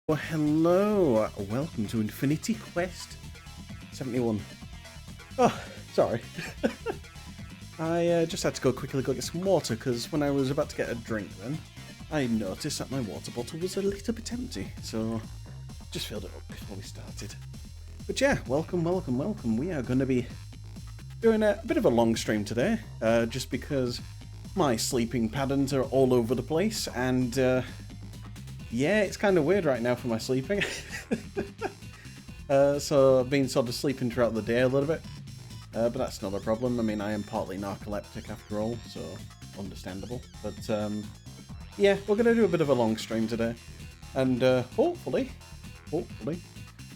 Well, hello, welcome to InfinityQuest 71. Oh, sorry. I just had to quickly go get some water, because when I was about to get a drink then, I noticed that my water bottle was a little bit empty, so just filled it up before we started. But yeah, welcome. We are going to be doing a bit of a long stream today, just because my sleeping patterns are all over the place, and yeah, it's kind of weird right now for my sleeping. So I've been sort of sleeping throughout the day a little bit. But that's not a problem. I mean, I am partly narcoleptic after all, so understandable. But yeah, we're going to do a bit of a long stream today. And hopefully, we're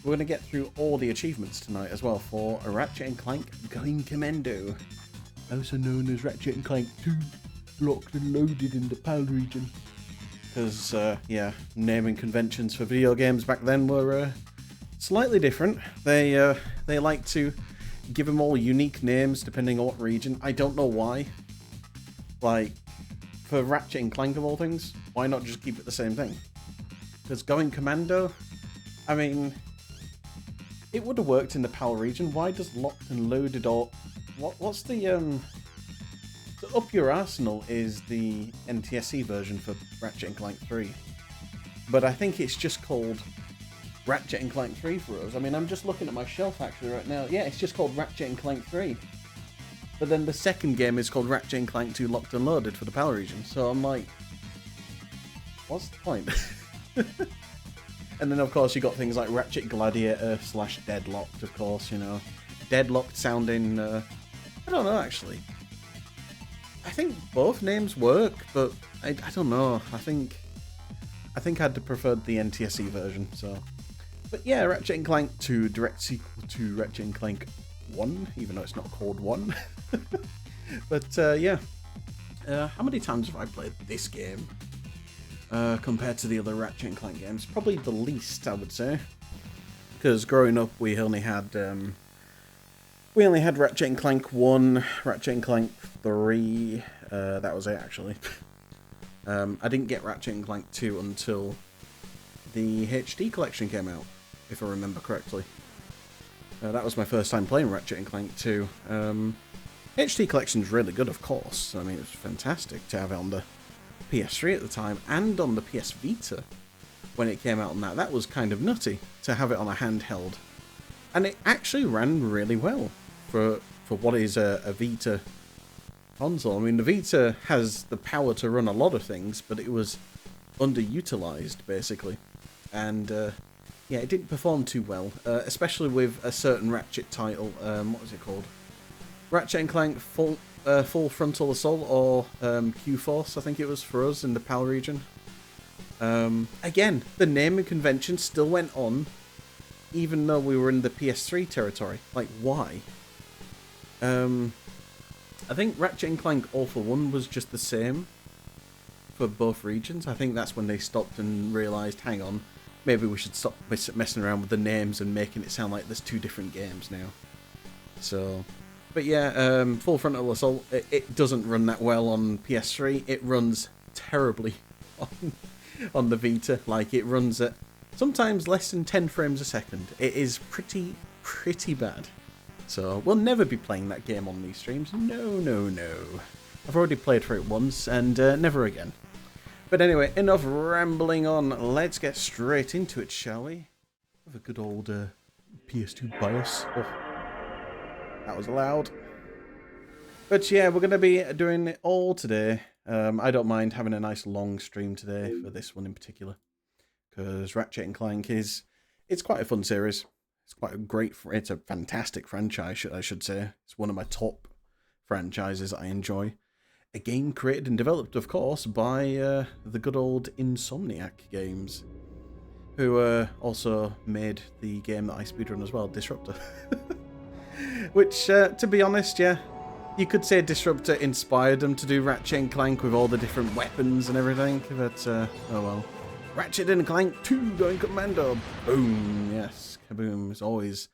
going to get through all the achievements tonight as well for a Ratchet and Clank going Commando. Also known as Ratchet and Clank 2, locked and loaded in the PAL region. Because, yeah, naming conventions for video games back then were slightly different. They like to give them all unique names depending on what region. I don't know why. Like, for Ratchet and Clank of all things, why not just keep it the same thing? Because going Commando, I mean, it would have worked in the PAL region. Why does locked and loaded or... What's the Up Your Arsenal is the NTSC version for Ratchet and Clank 3. But I think it's just called Ratchet and Clank 3 for us. I mean, I'm just looking at my shelf actually right now. Yeah, it's just called Ratchet and Clank 3. But then the second game is called Ratchet and Clank 2 Locked and Loaded for the PAL region. So I'm like, what's the point? And then of course you got things like Ratchet Gladiator / Deadlocked, of course, you know. Deadlocked sounding, I don't know actually. I think both names work, but I don't know. I think I'd have preferred the NTSC version. So, but yeah, Ratchet and Clank 2, direct sequel to Ratchet and Clank 1, even though it's not called 1. But yeah, how many times have I played this game compared to the other Ratchet and Clank games? Probably the least, I would say, because growing up we only had Ratchet and Clank 1, Ratchet and Clank 3, that was it actually. I didn't get Ratchet and Clank 2 until the HD collection came out, if I remember correctly. That was my first time playing Ratchet and Clank 2. HD collection's really good, of course. I mean, it was fantastic to have it on the PS3 at the time, and on the PS Vita when it came out on that. That was kind of nutty to have it on a handheld. And it actually ran really well for what is a Vita console. I mean, the Vita has the power to run a lot of things, but it was underutilized, basically. And, yeah, it didn't perform too well, especially with a certain Ratchet title. What was it called? Ratchet and Clank Full Frontal Assault, or Q-Force, I think it was for us in the PAL region. Again, the naming convention still went on, even though we were in the PS3 territory. Like, why? I think Ratchet and Clank All for One was just the same for both regions. I think that's when they stopped and realised, hang on, maybe we should stop messing around with the names and making it sound like there's two different games now. So, but yeah, Full Frontal Assault, it doesn't run that well on PS3. It runs terribly on the Vita. Like, it runs at sometimes less than 10 frames a second. It is pretty bad. So we'll never be playing that game on these streams. No. I've already played for it once, and never again. But anyway, enough rambling on. Let's get straight into it, shall we? Have a good old PS2 BIOS. Oh, that was loud. But yeah, we're going to be doing it all today. I don't mind having a nice long stream today for this one in particular, because Ratchet and Clank it's quite a fun series. It's quite a it's a fantastic franchise, I should say. It's one of my top franchises I enjoy. A game created and developed, of course, by the good old Insomniac Games, who also made the game that I speedrun as well, Disruptor. Which, to be honest, yeah, you could say Disruptor inspired them to do Ratchet and Clank with all the different weapons and everything, but oh well. Ratchet and Clank 2 going Commando. Boom, yes, kaboom. It's always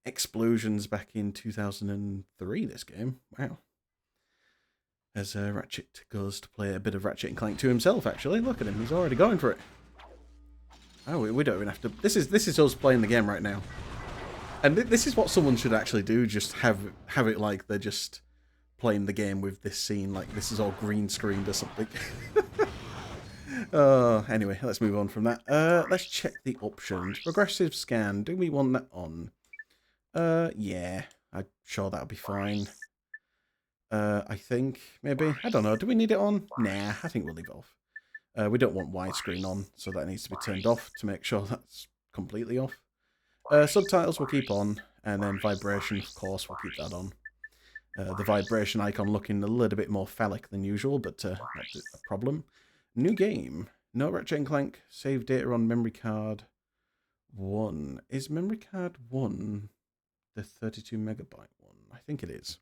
explosions back in 2003, this game. Wow. As Ratchet goes to play a bit of Ratchet and Clank 2 himself, actually. Look at him, he's already going for it. Oh, we don't even have to... This is us playing the game right now. And this is what someone should actually do, just have it like they're just playing the game with this scene, like this is all green screened or something. Anyway, let's move on from that. Let's check the options. Progressive scan, do we want that on? Yeah, I'm sure that'll be fine. I think, maybe, I don't know, do we need it on? Nah, I think we'll leave it off. We don't want widescreen on, so that needs to be turned off to make sure that's completely off. Subtitles we'll keep on, and then vibration, of course, we'll keep that on. The vibration icon looking a little bit more phallic than usual, but not a problem. New game. No Ratchet & Clank. Save data on memory card 1. Is memory card 1 the 32 megabyte one? I think it is.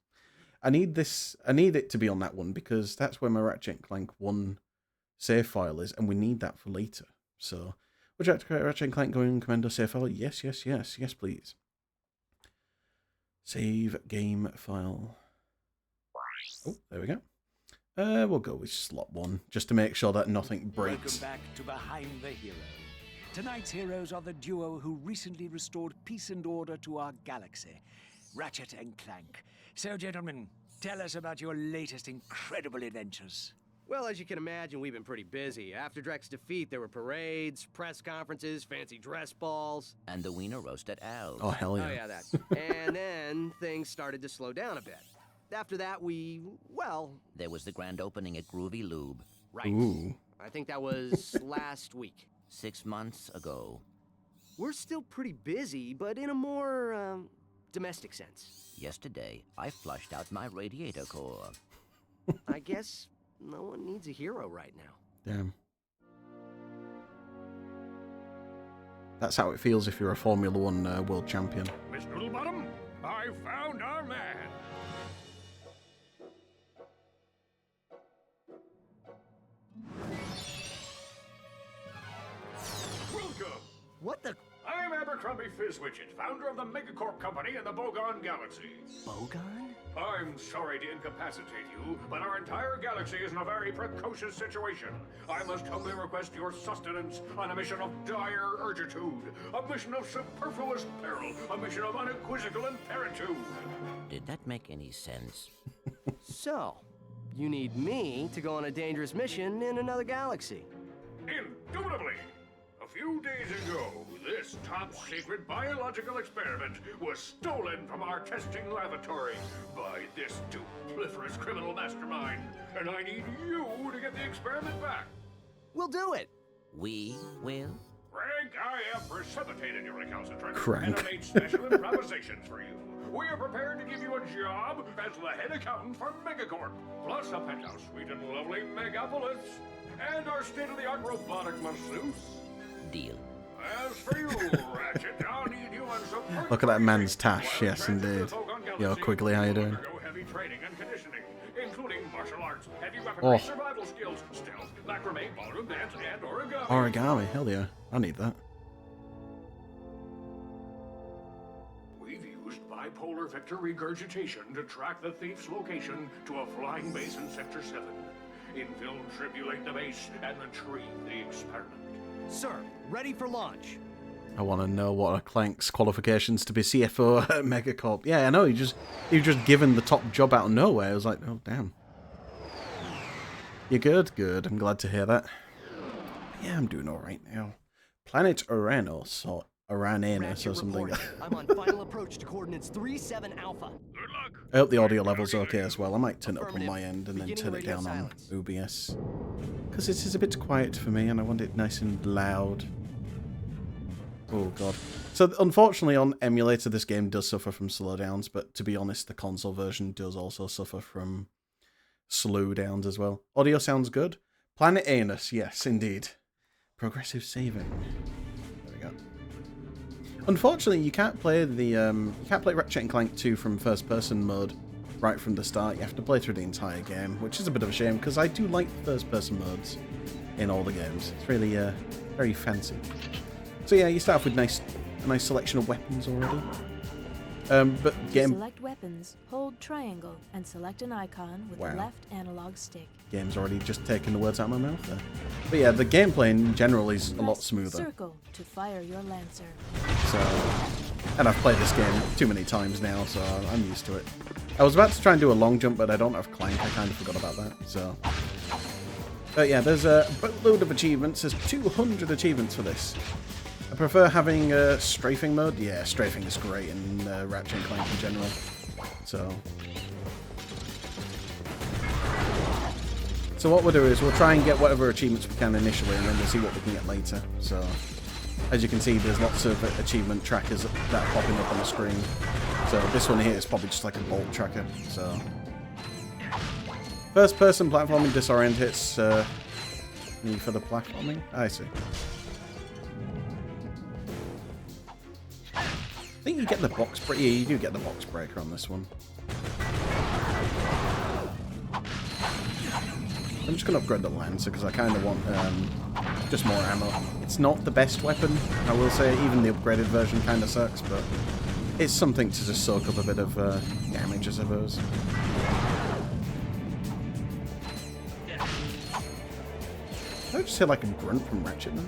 I need it to be on that one because that's where my Ratchet & Clank 1 save file is, and we need that for later. So, would you like to create a Ratchet & Clank going Commando save file? Yes, yes, yes. Yes, please. Save game file. Oh, there we go. We'll go with slot 1, just to make sure that nothing breaks. Welcome back to Behind the Hero. Tonight's heroes are the duo who recently restored peace and order to our galaxy, Ratchet and Clank. So, gentlemen, tell us about your latest incredible adventures. Well, as you can imagine, we've been pretty busy. After Drek's defeat, there were parades, press conferences, fancy dress balls. And the wiener roast at Al's. Oh, hell yeah. Oh, yeah, that. And then things started to slow down a bit. After that, well... There was the grand opening at Groovy Lube. Right. Ooh. I think that was last week. 6 months ago. We're still pretty busy, but in a more, domestic sense. Yesterday, I flushed out my radiator core. I guess no one needs a hero right now. Damn. That's how it feels if you're a Formula 1 world champion. Miss Noodlebottom, I found our man. Welcome. What the... I'm Abercrombie Fizzwidget, founder of the Megacorp Company in the Bogon Galaxy. Bogon? I'm sorry to incapacitate you, but our entire galaxy is in a very precocious situation. I must humbly request your sustenance on a mission of dire urgitude, a mission of superfluous peril, a mission of unequivocal imperitude. Did that make any sense? So, you need me to go on a dangerous mission in another galaxy. Indubitably. A few days ago, this top-secret biological experiment was stolen from our testing laboratory by this dupliferous criminal mastermind, and I need you to get the experiment back. We'll do it. We will? Crank, I have precipitated your recalcitrant Crank. and have made special improvisations for you. We are prepared to give you a job as the head accountant for Megacorp, plus a penthouse suite in lovely Megapolis, and our state-of-the-art robotic masseuse. Deal. As for you, Ratchet, I'll need you on some... Look at that man's tash, yes indeed. Yo, Quigley, how you doing? Heavy training and conditioning, including martial arts, heavy weaponry, Oh. survival skills, stealth, macrame, ballroom dance, and origami. Origami, hell yeah. I need that. We've used bipolar vector regurgitation to track the thief's location to a flying base in Sector 7. Infiltrate the base and retrieve the experiment. Sir, ready for launch. I want to know what are Clank's qualifications to be CFO at Megacorp. Yeah, I know, you've just given the top job out of nowhere. I was like, oh, damn. You're good? Good. I'm glad to hear that. Yeah, I'm doing alright now. Planet Uranus, or Uranus or something. I'm on final approach to coordinates 37 Alpha. Good luck. I hope the audio level's okay as well. I might turn it up on my end and then turn it down on OBS. Because it is a bit quiet for me and I want it nice and loud. Oh god. So unfortunately on emulator this game does suffer from slowdowns, but to be honest the console version does also suffer from slowdowns as well. Audio sounds good. Planet Anus, yes indeed. Progressive saving. There we go. Unfortunately, you can't play Ratchet and Clank 2 from first-person mode right from the start. You have to play through the entire game, which is a bit of a shame because I do like first-person modes in all the games. It's really very fancy. So yeah, you start off with a nice selection of weapons already. But To game select weapons, hold triangle and select an icon with Wow. the left analog stick. game's already just taken the words out of my mouth there. But yeah, the gameplay in general is a lot Press smoother. circle to fire your lancer. So, and I've played this game too many times now, so I'm used to it. I was about to try and do a long jump, but I don't have Clank. I kind of forgot about that. So, but yeah, there's a boatload of achievements. There's 200 achievements for this. I prefer having strafing mode. Yeah, strafing is great in Ratchet and Clank in general. So what we'll do is we'll try and get whatever achievements we can initially, and then we'll see what we can get later. So, as you can see, there's lots of achievement trackers that are popping up on the screen. So this one here is probably just like a bolt tracker. So, first person platforming disorient hits me for the platforming. I see. I think you get the box breaker. Yeah, you do get the box breaker on this one. I'm just going to upgrade the Lancer because I kind of want just more ammo. It's not the best weapon, I will say. Even the upgraded version kind of sucks, but it's something to just soak up a bit of damage, I suppose. Did I just hear like a grunt from Ratchet then?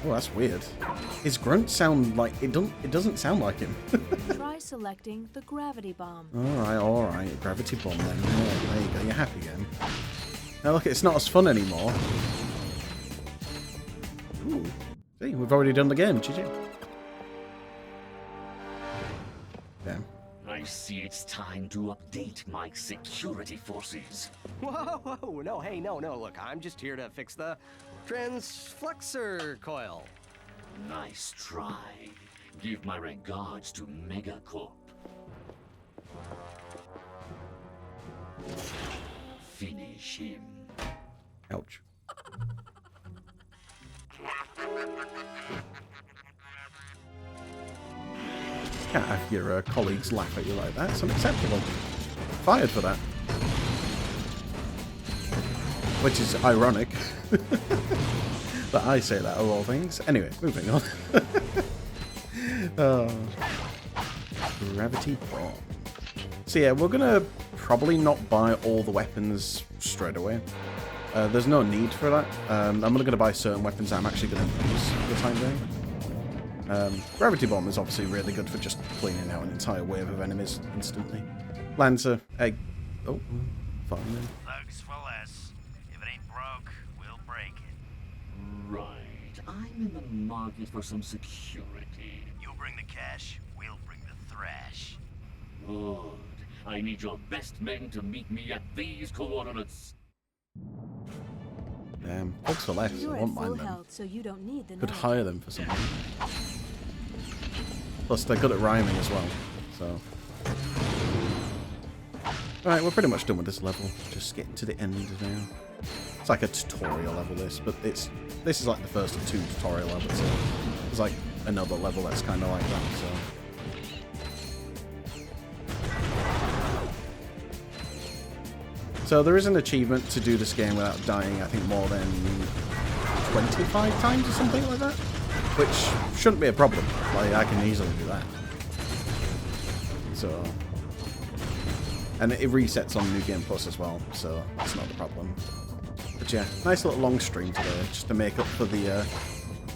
Oh, that's weird. His grunts sound like it doesn't sound like him. Try selecting the gravity bomb. All right, gravity bomb then. Oh, there you go. You're happy again. Now look, it's not as fun anymore. Ooh, see, we've already done the game. GG. Damn. I see it's time to update my security forces. Whoa, no, hey, no, look, I'm just here to fix the transflexor coil. Nice try. Give my regards to Megacorp. Finish him. Ouch. Can't have your colleagues laugh at you like that. It's unacceptable. Fired for that. Which is ironic. That I say that of all things. Anyway, moving on. Gravity bomb. So yeah, we're gonna probably not buy all the weapons straight away. There's no need for that. I'm only gonna buy certain weapons that I'm actually gonna use for the time being. Gravity bomb is obviously really good for just cleaning out an entire wave of enemies instantly. Lancer, egg. Oh, fine then. Thugs for less. If it ain't broke, we'll break it. Right. I'm in the market for some security. You bring the cash, we'll bring the thrash. Good. I need your best men to meet me at these coordinates. Damn, thanks for less. You're I at won't full mind them. health, so you don't need the Could knife. hire them for something. Plus, they're good at rhyming as well. So, alright, we're pretty much done with this level. Just getting to the end now. It's like a tutorial level, this, but this is like the first of 2 tutorial levels. So there's like another level that's kind of like that. So there is an achievement to do this game without dying, I think, more than 25 times or something like that. Which shouldn't be a problem. Like, I can easily do that. So... And it resets on New Game Plus as well, so that's not a problem. But yeah, nice little long stream today, just to make up for the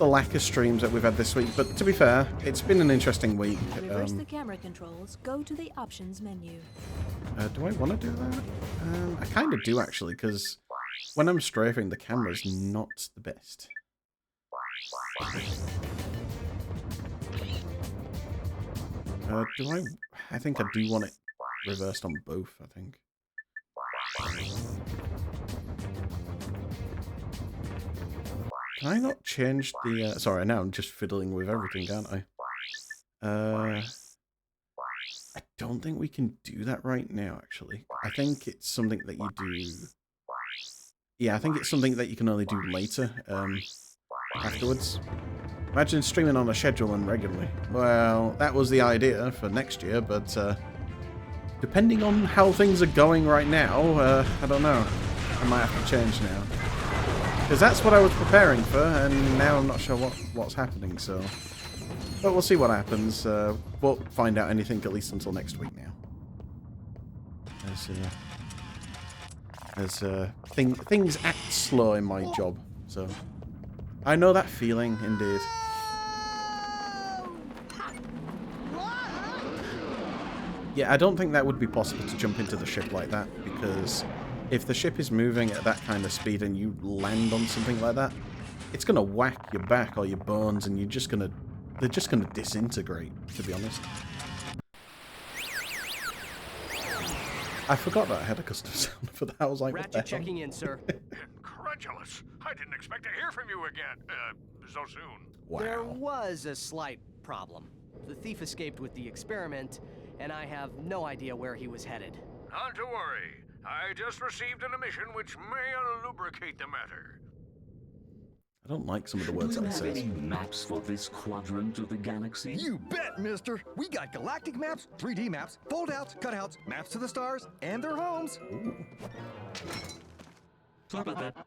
lack of streams that we've had this week. But to be fair, it's been an interesting week. Reverse the camera controls, go to the options menu. Do I want to do that? I kind of do, actually, because when I'm strafing, the camera's not the best. Do I? I think I do want it reversed on both, I think. Can I not change the... sorry, now I'm just fiddling with everything, aren't I? I don't think we can do that right now, actually. I think it's something that you do... Yeah, I think it's something that you can only do later, afterwards. Imagine streaming on a schedule and regularly. Well, that was the idea for next year, but depending on how things are going right now, I don't know. I might have to change now. Because that's what I was preparing for, and now I'm not sure what's happening, so... But we'll see what happens. Won't find out anything at least until next week now. Things act slow in my job, so... I know that feeling, indeed. Yeah, I don't think that would be possible to jump into the ship like that, because if the ship is moving at that kind of speed and you land on something like that, it's going to whack your back or your bones, and they're just going to disintegrate, to be honest. I forgot that I had a custom sound for that. I was like, what the hell? Ratchet checking in, sir. Incredulous. I didn't expect to hear from you again. So soon. Wow. There was a slight problem. The thief escaped with the experiment, and I have no idea where he was headed. Not to worry. I just received an omission which may lubricate the matter. I don't like some of the words Do that you it have says. any maps for this quadrant of the galaxy? You bet, mister. We got galactic maps, 3D maps, fold-outs, cutouts, maps to the stars, and their homes. Ooh. Sorry about that.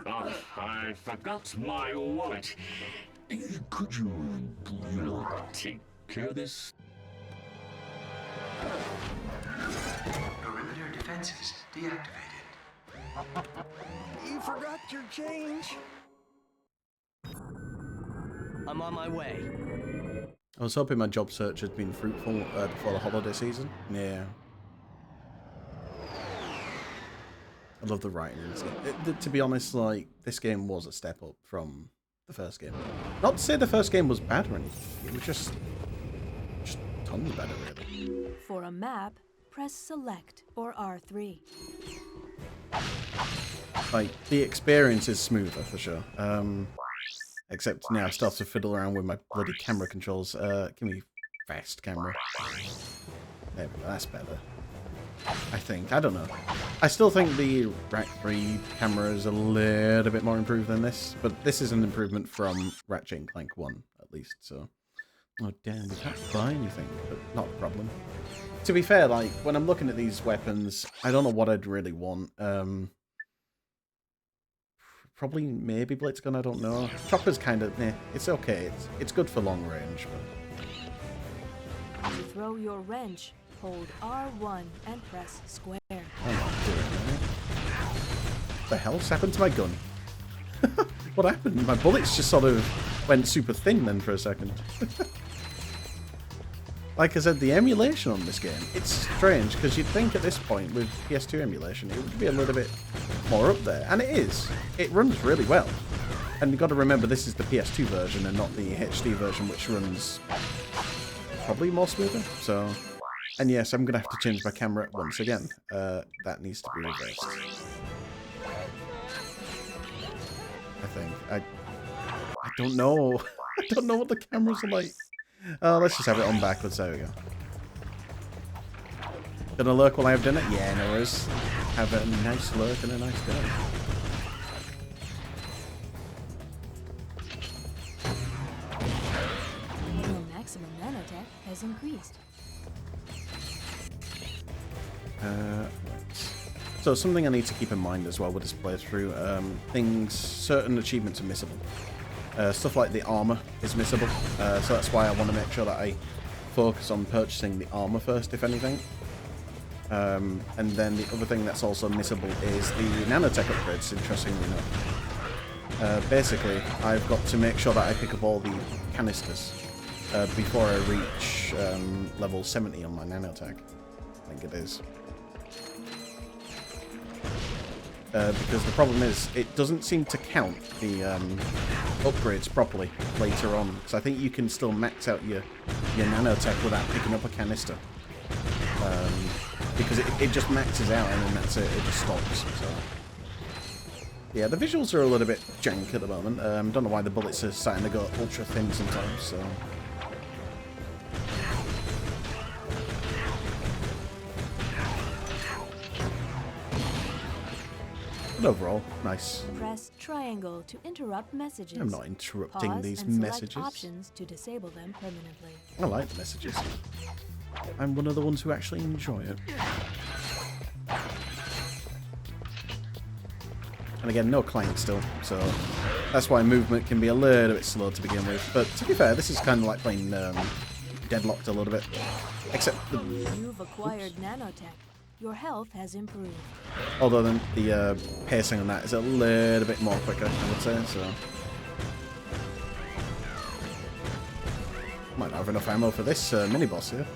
Oh, I forgot my wallet. Could you take care of this? Perimeter defenses deactivated. You forgot your change. I'm on my way. I was hoping my job search had been fruitful before the holiday season. Yeah. I love the writing in this game. To be honest, like, this game was a step up from the first game. Not to say the first game was bad or anything. It was just tons better, really. For a map, press Select or R3. Like, the experience is smoother, for sure. Except now I still have to fiddle around with my bloody camera controls. Give me fast camera. There we go, that's better. I think. I don't know. I still think the Rack 3 camera is a little bit more improved than this, but this is an improvement from Ratchet and Clank 1, at least, so... Oh, damn, we can't buy anything, but not a problem. To be fair, like, when I'm looking at these weapons, I don't know what I'd really want. Probably maybe Blitzgun, I don't know. Chopper's kind of, it's okay. It's good for long range, but... To throw your wrench, hold R1 and press square. I'm not doing it. What the hell's happened to my gun? What happened? My bullets just sort of went super thin then for a second. Like I said, the emulation on this game, it's strange, because you'd think at this point, with PS2 emulation, it would be a little bit more up there. And it is. It runs really well. And you've got to remember, this is the PS2 version and not the HD version, which runs probably more smoother. So, and yes, I'm going to have to change my camera once again. That needs to be reversed. I think. I don't know. I don't know what the cameras are like. Let's just have it on backwards. There we go. Gonna lurk while I have dinner? Yeah, no worries. Have a nice lurk and a nice dinner. Your maximum nanotech has increased. Right. So something I need to keep in mind as well with this playthrough, certain achievements are missable. Stuff like the armor is missable, so that's why I want to make sure that I focus on purchasing the armor first, if anything. And then the other thing that's also missable is the nanotech upgrades, interestingly enough. Basically, I've got to make sure that I pick up all the canisters before I reach level 70 on my nanotech. I think it is. Because the problem is, it doesn't seem to count the upgrades properly later on. Because I think you can still max out your nanotech without picking up a canister. Because it just maxes out and then that's it, it just stops. So. Yeah, the visuals are a little bit jank at the moment. Don't know why the bullets are starting to go ultra thin sometimes. So. But overall, nice. Press triangle to interrupt messages. I'm not interrupting Pause these and messages. select options to disable them permanently. I like the messages. I'm one of the ones who actually enjoy it. And again, no Clank still, so that's why movement can be a little bit slow to begin with. But to be fair, this is kind of like playing Deadlocked a little bit. Except the... You've acquired nanotech. Your health has improved. Although the pacing on that is a little bit more quicker, I would say, so... Might not have enough ammo for this mini-boss here.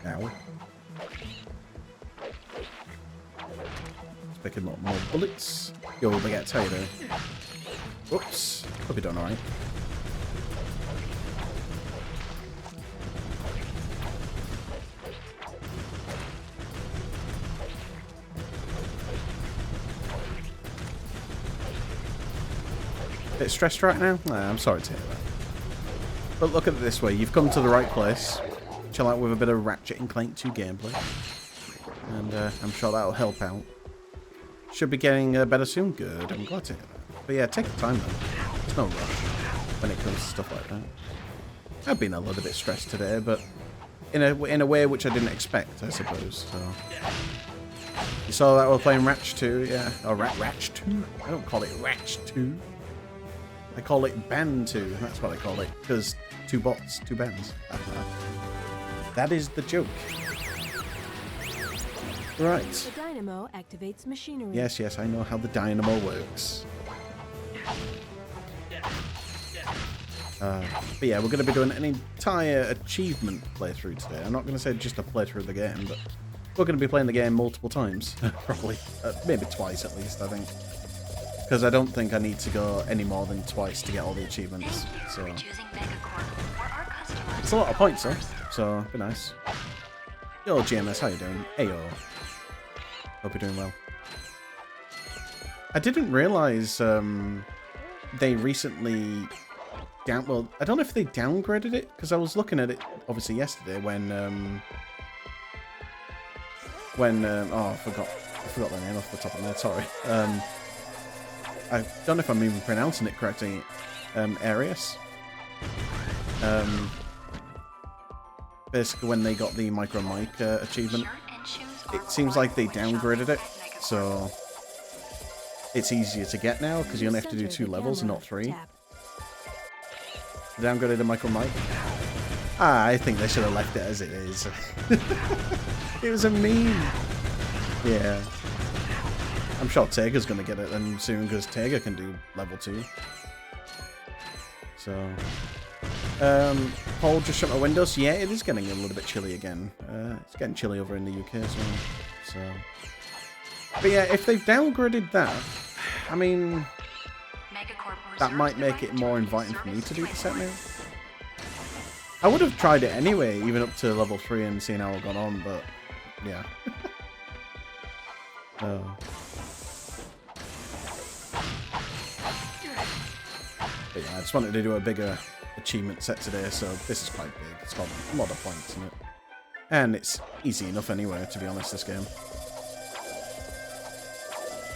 Ow. Let's pick him up more bullets. Yo, we get tired there. Whoops. Hope you're doing alright. Bit stressed right now? I'm sorry to hear that. But look at it this way, you've come to the right place. Chill out with a bit of Ratchet and Clank 2 gameplay. And I'm sure that'll help out. Should be getting better soon. Good, I'm glad to hear that. But yeah, take your time though. There's no rush when it comes to stuff like that. I've been a little bit stressed today, but in a way which I didn't expect, I suppose. So. You saw that we're playing Ratchet 2, yeah. Oh, Ratchet 2? I don't call it Ratchet 2. I call it Band 2. That's what I call it. Because 2 bots, 2 bands. That is the joke. Right. The dynamo activates machinery. Yes, yes, I know how the dynamo works. But yeah, we're going to be doing an entire achievement playthrough today. I'm not going to say just a playthrough of the game, but we're going to be playing the game multiple times. Probably. Maybe twice at least, I think. Because I don't think I need to go any more than twice to get all the achievements. So it's a lot of points though, so it'd be nice. Yo, GMS, how you doing? Ayo. Hope you're doing well. I didn't realise they recently well, I don't know if they downgraded it, because I was looking at it obviously yesterday when oh, I forgot the name off the top of my head, sorry. I don't know if I'm even pronouncing it correctly. Arius. Basically, when they got the Micro Mic achievement, it seems like they downgraded it, so it's easier to get now because you only have to do 2 levels and not 3. Downgraded the Micro Mic. I think they should have left it as it is. It was a meme. Yeah. I'm sure Tager's going to get it then soon, because Tager can do level 2. So... Paul just shut my windows. Yeah, it is getting a little bit chilly again. It's getting chilly over in the UK as well. So... But yeah, if they've downgraded that, I mean... That might make it more inviting for me to do the set now. I would have tried it anyway, even up to level 3 and seen how it got on, but... Yeah. Oh... But yeah, I just wanted to do a bigger achievement set today, so this is quite big. It's got a lot of points in it. And it's easy enough anyway, to be honest, this game.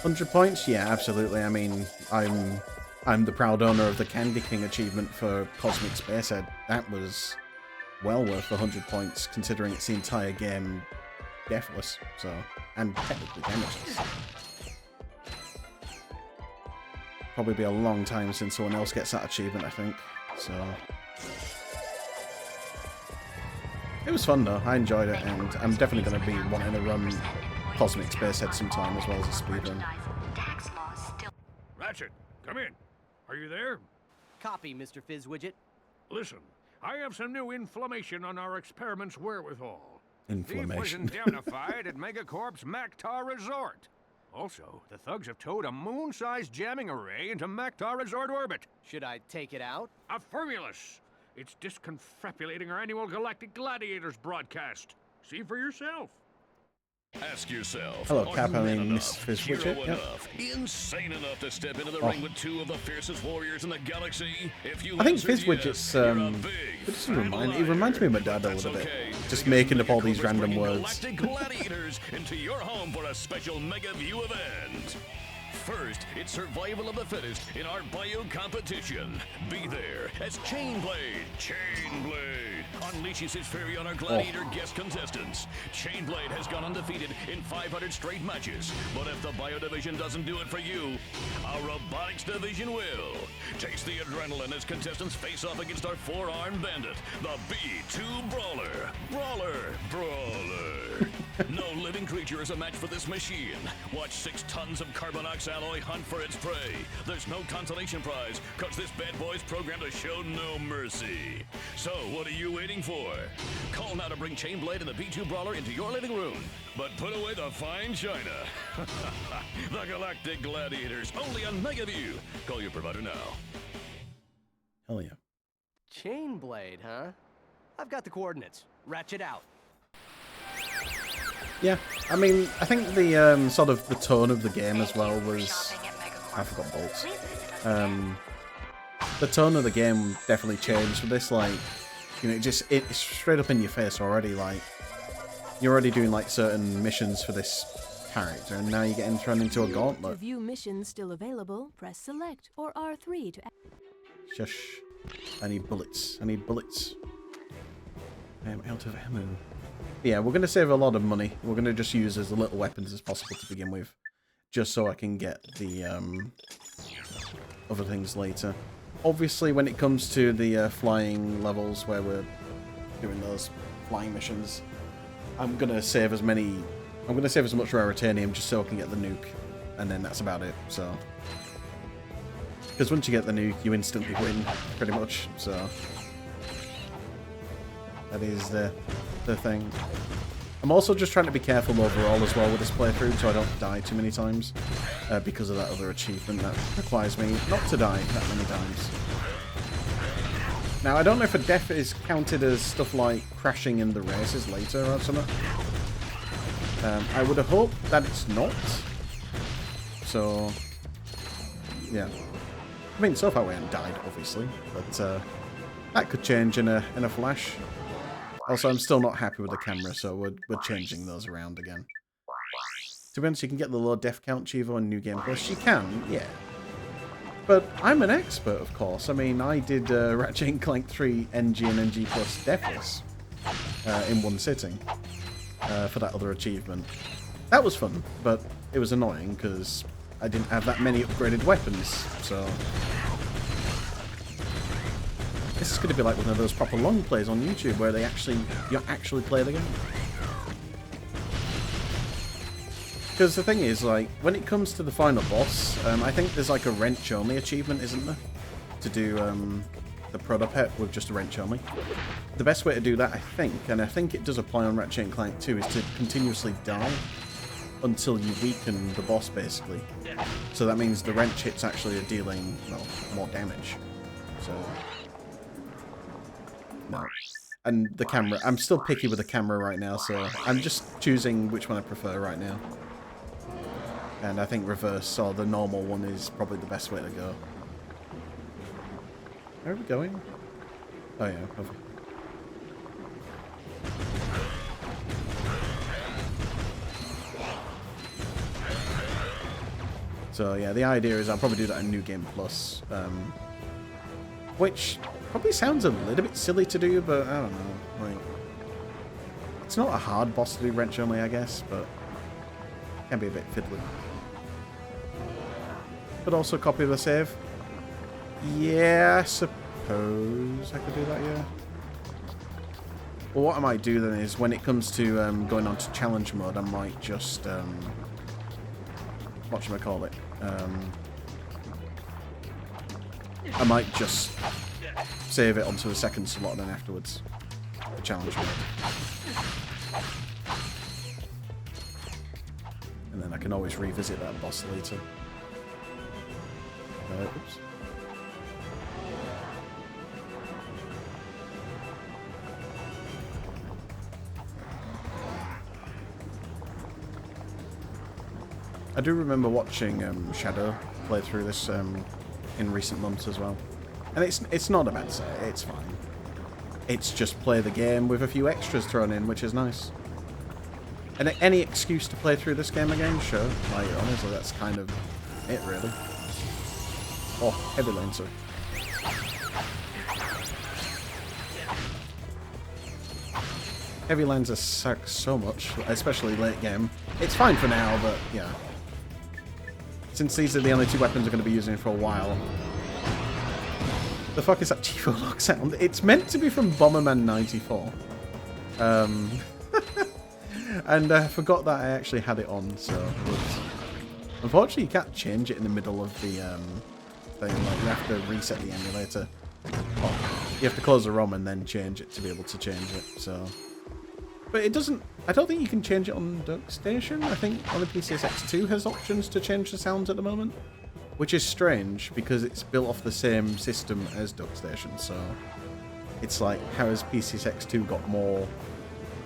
100 points? Yeah, absolutely. I mean, I'm the proud owner of the Candy King achievement for Cosmic Spacehead. That was well worth 100 points, considering it's the entire game deathless, so, and technically damageless. Probably be a long time since someone else gets that achievement, I think. So it was fun though. I enjoyed it, and I'm definitely going to be wanting to run Cosmic Spacehead sometime as well as a speedrun. Ratchet, come in. Are you there? Copy, Mr. Fizzwidget. Listen, I have some new inflammation on our experiment's wherewithal. Inflammation. Thief was indemnified at Megacorp's Mactar Resort. Also, the thugs have towed a moon-sized jamming array into Mactar Resort orbit. Should I take it out? Affirmulous! It's disconfabulating our annual Galactic Gladiators broadcast. See for yourself. Ask yourself, hello, are Cap. you I man mean, enough, Miss hero Fizzwidget. enough, insane enough to step into the ring with 2 of the fiercest warriors in the galaxy? If you I think answered Fizzwidget's yes, it reminds me of my dad a little bit. Just making up all these random words. Galactic Gladiators into your home for a special Mega View event. First, it's survival of the fittest in our bio competition. Be there as Chainblade, unleashes his fury on our gladiator guest contestants. Chainblade has gone undefeated in 500 straight matches, but if the Bio Division doesn't do it for you, our Robotics Division will. Taste the adrenaline as contestants face off against our four-armed bandit, the B2 Brawler. Brawler. No living creature is a match for this machine. Watch 6 tons of Carbonox alloy hunt for its prey. There's no consolation prize, cause this bad boy's programmed to show no mercy. So, what are you waiting for? Call now to bring Chainblade and the B2 Brawler into your living room. But put away the fine china. The Galactic Gladiators, only on Megaview. Call your provider now. Hell yeah. Chainblade, huh? I've got the coordinates. Ratchet out. Yeah, I mean, I think the sort of the tone of the game as well was... I forgot bolts. The tone of the game definitely changed for this, like, you know, it's straight up in your face already, like, you're already doing, like, certain missions for this character, and now you're getting thrown into a gauntlet. To view missions still available, press select or R3 to... Shush. I need bullets. I need bullets. I am out of ammo. Yeah, we're going to save a lot of money. We're going to just use as little weapons as possible to begin with. Just so I can get the other things later. Obviously, when it comes to the flying levels where we're doing those flying missions, I'm going to save as much raritanium just so I can get the nuke. And then that's about it, so... Because once you get the nuke, you instantly win, pretty much, so... That is the thing. I'm also just trying to be careful overall as well with this playthrough, so I don't die too many times. Because of that other achievement that requires me not to die that many times. Now, I don't know if a death is counted as stuff like crashing in the races later or something. I would have hoped that it's not. So, yeah. I mean, so far we haven't died, obviously, but that could change in a flash. Also, I'm still not happy with the camera, so we're changing those around again. To be honest, you can get the low death count, Chivo, in New Game Plus. You can, yeah. But I'm an expert, of course. I mean, I did Ratchet and Clank 3 NG and NG Plus deathless in one sitting for that other achievement. That was fun, but it was annoying because I didn't have that many upgraded weapons, so... This is going to be like one of those proper long plays on YouTube where you actually play the game. Because the thing is, like, when it comes to the final boss, I think there's like a wrench only achievement, isn't there? To do the proto-pet with just a wrench only. The best way to do that, I think, and I think it does apply on Ratchet and Clank too, is to continuously die until you weaken the boss, basically. So that means the wrench hits actually are dealing, well, more damage. So... No. And the camera. I'm still picky with the camera right now, so I'm just choosing which one I prefer right now. And I think reverse, or the normal one, is probably the best way to go. Where are we going? Oh yeah, over. So yeah, the idea is I'll probably do that in New Game Plus. Which... probably sounds a little bit silly to do, but I don't know. Like, it's not a hard boss to do wrench only, I guess, but it can be a bit fiddly. But also copy the save. Yeah, I suppose I could do that, yeah. Well, what I might do then is when it comes to going on to challenge mode, I might just whatchamacallit? I might just save it onto a second slot and then afterwards the challenge mode. And then I can always revisit that boss later. Oops. I do remember watching Shadow play through this in recent months as well. And it's not a bad set, it's fine. It's just play the game with a few extras thrown in, which is nice. And any excuse to play through this game again, sure. Like, honestly, that's kind of it, really. Oh, heavy lane, sorry. Heavy Lancer sucks so much, especially late game. It's fine for now, but yeah. Since these are the only two weapons we're going to be using for a while. The fuck is that Tifo lock sound? It's meant to be from Bomberman 94. And I forgot that I actually had it on, so... Unfortunately, you can't change it in the middle of the thing. Like, you have to reset the emulator. Oh, you have to close the ROM and then change it to be able to change it, so... But it doesn't... I don't think you can change it on DuckStation. I think only PCSX2 has options to change the sounds at the moment. Which is strange, because it's built off the same system as DuckStation, so... It's like, how has PCSX2 got more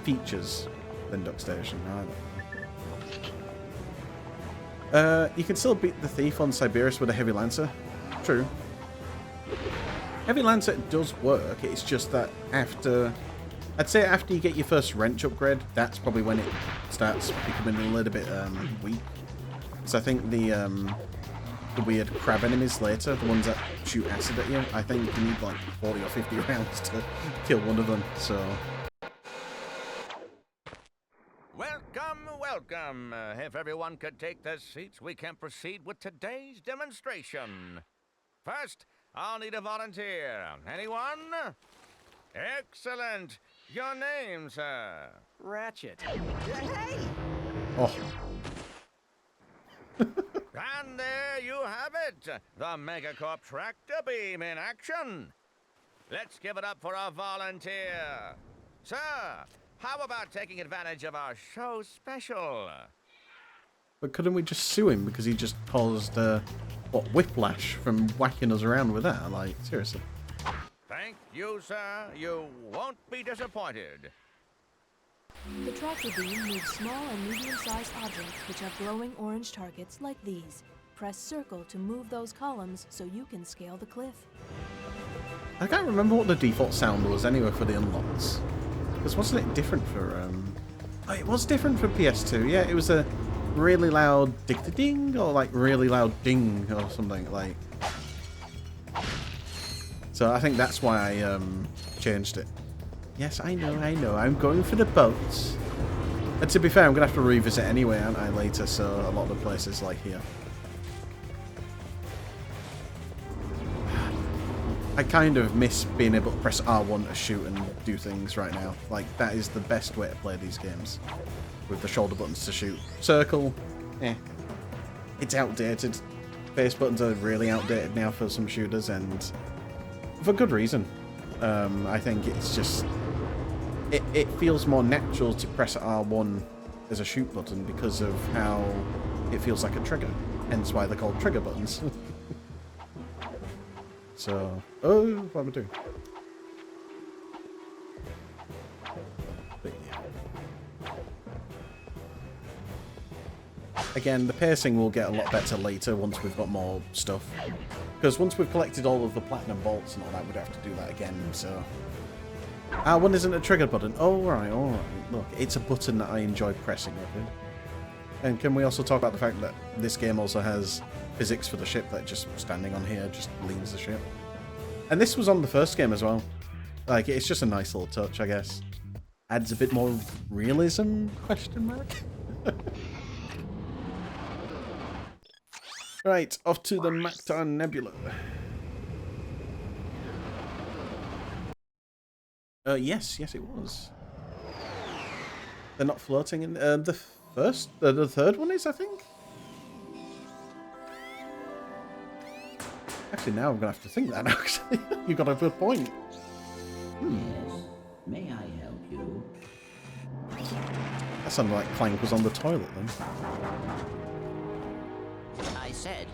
features than DuckStation? You can still beat the thief on Siberius with a Heavy Lancer. True. Heavy Lancer does work, it's just that after... I'd say after you get your first wrench upgrade, that's probably when it starts becoming a little bit weak. So I think the weird crab enemies later, the ones that shoot acid at you, I think you need like 40 or 50 rounds to kill one of them, so... Welcome, welcome. If everyone could take their seats, we can proceed with today's demonstration. First, I'll need a volunteer. Anyone? Excellent. Your name, sir? Ratchet. Hey! Oh. And there you have it. The Megacorp tractor beam in action. Let's give it up for our volunteer. Sir, how about taking advantage of our show special? But couldn't we just sue him because he just caused, what, whiplash from whacking us around with that? Like, seriously. Thank you, sir. You won't be disappointed. The tractor beam moves small and medium-sized objects which have glowing orange targets like these. Press circle to move those columns so you can scale the cliff. I can't remember what the default sound was anyway for the unlocks. Because wasn't it different for, Oh, it was different for PS2, yeah. It was a really loud ding-ding, or like really loud ding or something, like... So I think that's why I changed it. Yes, I know. I'm going for the boats. And to be fair, I'm going to have to revisit anyway, aren't I, later, so a lot of the places like here. I kind of miss being able to press R1 to shoot and do things right now. Like, that is the best way to play these games. With the shoulder buttons to shoot. Circle, it's outdated. Face buttons are really outdated now for some shooters, and... for good reason. I think it's just... It feels more natural to press R1 as a shoot button because of how it feels like a trigger. Hence why they're called trigger buttons. So... oh, what am I doing? But yeah. Again, the pacing will get a lot better later once we've got more stuff. Because once we've collected all of the platinum bolts and all that, we'd have to do that again, so... R1 isn't a trigger button. Oh, alright. Look, it's a button that I enjoy pressing, okay? And can we also talk about the fact that this game also has physics for the ship that just standing on here just leans the ship? And this was on the first game as well. Like, it's just a nice little touch, I guess. Adds a bit more realism, question mark? Right, off to the Mactar Nebula. Yes, it was. They're not floating in the third one is, I think. Actually, now I'm gonna have to think that. Actually, you got a good point. Yes. May I help you? That sounded like Clank was on the toilet then. I said.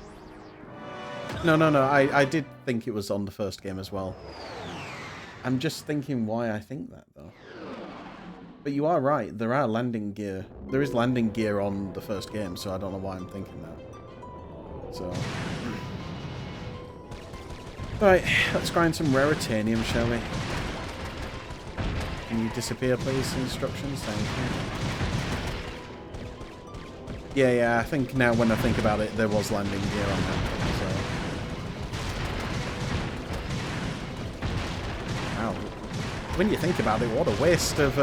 No. I did think it was on the first game as well. I'm just thinking why I think that, though. But you are right. There are landing gear. There is landing gear on the first game, so I don't know why I'm thinking that. So... Alright, let's grind some raritanium, shall we? Can you disappear, please? Instructions, thank you. Yeah, I think now when I think about it, there was landing gear on that. So. Wow. When you think about it, what a waste of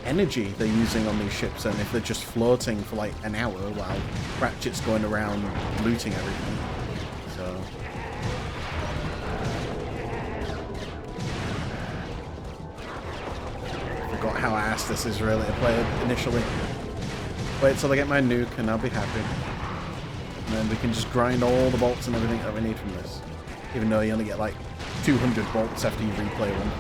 energy they're using on these ships, and if they're just floating for like an hour while Ratchet's going around looting everything. So forgot how ass this is really to play initially. Wait till I get my nuke and I'll be happy. And then we can just grind all the bolts and everything that we need from this. Even though you only get like 200 bolts after you replay one.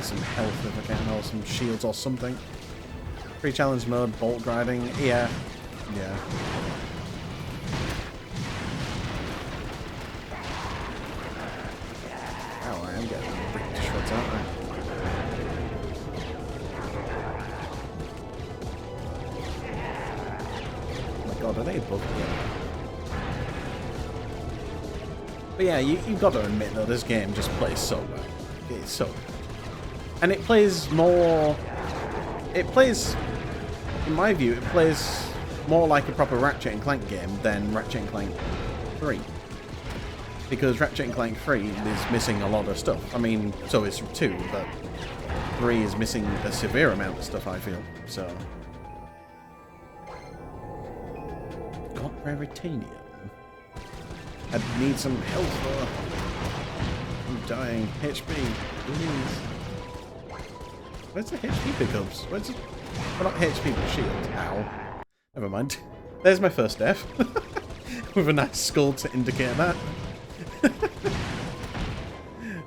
Some health if I can, or some shields or something. Pre-challenge mode, bolt grinding, yeah. Oh, I am getting brick to shreds, aren't I? Oh my god, are they above me? But yeah, you've got to admit though, this game just plays so well. It's so good. And it plays more... It plays... In my view, it plays more like a proper Ratchet and Clank game than Ratchet and Clank 3. Because Ratchet and Clank 3 is missing a lot of stuff. I mean, so is 2, but 3 is missing a severe amount of stuff, I feel. So... Got Raritanium. I need some health though. I'm dying. HP, please. Where's the HP pickups? Where's it? Well, not HP, but shield. Ow. Never mind. There's my first death. With a nice skull to indicate that.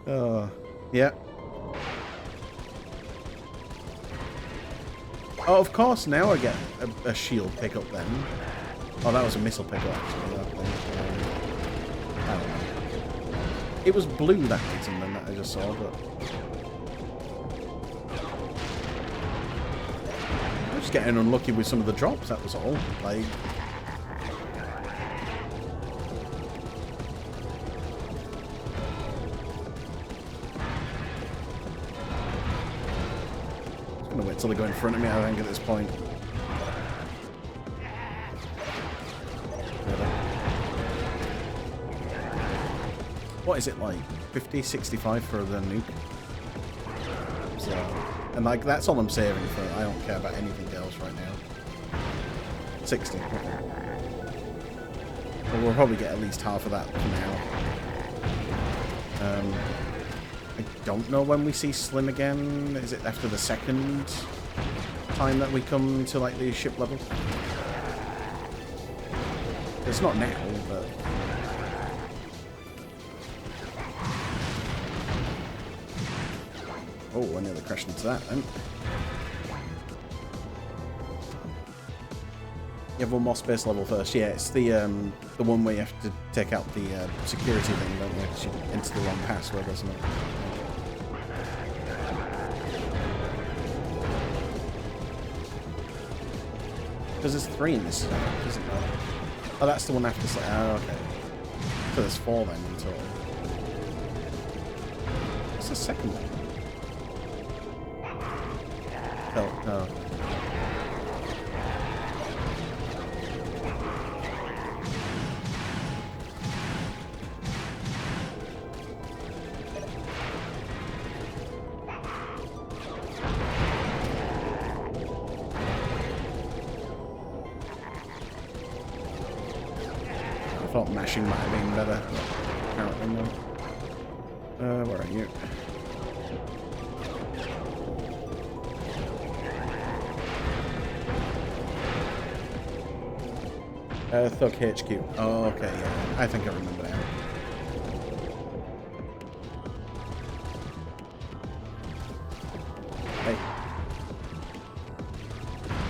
Oh, yeah. Oh, of course, now I get a shield pickup then. Oh, that was a missile pickup, actually. That thing. I don't know. It was blue, that item, then, that I just saw, but... Just getting unlucky with some of the drops, that was all. Like... I'm gonna wait till they go in front of me, I think, at this point. Really? What is it like? 50, 65 for the nuke? So... And like, that's all I'm saving for. I don't care about anything else right now. 60. Okay. Well, we'll probably get at least half of that for now. I don't know when we see Slim again. Is it after the second time that we come to like the ship level? It's not now, but... Oh, I nearly crashed into that then. You have one more space level first. Yeah, it's the one where you have to take out the security thing, don't you? Because you enter the wrong password, doesn't it? Because there's 3 in this, isn't there? Oh, that's the one after... Oh, okay. So there's 4 then in total. What's the second one? Oh, no. I thought mashing might have been better, but apparently no. Where are you? Thug HQ. Oh, okay, yeah. I think I remember now. Hey.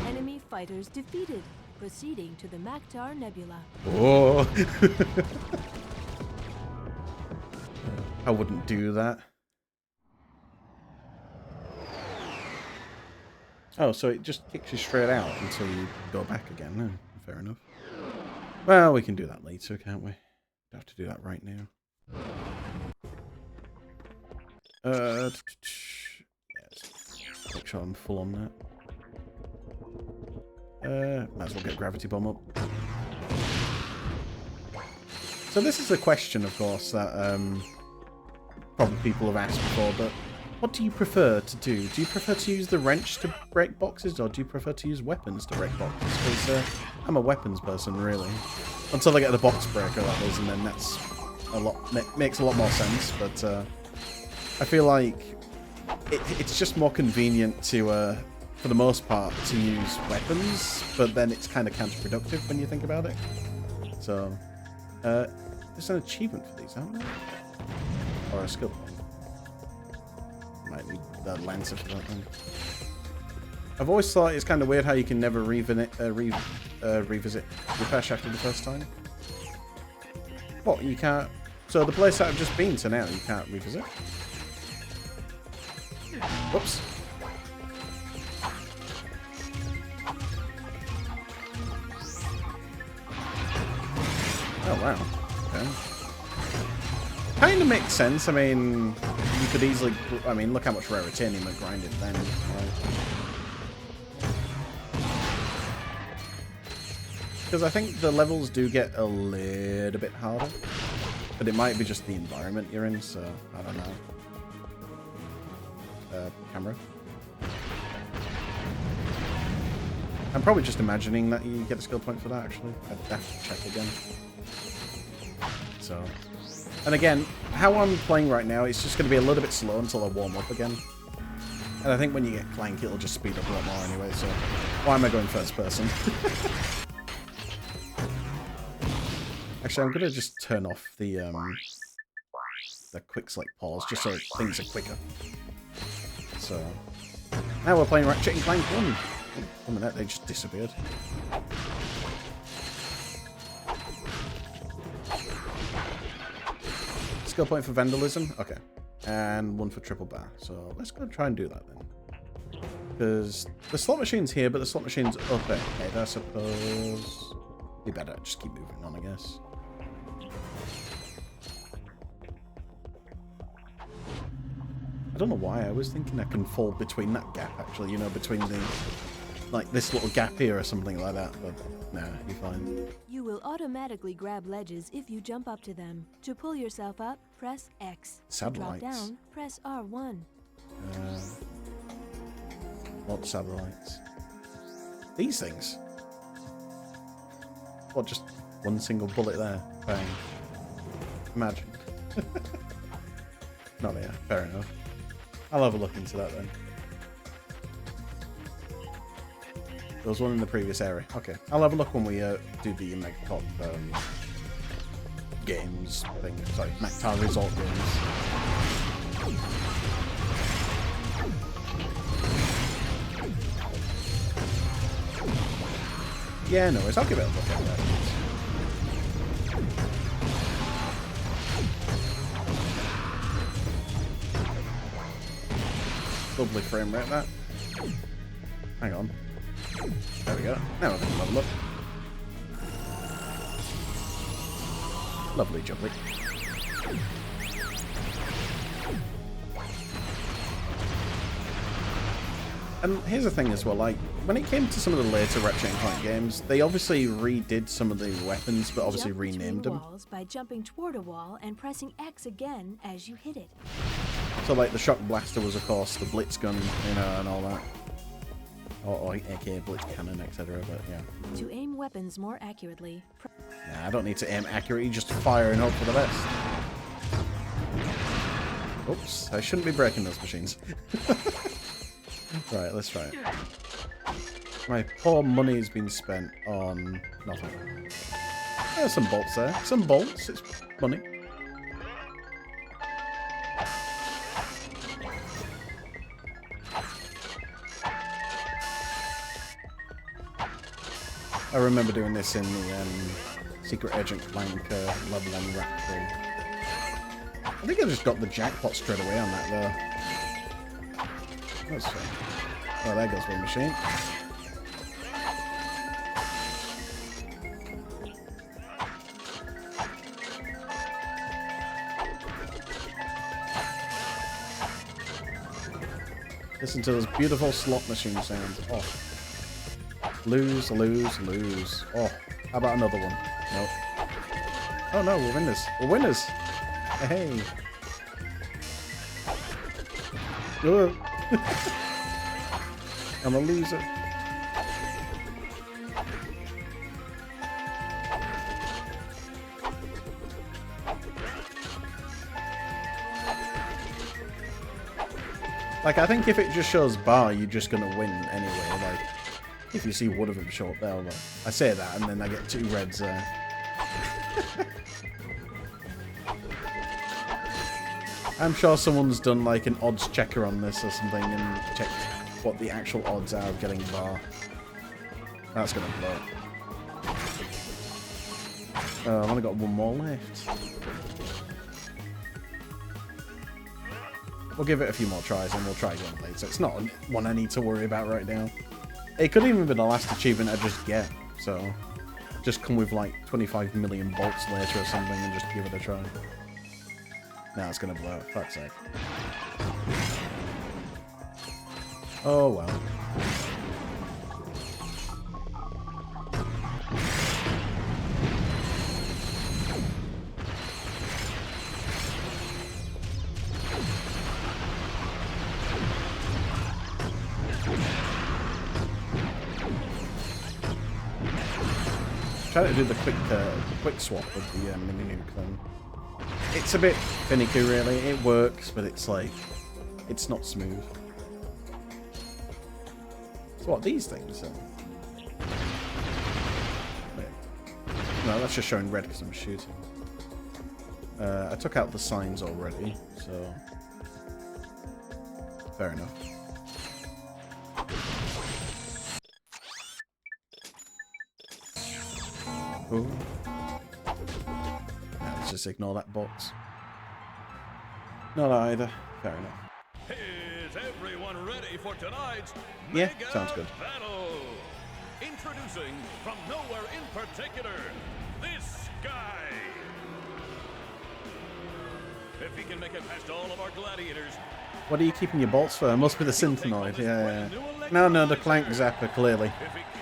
Enemy fighters defeated. Proceeding to the Maktar Nebula. Oh! I wouldn't do that. Oh, so it just kicks you straight out until you go back again. No, fair enough. Well, we can do that later, can't we? Don't have to do that right now. Yes. Make sure I'm full on that. Might as well get Gravity Bomb up. So this is a question, of course, that probably people have asked before, but what do you prefer to do? Do you prefer to use the wrench to break boxes, or do you prefer to use weapons to break boxes? Because I'm a weapons person, really. Until I get the box breaker, that is, and then that's a lot makes a lot more sense. But I feel like it's just more convenient to, for the most part, to use weapons, but then it's kind of counterproductive when you think about it. So there's an achievement for these, aren't there? Or a skill point. Might need the Lancer for that thing. I've always thought it's kind of weird how you can never revisit Refresh after the first time. What, you can't... So the place that I've just been to now, you can't revisit? Whoops. Oh, wow. Okay. Kind of makes sense. I mean, you could easily... I mean, look how much Raritanium I grinded then. Right? Because I think the levels do get a little bit harder. But it might be just the environment you're in, so I don't know. Camera. I'm probably just imagining that you get a skill point for that, actually. I'd have to check again. So... And again, how I'm playing right now, it's just going to be a little bit slow until I warm up again. And I think when you get Clank, it'll just speed up a lot more anyway, so... Why am I going first person? Actually, I'm going to just turn off the quick select pause, just so things are quicker. So... Now we're playing Ratchet and Clank 1. Oh, a minute, they just disappeared. Skill point for Vandalism? Okay. And one for Triple Bar. So let's go try and do that then. Because the slot machine's here, but the slot machine's up ahead, I suppose. Be better just keep moving on, I guess. I don't know why, I was thinking I can fall between that gap, actually, you know, between the... Like, this little gap here or something like that, but nah, you're fine. You will automatically grab ledges if you jump up to them. To pull yourself up, press X. Satellites. To drop down, press R1. What satellites? These things? What, just one single bullet there? Bang. Imagine. Not here, fair enough. I'll have a look into that then. There was one in the previous area. Okay, I'll have a look when we do the MacTav games thing. Sorry, MacTav Resort games. Yeah, no worries. I'll give it a look at that. Lovely frame rate, that. Hang on. There we go. Now I can have a look. Lovely jubbly. And here's the thing as well, like, when it came to some of the later Ratchet and Clank games, they obviously redid some of the weapons, but obviously renamed them. Walls by jumping toward a wall and pressing X again as you hit it. So, like, the Shock Blaster was, of course, the Blitz Gun, you know, and all that. Or aka Blitz Cannon, etc., but yeah. To aim weapons more accurately... Nah, I don't need to aim accurately, just fire and hope for the best. Oops, I shouldn't be breaking those machines. Right, let's try it. My poor money's been spent on nothing. There's some bolts there. Some bolts, it's money. I remember doing this in the Secret Agent Clank level 1 Rack 3. I think I just got the jackpot straight away on that, though. Let's see. Oh, there goes one machine. Listen to those beautiful slot machine sounds. Oh. Lose, lose, lose. Oh, how about another one? Nope. Oh no, we're winners. We're winners! Hey! I'm a loser. Like, I think if it just shows bar, you're just gonna win anyway. Like, if you see one of them show up there, but I say that and then I get 2 reds there. I'm sure someone's done like an odds checker on this or something and checked what the actual odds are of getting bar. That's gonna blow. I've only got 1 more left. We'll give it a few more tries and we'll try again later. It's not one I need to worry about right now. It could even be the last achievement I just get, so just come with like 25 million bolts later or something and just give it a try. Now it's gonna blow. Fuck's sake. Oh well. Try to do the quick swap with the mini nuke thing. It's a bit finicky, really. It works, but it's like it's not smooth. So what these things? Wait. No, that's just showing red because I'm shooting. I took out the signs already, so fair enough. Ooh. Let's just ignore that box. Not either. Fair enough. Is everyone ready for tonight's Yeah, mega sounds good. battle? Introducing from nowhere in particular, this guy. If he can make it past all of our gladiators. What are you keeping your bolts for? It must be the Synthenoid. Yeah. No, the Clank Zapper, clearly.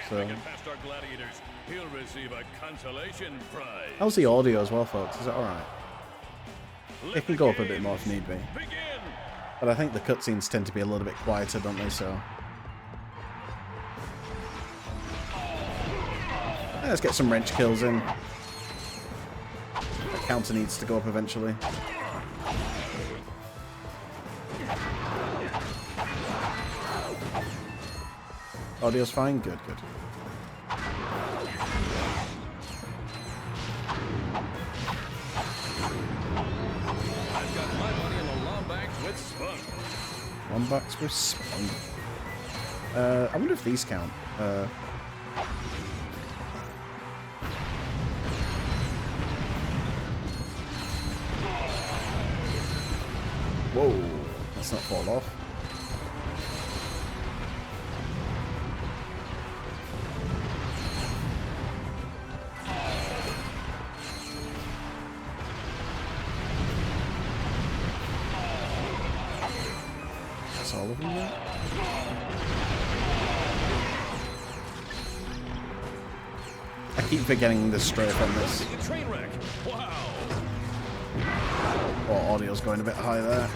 So. Make it past our gladiators, he'll receive a consolation prize. How's the audio as well, folks? Is that alright? It can go up a bit more if need be. But I think the cutscenes tend to be a little bit quieter, don't they? So. Let's get some wrench kills in. The counter needs to go up eventually. Audio's fine? Good, good. I've got my money in the Lombax with Spunk. Lombax with Spunk. I wonder if these count. Whoa, let's not fall off. That's all of them there? I keep forgetting the strafe on this. Train wreck. Wow. Oh, audio's going a bit high there.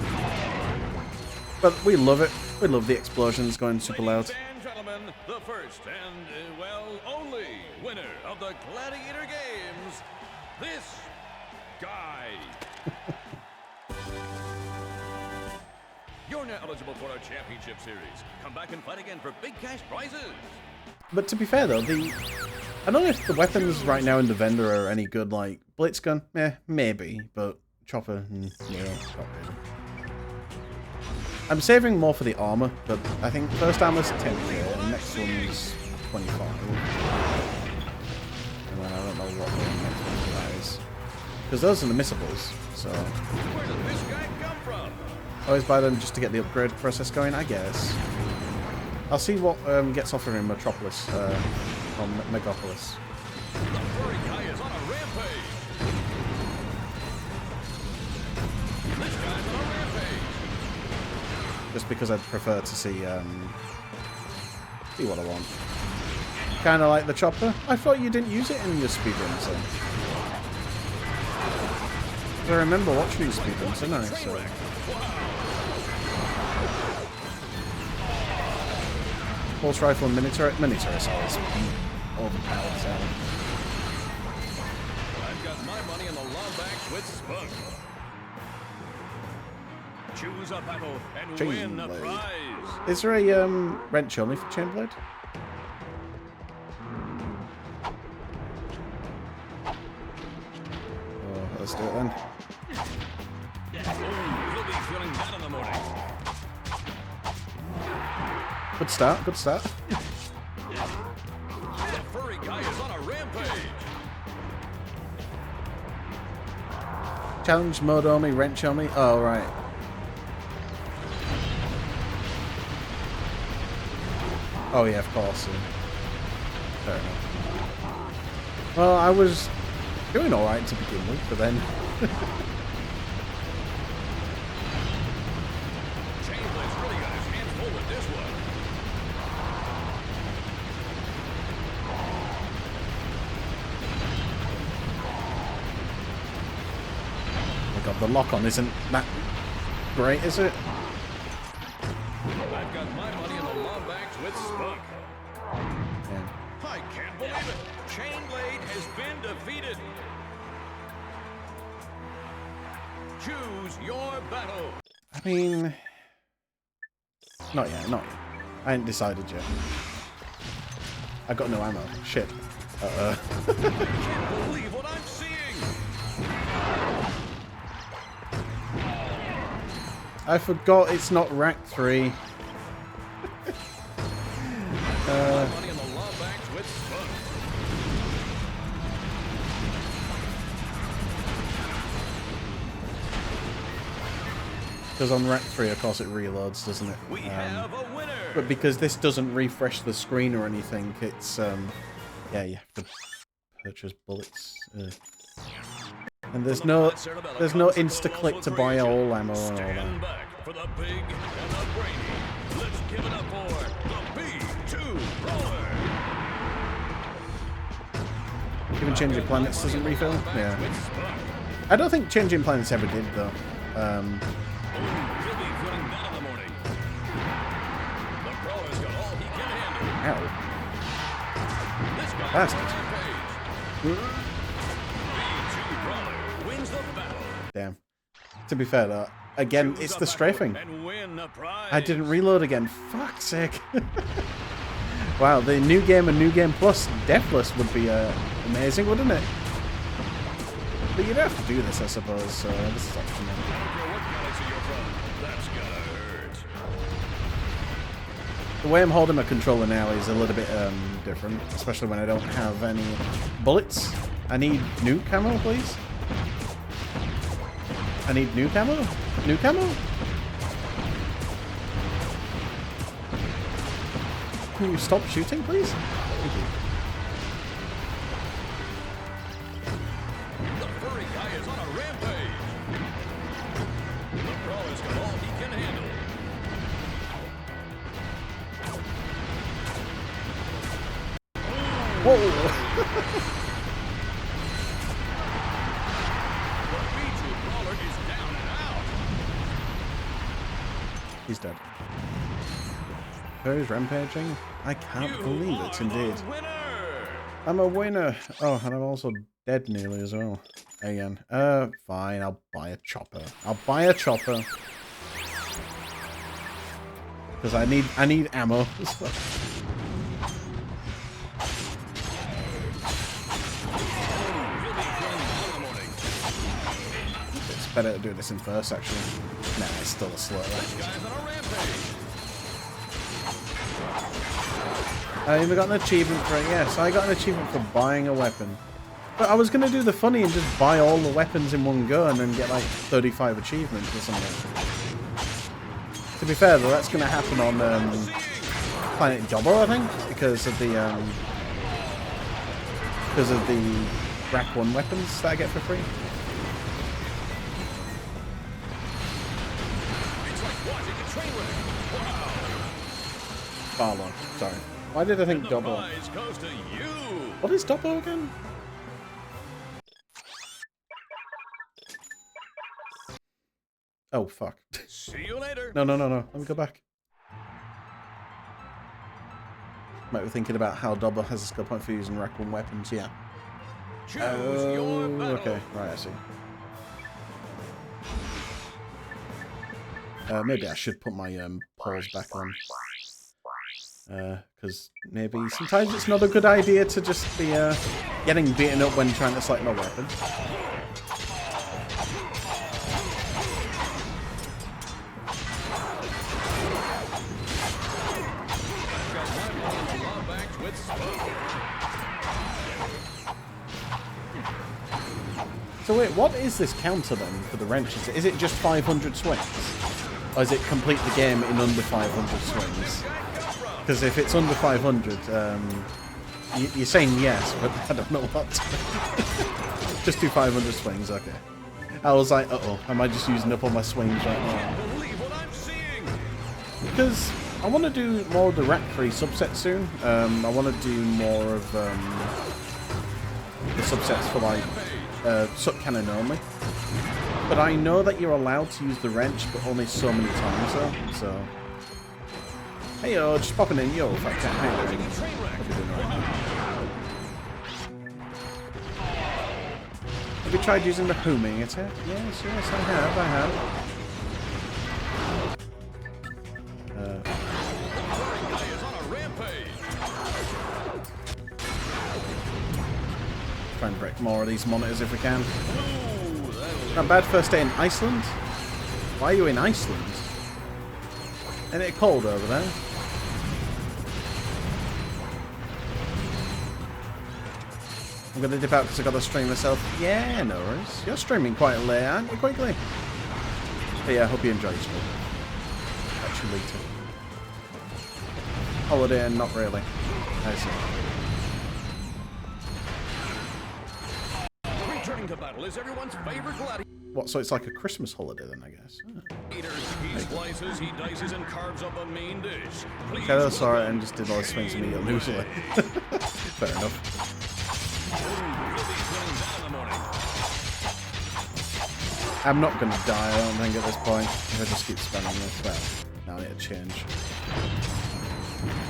But we love it. We love the explosions going super loud. Ladies and gentlemen, the first and, well, only winner of the Gladiator Games, this guy. You're now eligible for our championship series. Come back and fight again for big cash prizes. But to be fair though, I don't know if the weapons right now in the vendor are any good. Like Blitz gun, maybe, but Chopper, no, not really. I'm saving more for the armor, but I think first armor's 10k, and next one's 25. And then I don't know what the next one for that is. Because those are the missables, so. Where did this guy come from? Always buy them just to get the upgrade process going, I guess. I'll see what gets offered in Metropolis, or Megapolis. The furry guy is on a rampage. This guy's on a rampage. just because I'd prefer to see what I want. Kind of like the chopper. I thought you didn't use it in your speedrun, so. I remember watching you speedruns, didn't I? So. Pulse rifle and mini turret always overpowered. So. I've got my money on the Lombax with Spunk. Choose a battle and win a prize. Is there a wrench only for Chainblade? Oh, let's do it then. You'll be feeling that in the morning. Good start, good start. The furry guy is on a rampage. Challenge mode only, wrench only. Oh, right. Oh, yeah, of course. Fair enough. Well, I was doing alright to begin with, but then... Chainblade's really got his hands full with this one. Oh my god, the lock-on isn't that great, is it? I've got my money on the Lombax with Spunk. Yeah. I can't believe it. Chainblade has been defeated. Choose your battle. I mean... Not yet, not yet. I ain't decided yet. I got no ammo. Shit. I can't believe what I'm seeing. I forgot it's not Rack 3. Money on the Lombax with Spunk. Because on Rack 3, of course, it reloads, doesn't it? We have a winner. But because this doesn't refresh the screen or anything, it's yeah, you have to purchase bullets. And there's no insta-click to buy all ammo and all that. Stand back for the big and the brainy. Let's give it up for the B2 Brawler. Even Changing Planets doesn't refill? Yeah. I don't think Changing Planets ever did, though. He'll be feeling that in the morning. The Brawler's got all he can handle. Ow. This guy Bastard. B2 Brawler wins the battle. Damn. To be fair, though, again, it's the strafing. And win the prize. I didn't reload again. Fuck's sake. Wow, the new game and New Game Plus Deathless would be amazing, wouldn't it? But you'd have to do this, I suppose, so this is up to me. That's gotta hurt. The way I'm holding my controller now is a little bit different, especially when I don't have any bullets. I need new camo, please. I need new camo? New camo? Can you stop shooting, please? Thank you. The furry guy is on a rampage. The Brawler's got all he can handle. Whoa! The B2 Brawler is down and out. He's dead. Who's rampaging? I can't believe it, indeed. I'm a winner! Oh, and I'm also dead nearly as well. Again. Fine, I'll buy a chopper. I'll buy a chopper. Because I need ammo. It's better to do this in first, actually. Nah, it's still a slow. I even got an achievement for it. Yes, I got an achievement for buying a weapon. But I was going to do the funny and just buy all the weapons in one go and then get like 35 achievements or something. To be fair though, that's going to happen on Planet Jobber, I think, because of the Rack 1 weapons that I get for free. It's like watching a train wreck. Barlow, sorry. Why did I think Dobbo? Prize goes to you. What is Dobbo again? Oh, fuck. See you later. No. Let me go back. Might be thinking about how Dobbo has a skill point for using raccoon weapons, yeah. Choose your battle. Okay, right, I see. Maybe I should put my pause back on. Because maybe sometimes it's not a good idea to just be getting beaten up when trying to select my weapon. So wait, what is this counter then for the wrenches? Is it just 500 swings? Or is it complete the game in under 500 swings? Because if it's under 500, you're saying yes, but I don't know what. Just do 500 swings, okay. I was like, uh-oh, am I just using up all my swings right now? Because I want to do more of the rack-free subset soon. I want to do more of the subsets for like suck cannon only. But I know that you're allowed to use the wrench, but only so many times though, so... Hey yo, just popping in, yo, fuck that, how you doing? Hope you're doing alright. Have you tried using the homing attack? Yes, I have. Try and break more of these monitors if we can. Not bad first day in Iceland? Why are you in Iceland? Isn't it cold over there? I'm gonna dip out because I got to stream myself. Yeah, no worries. You're streaming quite late, aren't you, quickly? But yeah, I hope you enjoy your stream. Actually, later. Holiday and not really. I see. Returning to battle is everyone's favorite gladiator. What, so it's like a Christmas holiday then, I guess. Oh. He slices, he dices, and carves up a main dish. Okay, that's alright, and just did all the swings immediately. Fair enough. I'm not gonna die, I don't think, at this point. If I just keep spamming this. Well, now I need to change.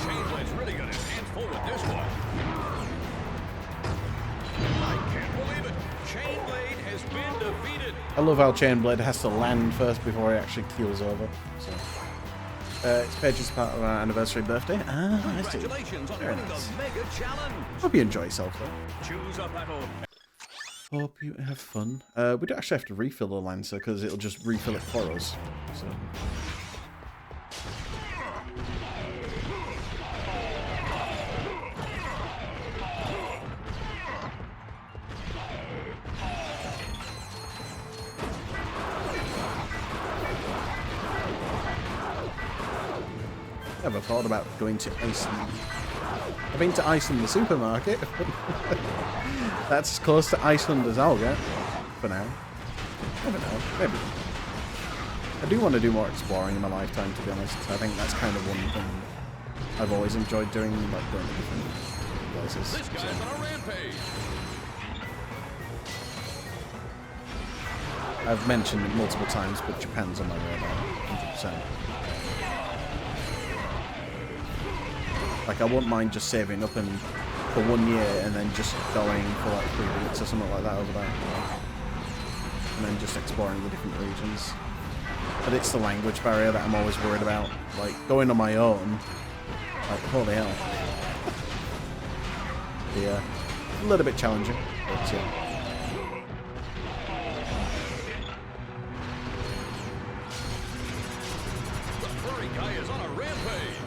Chainblade's really got his hands full with this one. I can't believe it. Chainblade has been defeated. I love how Chainblade has to land first before he actually keels over. So, it's Paige's part of our anniversary birthday. Ah, I see. Congratulations on winning the mega challenge. Hope you enjoy yourself, though. Choose a battle. Hope you have fun. We don't actually have to refill the Lancer because it'll just refill it for us. So. Never thought about going to Iceland. I've been to Iceland, the supermarket. That's as close to Iceland as I'll get for now. Never know, maybe. I do want to do more exploring in my lifetime, to be honest. I think that's kind of one thing I've always enjoyed doing, like going to different places. This guy's on a rampage. I've mentioned it multiple times, but Japan's on my radar, 100%. Like, I wouldn't mind just saving up and for 1 year and then just going for like 3 weeks or something like that over there. And then just exploring the different regions. But it's the language barrier that I'm always worried about. Like, going on my own, like, holy hell. Yeah, a little bit challenging, but yeah. The furry guy is on a rampage.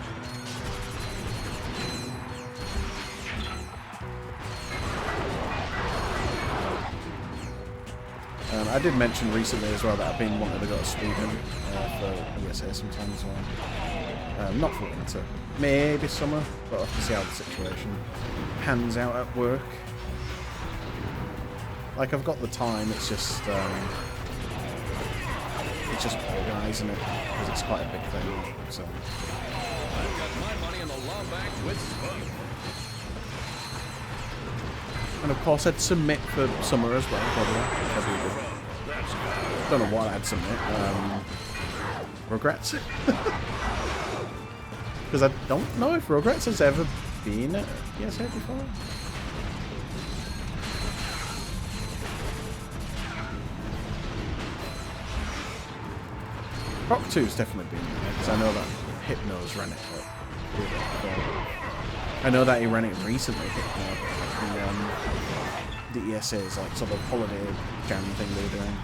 I did mention recently as well that I've been wanting to go to Sweden for USA sometime as well. Not for winter, maybe summer, but I'll have to see how the situation pans out at work. Like, I've got the time, it's just organising it, because it's quite a big thing, so. I've got my money on the Lombax with Spud. And of course I'd submit for summer as well, probably. Don't know what I'd submit. Regrets? Because I don't know if Rugrats has ever been at PSA before. Rock 2's definitely been there, because I know that Hypno's ran it. I know that he ran it recently, the ESA's like sort of holiday jam thing they were doing.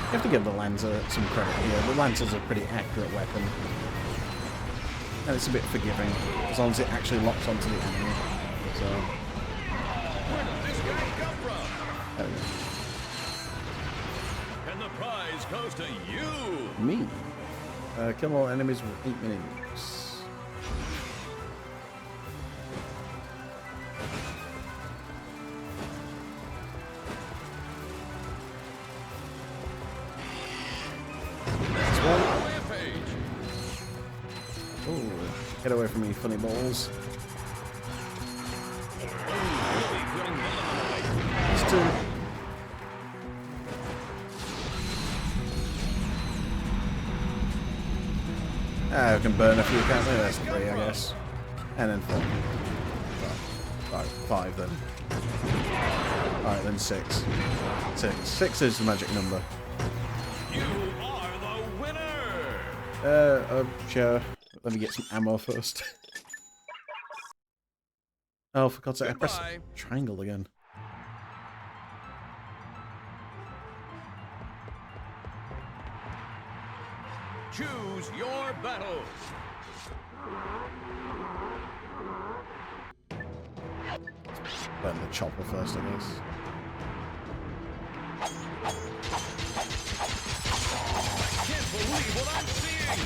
You have to give the Lancer some credit here. The Lancer's a pretty accurate weapon. And it's a bit forgiving, as long as it actually locks onto the enemy. So, Where did this guy come from? there we go. And the prize goes to you. Me. Kill all enemies with 8 minutes. Get away from me, funny balls. Just to... I can burn a few, can't we? That's 3, I guess. And then 4. Well, 5 then. Alright, then 6. 6 is the magic number. You are the winner! Sure. Let me get some ammo first. Oh, for God's sake, I pressed triangle again. Choose your battles. Burn the chopper first, I guess. Can't believe what I'm seeing.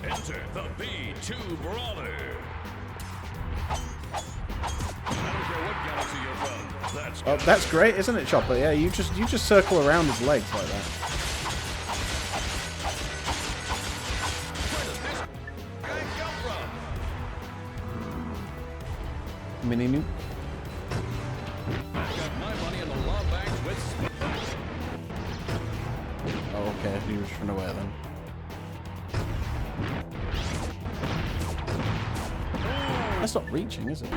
Enter the B2 Brawler. I don't care what galaxy you're from. That's great, isn't it, Chopper? Yeah, you just circle around his legs like that. Where does this guy come from? Mini nuke. I've got my money in the Lombax with Spud. Oh, okay, he was running away then. That's not reaching, is it? The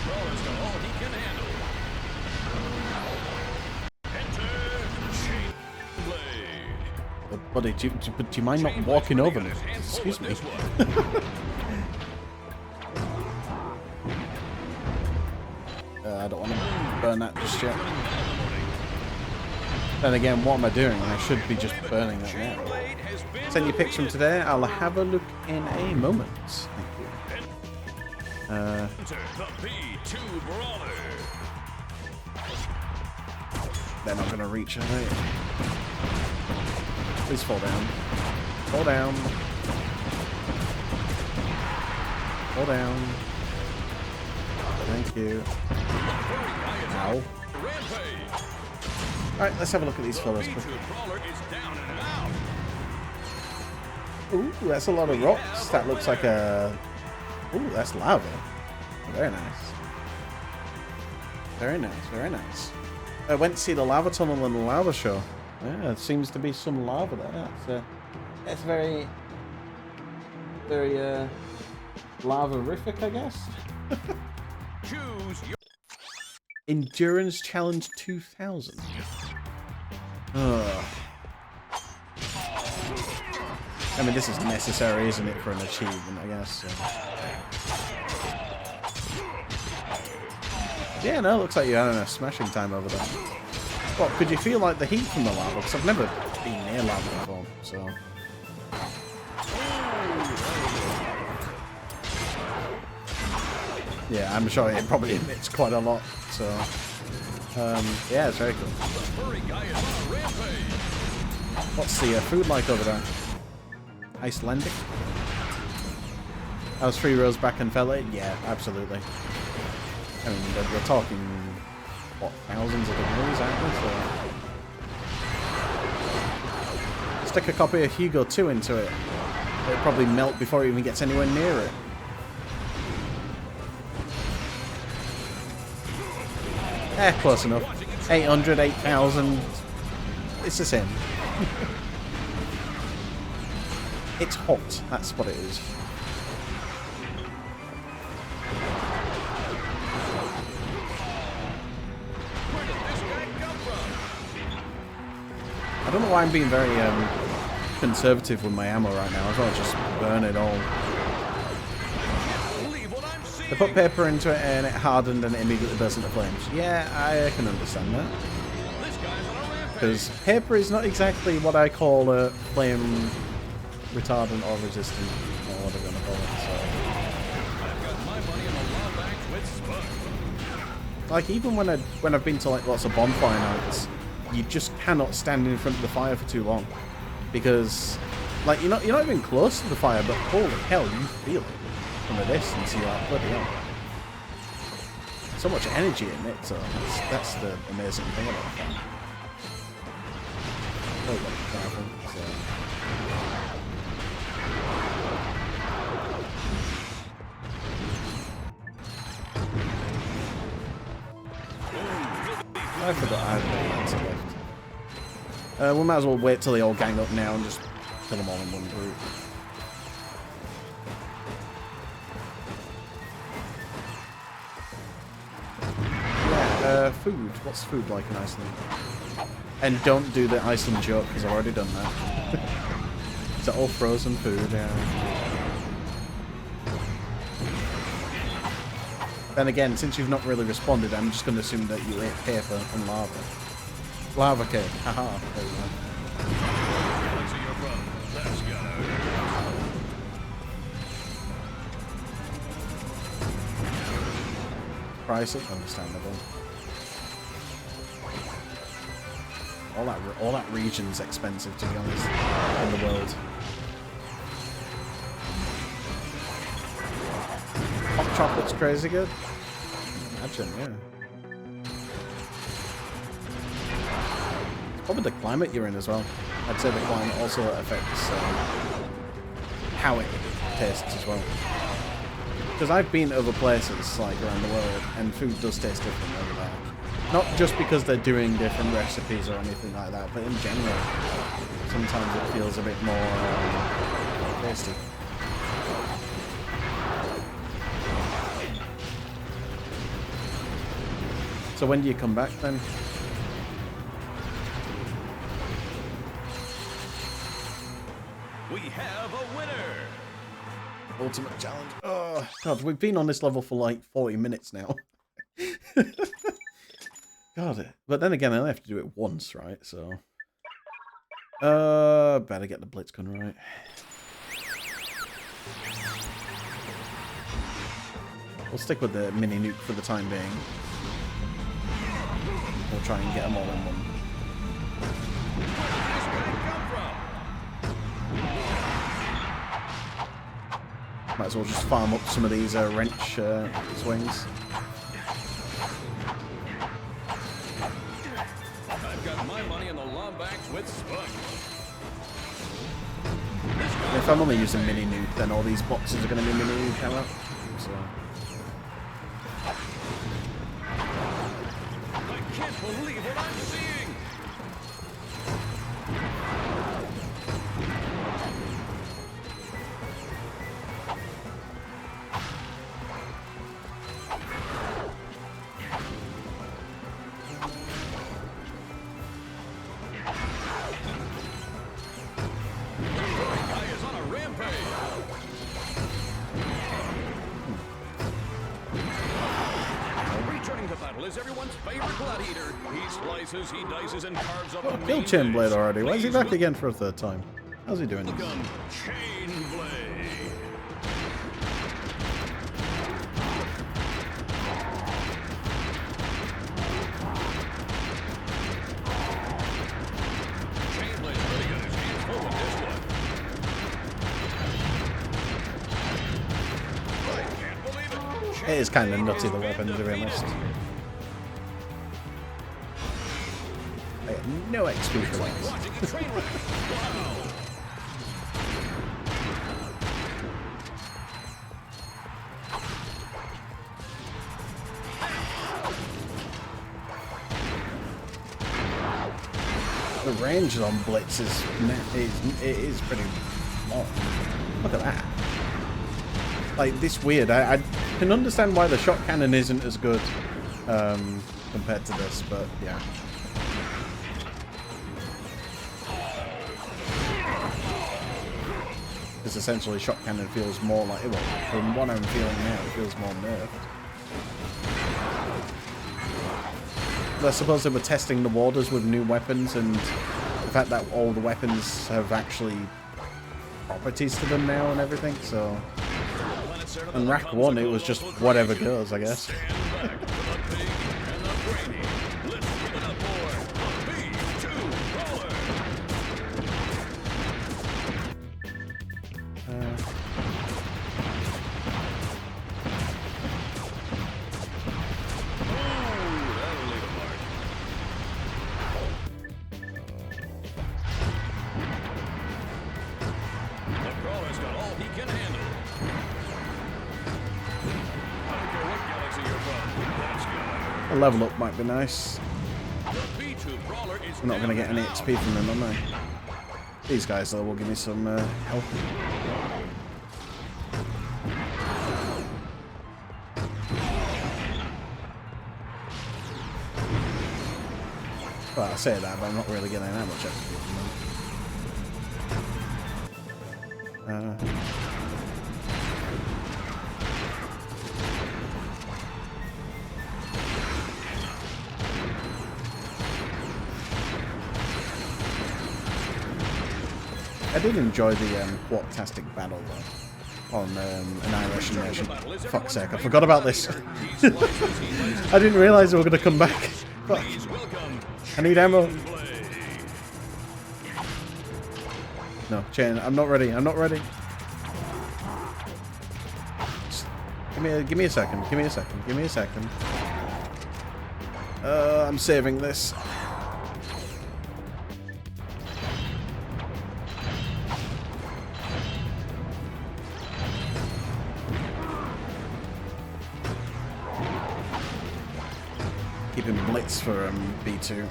Brawler's got all he can handle. Enter Chain Blade. Buddy, do you mind not walking over me? Excuse me. I don't want to burn that just yet. Then again, what am I doing? I should be just burning that now. Send you pics from today. I'll have a look in a moment. Thank you. The B2 Brawler. They're not going to reach, are they? Please fall down. Fall down. Fall down. Thank you. Ow. Alright, let's have a look at these fellas quickly. Ooh, that's a lot of rocks. That looks like a... Ooh, that's lava. Very nice. Very nice, very nice. I went to see the lava tunnel and the lava show. Yeah, there seems to be some lava there. That's very... Very, lava-rific, I guess. Choose your... Endurance Challenge 2000. Ugh. I mean, this is necessary, isn't it, for an achievement, I guess. So. Yeah, no, it looks like you're having a smashing time over there. Well, could you feel like the heat from the lava? Because I've never been near lava before, so... Yeah, I'm sure it probably emits quite a lot, so... yeah, it's very cool. What's the food like over there? Icelandic? I was 3 rows back and fell in? Yeah, absolutely. I mean, we're talking, what, thousands of degrees, aren't we? So stick a copy of Hugo 2 into it. It'll probably melt before it even gets anywhere near it. Close enough. 800, 8,000. It's the same. It's hot. That's what it is. I don't know why I'm being very conservative with my ammo right now. I just want to just burn it all. They put paper into it and it hardened and it immediately burst into flames. Yeah, I can understand that. Because paper is not exactly what I call a flame retardant or resistant, or whatever you want to call it. So. Like, even when I've been to like lots of bonfire nights, you just cannot stand in front of the fire for too long. Because, like, you're not even close to the fire, but holy hell, you feel it from a distance. You're like, bloody hell. So much energy in it, so that's the amazing thing about that. Oh, got careful, so. I forgot I had no answer left. We might as well wait till they all gang up now and just kill them all in one group. Yeah, food. What's food like in Iceland? And don't do the Iceland joke, because I've already done that. Is that all frozen food? Yeah. Then again, since you've not really responded, I'm just going to assume that you ate paper and lava. Lava cake. Haha. There we go. Pricey, understandable. All that region's expensive, to be honest, in the world. Hot chocolate's crazy good. Imagine, yeah. It's probably the climate you're in as well. I'd say the climate also affects how it tastes as well. Because I've been other places, like around the world, and food does taste different over there. Not just because they're doing different recipes or anything like that, but in general, sometimes it feels a bit more tasty. So when do you come back then? We have a winner! Ultimate challenge. Oh, God, we've been on this level for like 40 minutes now. God, but then again, I only have to do it once, right? So, better get the blitz gun right. We'll stick with the mini nuke for the time being. We'll try and get them all in one. Might as well just farm up some of these wrench swings. I've got my money in the Lombax with Spud. If I'm only using mini nuke, then all these boxes are going to be mini nuke ammo. So. I can't believe what I'm seeing! Is everyone's favorite blood eater. He slices, he dices, and carves up a killed Chain Blade already. Why is he back again for a third time? How's he doing this? Chain Blade. Chain Blade's really got his hands full with this one. It is kind of nutty, the weapons, to be honest. I get no XP for these. The range on Blitz is pretty long. Look at that. Like, this weird. I can understand why the shot cannon isn't as good compared to this, but yeah. Because essentially shot cannon feels more like, well, from what I'm feeling now, it feels more nerfed. I suppose they were testing the waters with new weapons, and the fact that all the weapons have actually properties to them now and everything, so... On Rack 1, it was just whatever goes, I guess. A level up might be nice. We're not going to get any XP from them, am I? These guys, though, will give me some help. Well, I say that, but I'm not really getting that much XP from them. I did enjoy the Quark-tastic battle though on Annihilation Nation. Fuck's sake, I forgot about this. I didn't realise they were going to come back. Fuck. I need ammo. No, Chain, I'm not ready. I'm not ready. Just give me a second. Give me a second. Give me a second. I'm saving this. Keeping Blitz for B2.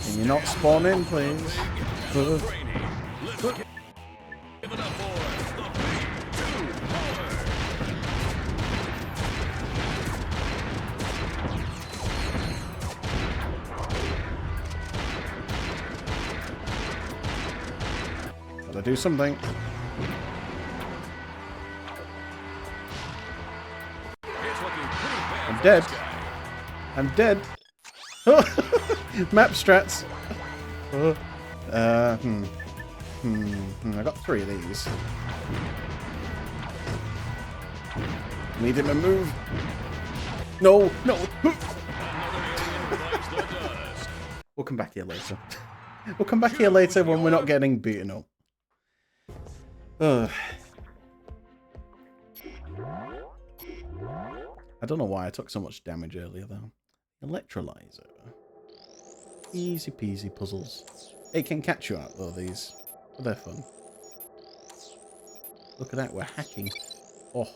Can you not spawn in, please? Gotta do something. I'm dead. I'm dead. Map strats. I got 3 of these. Need him to move. No, no. We'll come back here later. We'll come back here later when we're not getting beaten up. I don't know why I took so much damage earlier though. Electrolyzer. Easy peasy puzzles. It can catch you out though, these. But they're fun. Look at that, we're hacking. Oh.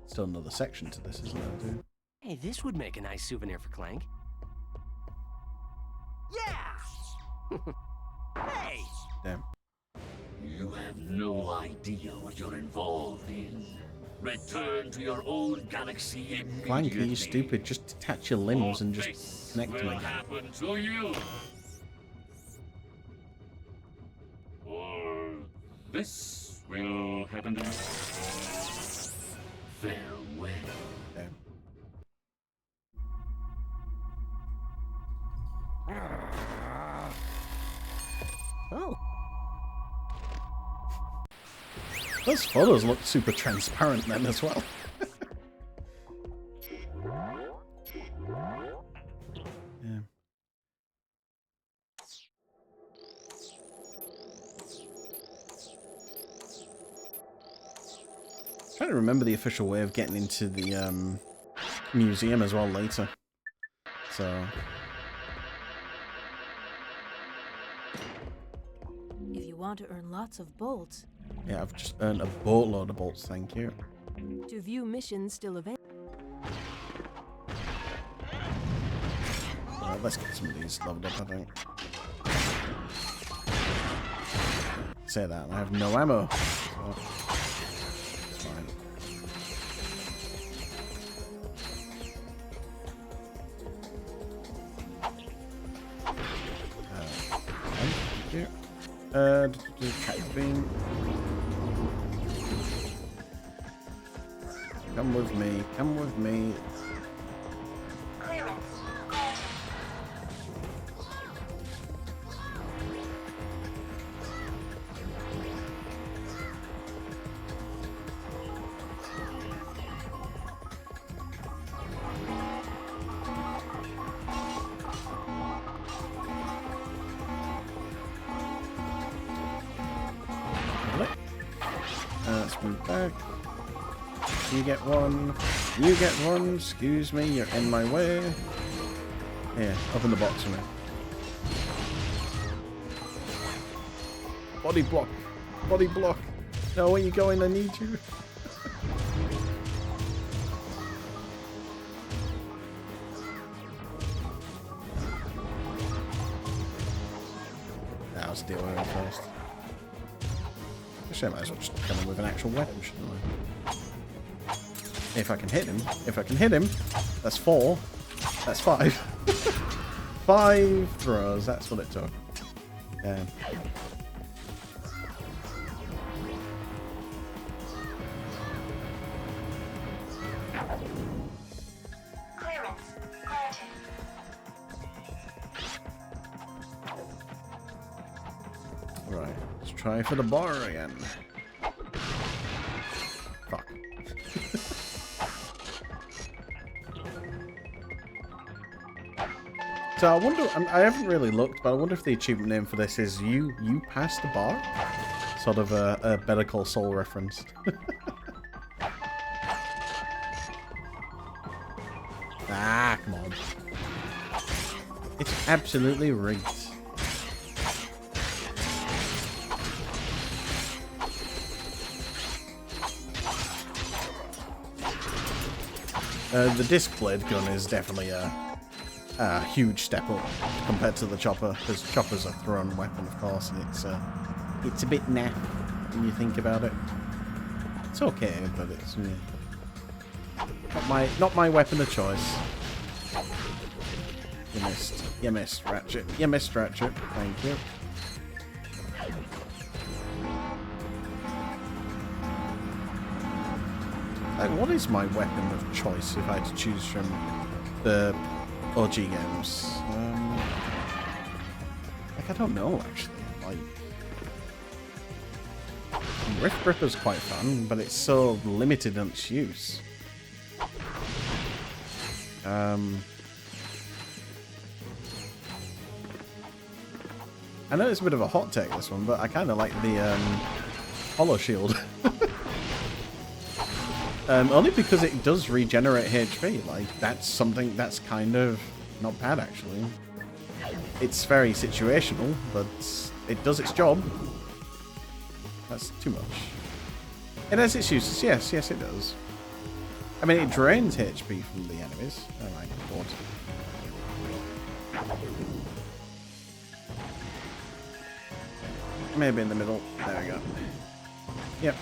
Still another section to this, isn't there, dude? Hey, this would make a nice souvenir for Clank. Yeah! Hey! Damn. You have no idea what you're involved in. Return to your own galaxy immediately. Clank, are you stupid? Just detach your limbs and just connect to me. What happened to you? Or this will happen to you. Farewell. Damn. Oh. Those photos look super transparent then as well. Yeah. Trying to remember the official way of getting into the museum as well later. So If you want to earn lots of bolts, yeah, I've just earned a boatload of bolts, thank you. to view missions still available. Alright, let's get some of these leveled up, I think. Say that, I have no ammo. So it's fine. Thank you. Cat beam. Come with me, come with me. Let's move back. You get one. You get one. Excuse me, you're in my way. Here, open the box for me. Body block. Body block. No, where you going? I need you. I'll deal with him first. Actually, I might as well just come in with an actual weapon, shouldn't I? If I can hit him. If I can hit him. That's 4. That's 5. 5 throws. That's what it took. Yeah. Right. Let's try for the bar again. Fuck. So I wonder, I haven't really looked, but I wonder if the achievement name for this is you passed the bar? Sort of a Better Call Saul reference. Ah, come on. It's absolutely rigged. The disc blade gun is definitely a huge step up compared to the chopper, because chopper's a thrown weapon, of course, and it's a bit naff when you think about it. It's okay, but it's not my weapon of choice. You missed, Ratchet. You missed, Ratchet. Thank you. Like, what is my weapon of choice if I had to choose from the OG games? Like, I don't know, actually. Like, Rift Ripper's quite fun, but it's so limited in its use. I know it's a bit of a hot take, this one, but I kind of like the Hollow Shield. Only because it does regenerate HP. Like, that's something that's kind of not bad, actually. It's very situational, but it does its job. That's too much. It has its uses, yes, it does. I mean, it drains HP from the enemies. Oh my god. Maybe in the middle. There we go. Yep.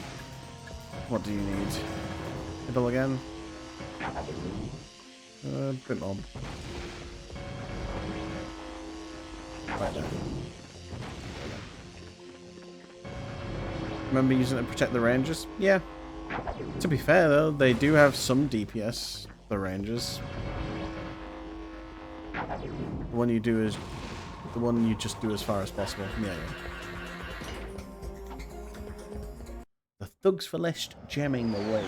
What do you need? Middle again. Bit more. Right there. Remember using it to protect the rangers? Yeah. To be fair though, they do have some DPS, the rangers. The one you just do as far as possible. Yeah. Thugs for less jamming away.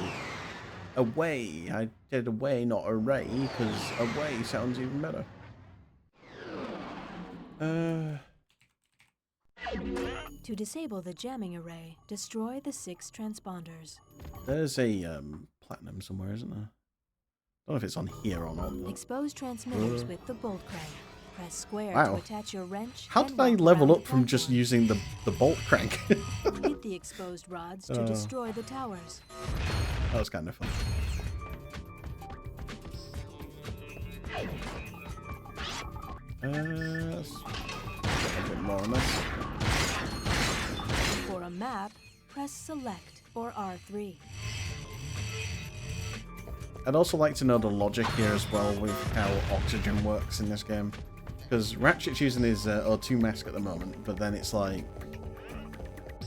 Away. I did away, not array, because away sounds even better. To disable the jamming array, destroy the 6 transponders. There's a platinum somewhere, isn't there? I don't know if it's on here or not. Expose transmitters with the bolt crank. Press square Wow. to attach your wrench. How did I level up from just using the bolt crank? Hit the exposed rods to destroy the towers. That was kind of fun. Let's get a bit more on this. For a map, press select or R3. I'd also like to know the logic here as well with how oxygen works in this game. Because Ratchet's using his O2 mask at the moment, but then it's like...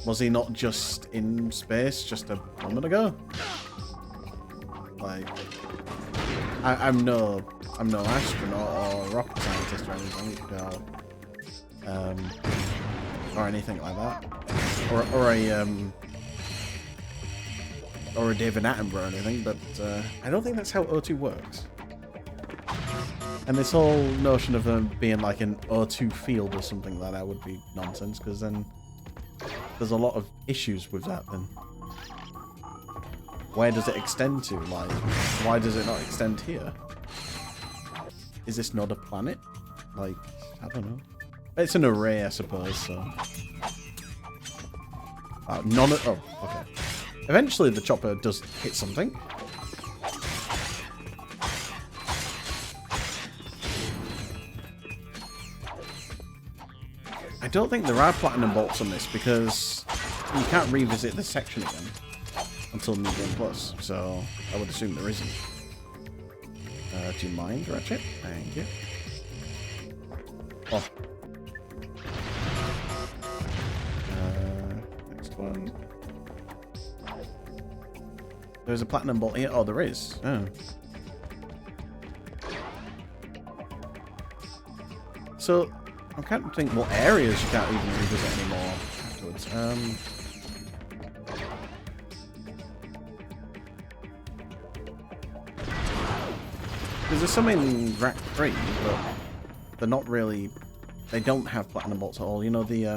Was he not just in space just a moment ago? Like... I'm no astronaut or rocket scientist or anything, or anything like that. Or a David Attenborough or anything, but I don't think that's how O2 works. And this whole notion of them being like an O2 field or something like that would be nonsense, because then there's a lot of issues with that then. Where does it extend to? Like, why does it not extend here? Is this not a planet? Like, I don't know. It's an array, I suppose, so... oh, okay. Eventually the chopper does hit something. I don't think there are platinum bolts on this because you can't revisit this section again until New Game Plus, so I would assume there isn't. Do you mind, Ratchet? Thank you. Oh. Next one. There's a platinum bolt here. Oh, there is. Oh. So, I'm kind of thinking what areas you can't even revisit anymore afterwards. Because there's some in Rack 3, but they're not really... They don't have platinum bolts at all. You know, the...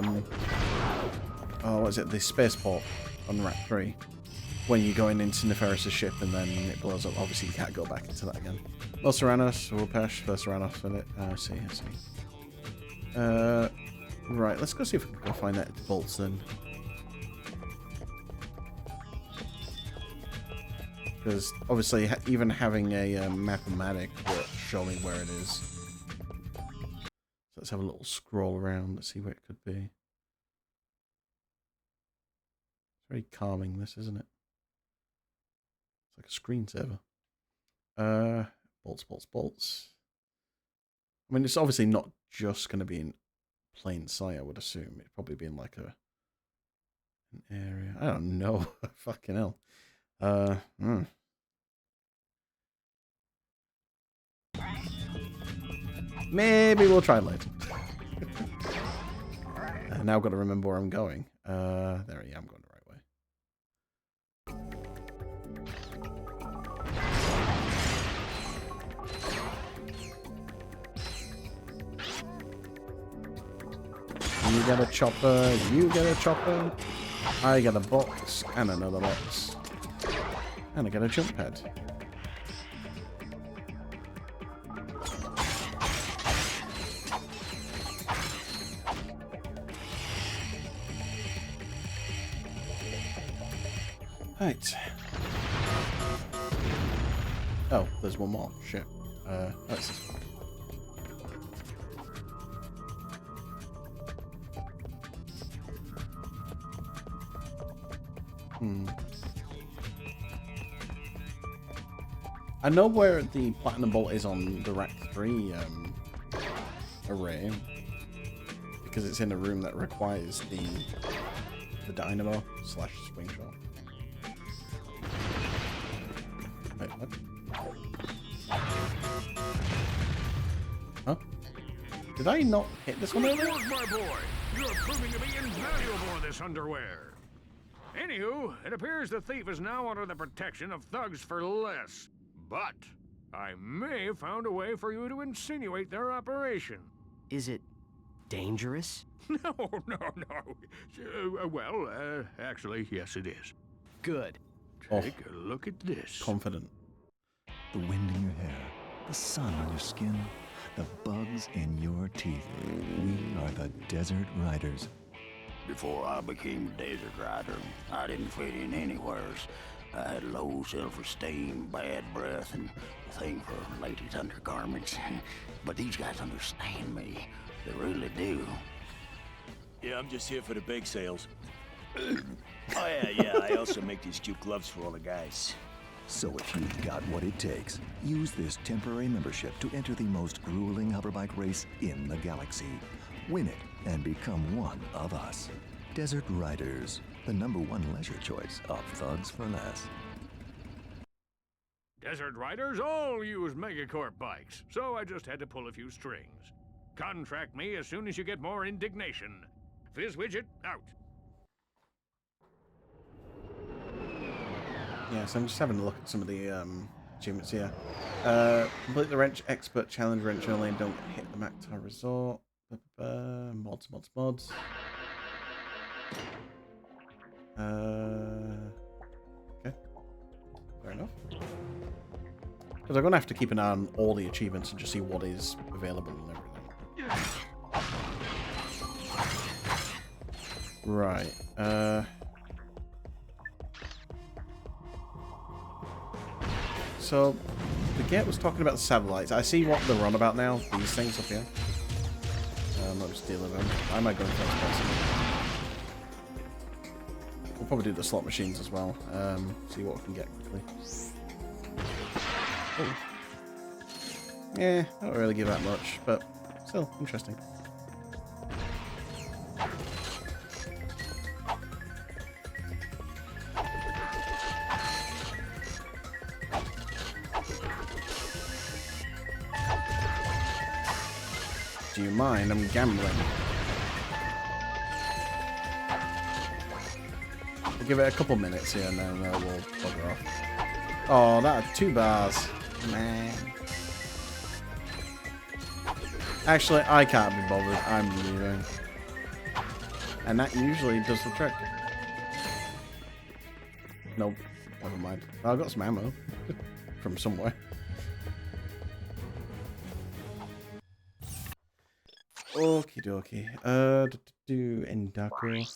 oh, what is it? The spaceport on Rack 3. When you're going into Neferis' ship and then it blows up. Obviously, you can't go back into that again. Well, Serranos, Wilpesh, first Serranos with it. I see. Right, let's go see if we can go find that bolts then. Because obviously, even having a mathematic will show me where it is. So let's have a little scroll around. Let's see where it could be. It's very calming, this, isn't it? It's like a screensaver. Bolts. I mean, it's obviously not just going to be in plain sight, I would assume. It'd probably be in like an area. I don't know. Fucking hell. Maybe we'll try later. Now I've got to remember where I'm going. There I am, going the right way. You get a chopper, you get a chopper. I get a box, and another box. And I get a jump pad. Right. Oh, there's one more. Shit. That's this one. I know where the platinum bolt is on the Rack 3 array, because it's in a room that requires the dynamo / swing shot. Wait, what? Huh? Did I not hit this one earlier? My boy, you're proving to be invaluable in this underwear. Anywho, it appears the thief is now under the protection of thugs for less. But I may have found a way for you to insinuate their operation. Is it dangerous? No. Actually, yes, it is. Good. Take a look at this. Confident. The wind in your hair, the sun on your skin, the bugs in your teeth. We are the Desert Riders. Before I became a desert rider, I didn't fit in anywheres. I had low self-esteem, bad breath, and a thing for ladies' undergarments. But these guys understand me. They really do. Yeah, I'm just here for the bake sales. Oh, yeah, I also make these cute gloves for all the guys. So if you've got what it takes, use this temporary membership to enter the most grueling hoverbike race in the galaxy. Win it and become one of us. Desert Riders, the #1 leisure choice of thugs for less. Desert Riders all use Megacorp bikes, so I just had to pull a few strings. Contract me as soon as you get more indignation. Fizzwidget, out. Yeah, so I'm just having a look at some of the achievements here. Complete the wrench expert challenge, wrench only, and don't hit the Mactar resort. Mods. Okay, fair enough. Because I'm gonna have to keep an eye on all the achievements and just see what is available and everything. Right. So, the Get was talking about the satellites. I see what they're on about now. These things up here. I'm not just dealing with them. I might go in first person. We'll probably do the slot machines as well. See what we can get quickly. Oh. Yeah, I don't really give that much, but still interesting. Do you mind? I'm gambling. We'll give it a couple minutes here and then we'll bugger off. Oh, that had 2 bars. Man. Actually, I can't be bothered. I'm leaving. And that usually does the trick. Nope. Never mind. I've got some ammo. From somewhere. Okie dokie. Do Endako.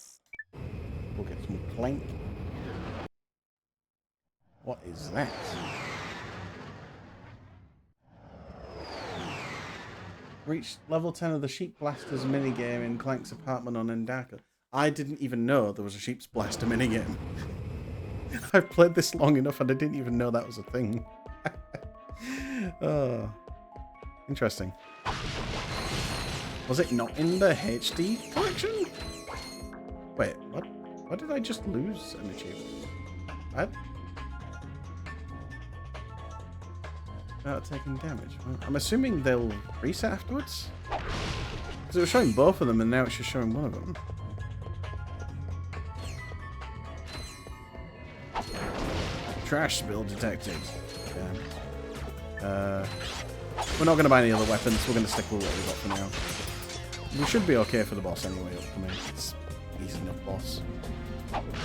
We'll get some Clank. What is that? Reach level 10 of the Sheep Blasters minigame in Clank's apartment on Endako. I didn't even know there was a Sheep's Blaster minigame. I've played this long enough and I didn't even know that was a thing. Oh, interesting. Was it not in the HD collection? Wait, what? Why did I just lose an achievement? What? Without taking damage. I'm assuming they'll reset afterwards? Because it was showing both of them and now it's just showing one of them. Trash spill detected. Damn. We're not going to buy any other weapons. We're going to stick with what we've got for now. We should be okay for the boss anyway upcoming. It's easy enough boss.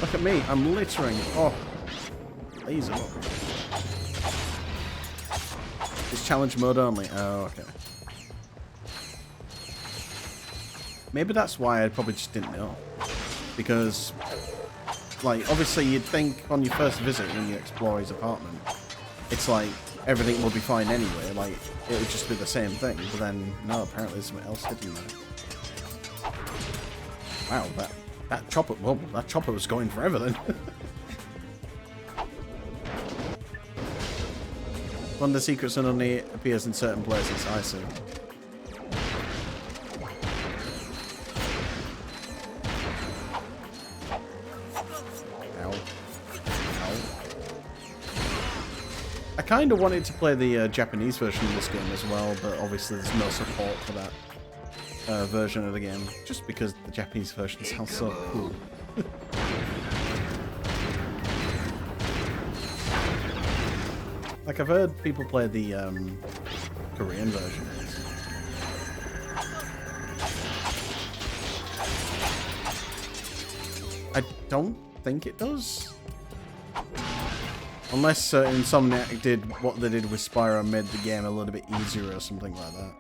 Look at me. I'm littering. Oh. Laser. It's challenge mode only. Oh, okay. Maybe that's why I probably just didn't know. Because, like, obviously you'd think on your first visit when you explore his apartment, it's like everything will be fine anyway. Like, it would just be the same thing. But then, no, apparently there's something else hidden there. Wow, that chopper, well, that chopper was going forever then. One of the secrets only appears in certain places, I see. Ow. Ow. I kind of wanted to play the Japanese version of this game as well, but obviously there's no support for that version of the game, just because the Japanese version sounds so cool. Like, I've heard people play the Korean version. I don't think it does. Unless Insomniac did what they did with Spyro and made the game a little bit easier or something like that.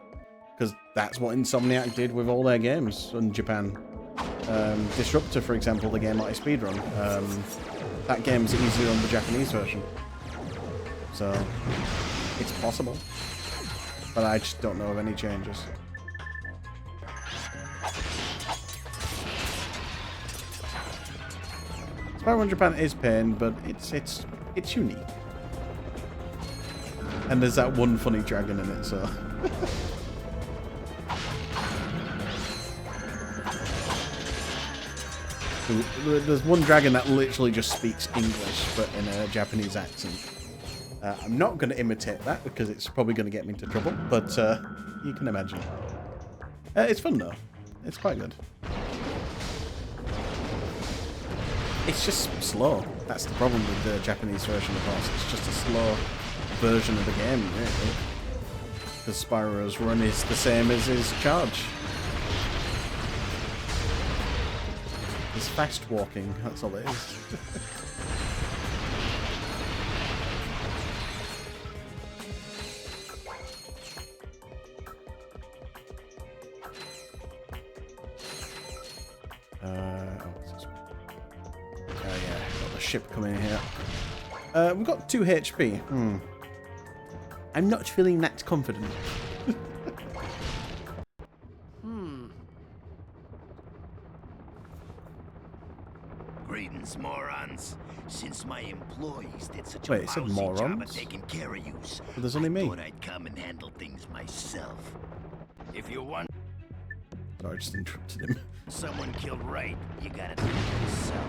Because that's what Insomniac did with all their games in Japan. Disruptor, for example, the game I speedrun. That game's easier on the Japanese version. So, it's possible. But I just don't know of any changes. Spyro in Japan is pain, but it's unique. And there's that one funny dragon in it, so... There's one dragon that literally just speaks English, but in a Japanese accent. I'm not going to imitate that, because it's probably going to get me into trouble, but you can imagine. It's fun, though. It's quite good. It's just slow. That's the problem with the Japanese version, of course. It's just a slow version of the game, really. Because Spyro's run is the same as his charge. It's fast walking, that's all it is. Ship coming in here. We've got 2 HP. I'm not feeling that confident. Greetings, morons. Since my employees did such Wait, a it said lousy morons? job of taking care of yous, But there's only me. I thought I'd come and handle things myself. If you want... Sorry, I just interrupted him. Someone killed Wright, you gotta do it yourself.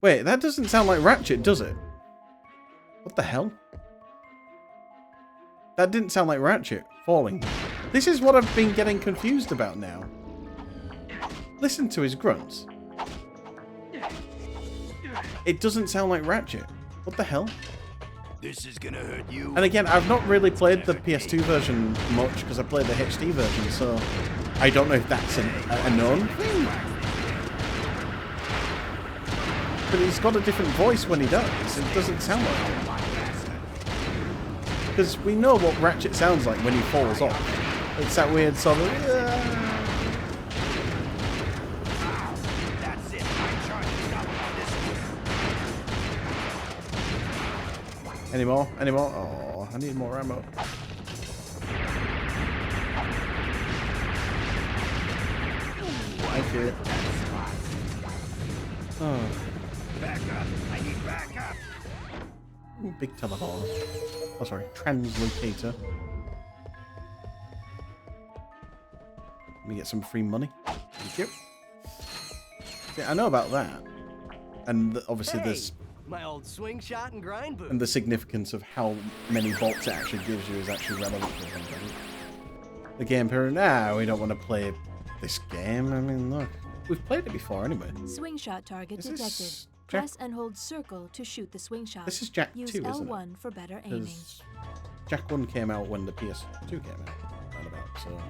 Wait, that doesn't sound like Ratchet, does it? What the hell? That didn't sound like Ratchet falling. This is what I've been getting confused about now. Listen to his grunts. It doesn't sound like Ratchet. What the hell? This is gonna hurt you. And again, I've not really played the PS2 version much because I played the HD version, so I don't know if that's a known thing. But he's got a different voice when he does. It doesn't sound like him. Because we know what Ratchet sounds like when he falls off. It's that weird sort of... That's it. Any more? Any more? Oh, I need more ammo. Thank you. Oh. Back up. I need backup. Ooh, big telephone. Oh, sorry. Translocator. Let me get some free money. Thank you. See, I know about that. And obviously there's... My old swing shot and grind boot. And the significance of how many bolts it actually gives you is actually relevant to something. The game period, we don't want to play this game. I mean, look. We've played it before anyway. Swing shot target detected. Press and hold circle to shoot the swing shot. This is Jak 2, Use isn't L1 for better aiming. Jak 1 came out when the PS2 came out. Right about, so...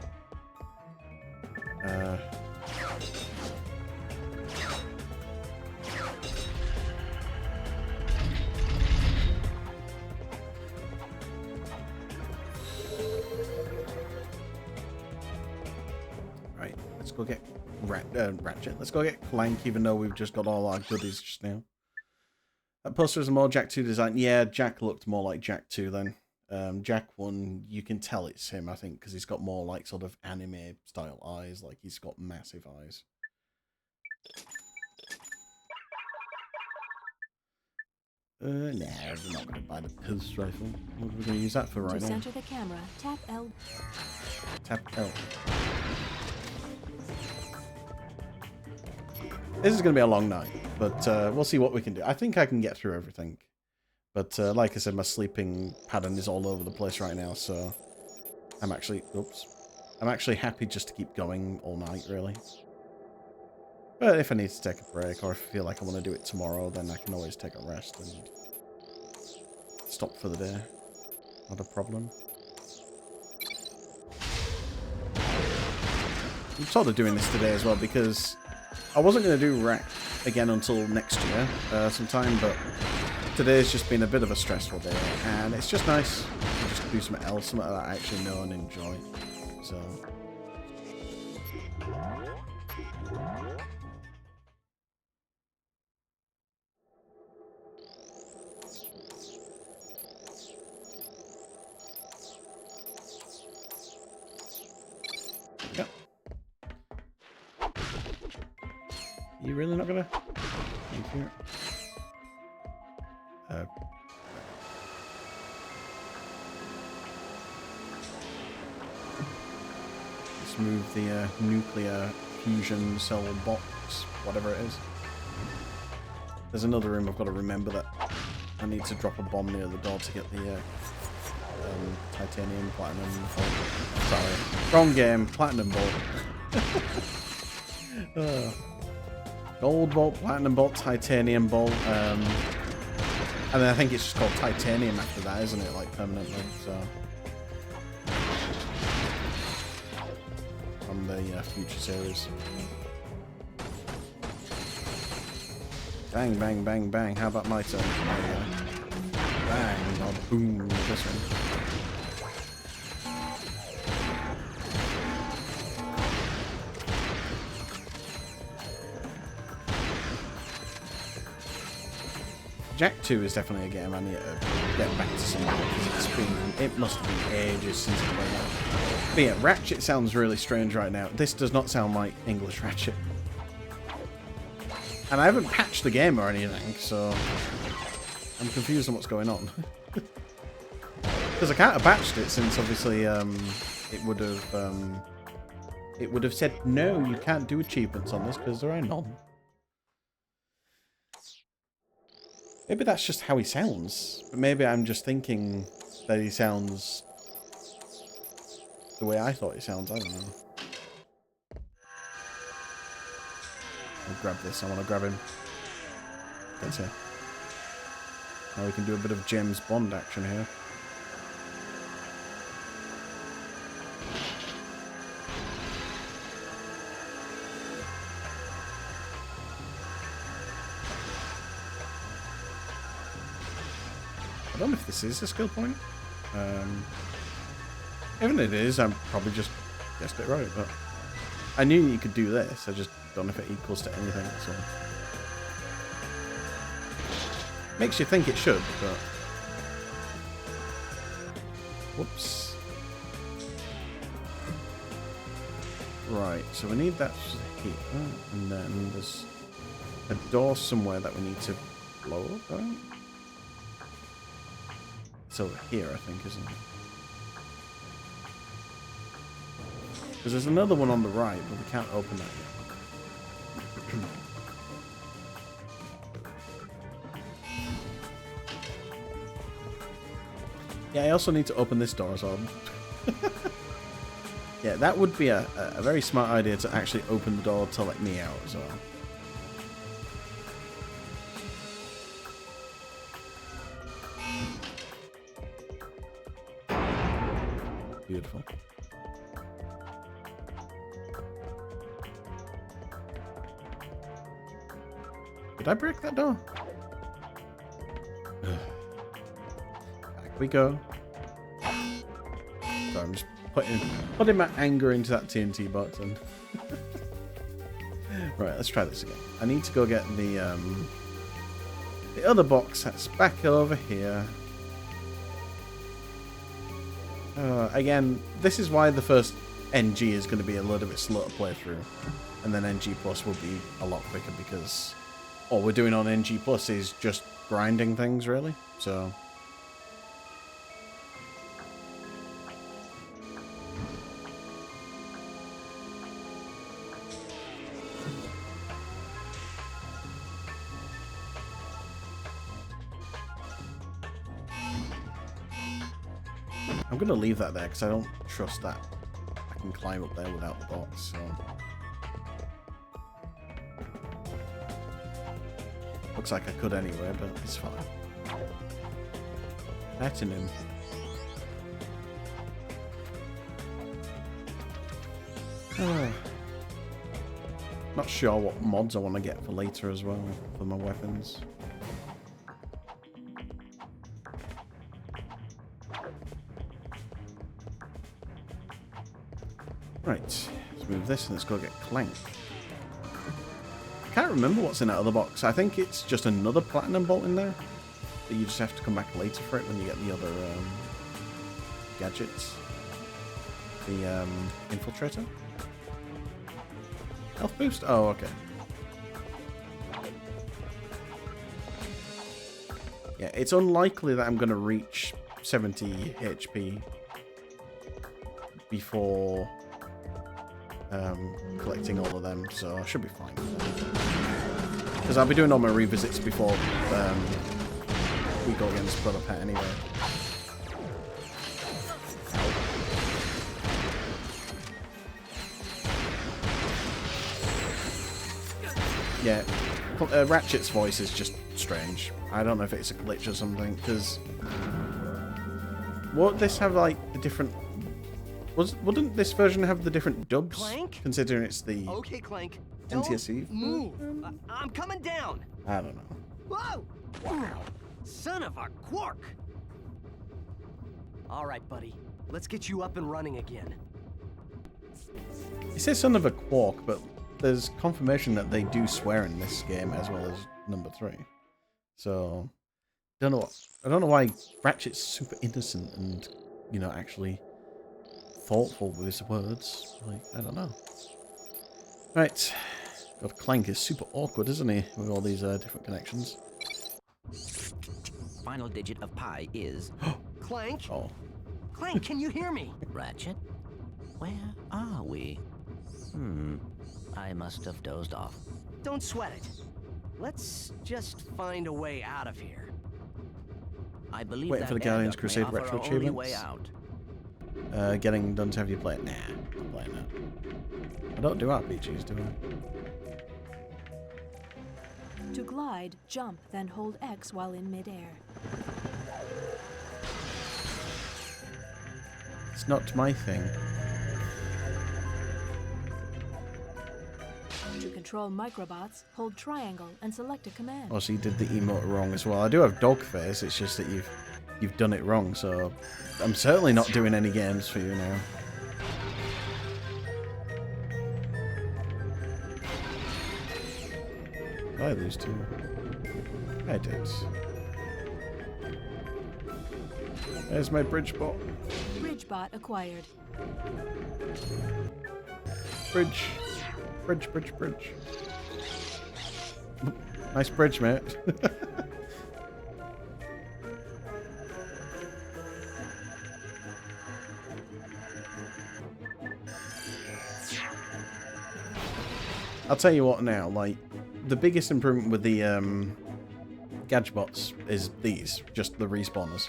Right, let's go get Ratchet. Let's go get Clank, even though we've just got all our goodies just now. That poster is a more Jak 2 design. Yeah, Jak looked more like Jak 2 then. Jak 1, you can tell it's him, I think, because he's got more like sort of anime style eyes. Like he's got massive eyes. Nah, we're not going to buy the pulse rifle. What are we going to use that for right now? To center the camera, tap L. Tap L. This is going to be a long night, but we'll see what we can do. I think I can get through everything. But like I said, my sleeping pattern is all over the place right now, so I'm actually happy just to keep going all night, really. But if I need to take a break, or if I feel like I want to do it tomorrow, then I can always take a rest and stop for the day. Not a problem. I'm sort of doing this today as well, because I wasn't going to do Rack again until next year sometime, but today's just been a bit of a stressful day, and it's just nice to just do something else, something that I actually know and enjoy. So... Yep. You really not gonna? Thank you. Let's move the nuclear fusion cell box, whatever it is. There's another room I've got to remember that I need to drop a bomb near the door to get the titanium platinum bolt. Sorry, wrong game. Platinum bolt. Gold bolt, platinum bolt, titanium bolt. And then I think it's just called titanium after that, isn't it? Like permanently. So from the future series. Bang, bang, bang, bang. How about my turn? Bang, oh, boom, this one. Jack 2 is definitely a game I need to get back to some more, because it must have been ages since I played that. But yeah, Ratchet sounds really strange right now. This does not sound like English Ratchet. And I haven't patched the game or anything, so I'm confused on what's going on. Because I can't have patched it, since obviously it would have said no, you can't do achievements on this because there are none. Maybe that's just how he sounds. But maybe I'm just thinking that he sounds the way I thought he sounds. I don't know. I'll grab this. I want to grab him. That's it. Now we can do a bit of James Bond action here. I don't know if this is a skill point. Even if it is, I'm probably just guessed it right, but I knew you could do this. I just don't know if it equals to anything. So makes you think it should, but whoops. Right, so we need that here, and then there's a door somewhere that we need to blow up, right? It's over here, I think, isn't it? Because there's another one on the right, but we can't open that yet. Yeah, I also need to open this door as well. Yeah, that would be a very smart idea to actually open the door to let me out as well. Beautiful. Did I break that door? Back we go. So I'm just putting my anger into that TNT button. Right, let's try this again. I need to go get the other box that's back over here. Again, this is why the first NG is going to be a little bit slow to play through, and then NG Plus will be a lot quicker, because all we're doing on NG Plus is just grinding things, really. So I'm going to leave that there because I don't trust that I can climb up there without the box. So. Looks like I could anyway, but it's fine. Platinum. Not sure what mods I want to get for later as well for my weapons. Right, let's move this and let's go get Clank. I can't remember what's in that other box. I think it's just another platinum bolt in there. But you just have to come back later for it when you get the other gadgets. The infiltrator. Health boost? Oh, okay. Yeah, it's unlikely that I'm going to reach 70 HP before collecting all of them, so I should be fine. Because I'll be doing all my revisits before we go against Brother Pet anyway. Yeah, Ratchet's voice is just strange. I don't know if it's a glitch or something, because won't this have like the different... Wouldn't this version have the different dubs? Clank? Considering it's the Okay, Clank. NTSC? Don't move. I'm coming down. I don't know. Whoa! Wow! Son of a quark! All right, buddy. Let's get you up and running again. It says son of a quark, but there's confirmation that they do swear in this game as well as number 3. So I don't know why Ratchet's super innocent and, you know, actually thoughtful with his words. Like, I don't know. Right. God, Clank is super awkward, isn't he? With all these different connections. Final digit of pi is... Clank? Oh. Clank, can you hear me? Ratchet? Where are we? I must have dozed off. Don't sweat it. Let's just find a way out of here. I believe Waiting that for the Guardians air duct Crusade may offer retro our only achievements. way out. Getting done to have you play it? Nah, I'm not playing that. I don't do RPGs, do I? To glide, jump, then hold X while in midair. It's not my thing. To control microbots, hold triangle and select a command. Oh, so you did the emote wrong as well. I do have dog face, it's just that you've done it wrong, so I'm certainly not doing any games for you now. Did I lose 2? I did. There's my bridge bot. Bridge bot acquired. Bridge. Bridge, bridge, bridge. Nice bridge, mate. I'll tell you what now, like, the biggest improvement with the Gadgebots is these, just the respawners.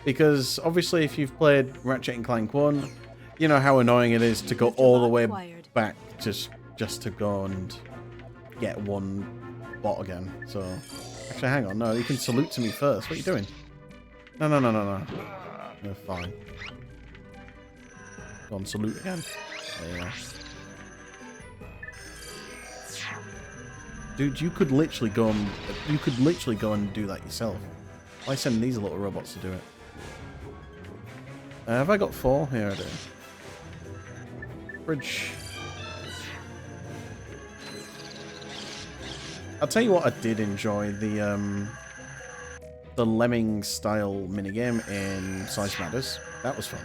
Because, obviously, if you've played Ratchet and Clank 1, you know how annoying it is to go all the way back just to go and get one bot again. So, actually, hang on, no, you can salute to me first. What are you doing? No. You're fine. Go on, salute again. There you are. Dude, you could literally go and do that yourself. Why send these little robots to do it? Have I got 4? Here I do. Bridge. I'll tell you what, I did enjoy the Lemming style minigame in Size Matters. That was fun.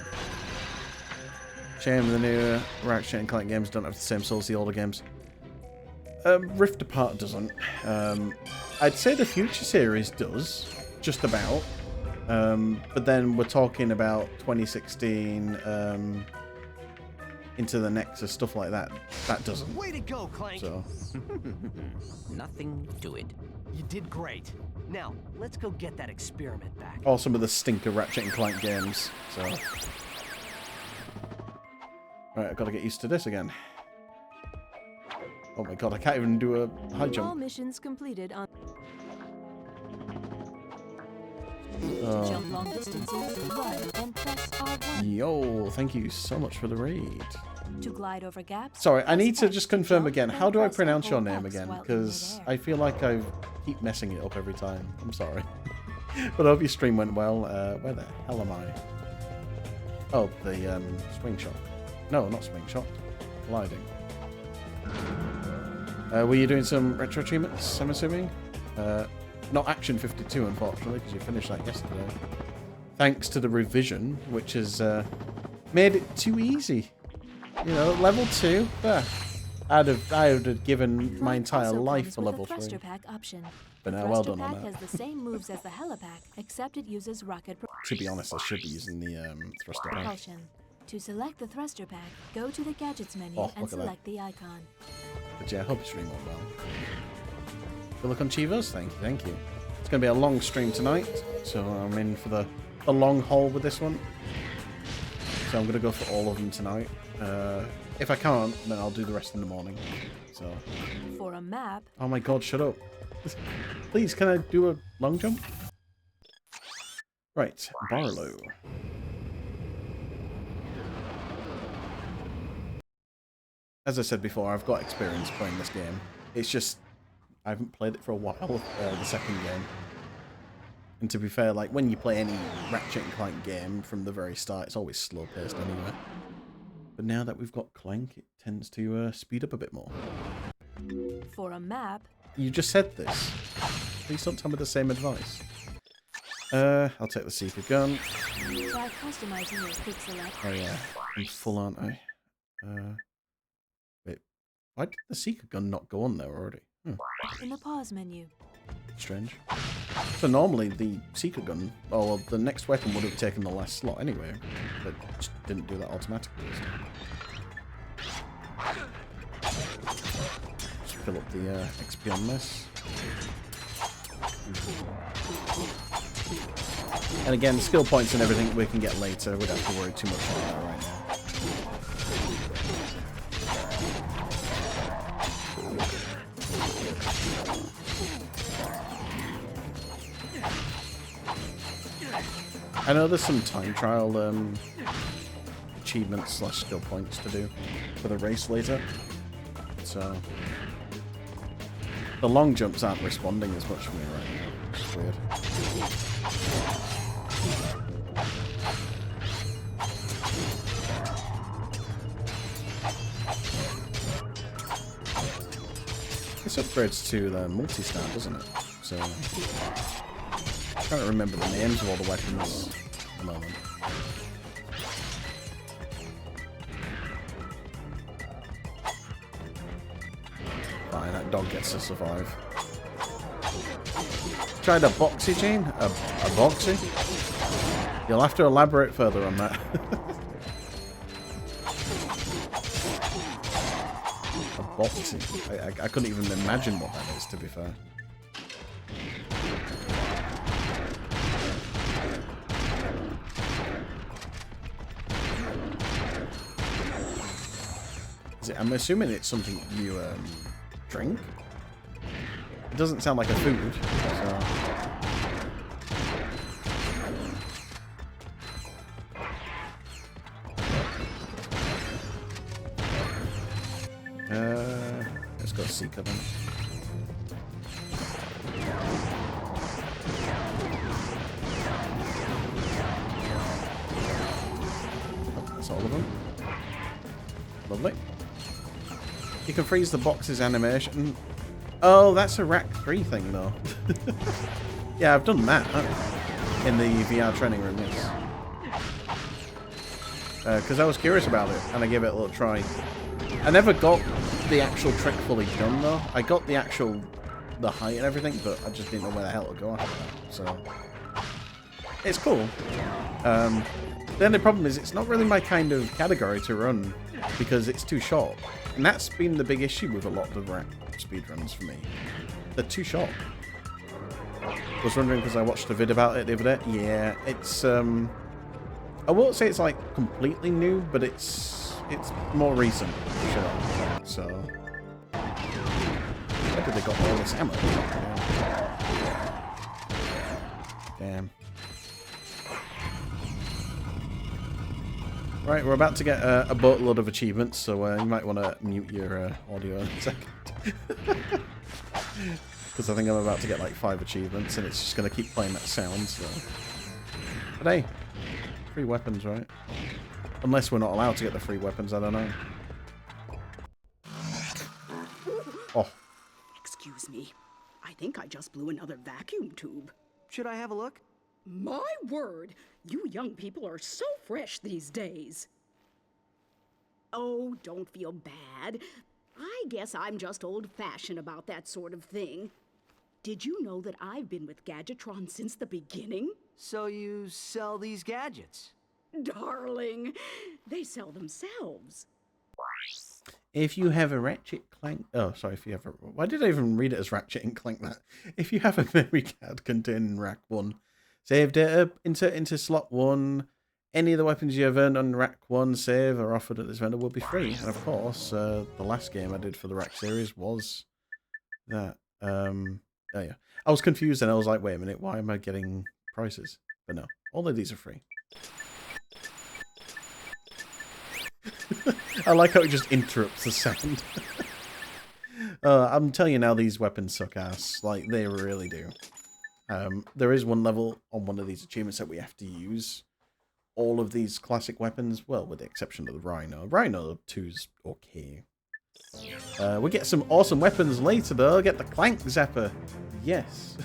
Shame the new Ratchet and Clank games don't have the same soul as the older games. Rift Apart doesn't. I'd say the Future series does, just about. But then we're talking about 2016 into the Nexus, stuff like that. That doesn't. Way to go, Clank! So. Nothing to it. You did great. Now, let's go get that experiment back. Or some of the stinker Ratchet and Clank games. So. Right, I've got to get used to this again. Oh my god, I can't even do a high All jump. missions completed on. Oh. To jump long distances, run and press R1. Yo, thank you so much for the raid. To glide over gaps. Sorry, I need to press just confirm jump, again. then How do I press pronounce your and name X again? while in Because midair. I feel like I keep messing it up every time. I'm sorry. But I hope your stream went well. Where the hell am I? Oh, the swing shot. No, not swing shot. Gliding. Were you doing some retro achievements, I'm assuming? Not Action 52, unfortunately, because you finished that yesterday. Thanks to the revision, which has made it too easy. You know, level 2. I would have given my entire life for level 3. Thruster pack option. But The now, well thruster done on pack that. has the same moves as the helipack, except it uses rocket To be honest, I should be using the thruster pack. propulsion. To select the thruster pack, go to the gadgets menu Oh, and look at that. select the icon. But yeah, I hope your stream went well. Good luck on Chivas. Thank you. It's going to be a long stream tonight, so I'm in for the long haul with this one. So I'm going to go for all of them tonight. If I can't, then I'll do the rest in the morning. So. For a map. Oh my god, shut up. Please, can I do a long jump? Right, Barlow. As I said before, I've got experience playing this game. It's just, I haven't played it for a while, the second game. And to be fair, like, when you play any Ratchet and Clank game from the very start, it's always slow-paced anyway. But now that we've got Clank, it tends to speed up a bit more. For a map. You just said this. Please don't tell me the same advice. I'll take the Seeker gun. Try customizing your quick select. Oh yeah, I'm full, aren't I? Wait, why did the Seeker gun not go on there already? In the pause menu. Strange. So normally the Seeker gun, or the next weapon would have taken the last slot anyway, but just didn't do that automatically. Just fill up the XP on this. And again, skill points and everything we can get later. We don't have to worry too much about that right now. I know there's some time trial achievements / skill points to do for the race later. So the long jumps aren't responding as much for me right now. It's weird. This upgrades to the multi-star, doesn't it? So I'm trying to remember the names of all the weapons at the moment. Fine, that dog gets to survive. Tried a boxy, Gene? A boxy? You'll have to elaborate further on that. A boxy? I couldn't even imagine what that is, to be fair. I'm assuming it's something you drink. It doesn't sound like a food, so. Let's go Seeker then. Oh, that's all of them. Lovely. You can freeze the box's animation. Oh, that's a Rack 3 thing, though. Yeah, I've done that in the VR training room, yes. Because I was curious about it, and I gave it a little try. I never got the actual trick fully done, though. I got the height and everything, but I just didn't know where the hell to go after that, so. It's cool. The only problem is it's not really my kind of category to run because it's too short. And that's been the big issue with a lot of rack speedruns for me. They're too short. I was wondering because I watched a vid about it the other day. Yeah, it's I won't say it's like completely new, but it's more recent, for sure. So where did they got all this ammo? Damn. Right, we're about to get a boatload of achievements, so you might want to mute your audio in a second. Because I think I'm about to get like 5 achievements, and it's just going to keep playing that sound, so... But hey, free weapons, right? Unless we're not allowed to get the free weapons, I don't know. Oh. Excuse me. I think I just blew another vacuum tube. Should I have a look? My word! You young people are so fresh these days. Oh, don't feel bad. I guess I'm just old-fashioned about that sort of thing. Did you know that I've been with Gadgetron since the beginning? So you sell these gadgets? Darling, they sell themselves. If you have a Ratchet Clank... Oh, sorry, if you have a... Why did I even read it as Ratchet and Clank that? If you have a memory card containing Rack 1, save data, insert into slot 1. Any of the weapons you have earned on Rack 1 save or offered at this vendor will be free. And of course, the last game I did for the Rack series was that. Oh yeah. I was confused and I was like, wait a minute, why am I getting prices? But no, all of these are free. I like how it just interrupts the sound. I'm telling you now, these weapons suck ass. Like, they really do. There is one level on one of these achievements that we have to use all of these classic weapons, well, with the exception of the Rhino. Rhino 2's okay. We get some awesome weapons later, though. Get the Clank Zapper. Yes.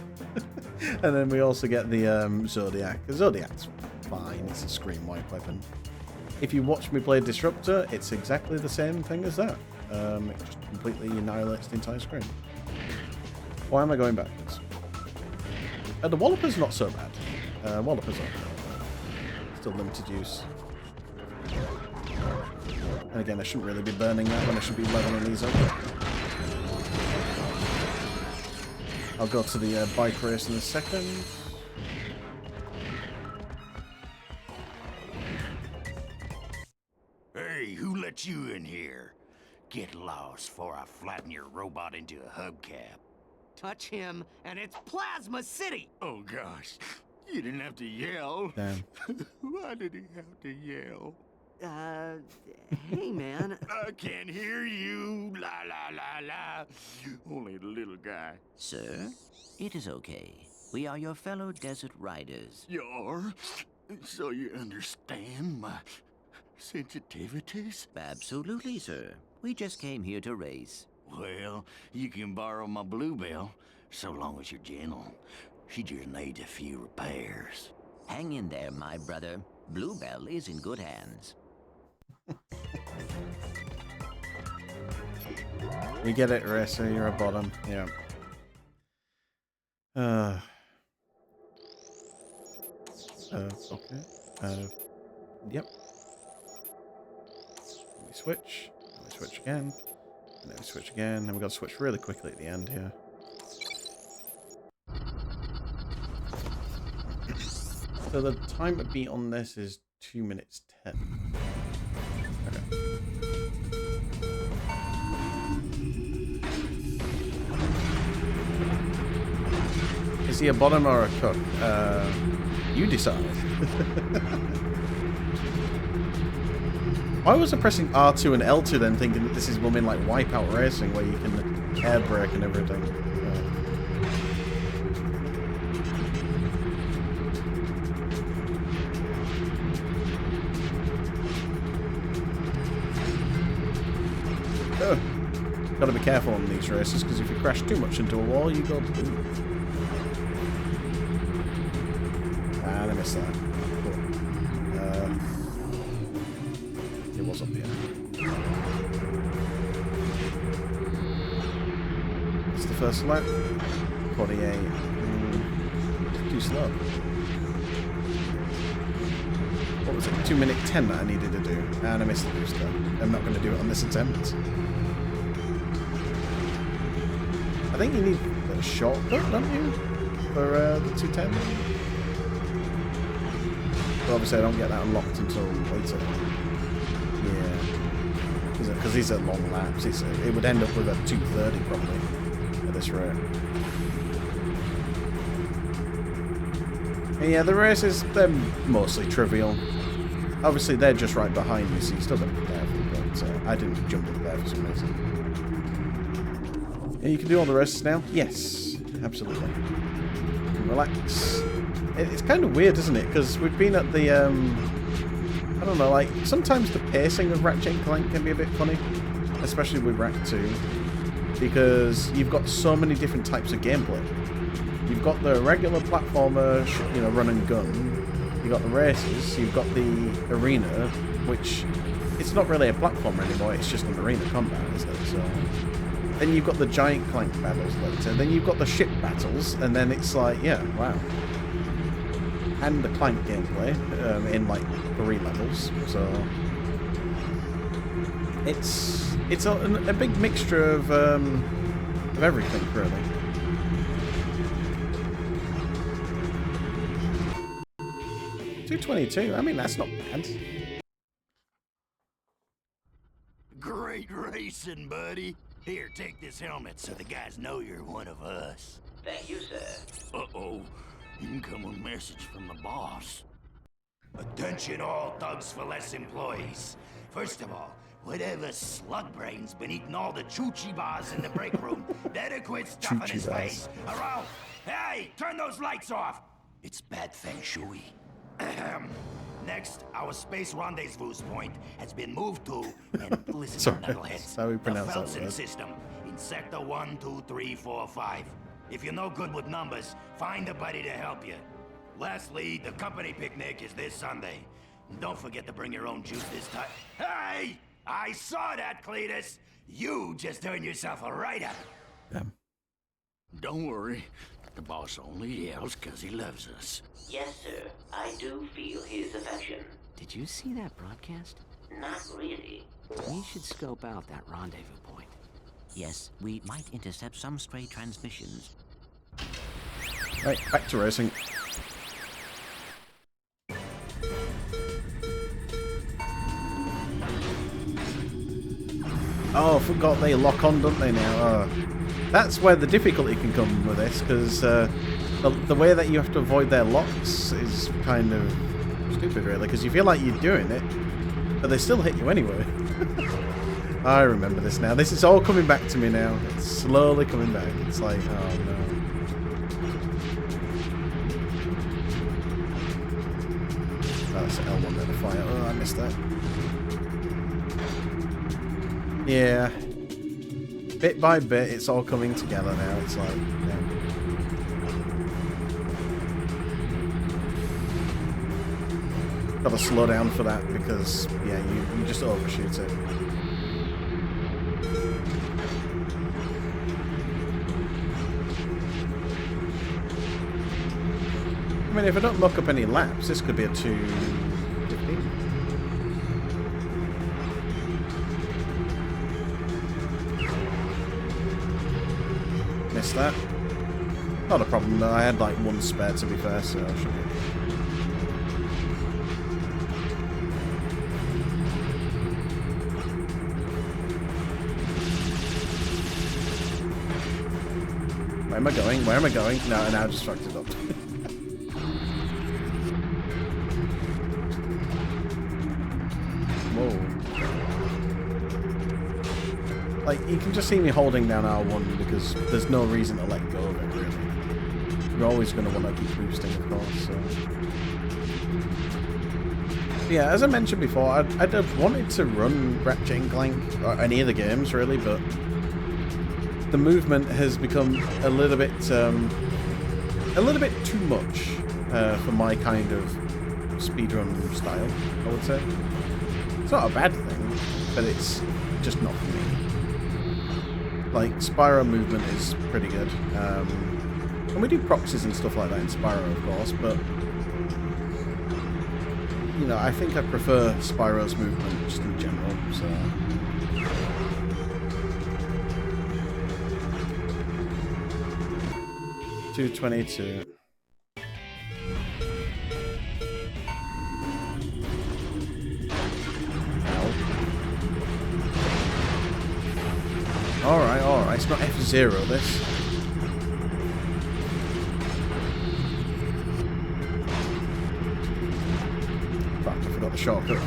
And then we also get the Zodiac. The Zodiac's fine. It's a screen wipe weapon. If you watch me play Disruptor, it's exactly the same thing as that. It just completely annihilates the entire screen. Why am I going backwards? The Walloper's not so bad. Walloper's okay. Still limited use. And again, I shouldn't really be burning that when I should be leveling these up. I'll go to the bike race in a second. Hey, who let you in here? Get lost before I flatten your robot into a hubcap. Touch him, and it's Plasma City! Oh gosh, you didn't have to yell. Damn. Why did he have to yell? Hey man. I can't hear you. La la la la. Only the little guy. Sir, it is okay. We are your fellow desert riders. You're? So you understand my sensitivities? Absolutely, sir. We just came here to race. Well, you can borrow my Bluebell, so long as you're gentle. She just needs a few repairs. Hang in there, my brother. Bluebell is in good hands. You get it, Racer. You're a bottom. Yeah. Okay. Yep. Let me switch. Let me switch again. And then we switch again. And we've got to switch really quickly at the end here. So the time to beat on this is 2 minutes 10. Okay. Is he a bottom or a cook? You decide. Why was I pressing R2 and L2 then thinking that this is women like Wipeout Racing where you can air brake and everything? Oh. Gotta be careful on these races because if you crash too much into a wall, you go boom. Ah, I missed that. Cool. It was up here. It's the first lap. 48. Too slow. what was it, 2 minute 10 that I needed to do, and I missed the booster. I'm not going to do it on this attempt. I think you need a shortcut, don't you, for the 210? But obviously I don't get that unlocked until later. Yeah. Because these are long laps. It would end up with a 230 probably at this rate. And yeah, the races, they're mostly trivial. Obviously they're just right behind me, so you still got to be careful, but I didn't jump up there for some reason. And you can do all the races now? Yes, absolutely. You can relax. It's kind of weird, isn't it? Because we've been at the, I don't know, like, sometimes the pacing of Ratchet and Clank can be a bit funny, especially with Ratchet 2, because you've got so many different types of gameplay. You've got the regular platformer, you know, run and gun. You've got the races. You've got the arena, which it's not really a platformer anymore. It's just an arena combat, isn't it? So then you've got the giant Clank battles later. Then you've got the ship battles, and then it's like, yeah, wow. And the Clank gameplay in like 3 levels. So it's a big mixture of everything, really. 222. I mean, that's not bad. Great racing, buddy. Here, take this helmet so the guys know you're one of us. Thank you, sir. Uh-oh. Incoming message from the boss. Attention all Thugs for Less employees. First of all, whatever slug brain's been eating all the choo-choo bars in the break room, better quit stuffing his face. Around. Hey, turn those lights off. It's bad feng shui. Next, our space rendezvous point has been moved to, and listen, Sorry, knuckleheads, how we pronounce the that Felsen word. system in sector 1, 2, 3, 4, 5. If you're no good with numbers, find a buddy to help you. Lastly, the company picnic is this Sunday. And don't forget to bring your own juice this time. Hey! I saw that, Cletus! You just earned yourself a write-up. Don't worry. The boss only yells because he loves us. Yes, sir. I do feel his affection. Did you see that broadcast? Not really. We should scope out that rendezvous point. Yes, we might intercept some stray transmissions. Right, back to racing. Oh, I forgot they lock on, don't they, now? Oh. That's where the difficulty can come with this, because the way that you have to avoid their locks is kind of stupid, really, because you feel like you're doing it, but they still hit you anyway. I remember this now. This is all coming back to me now. It's slowly coming back. It's like, oh no. Oh, that's L1 there to fire. Oh, I missed that. Yeah. Bit by bit, it's all coming together now. It's like, yeah. Gotta slow down for that because, yeah, you just overshoot it. I mean, if I don't muck up any laps, this could be a 2:15. Missed that. Not a problem though, I had like 1 spare to be fair, so I should be. Where am I going? Where am I going? No, I now just fucked it up. Whoa. Like, you can just see me holding down R1 because there's no reason to let go of it, really. You're always going to want to keep boosting, of course, so... Yeah, as I mentioned before, I'd have wanted to run Ratchet and Clank, or any of the games, really, but... the movement has become a little bit too much for my kind of speedrun style, I would say. It's not a bad thing, but it's just not for me. Like, Spyro movement is pretty good. And we do proxies and stuff like that in Spyro, of course, but... you know, I think I prefer Spyro's movement just in general, so... 222. Alright, alright. It's not F-Zero, this. Fuck, I forgot the shortcut.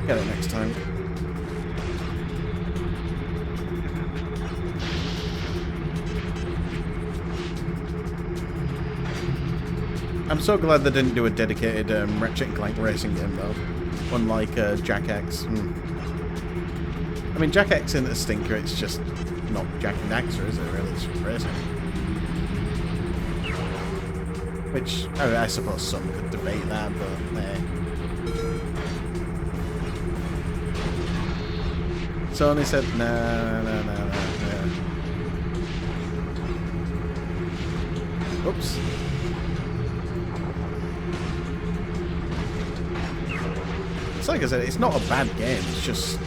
Get it next time. I'm so glad they didn't do a dedicated Ratchet and Clank racing game, though. Unlike Jak X. I mean, Jak X isn't a stinker, it's just not Jak and Daxter, is it, really? It's just racing. Which, I suppose some could debate that, but eh. Sony said, no. Oops. It's like I said, it's not a bad game, it's just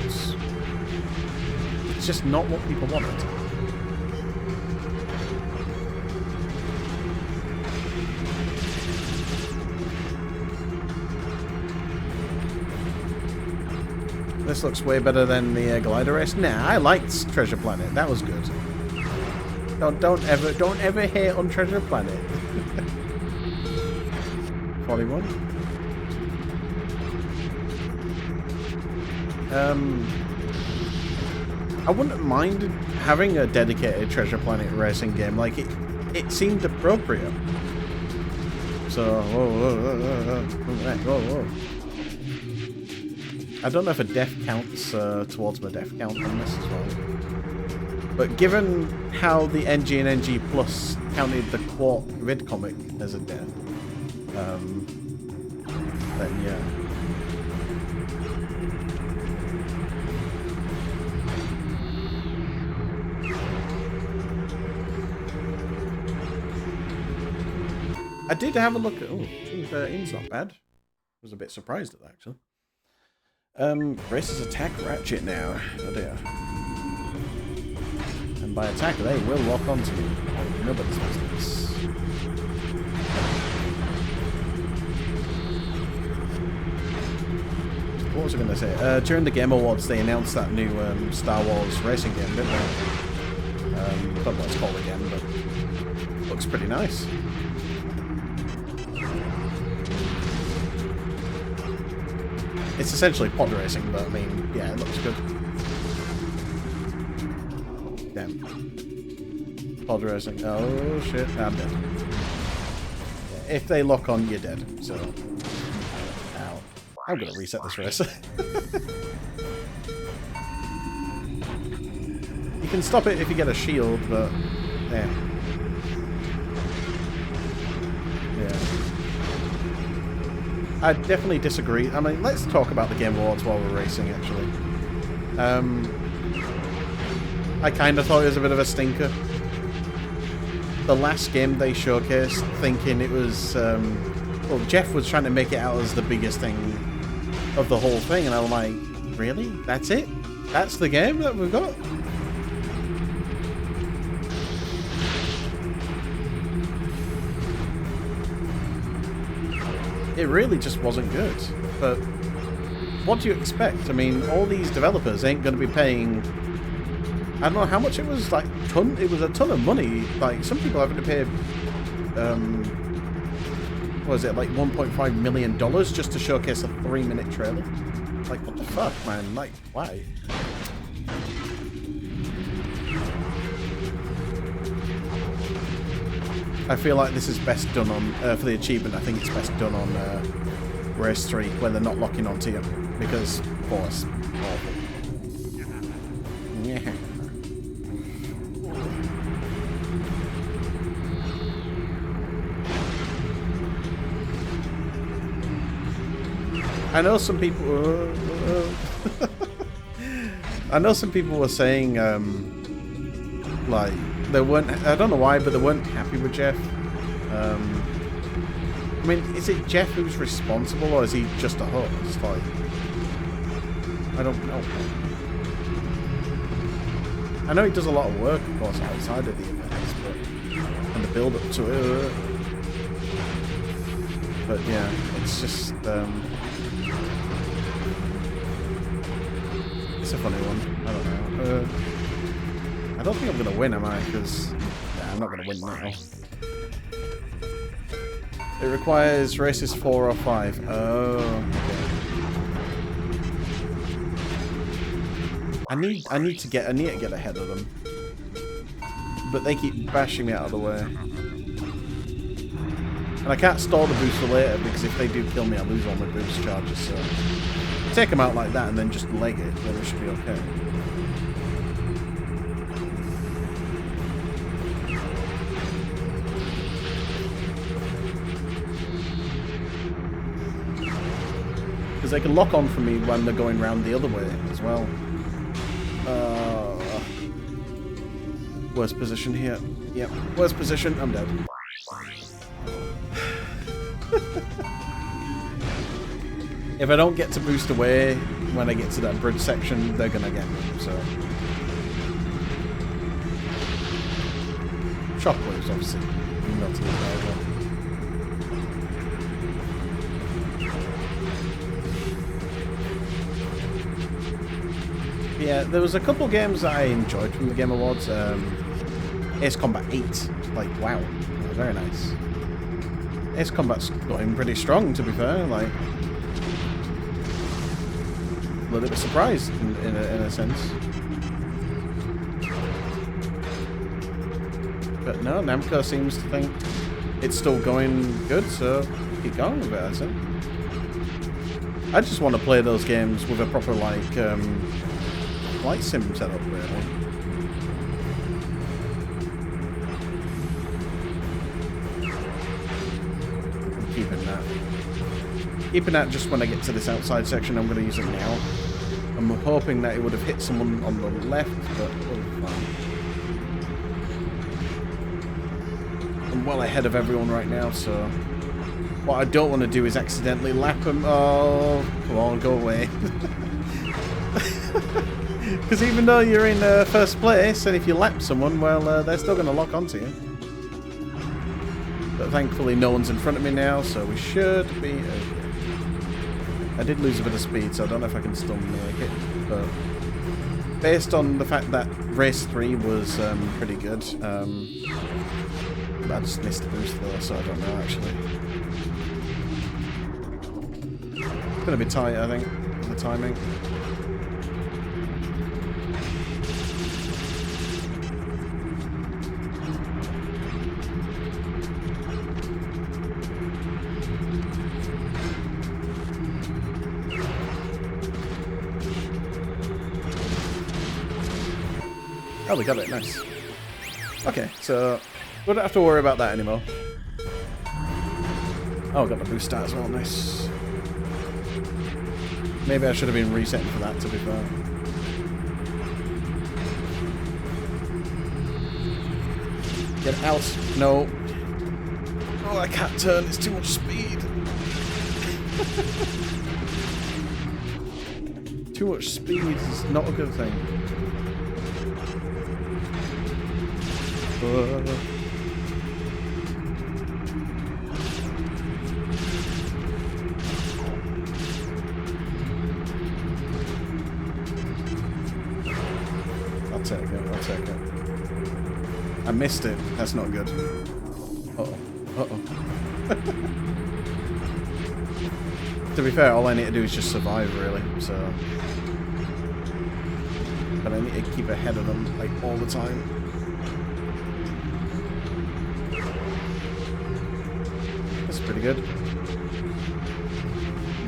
not what people wanted. This looks way better than the glider race. Nah, I liked Treasure Planet. That was good. Don't ever hate on Treasure Planet. 41. I wouldn't mind having a dedicated Treasure Planet racing game. Like, it seemed appropriate. So, whoa. I don't know if a death counts towards my death count on this as well. But given how the NG and NG Plus counted the Quart vid comic as a death, then yeah. I did have a look at... Oh, 213's not bad. I was a bit surprised at that, actually. Races attack Ratchet now. Oh dear. And by attack, they will lock onto me. Nobody's business. What was I going to say? During the Game Awards, they announced that new Star Wars racing game, didn't they? I don't know what it's called again, but it looks pretty nice. It's essentially pod racing, but I mean, yeah, it looks good. Damn. Pod racing. Oh shit, I'm dead. Yeah, if they lock on, you're dead. So, ow. I'm gonna reset this race. You can stop it if you get a shield, but yeah. I definitely disagree. I mean, let's talk about the Game Awards while we're racing, actually. I kind of thought it was a bit of a stinker. The last game they showcased, thinking it was... well, Jeff was trying to make it out as the biggest thing of the whole thing, and I'm like, really? That's it? That's the game that we've got? It really just wasn't good, but what do you expect? I mean, all these developers ain't going to be paying, I don't know how much it was, like, it was a ton of money. Like, some people having to pay, what was it, like $1.5 million just to showcase a 3-minute trailer? Like, what the fuck, man? Like, why? I feel like this is best done on, for the achievement, I think it's best done on Race 3, where they're not locking onto you, because, of course, awful. Yeah. I know some people... I know some people were saying, like, they weren't, I don't know why, but they weren't happy with Jeff. I mean, is it Jeff who's responsible, or is he just a host? Like, I don't know. I know he does a lot of work, of course, outside of the events, but and the build-up to it. But yeah, it's just it's a funny one. I don't know. I don't think I'm gonna win, am I? Because I'm not gonna win now. It requires races 4 or 5. Oh, okay. I need to get ahead of them, but they keep bashing me out of the way, and I can't store the boost for later because if they do kill me, I lose all my boost charges. So take them out like that and then just leg it, then it should be okay. Because they can lock on for me when they're going round the other way as well. Worst position here. Yep, worst position. I'm dead. If I don't get to boost away when I get to that bridge section, they're gonna get me. So shockwaves, obviously, melting it over. Yeah, there was a couple games that I enjoyed from the Game Awards. Ace Combat 8, like, wow, very nice. Ace Combat's going pretty strong, to be fair, like, a little bit surprised in a sense. But no, Namco seems to think it's still going good, so keep going with it, I think. I just want to play those games with a proper, like, flight sim setup, really. I'm keeping that. Keeping that just when I get to this outside section, I'm going to use it now. I'm hoping that it would have hit someone on the left, but oh, fine. I'm well ahead of everyone right now, so what I don't want to do is accidentally lap them. Oh, come on, go away. Because even though you're in first place, and if you lap someone, well, they're still going to lock onto you. But thankfully no one's in front of me now, so we should be okay. I did lose a bit of speed, so I don't know if I can still make it. But based on the fact that race 3 was pretty good, I just missed the boost though, so I don't know actually. It's going to be tight, I think, the timing. Oh, we got it, nice. Okay, so we don't have to worry about that anymore. Oh, I got the boost start as well, nice. Maybe I should have been resetting for that, to be fair. Get out. No. Oh, I can't turn, it's too much speed. Too much speed is not a good thing. I'll take it, I'll take it. I missed it, that's not good. Uh-oh, uh-oh. To be fair, all I need to do is just survive, really, so... But I need to keep ahead of them, like, all the time. That's pretty good.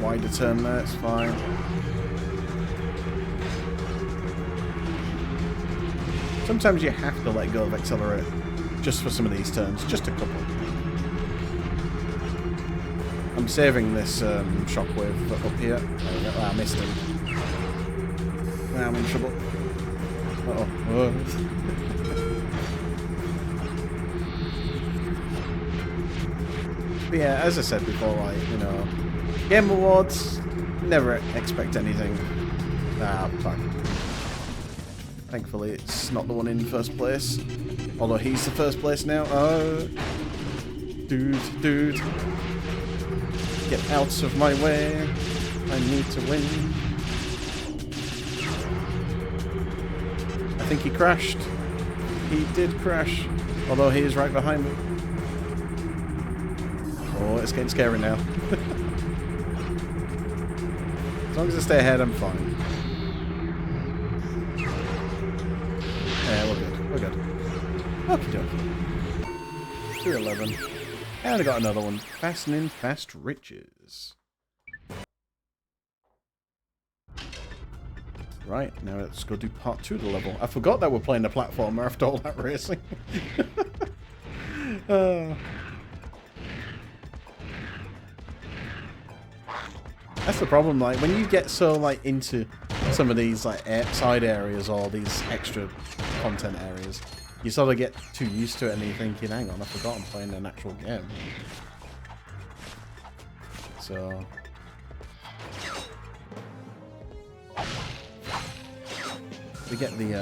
Wider turn there, it's fine. Sometimes you have to let go of accelerate just for some of these turns, just a couple. I'm saving this shockwave up here. Oh, I missed him. Now I'm in trouble. Uh-oh. But yeah, as I said before, like, you know, Game Awards, never expect anything. Ah, fuck. Thankfully, it's not the one in first place. Although he's the first place now. Oh, dude. Get out of my way. I need to win. I think he crashed. He did crash. Although he is right behind me. Oh, it's getting scary now. As long as I stay ahead, I'm fine. Yeah, we're good. We're good. Okie dokie. 211. And I got another one. Fastening Fast Riches. Right, now let's go do part 2 of the level. I forgot that we're playing a platformer after all that racing. That's the problem, like, when you get so, like, into some of these, like, side areas or these extra content areas, you sort of get too used to it and you're thinking, hang on, I forgot I'm playing an actual game. So... we get the,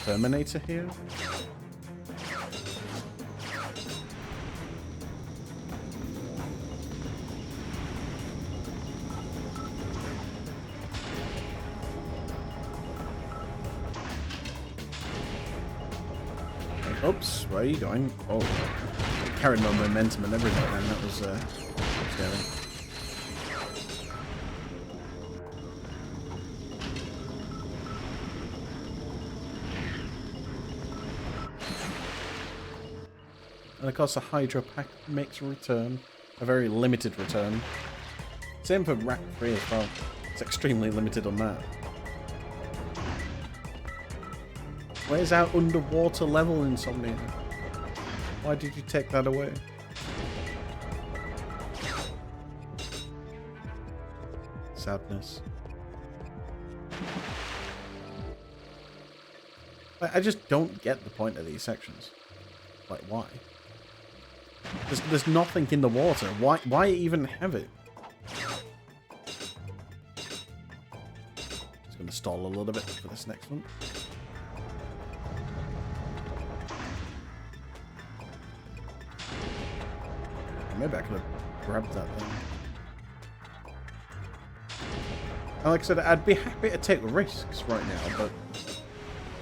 Terminator here. Oops, where are you going? Oh, carried my momentum and everything, man. That was scary. And of course, the Hydro Pack makes a return, a very limited return. Same for Rack 3 as well. It's extremely limited on that. Where's our underwater level, Insomnia? Why did you take that away? Sadness. I just don't get the point of these sections. Like, why? There's nothing in the water. Why even have it? Just gonna stall a little bit for this next one. Maybe I could have grabbed that then. And like I said, I'd be happy to take risks right now, but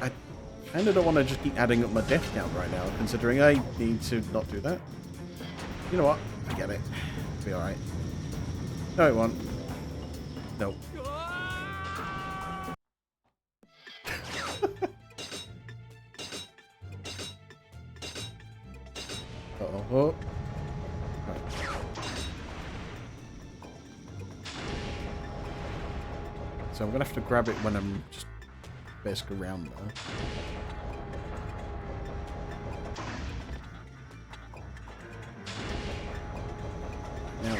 I kind of don't want to just keep adding up my death count right now, considering I need to not do that. You know what? I get it. It'll be alright. No, it won't. Nope. Uh-oh. Oh. Right. So I'm going to have to grab it when I'm just basically around there. Now.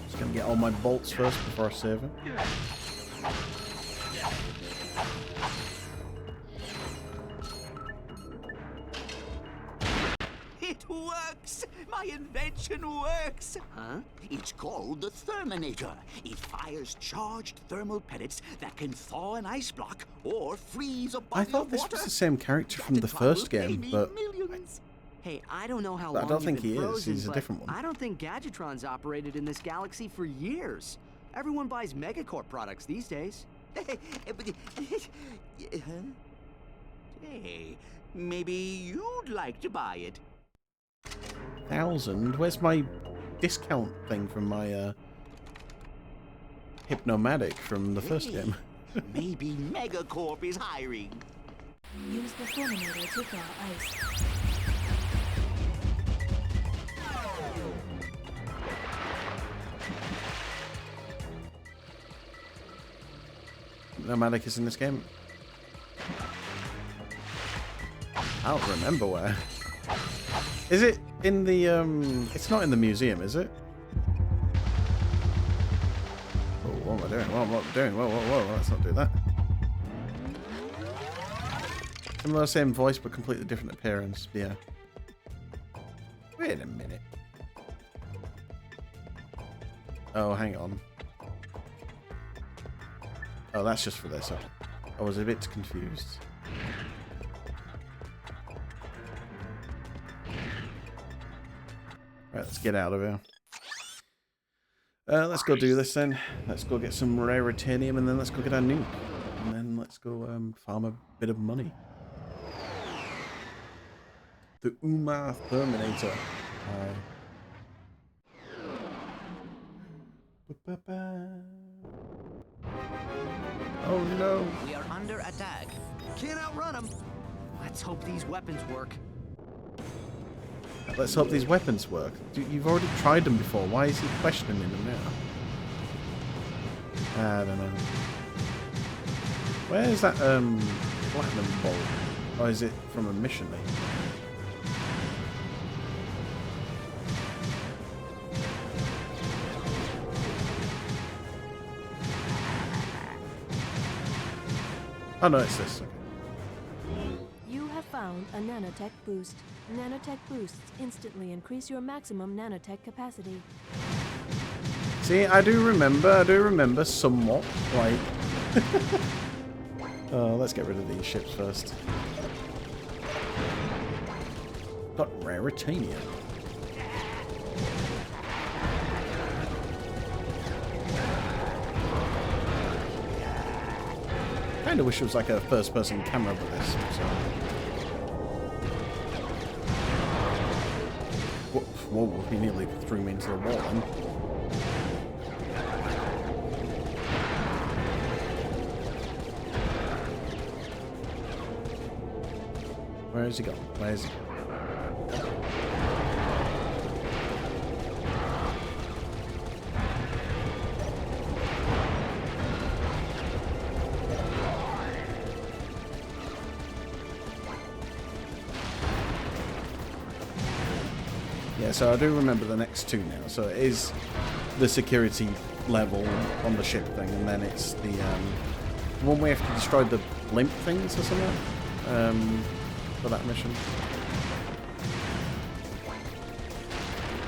Just gonna get all my bolts first before I save it. It works! My invention works! Huh? It's called the Therminator. It fires charged thermal pellets that can thaw an ice block or freeze a body I thought of this water. was the same character from the first game, but Hey, I don't know how But I long don't you've think been he is. frozen, He's a but different one. I don't think Gadgetron's operated in this galaxy for years. Everyone buys Megacorp products these days. Hey, maybe you'd like to buy it. 1,000? Where's my discount thing from my Hypnomatic from the first game? Maybe Megacorp is hiring. Use the Fulminator to thaw ice. Nomadic is in this game? I don't remember where. Is it in the, it's not in the museum, is it? Oh, what am I doing? What am I doing? Whoa, let's not do that. Similar, same voice, but completely different appearance. Yeah. Wait a minute. Oh, hang on. Oh, that's just for this. I was a bit confused. Right, let's get out of here. Let's go do this then. Let's go get some rare Ratanium, and then let's go get our nuke. And then let's go farm a bit of money. The Umar Terminator. Oh no. We are under attack. Can't outrun them. Let's hope these weapons work. Let's hope these weapons work. You've already tried them before. Why is he questioning them now? I don't know. Where is that platinum ball? Or is it from a mission? Oh no, it's this. Okay. You have found a nanotech boost. Nanotech boosts instantly increase your maximum nanotech capacity. See, I do remember somewhat, like... Oh, let's get rid of these ships first. Got rare Ratanium. I wish it was like a first-person camera with this. So. Whoa, he nearly threw me into the wall then. Where has he gone? Where is he? So I do remember the next two now. So it is the security level on the ship thing, and then it's the one where you have to destroy the blimp things or something for that mission.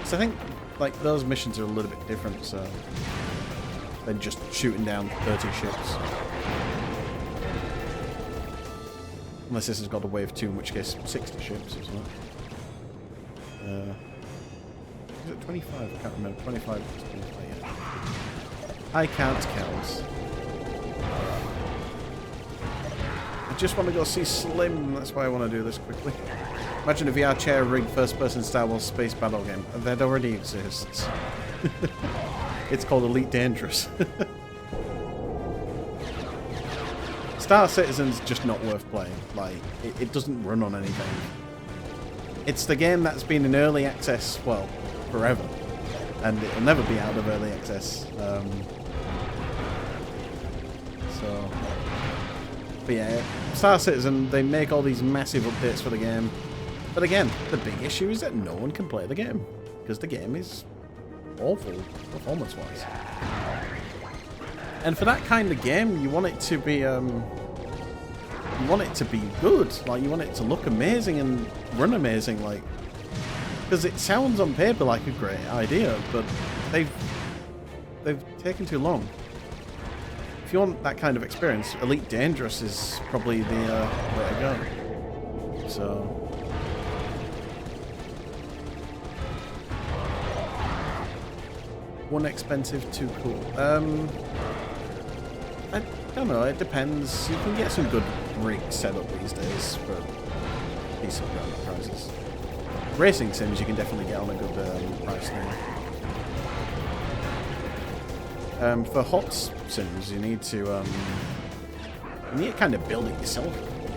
So I think like those missions are a little bit different, so than just shooting down 30 ships. Unless this has got a wave 2, in which case 60 ships as well. Is it 25? I can't remember. 25 is 25, yeah. I can't count. I just want to go see Slim. That's why I want to do this quickly. Imagine a VR chair rigged first-person Star Wars space battle game. That already exists. It's called Elite Dangerous. Star Citizen's just not worth playing. Like, it doesn't run on anything. It's the game that's been in early access, well, forever, and it'll never be out of early access. But yeah, Star Citizen, they make all these massive updates for the game, but again, the big issue is that no one can play the game because the game is awful performance-wise. And for that kind of game, you want it to be good. Like, you want it to look amazing and run amazing, like, because it sounds on paper like a great idea, but they've taken too long. If you want that kind of experience, Elite Dangerous is probably the way to go. So, one expensive, two cool. I don't know, it depends. You can get some good rigs set up these days for decent prices. Racing sims you can definitely get on a good price now. For hot sims you need to kind of build it yourself.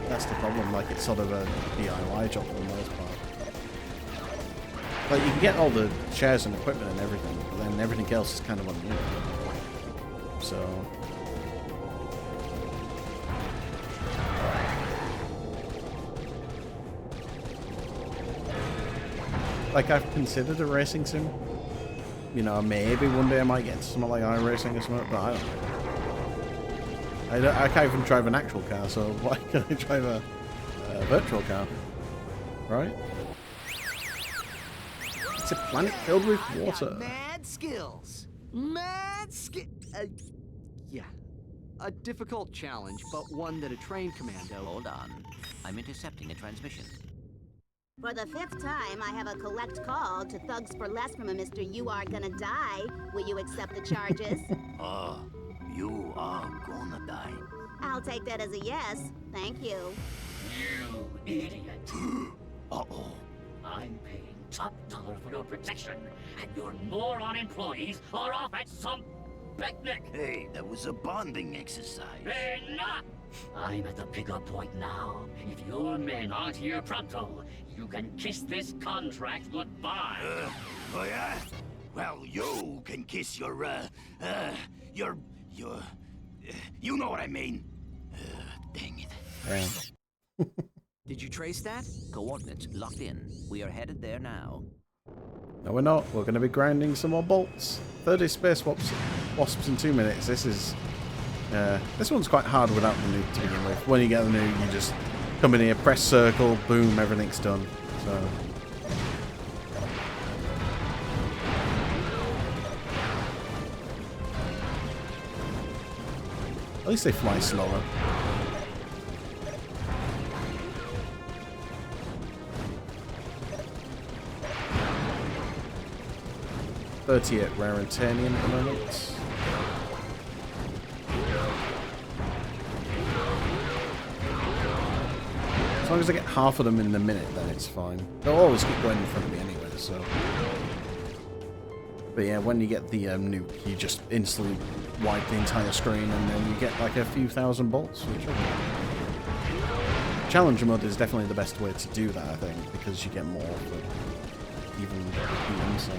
That's the problem, like it's sort of a DIY job for the most part. Like you can get all the chairs and equipment and everything, but then everything else is kind of on you. So like I've considered a racing sim. You know, maybe one day I might get into something like iRacing or something, but I don't know. I can't even drive an actual car, so why can I drive a virtual car? Right? It's a planet filled with water. Mad skills. Mad skill. Yeah. A difficult challenge, but one that a trained commando... Hold on. I'm intercepting a transmission. For the 5th time, I have a collect call to Thugs for Less from a Mr. You Are Gonna Die. Will you accept the charges? You are gonna die. I'll take that as a yes. Thank you. You idiot. Uh-oh. I'm paying top dollar for your protection, and your moron employees are off at some picnic. Hey, that was a bonding exercise. Enough! I'm at the pickup point now. If your men aren't here pronto, you can kiss this contract goodbye. Oh yeah? Well, you can kiss your, you know what I mean. Dang it. Did you trace that? Coordinates locked in. We are headed there now. No, we're not. We're going to be grinding some more bolts. 30 space wasps in 2 minutes. This one's quite hard without the nuke to begin with. When you get the nuke, you just come in here, press circle, boom, everything's done. So. At least they fly slower. .38 Raritanium at the moment. As long as I get half of them in the minute, then it's fine. They'll always keep going in front of me anyway, so... But yeah, when you get the nuke, you just instantly wipe the entire screen, and then you get like a few thousand bolts, which Challenger mode is definitely the best way to do that, I think, because you get more for even PM, so...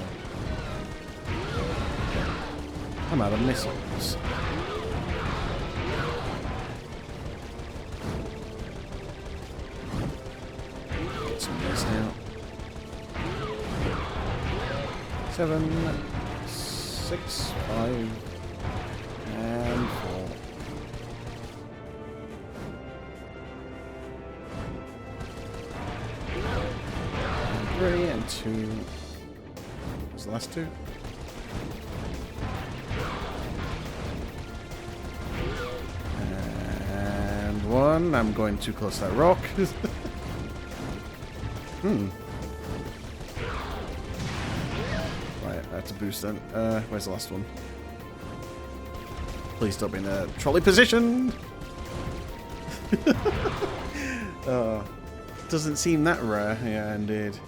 I'm out of missiles. Get some of these now. 7, 6, 5, and 4. And 3 and 2. What's the last 2? And 1. I'm going too close to that rock. Right, I have to boost then. Where's the last one? Please stop in a trolley position! Doesn't seem that rare. Yeah, indeed.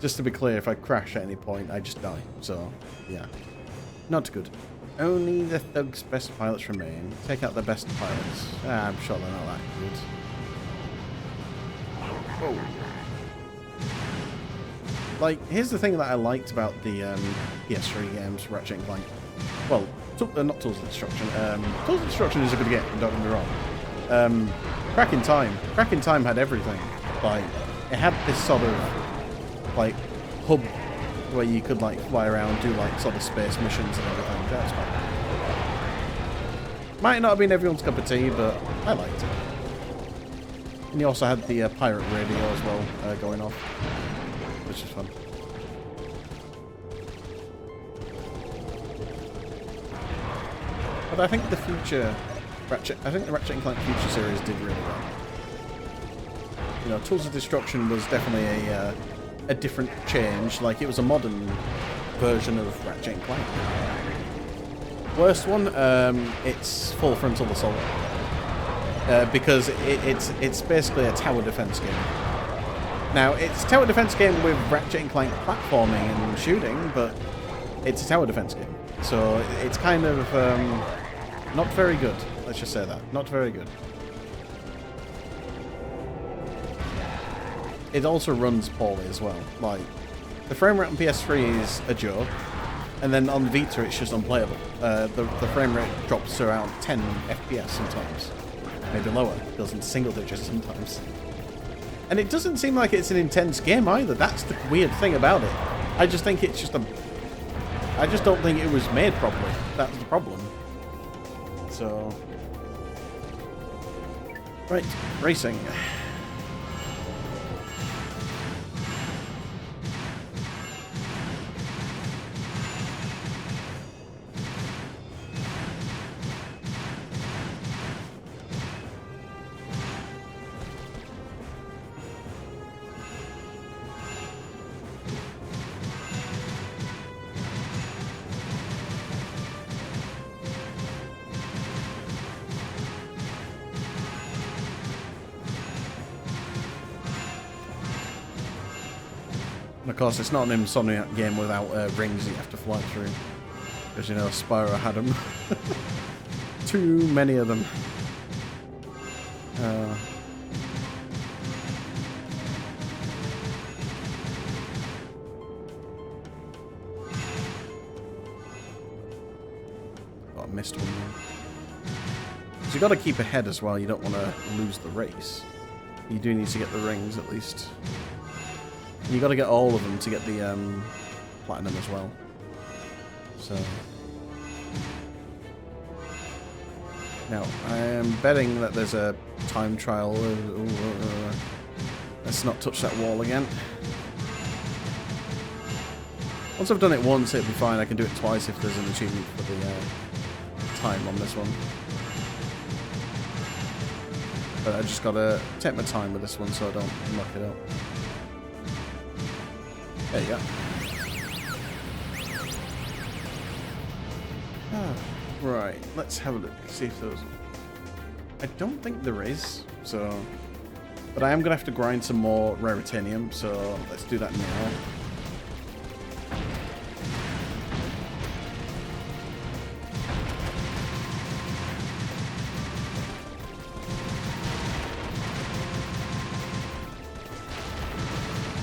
Just to be clear, if I crash at any point, I just die. So, yeah. Not good. Only the Thug's best pilots remain. Take out the best pilots. I'm sure they're not that good. Whoa. Like, here's the thing that I liked about the PS3 games, Ratchet and Clank. Well, not Tools of Destruction. Tools of Destruction is a good game, don't get me wrong. Crack in Time had everything. Like, it had this sort of, like, hub where you could, like, fly around, do, like, sort of space missions and everything. That's fun. Might not have been everyone's cup of tea, but I liked it. And you also had the pirate radio as well going off, which is fun. But I think the future the Ratchet and Clank Future series did really well. You know, Tools of Destruction was definitely a different change. Like, it was a modern version of Ratchet and Clank. Worst one, it's full frontal assault. Because it's basically a tower defense game. Now, it's a tower defense game with Ratchet and Clank platforming and shooting, but it's a tower defense game. So it's kind of not very good. Let's just say that. Not very good. It also runs poorly as well. Like, the frame rate on PS3 is a joke, and then on Vita it's just unplayable. The frame rate drops to around 10 FPS sometimes. Maybe lower. It goes into single digits sometimes. And it doesn't seem like it's an intense game either. That's the weird thing about it. I just think it's just a... I just don't think it was made properly. That's the problem. So... Right, racing. And of course, it's not an Insomniac game without rings that you have to fly through. Because, you know, Spyro had them. Too many of them. Oh, I missed one there. So you got to keep ahead as well. You don't want to lose the race. You do need to get the rings at least. You got to get all of them to get the platinum as well. So now I am betting that there's a time trial. Let's not touch that wall again. Once I've done it once, it'll be fine. I can do it twice if there's an achievement for the time on this one. But I just gotta take my time with this one so I don't muck it up. There you go. Right, let's have a look, see if there's... I don't think there is, so... But I am going to have to grind some more Raritanium, so let's do that now.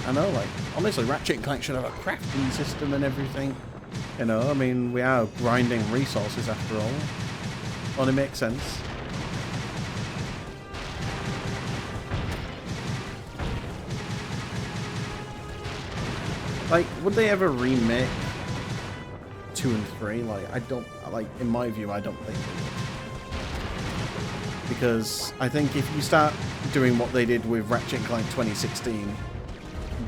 I know, like, honestly, Ratchet and Clank should have a crafting system and everything. You know, I mean, we are grinding resources after all. Only makes sense. Like, would they ever remake 2 and 3? Like, I don't, like, in my view, I don't think they would. Because I think if you start doing what they did with Ratchet and Clank 2016,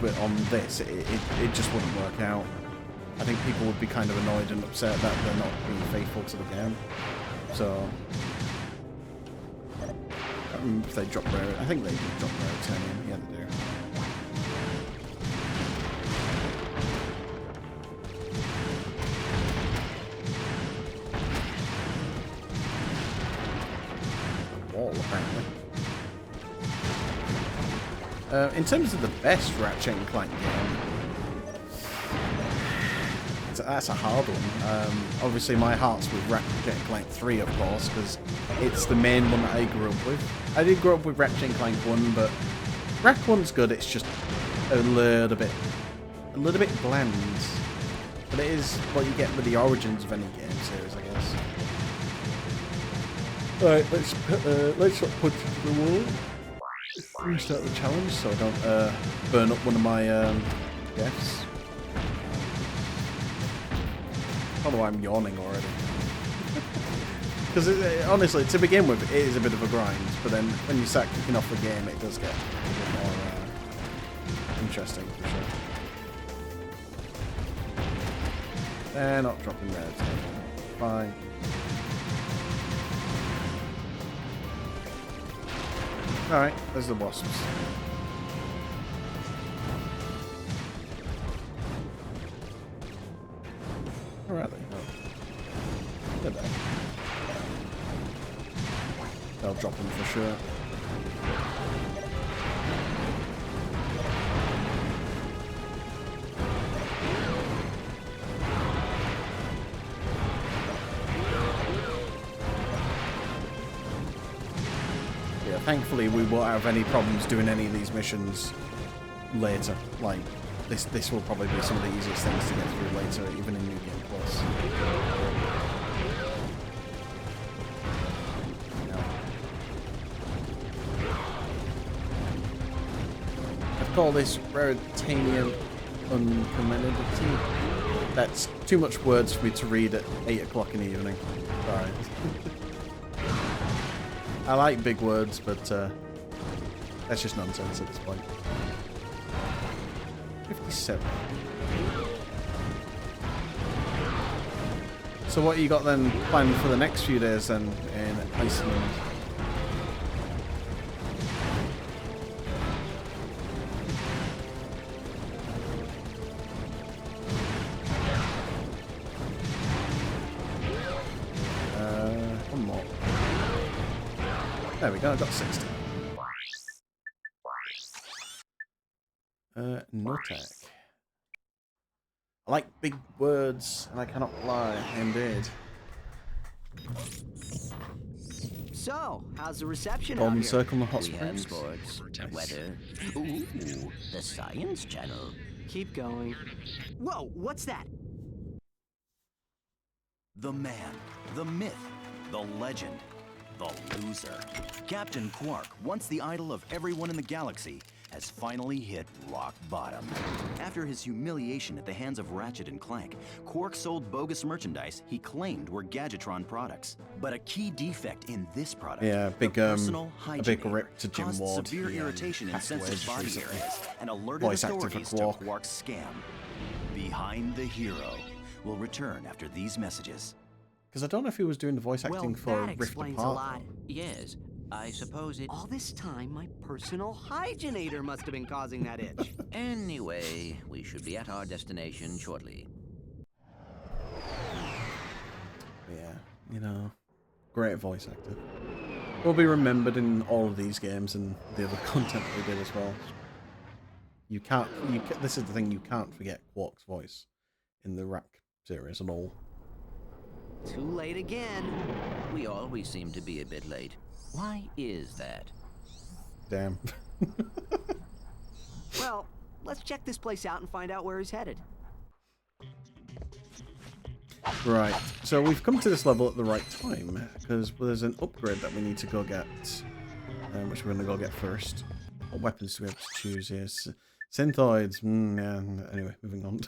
but on this, it just wouldn't work out. I think people would be kind of annoyed and upset that they're not being faithful to the game. So, I don't remember if they dropped Rare. I think they did drop Raritanium. Yeah, they do. A wall, apparently. In terms of the best Ratchet and Clank game, that's a hard one. Obviously, my heart's with Ratchet and Clank 3, of course, because it's the main one that I grew up with. I did grow up with Ratchet and Clank 1, but Ratchet 1's good. It's just a little bit bland. But it is what you get with the origins of any game series, I guess. Alright, let's not punch into the wall. Restart the challenge so I don't burn up one of my deaths. I don't know why I'm yawning already. Because honestly, to begin with, it is a bit of a grind, but then when you start kicking off the game, it does get a bit more interesting, for sure. They're not dropping red. Fine. Alright, there's the wasps. Where are they? Oh. They're there. They'll drop them for sure. Yeah, thankfully we won't have any problems doing any of these missions later. Like, this will probably be some of the easiest things to get through later, even in New Game Plus. call this raritanium uncommandity. That's too much words for me to read at 8 o'clock in the evening. Sorry. I like big words, but that's just nonsense at this point. 57. So what you got then planned for the next few days then in Iceland? One more. There we go, I got 60. No tech. I like big words, and I cannot lie, indeed. So, how's the reception out Golden here? Circle and the Hot We have Springs. sports, weather. Ooh, the Science Channel. Keep going. Whoa, what's that? The man, the myth, the legend, the loser. Captain Quark, once the idol of everyone in the galaxy, has finally hit rock bottom. After his humiliation at the hands of Ratchet and Clank, Quark sold bogus merchandise he claimed were Gadgetron products. But a key defect in this product, Yeah, the personal a big hygiene, rip to Jim caused Ward. severe irritation in sensitive body areas and alerted Voice actor for authorities to Quark. Quark's scam. Behind the Hero will return after these messages. Because I don't know if he was doing the voice acting for that Rift explains Apart. a lot. Yes, I suppose it... All this time, my personal hygienator must have been causing that itch. Anyway, we should be at our destination shortly. Yeah, you know, great voice actor. Will be remembered in all of these games and the other content they did as well. You can't. This is the thing. You can't forget Quark's voice in the Rack series at all. Too late again. We always seem to be a bit late. Why is that? Damn. Well, let's check this place out and find out where he's headed. Right. So we've come to this level at the right time because there's an upgrade that we need to go get, which we're going to go get first. What weapons do we have to choose here? Synthoids. Yeah. Anyway, moving on.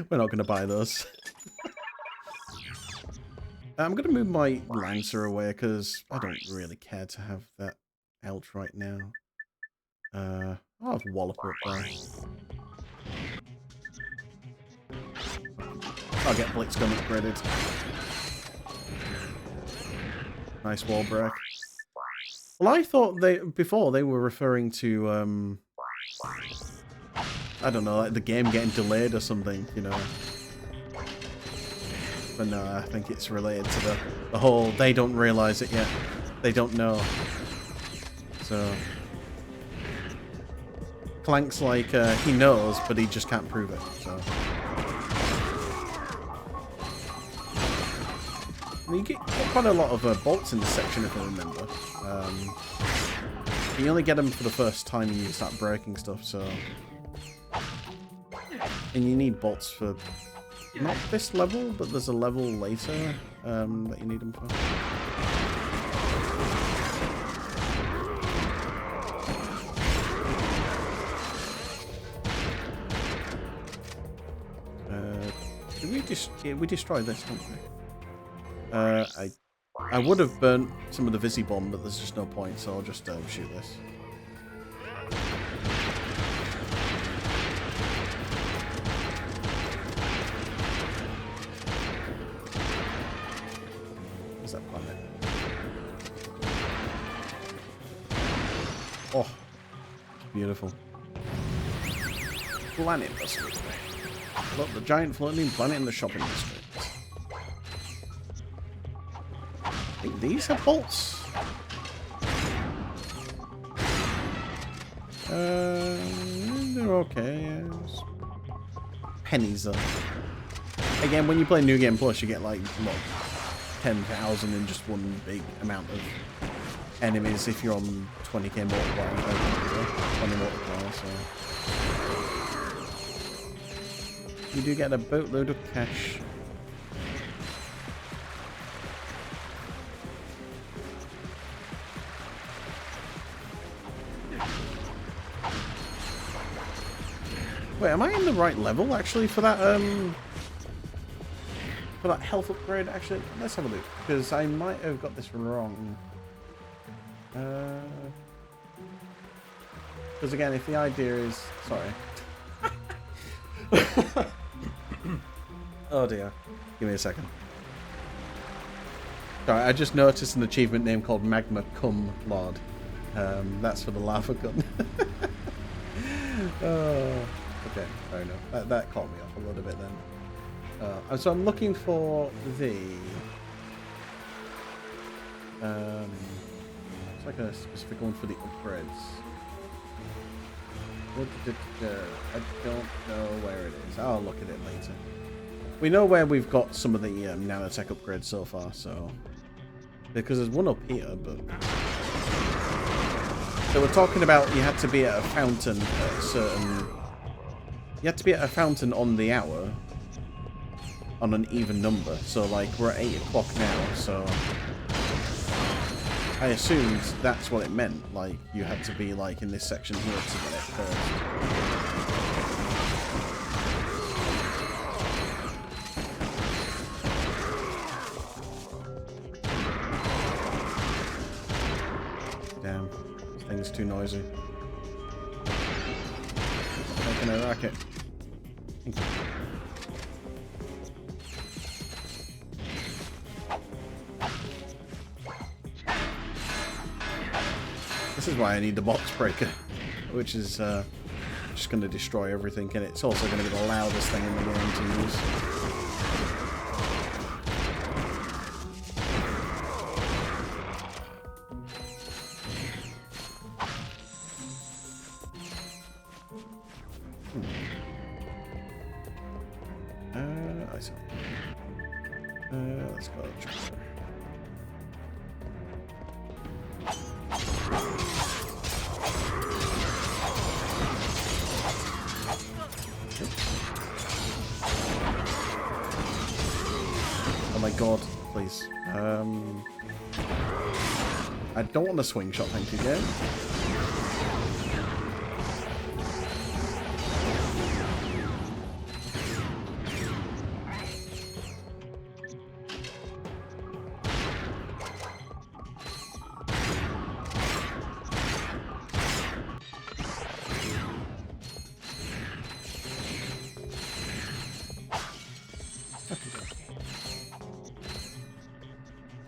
We're not going to buy those. I'm going to move my Lancer away because I don't really care to have that out right now. I'll have Walloper up there. I'll get Blitzgun upgraded. Nice wall break. Well, I thought before they were referring to, I don't know, like the game getting delayed or something, you know. But no, I think it's related to the whole, they don't realise it yet. They don't know. So... Clank's like, he knows, but he just can't prove it, so... I mean, you get quite a lot of bolts in this section, if I remember. You only get them for the first time you start breaking stuff, so... And you need bolts for... Not this level, but there's a level later that you need them for. We destroyed this, didn't we? I would have burnt some of the Visi bomb, but there's just no point, so I'll just shoot this. Where's that planet? Oh, beautiful. Planet district. Look, the giant floating planet in the shopping district. I think these have bolts. They're okay. Yes. Pennies though. Again, when you play New Game Plus, you get like what, 10,000 in just one big amount of enemies if you're on 20k multiplier, 20 multiplier. So you do get a boatload of cash. Wait, am I in the right level actually for that health upgrade? Actually, let's have a look, because I might have got this wrong. Because again, if the idea is sorry. Oh dear. Give me a second. Sorry, I just noticed an achievement name called Magma Cum Lord. That's for the lava gun. Oh, okay, fair enough. That caught me off a little bit then. So I'm looking for the... it's like a specific one for the upgrades. I don't know where it is. I'll look at it later. We know where we've got some of the nanotech upgrades so far, so... Because there's one up here, but... So we're talking about you had to be at a fountain at a certain... You had to be at a fountain on the hour, on an even number. So, like, we're at 8 o'clock now, so... I assumed that's what it meant. Like, you had to be, like, in this section here to get it first. Damn. This thing's too noisy. Making a racket. Thank you. This is why I need the box breaker, which is just going to destroy everything, and it's also going to be the loudest thing in the game to use. I see. Let's go. Oh my god, please. I don't want a swing shot, thank you, game.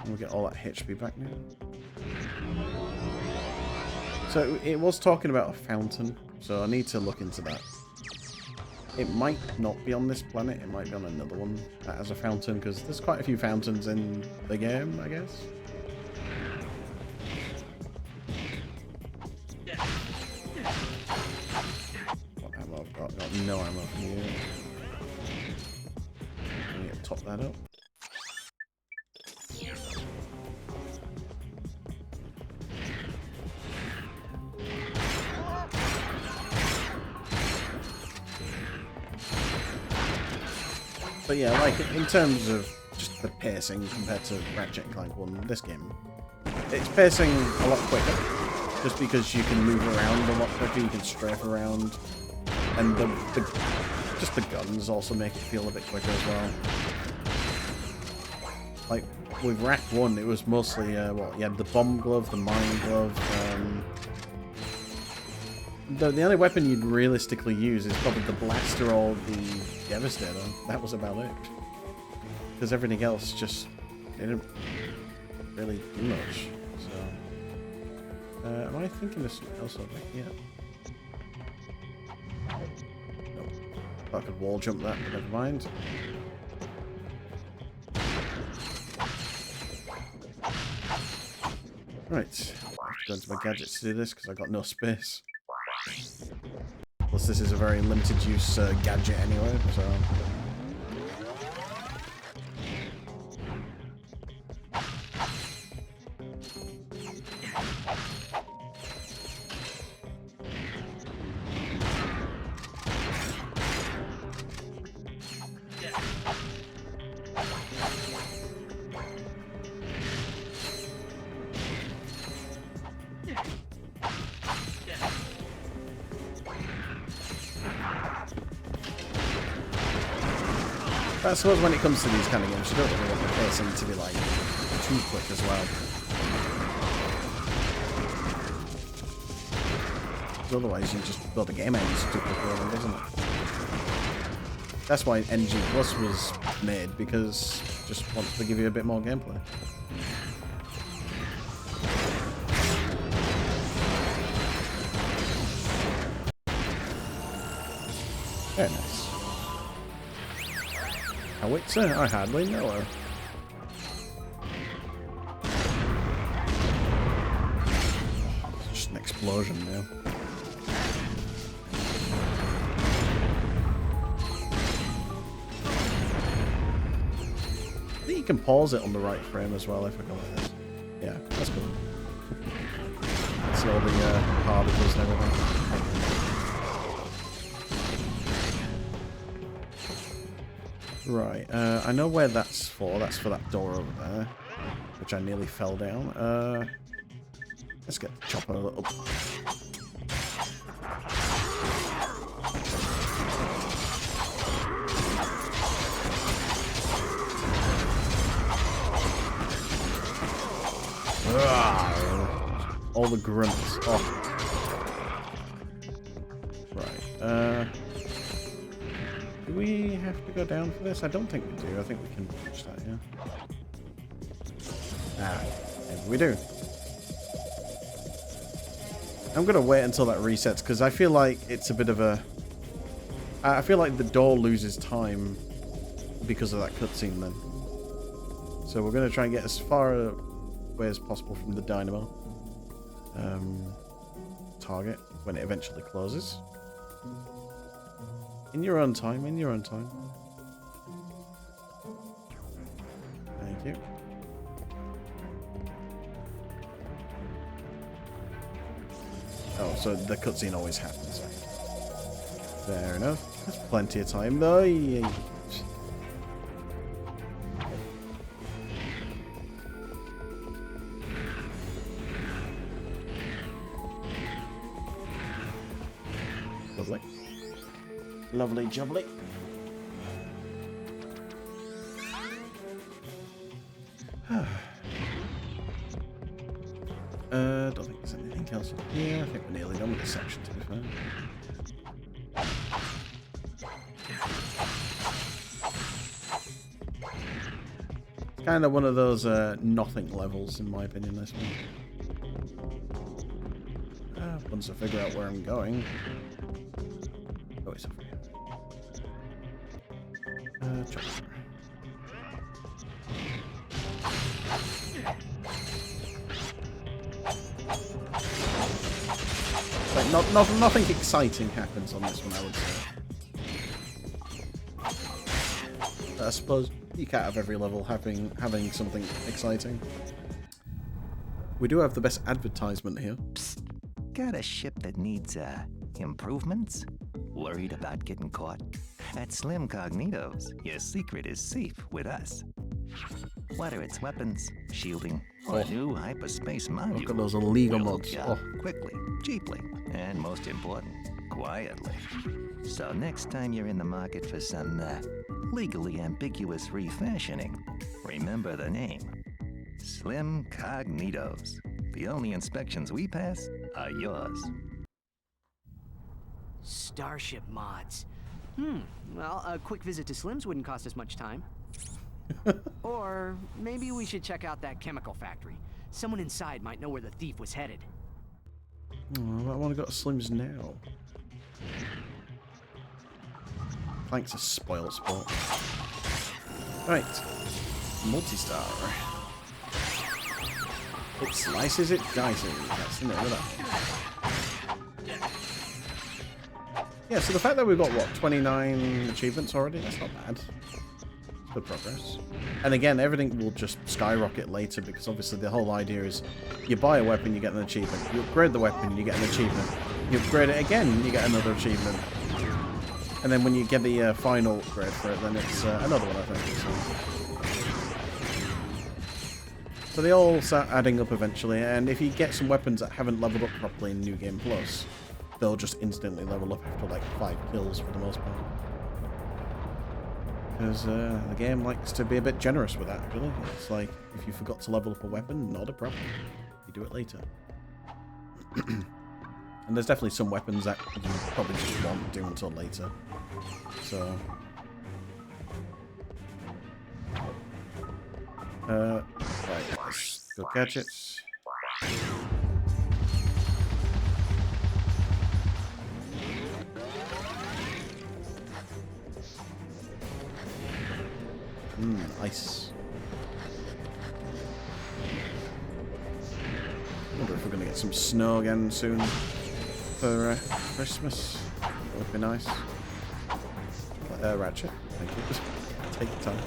We'll get all that HP back now. So it was talking about a fountain, so I need to look into that. It might not be on this planet, it might be on another one that has a fountain, because there's quite a few fountains in the game, I guess. What ammo I've got? Got no ammo here. I need to top that up. But yeah, like, in terms of just the pacing compared to Ratchet and Clank 1, this game, it's pacing a lot quicker, just because you can move around a lot quicker, you can strafe around, and just the guns also make it feel a bit quicker as well. Like, with Rack 1, it was mostly, what, you had the bomb glove, the mine glove, the only weapon you'd realistically use is probably the blaster or the devastator. That was about it. Because everything else just didn't really do much. So, am I thinking of something else over here? Nope. I could wall jump that, but never mind. Right, I have to go into my gadgets to do this because I got no space. Plus, this is a very limited use gadget anyway, so. I suppose when it comes to these kind of games, you don't really want the pacing to be like too quick as well. Because otherwise, you just build a game ends too quickly, doesn't it? That's why NG Plus was made, because it just wants to give you a bit more gameplay. Very nice. Howitzer? I hardly know her. It's just an explosion now. I think you can pause it on the right frame as well if I go like this. Yeah, that's cool. See all the particles and everything. Right, I know where that's for. That's for that door over there, which I nearly fell down. Let's get the chopper a little. All the grunts. Oh. Right, do we have to go down for this? I don't think we do. I think we can push that, yeah. Ah, maybe we do. I'm going to wait until that resets, because I feel like it's a bit of a... I feel like the door loses time because of that cutscene then. So we're going to try and get as far away as possible from the dynamo target when it eventually closes. In your own time, in your own time. Thank you. Oh, so the cutscene always happens. Fair enough. There's plenty of time though. Lovely. Lovely jubbly. Don't think there's anything else in here. I think we're nearly done with this section, to be fair. It's kind of one of those nothing levels, in my opinion, this one. Once I figure out where I'm going. Oh, it's over here. Chopper. Like, nothing exciting happens on this one, I would say. I suppose you can't have every level having something exciting. We do have the best advertisement here. Psst. Got a ship that needs, improvements? Worried about getting caught? At Slim Cognitos, your secret is safe with us. Whether it's weapons, shielding, or new hyperspace module, look at those illegal we'll mods. hook you up quickly, cheaply, and most important, quietly. So next time you're in the market for some, legally ambiguous refashioning, remember the name. Slim Cognitos. The only inspections we pass are yours. Starship mods. Well, a quick visit to Slim's wouldn't cost us much time. Or maybe we should check out that chemical factory. Someone inside might know where the thief was headed. Oh, I want to go to Slim's now. Clank's a spoiled sport. Right. Multi-star. It slices, it dices. That's the name of that. Yeah, so the fact that we've got, what, 29 achievements already? That's not bad. Good progress. And again, everything will just skyrocket later, because obviously the whole idea is you buy a weapon, you get an achievement. You upgrade the weapon, you get an achievement. You upgrade it again, you get another achievement. And then when you get the final upgrade for it, then it's another one, I think. So they all start adding up eventually, and if you get some weapons that haven't leveled up properly in New Game Plus, they'll just instantly level up after like 5 kills for the most part. Because the game likes to be a bit generous with that, really. It's like, if you forgot to level up a weapon, not a problem. You do it later. And there's definitely some weapons that you probably just won't do until later. So... right, let's go gadgets. Ice. I wonder if we're going to get some snow again soon for Christmas. That would be nice. Ratchet, thank you. Just take your time.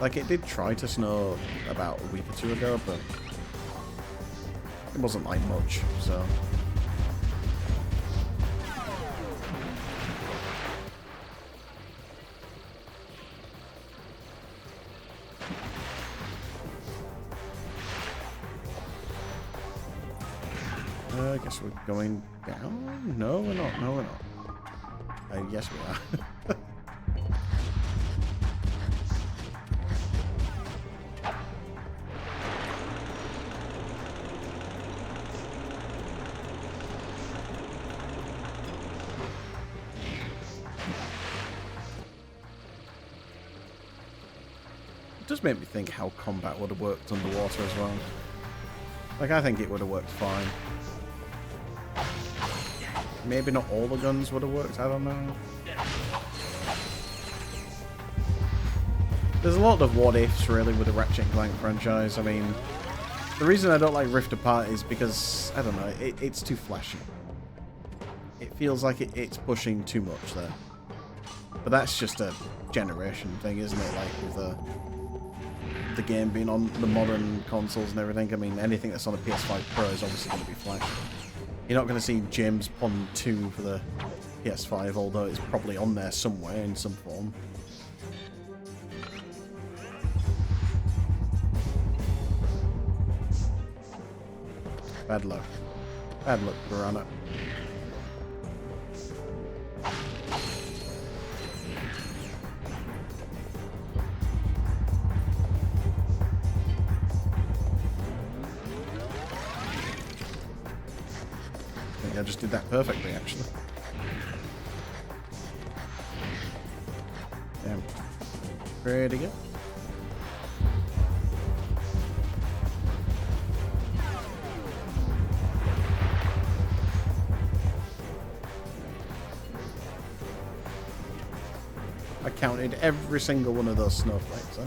Like, it did try to snow about a week or two ago, but it wasn't like much, so... I guess we're going down? No, we're not. No, we're not. Yes, we are. It does make me think how combat would have worked underwater as well. Like, I think it would have worked fine. Maybe not all the guns would have worked, I don't know. There's a lot of what-ifs, really, with the Ratchet and Clank franchise. I mean, the reason I don't like Rift Apart is because, I don't know, it's too flashy. It feels like it's pushing too much there. But that's just a generation thing, isn't it? Like, with the game being on the modern consoles and everything. I mean, anything that's on a PS5 Pro is obviously going to be flashy. You're not going to see James Bond 2 for the PS5, although it's probably on there somewhere in some form. Bad luck. Bad luck, Piranha. I just did that perfectly, actually. Damn. Pretty good. I counted every single one of those snowflakes.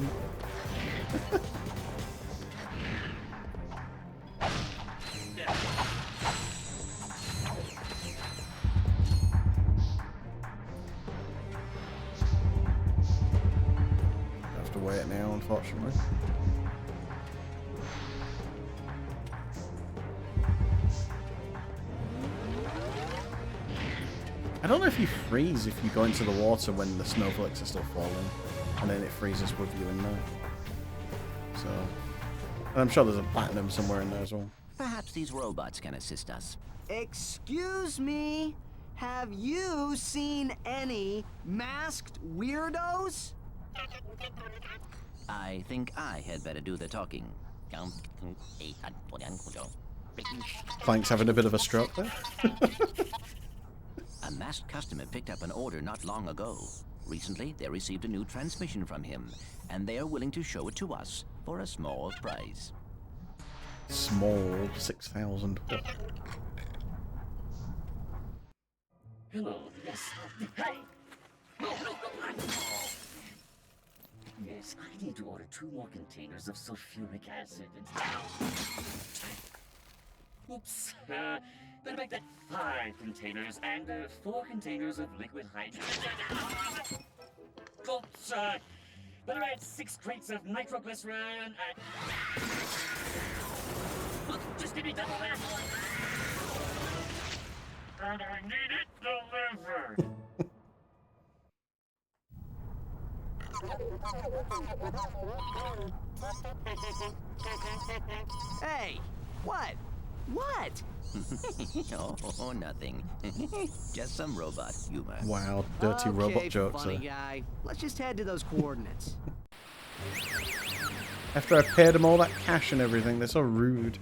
Unfortunately. I don't know if you freeze if you go into the water when the snowflakes are still falling, and then it freezes with you in there. So, and I'm sure there's a platinum somewhere in there as well. Perhaps these robots can assist us. Excuse me? Have you seen any masked weirdos? I think I had better do the talking. Clank's having a bit of a stroke there. A masked customer picked up an order not long ago. Recently, they received a new transmission from him, and they are willing to show it to us for a small price. Small 6,000. Hello, yes. Hey! Yes, I need to order 2 more containers of sulfuric acid. Oops. Better make that 5 containers and 4 containers of liquid hydrogen. Oops. Better add 6 crates of nitroglycerin and... Look, just give me double that. And I need it delivered. Hey, what? What? Oh, nothing. Just some robot humor. Wow, dirty robot jokes. Funny guy. Let's just head to those coordinates. After I paid them all that cash and everything, they're so rude.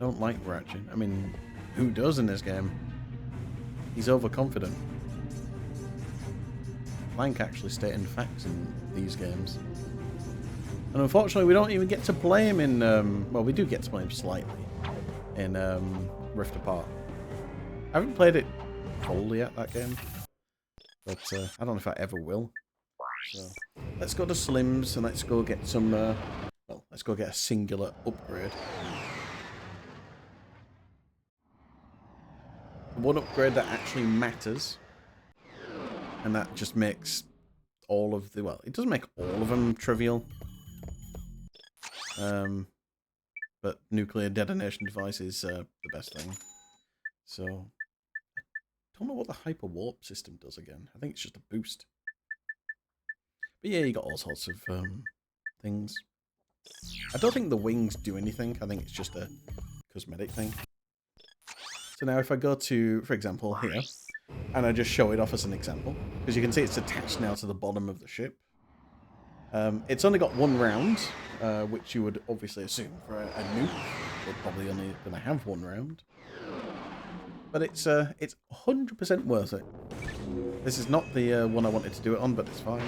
Don't like Ratchet. I mean, who does in this game? He's overconfident. Clank actually stating facts in these games. And unfortunately, we don't even get to play him in... well, we do get to play him slightly in Rift Apart. I haven't played it fully yet, that game. But I don't know if I ever will. So, let's go to Slim's and let's go get some... well, let's go get a singular upgrade. One upgrade that actually matters. And that just makes all of the... well, it doesn't make all of them trivial. But nuclear detonation device is the best thing. So, I don't know what the hyper warp system does again. I think it's just a boost. But yeah, you got all sorts of things. I don't think the wings do anything. I think it's just a cosmetic thing. So now if I go to, for example, here, and I just show it off as an example, because you can see it's attached now to the bottom of the ship. It's only got one round, which you would obviously assume for a nuke. They're probably only going to have one round. But it's 100% worth it. This is not the one I wanted to do it on, but it's fine.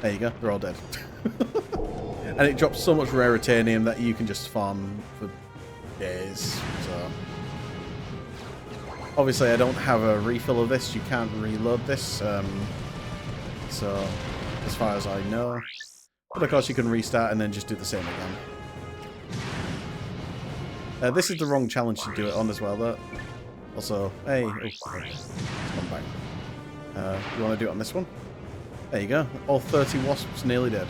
There you go, they're all dead. And it drops so much raritanium that you can just farm for days. So obviously I don't have a refill of this, you can't reload this. So as far as I know. But of course you can restart and then just do the same again. This is the wrong challenge to do it on as well though. Also, hey, oh, come back. You want to do it on this one? There you go. All 30 wasps nearly dead.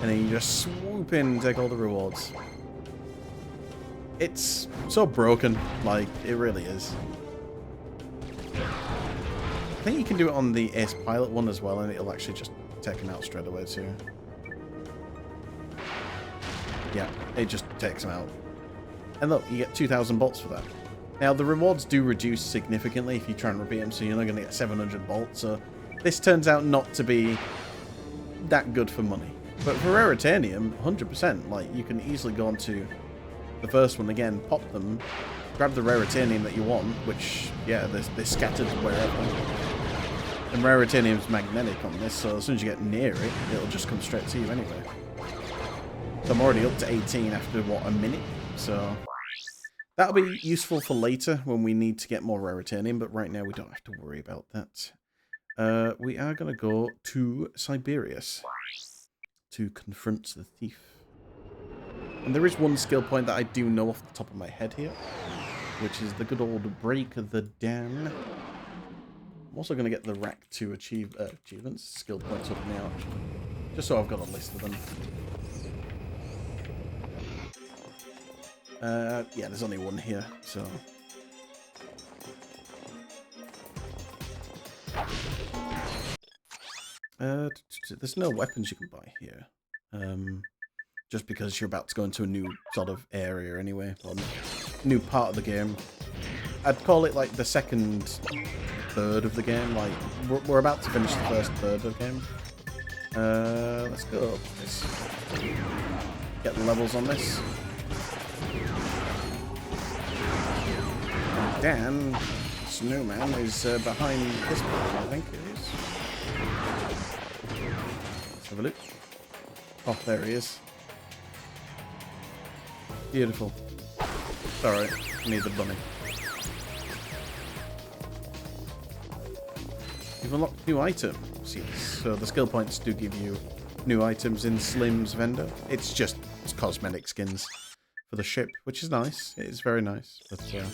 And then you just swoop in and take all the rewards. It's so broken, like, it really is. I think you can do it on the Ace Pilot one as well, and it'll actually just take him out straight away too. Yeah, it just takes him out. And look, you get 2,000 bolts for that. Now, the rewards do reduce significantly if you try and repeat them, so you're not going to get 700 bolts, so this turns out not to be that good for money. But for Raritanium, 100%, like, you can easily go onto the first one again, pop them, grab the Raritanium that you want, which, yeah, they're scattered wherever. And Raritanium's magnetic on this, so as soon as you get near it, it'll just come straight to you anyway. So I'm already up to 18 after, what, a minute? So that'll be useful for later when we need to get more Raritanium, but right now we don't have to worry about that. We are going to go to Siberius to confront the thief. And there is one skill point that I do know off the top of my head here, which is the good old Break the Dam. I'm also going to get the Rack 2 achievements, skill points up now, actually, just so I've got a list of them. Yeah, there's only one here, so... there's no weapons you can buy here. Just because you're about to go into a new sort of area anyway, or new part of the game. I'd call it like the second third of the game. Like we're about to finish the first third of the game. Let's go. Let's get the levels on this. And Dan Snowman is behind this part, I think it is. Let's have a look. Oh, there he is. Beautiful. Alright, need the bunny. You've unlocked new items. Yes. So the skill points do give you new items in Slim's vendor. It's just cosmetic skins for the ship, which is nice. It is very nice. But yeah.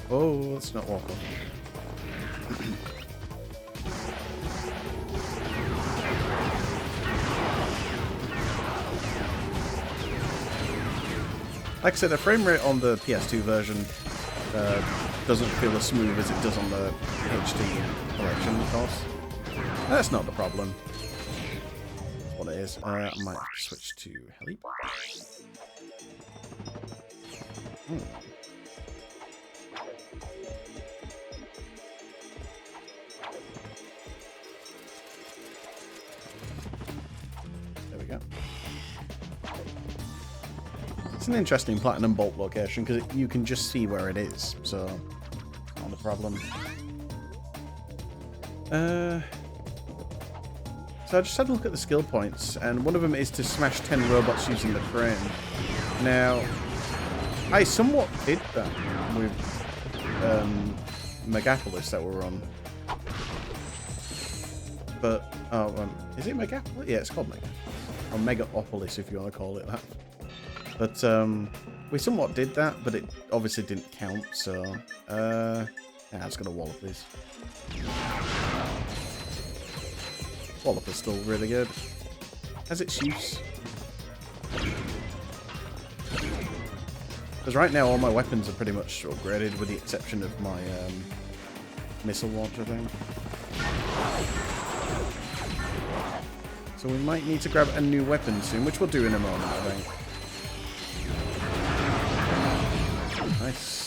Oh, let's not walk off. Like I said, the frame rate on the PS2 version doesn't feel as smooth as it does on the HD collection, of course. That's not the problem. That's what it is. I might have to switch to heli. There we go. It's an interesting platinum bolt location because you can just see where it is, so not a problem. So I just had a look at the skill points, and one of them is to smash 10 robots using the crane. Now, I somewhat did that with Megapolis that we're on. But, is it Megapolis? Yeah, it's called Megapolis. Or Megaopolis, if you want to call it that. But, we somewhat did that, but it obviously didn't count, so, yeah, it's gonna wallop this. Wallop is still really good. Has its use. Because right now all my weapons are pretty much upgraded with the exception of my missile launcher thing. So we might need to grab a new weapon soon, which we'll do in a moment, I think. Nice.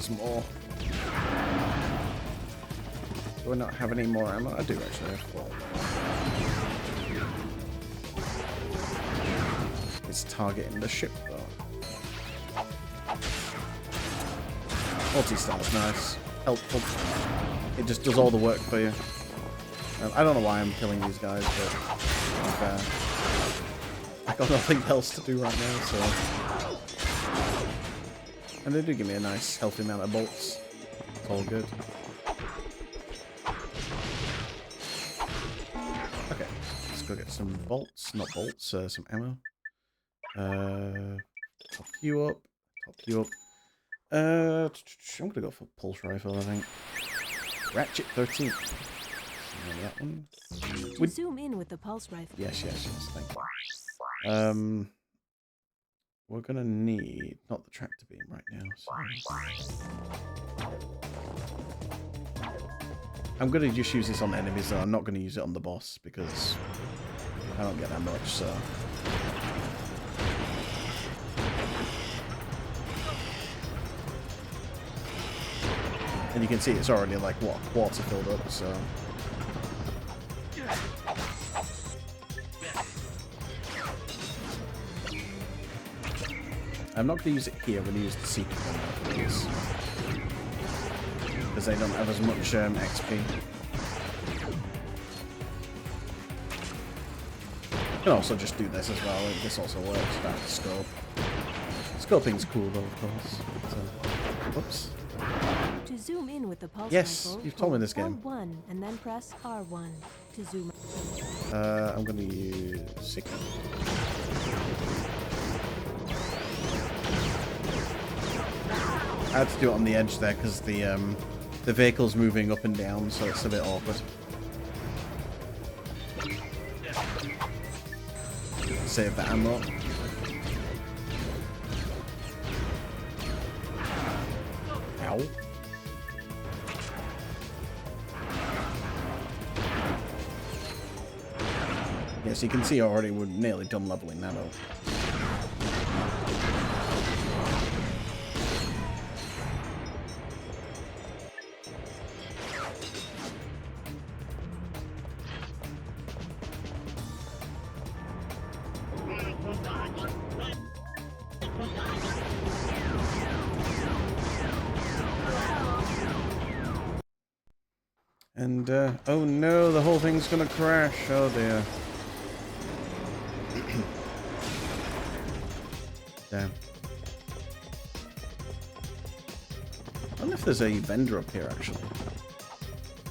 More. Do I not have any more ammo? I do actually have 4. It's targeting the ship though. Multi-star's nice. Helpful. It just does all the work for you. I don't know why I'm killing these guys, but I've got nothing else to do right now, so... And they do give me a nice, healthy amount of bolts. It's all good. Okay, let's go get some bolts. Not bolts, some ammo. Top you up. Top you up. I'm gonna go for pulse rifle, I think. Ratchet 13. That one. To zoom in with the pulse rifle. Yes, thank you. We're gonna need not the tractor beam right now. Sorry. I'm gonna just use this on enemies though. I'm not gonna use it on the boss because I don't get that much. So. And you can see it's already like what, a quarter filled up. So. I'm not going to use it here, I'm going to use the secret one because they don't have as much XP. You can also just do this as well, this also works, that scope. Scoping's cool though, of course. So, whoops. To zoom in with the pulse yes, rifle, you've told me this game. L1 and then press R1 to zoom. I'm going to use secret. I had to do it on the edge there because the vehicle's moving up and down, so it's a bit awkward. Save the ammo. Ow. Yes, you can see already we're nearly done leveling that up. And, oh no, the whole thing's gonna crash. Oh dear. Damn. I wonder if there's a vendor up here, actually.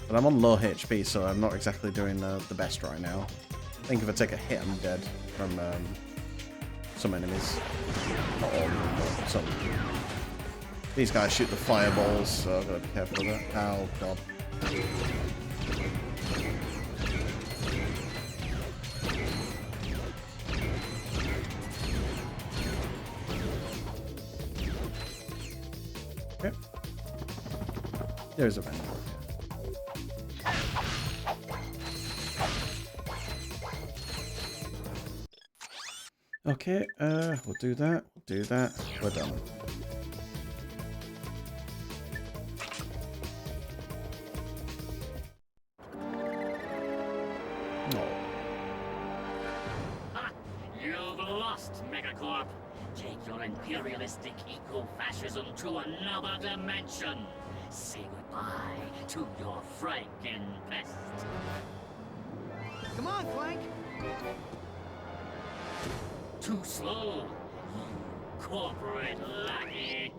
But I'm on low HP, so I'm not exactly doing the best right now. I think if I take a hit, I'm dead from some enemies. Not all of them, but some. These guys shoot the fireballs, so I've got to be careful with that. Oh, God. Okay. There's a vendor. Okay, we'll do that. We'll do that. We're done. You've lost, Megacorp. Take your imperialistic eco-fascism to another dimension. Say goodbye to your Franken-pest. Come on, Clank. Too slow, you corporate lackey.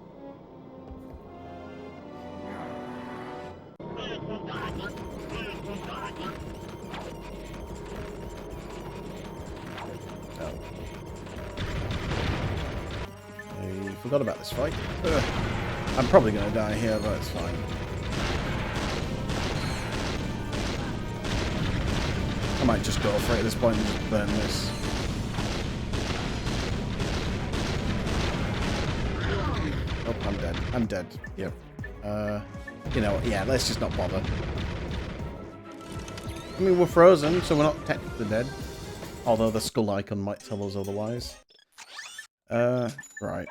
I forgot about this fight. Ugh. I'm probably going to die here, but it's fine. I might just go for it at this point and just burn this. Oh, I'm dead. I'm dead. Yep. You know, yeah, let's just not bother. I mean, we're frozen, so we're not technically dead. Although the skull icon might tell us otherwise. Right.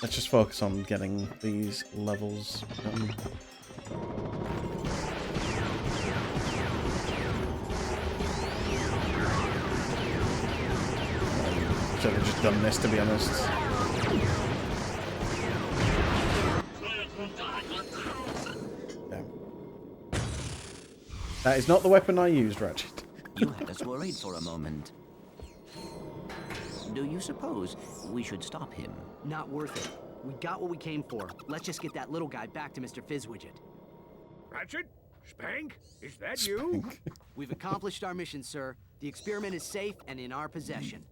Let's just focus on getting these levels done. Should have just done this, to be honest. Damn. That is not the weapon I used, Ratchet. You had us worried for a moment. Do you suppose we should stop him? Not worth it. We got what we came for. Let's just get that little guy back to Mr. Fizzwidget. Ratchet? Spank? Is that you? We've accomplished our mission, sir. The experiment is safe and in our possession.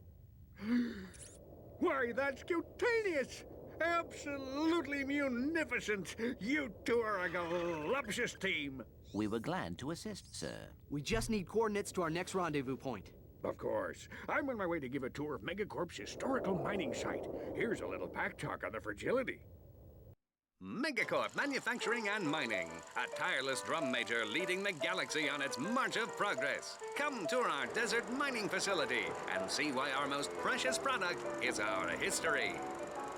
Why, that's cutaneous! Absolutely munificent! You two are a galuptious team! We were glad to assist, sir. We just need coordinates to our next rendezvous point. Of course. I'm on my way to give a tour of Megacorp's historical mining site. Here's a little pack talk on the fragility. Megacorp Manufacturing and Mining, a tireless drum major leading the galaxy on its march of progress. Come tour our desert mining facility and see why our most precious product is our history.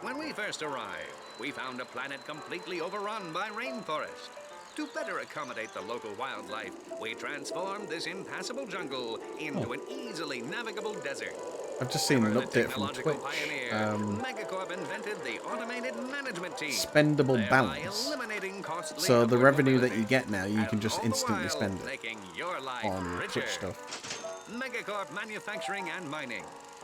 When we first arrived, we found a planet completely overrun by rainforest. To better accommodate the local wildlife, we transformed this impassable jungle into an easily navigable desert. I've just seen an update from Twitch. Megacorp invented the automated management team. Spendable balance. So the revenue that you get now, you can just instantly spend it on Twitch stuff. Megacorp Manufacturing and Mining.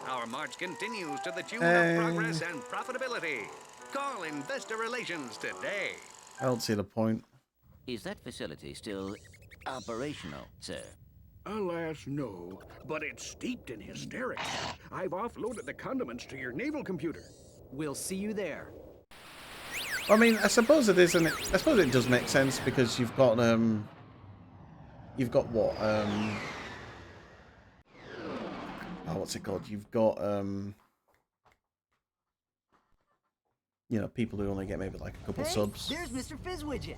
Our march continues to the tune of progress and profitability. Call Investor Relations today. I don't see the point. Is that facility still operational, sir? Alas, no. But it's steeped in hysterics. I've offloaded the condiments to your naval computer. We'll see you there. I mean, I suppose it is, and I suppose it does make sense because you've got what? Oh, what's it called? You've got you know, people who only get maybe like a couple subs. There's Mr. Fizzwidget.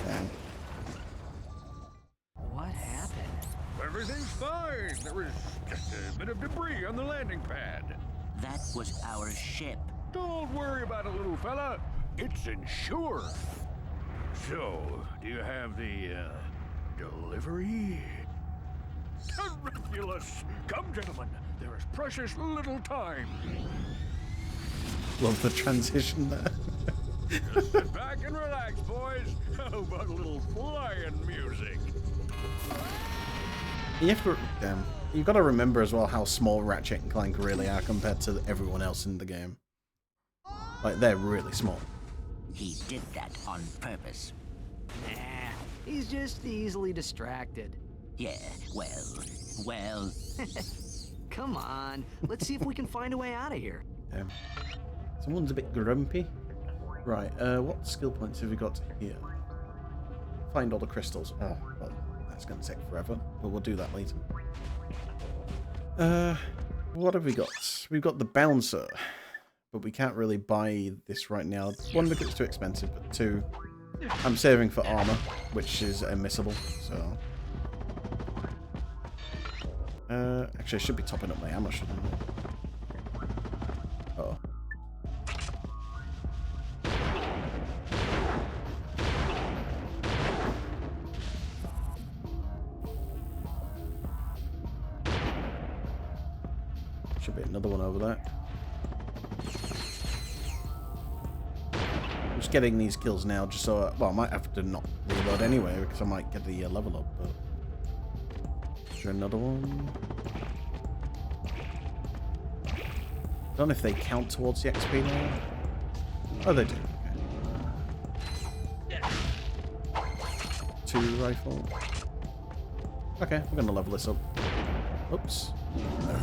Damn. What happened? Everything's fine. There was just a bit of debris on the landing pad. That was our ship. Don't worry about it, little fella. It's insured. So, do you have the, delivery? Terrifulous! Come, gentlemen. There is precious little time. Love the transition there. Just sit back and relax, boys. How about a little flying music? You have to, damn. You've got to remember as well how small Ratchet and Clank really are compared to everyone else in the game. Like, they're really small. He did that on purpose. Nah, he's just easily distracted. Yeah, well. Come on, let's see if we can find a way out of here. Damn. Someone's a bit grumpy. Right, what skill points have we got here? Find all the crystals. Oh, well, that's going to take forever, but we'll do that later. What have we got? We've got the bouncer, but we can't really buy this right now. One, because it's too expensive, but two, I'm saving for armor, which is unmissable, so... actually, I should be topping up my ammo, shouldn't I? Uh-oh. Should be another one over there. I'm just getting these kills now, just so... well, I might have to not reload anyway, because I might get the level up, but... is there another one? I don't know if they count towards the XP now. Oh, they do. Okay. 2 rifle. Okay, we're gonna level this up. Oops. No.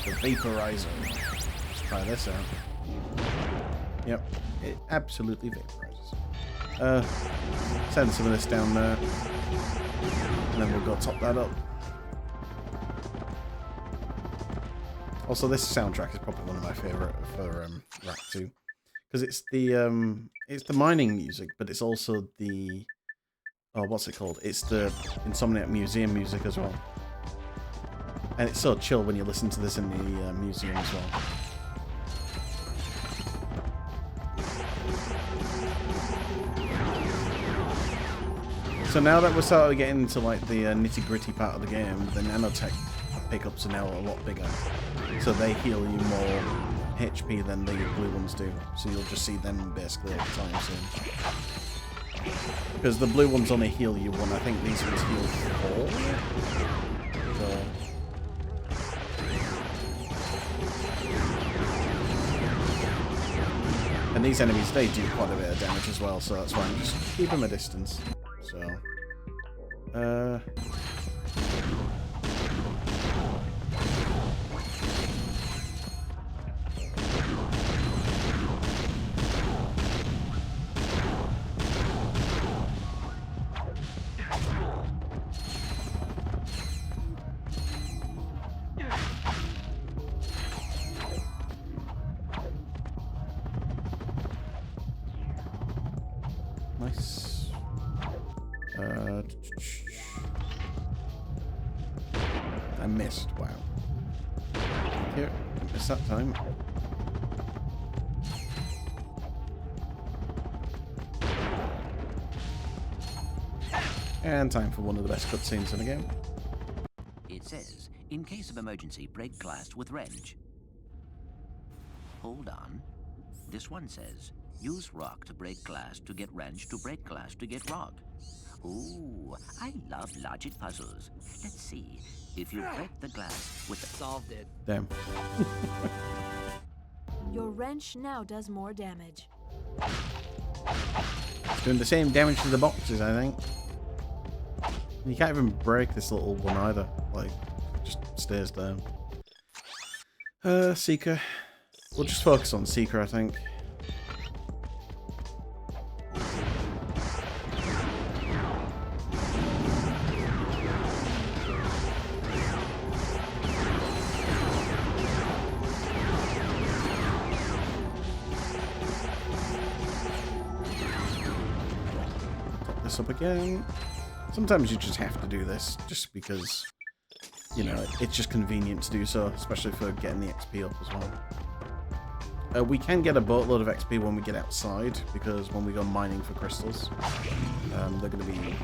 The vaporizer. Let's try this out. Yep, it absolutely vaporizes. Send some of this down there, and then we'll go top that up. Also, this soundtrack is probably one of my favorite for Ratchet 2, because it's the mining music, but it's also the what's it called? It's the Insomniac Museum music as well, and it's so chill when you listen to this in the museum as well. So now that we're starting to get into like the nitty-gritty part of the game, the nanotech pickups are now a lot bigger. So they heal you more HP than the blue ones do. So you'll just see them basically all the time soon. Because the blue ones only heal you one. I think these ones heal 4. So... and these enemies, they do quite a bit of damage as well, so that's why I'm just keeping my distance. So... nice. I missed. Wow. Here, I missed that time. And time for one of the best cutscenes in the game. It says, in case of emergency, break glass with wrench. Hold on. This one says, use rock to break glass to get wrench to break glass to get rock. Ooh, I love logic puzzles. Let's see. If you break the glass with the... solved it. Damn. Your wrench now does more damage. It's doing the same damage to the boxes, I think. You can't even break this little one either. Like, just stays there. Seeker. We'll just focus on Seeker, I think. This up again. Sometimes you just have to do this, just because, you know, it's just convenient to do so, especially for getting the XP up as well. We can get a boatload of XP when we get outside, because when we go mining for crystals, they're going to be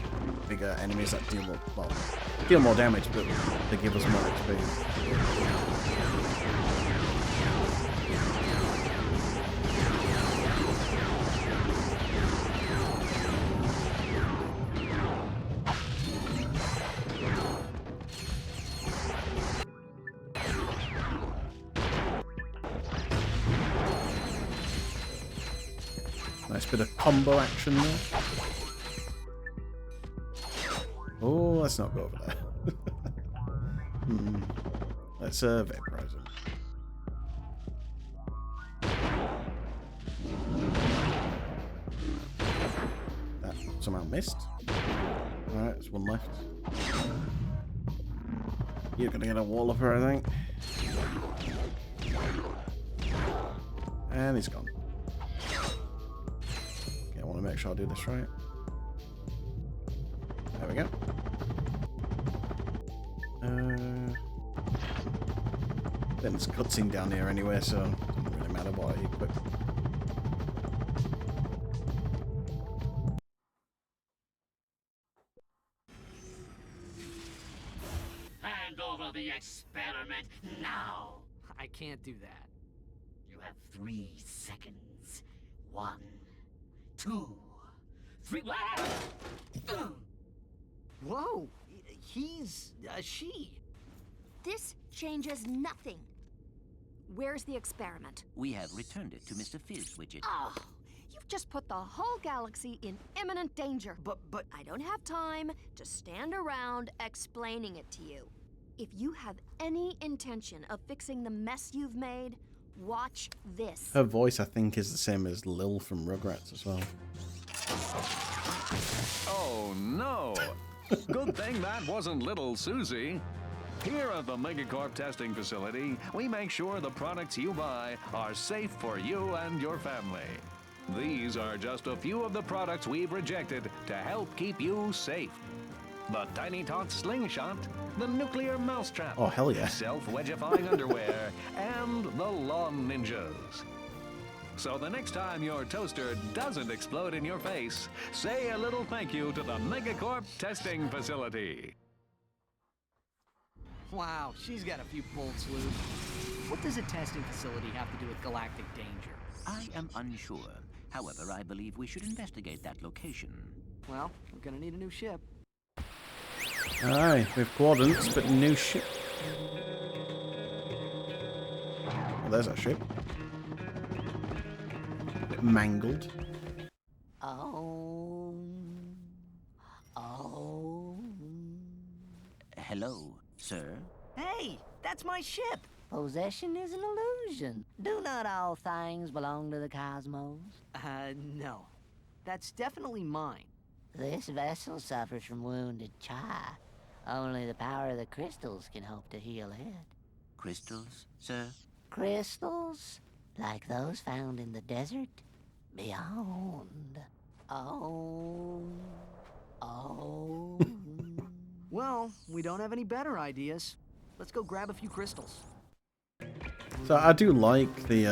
bigger enemies that deal more damage, but they give us more XP. Nice bit of combo action there. Oh, let's not go over there. Let's vaporize him. That somehow missed. Alright, there's one left. You're gonna get a wall of her, I think. And he's gone. Okay, I want to make sure I do this right. There we go. Then it's cutscene down here anyway, so it doesn't really matter what I equip. Hand over the experiment now. I can't do that. You have 3 seconds. 1, 2, 3. Whoa! He's a she. This changes nothing. Where's the experiment? We have returned it to Mr. Fizzwidget. Oh, you've just put the whole galaxy in imminent danger. But I don't have time to stand around explaining it to you. If you have any intention of fixing the mess you've made, watch this. Her voice, I think, is the same as Lil from Rugrats as well. Oh, no. Good thing that wasn't little Susie. Here at the Megacorp testing facility, we make sure the products you buy are safe for you and your family. These are just a few of the products we've rejected to help keep you safe. The Tiny Tot Slingshot, the Nuclear Mousetrap, oh, hell yeah. Self-wedgifying underwear, and the Lawn Ninjas. So the next time your toaster doesn't explode in your face, say a little thank you to the Megacorp testing facility. Wow, she's got a few bolts loose. What does a testing facility have to do with galactic danger? I am unsure. However, I believe we should investigate that location. Well, we're gonna need a new ship. Aye, we have coordinates, but new ship. Oh, there's our ship. A bit mangled. Oh. Hello, sir. Hey, that's my ship! Possession is an illusion. Do not all things belong to the cosmos? No. That's definitely mine. This vessel suffers from wounded Chai. Only the power of the crystals can hope to heal it. Crystals, sir? Crystals? Like those found in the desert? Beyond. Oh. Well, we don't have any better ideas. Let's go grab a few crystals. So I do like the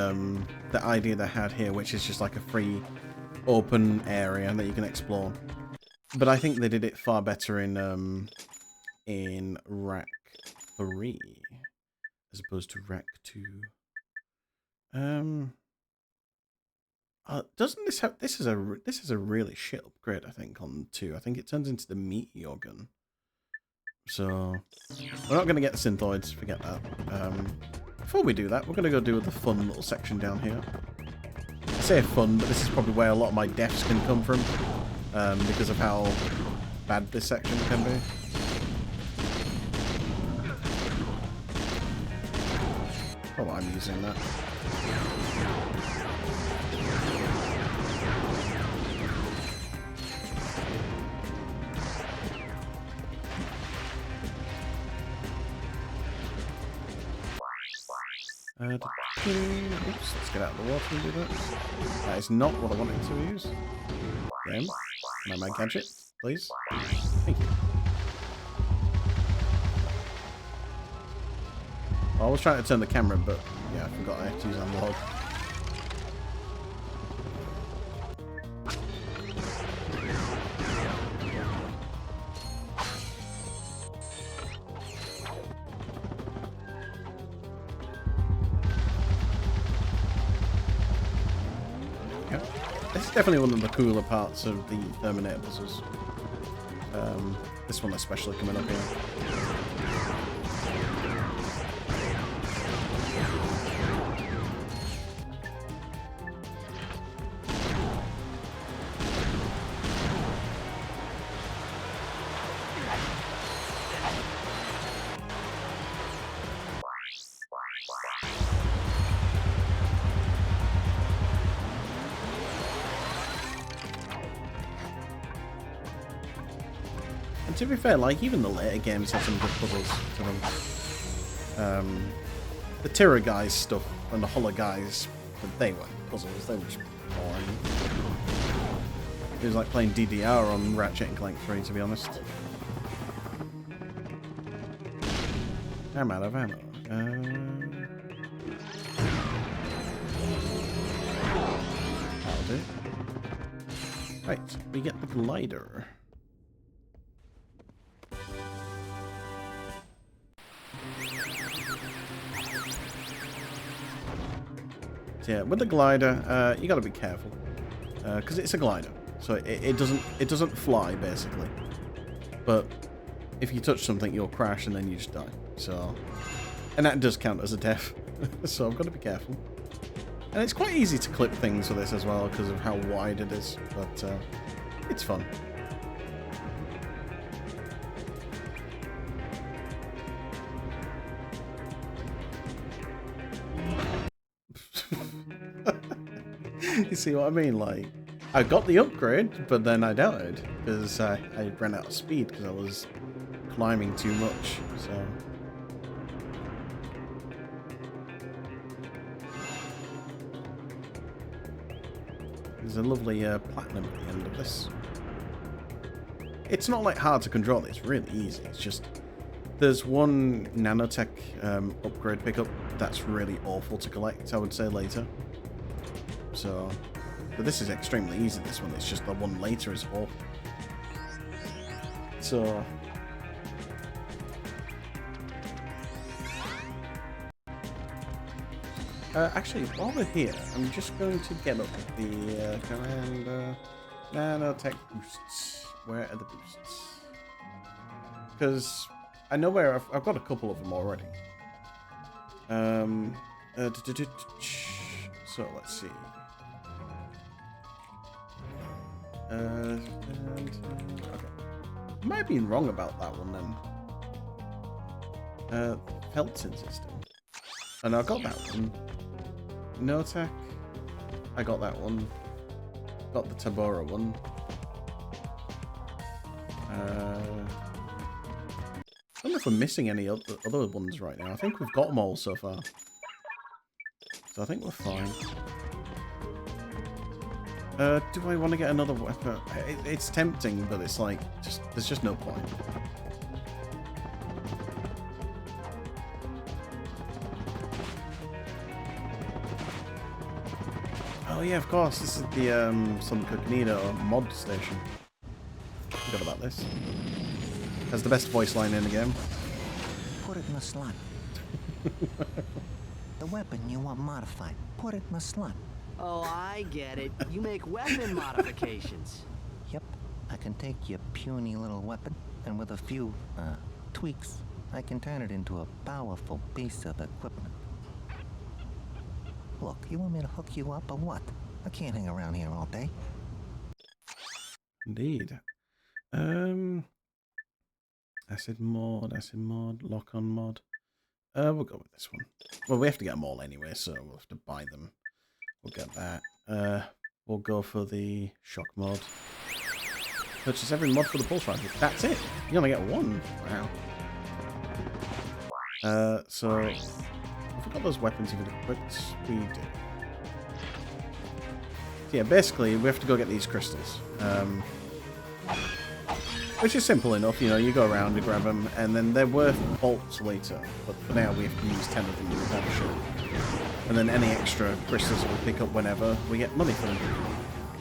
idea they had here, which is just like a free, open area that you can explore. But I think they did it far better in Rack 3 as opposed to Rack 2. Doesn't this have this is a really shit upgrade, I think, on 2. I think it turns into the meteor gun. So we're not gonna get the synthoids, forget that. Before we do that, we're gonna go do the fun little section down here. I say fun, but this is probably where a lot of my deaths can come from, because of how bad this section can be. Oh, I'm using that. Oops, let's get out of the water and do that. That is not what I wanted to use. Game, can I might catch it, please? Thank you. I was trying to turn the camera, but yeah, I forgot I had to use analog. This is definitely one of the cooler parts of the Terminator puzzles. This one especially coming up here. To be fair, like, even the later games had some good puzzles to them. The Terror Guys stuff and the Hollow Guys, they weren't puzzles, they were just boring. It was like playing DDR on Ratchet and Clank 3, to be honest. I'm out of ammo. That'll do. Right, we get the glider. So yeah, with the glider, you gotta be careful because it's a glider, so it doesn't fly basically. But if you touch something, you'll crash and then you just die. So, and that does count as a death. So I've got to be careful. And it's quite easy to clip things with this as well because of how wide it is. But it's fun. You see what I mean? Like, I got the upgrade, but then I doubted because I ran out of speed because I was climbing too much. So. There's a lovely platinum at the end of this. It's not like hard to control, it's really easy. It's just there's one nanotech upgrade pickup that's really awful to collect, I would say, later. So, but this is extremely easy, this one. It's just the one later is awful. So, actually, while we're here, I'm just going to get up the Commando nanotech boosts. Where are the boosts? Because I know where I've got a couple of them already. So let's see. Okay. Might be wrong about that one then. Felton system. And I got that one. No attack. I got that one. Got the Tabora one. I don't know if we're missing any other ones right now. I think we've got them all so far. So I think we're fine. Do I want to get another weapon? It's tempting, but it's like, there's just no point. Oh yeah, of course. This is the some Cognito mod station. Forgot about this. Has the best voice line in the game. Put it in the slot. The weapon you want modified. Put it in the slot. Oh, I get it. You make weapon modifications. Yep. I can take your puny little weapon, and with a few tweaks, I can turn it into a powerful piece of equipment. Look, you want me to hook you up or what? I can't hang around here all day. Indeed. Acid mod, lock on mod. We'll go with this one. Well, we have to get them all anyway, so we'll have to buy them. We'll get that. We'll go for the shock mod. Purchase every mod for the pulse rifle. That's it. You only get one. Wow. So have we got those weapons even equipped? We do. So yeah, basically we have to go get these crystals. Which is simple enough, you know, you go around, you grab them, and then they're worth bolts later. But for now, we have to use 10 of them to grab a ship. And then any extra crystals we pick up whenever, we get money for them.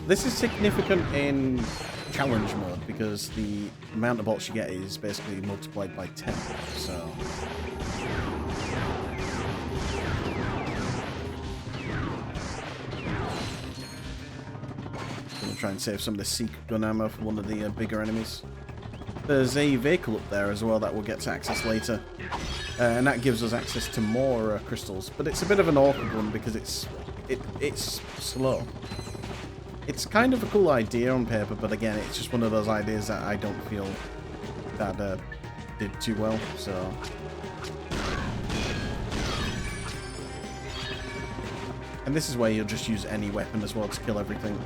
This is significant in challenge mode, because the amount of bolts you get is basically multiplied by 10, so... Gonna try and save some of the secret gun ammo for one of the bigger enemies. There's a vehicle up there as well that we'll get to access later. And that gives us access to more crystals. But it's a bit of an awkward one because it's slow. It's kind of a cool idea on paper, but again, it's just one of those ideas that I don't feel that did too well, so... And this is where you'll just use any weapon as well to kill everything.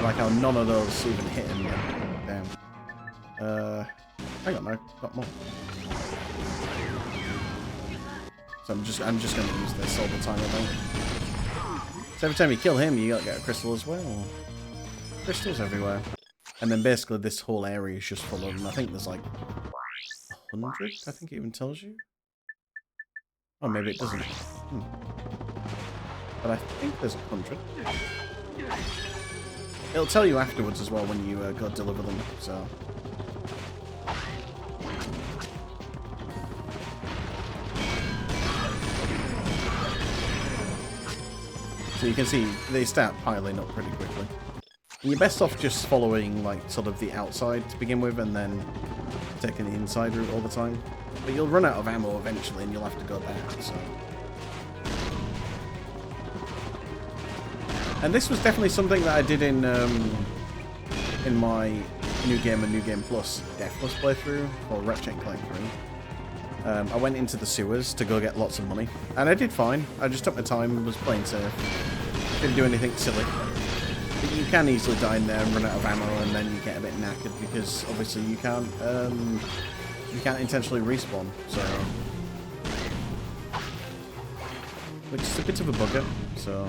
Like how none of those even hit him. Damn. Hang on, I got more. So I'm just gonna use this all the time, I think. So every time you kill him, you gotta get a crystal as well. Crystals everywhere. And then basically this whole area is just full of them. I think there's like 100, I think it even tells you. Oh, maybe it doesn't. But I think there's 100. It'll tell you afterwards as well when you go deliver them, so... So you can see they start piling up pretty quickly. And you're best off just following like sort of the outside to begin with and then taking the inside route all the time. But you'll run out of ammo eventually and you'll have to go back, so... And this was definitely something that I did in my New Game and New Game Plus Deathless playthrough for Ratchet and Clank 3. I went into the sewers to go get lots of money, and I did fine. I just took my time, was playing safe, didn't do anything silly. But you can easily die in there and run out of ammo, and then you get a bit knackered because obviously you can't intentionally respawn. So, which is a bit of a bugger. So.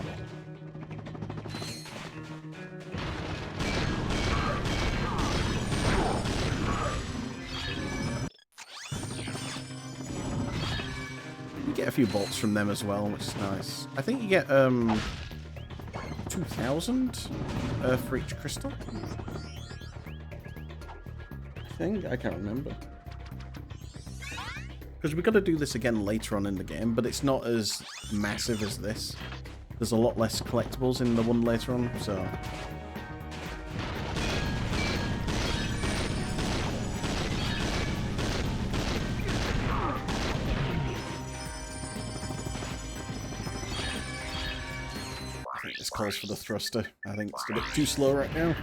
Get a few bolts from them as well, which is nice. I think you get 2,000 for each crystal. I think, I can't remember. Because we've got to do this again later on in the game, but it's not as massive as this. There's a lot less collectibles in the one later on, so... calls for the thruster. I think it's a bit too slow right now.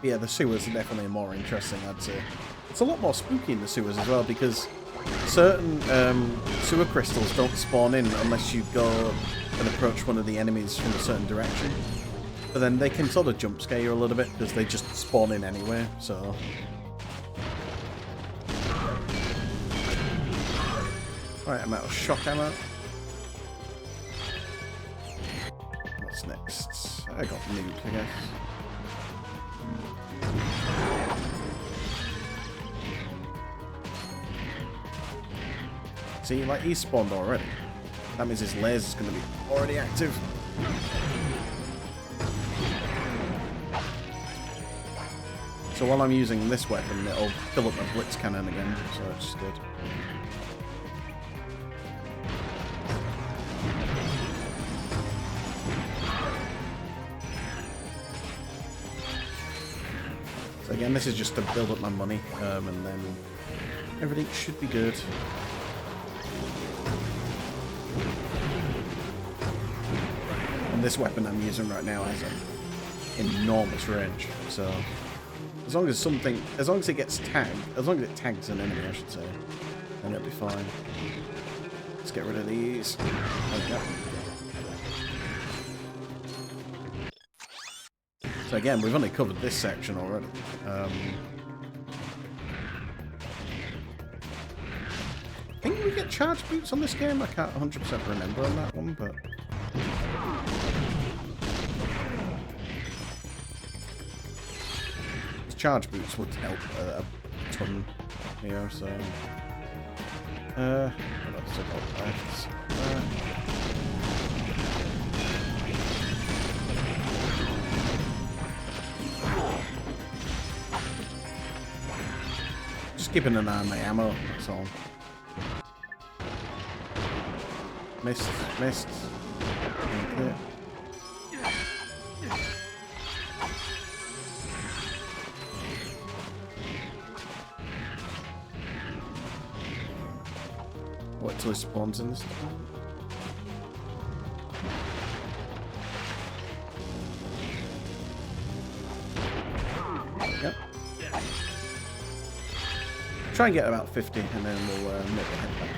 Yeah, the sewers are definitely more interesting, I'd say. It's a lot more spooky in the sewers as well, because certain sewer crystals don't spawn in unless you go and approach one of the enemies from a certain direction. But then they can sort of jump scare you a little bit, because they just spawn in anyway, so... Right, I'm out of shock ammo. What's next? I got nuked, I guess. See, like, he spawned already. That means his laser's going to be already active. So while I'm using this weapon, it'll fill up my blitz cannon again, so it's good. So again, this is just to build up my money, and then everything should be good. And this weapon I'm using right now has an enormous range, so as long as it gets tagged, as long as it tags an enemy, I should say, then it'll be fine. Let's get rid of these. There we go. So again, we've only covered this section already. I think we get charge boots on this game. I can't 100% remember on that one, but... Charge boots would help a ton here, so... what else have I got left? Just keeping an eye on my ammo, that's all. Missed. Okay. Wait till he spawns in this time. Yep. Try and get about 50 and then we'll make a head back.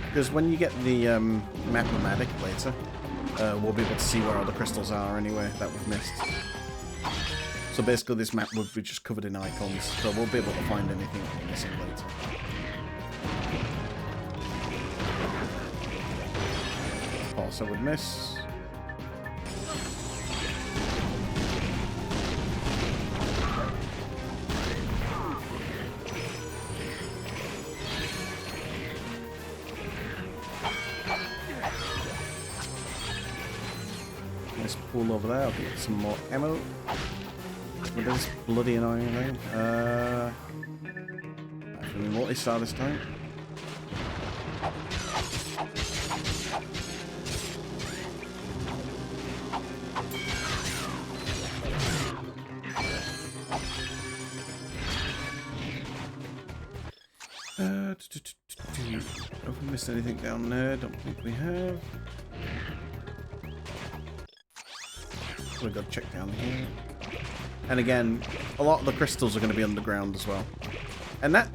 Because when you get the map-o-matic later, we'll be able to see where all the crystals are anyway that we've missed. So basically this map would be just covered in icons, so we'll be able to find anything that we're missing later. Also would miss. Nice pool over there, I'll get some more ammo. With this bloody annoying thing. Actually, multi-star this time. Have we missed anything down there? Don't think we have. We've got to check down here. And again, a lot of the crystals are going to be underground as well. And that,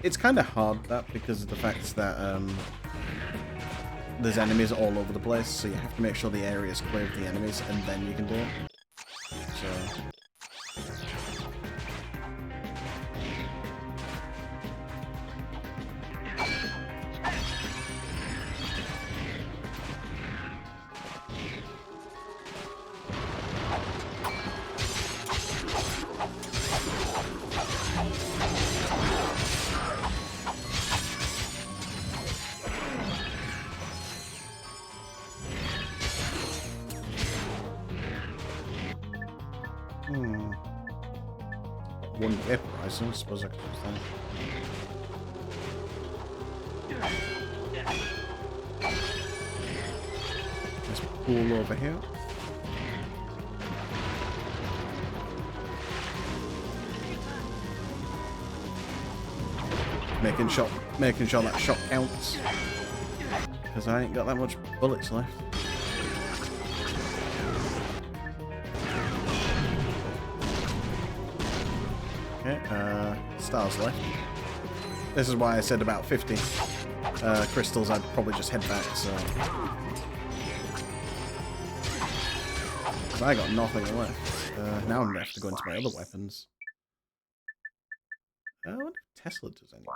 it's kind of hard, that, because of the fact that there's enemies all over the place, so you have to make sure the area is clear of the enemies, and then you can do it. So... One vaporizer, I suppose I could use that. Let's pool over here. Making sure that shot counts. Because I ain't got that much bullets left. Okay, stars left. This is why I said about 50 crystals. I'd probably just head back, so... I got nothing left. Now I'm going to have to go into my other weapons. I wonder if Tesla does anything.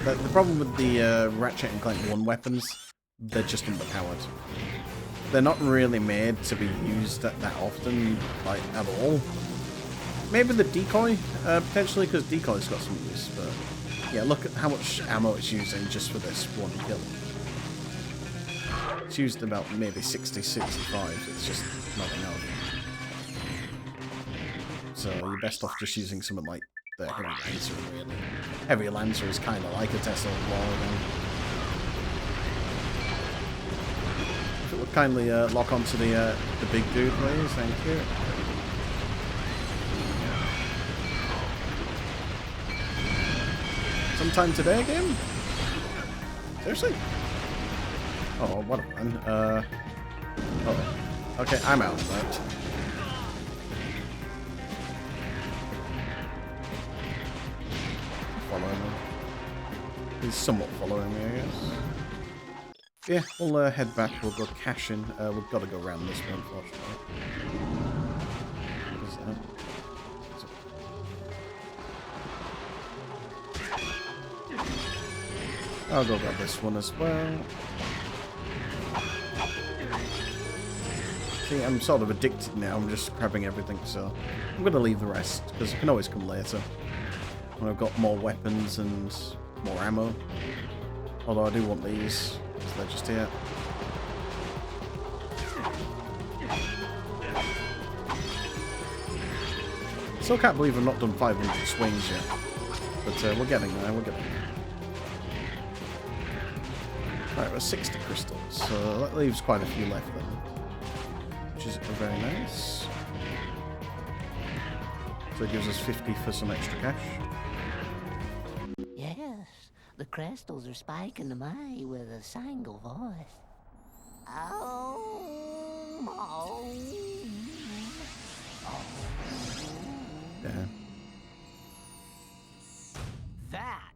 The problem with the Ratchet and Clank 1 weapons, they're just underpowered. They're not really made to be used that often, like, at all. Maybe the decoy, potentially, because decoy's got some use, but... Yeah, look at how much ammo it's using just for this one kill. It's used about maybe 60, 65, it's just not enough. So you're best off just using something like the Heavy Lancer, really. Heavy Lancer is kind of like a Tesla wall again. If it would kindly lock onto the big dude, please, thank you. Sometime today again? Seriously? Oh, what a fun. Oh. Okay, I'm out of that. Following me. He's somewhat following me, I guess. Yeah, we'll head back. We'll go cash in. We've got to go around this way, unfortunately. What is that? I'll go grab this one as well. See, I'm sort of addicted now. I'm just grabbing everything, so I'm going to leave the rest, because it can always come later. When I've got more weapons and more ammo. Although I do want these, because they're just here. Still can't believe I've not done 500 swings yet. But we're getting there, we're getting there. Right, we're 60 crystals, so that leaves quite a few left then. Which is very nice. So it gives us 50 for some extra cash. Yes, the crystals are spiking to me with a single voice. Oh, oh, oh. Yeah. That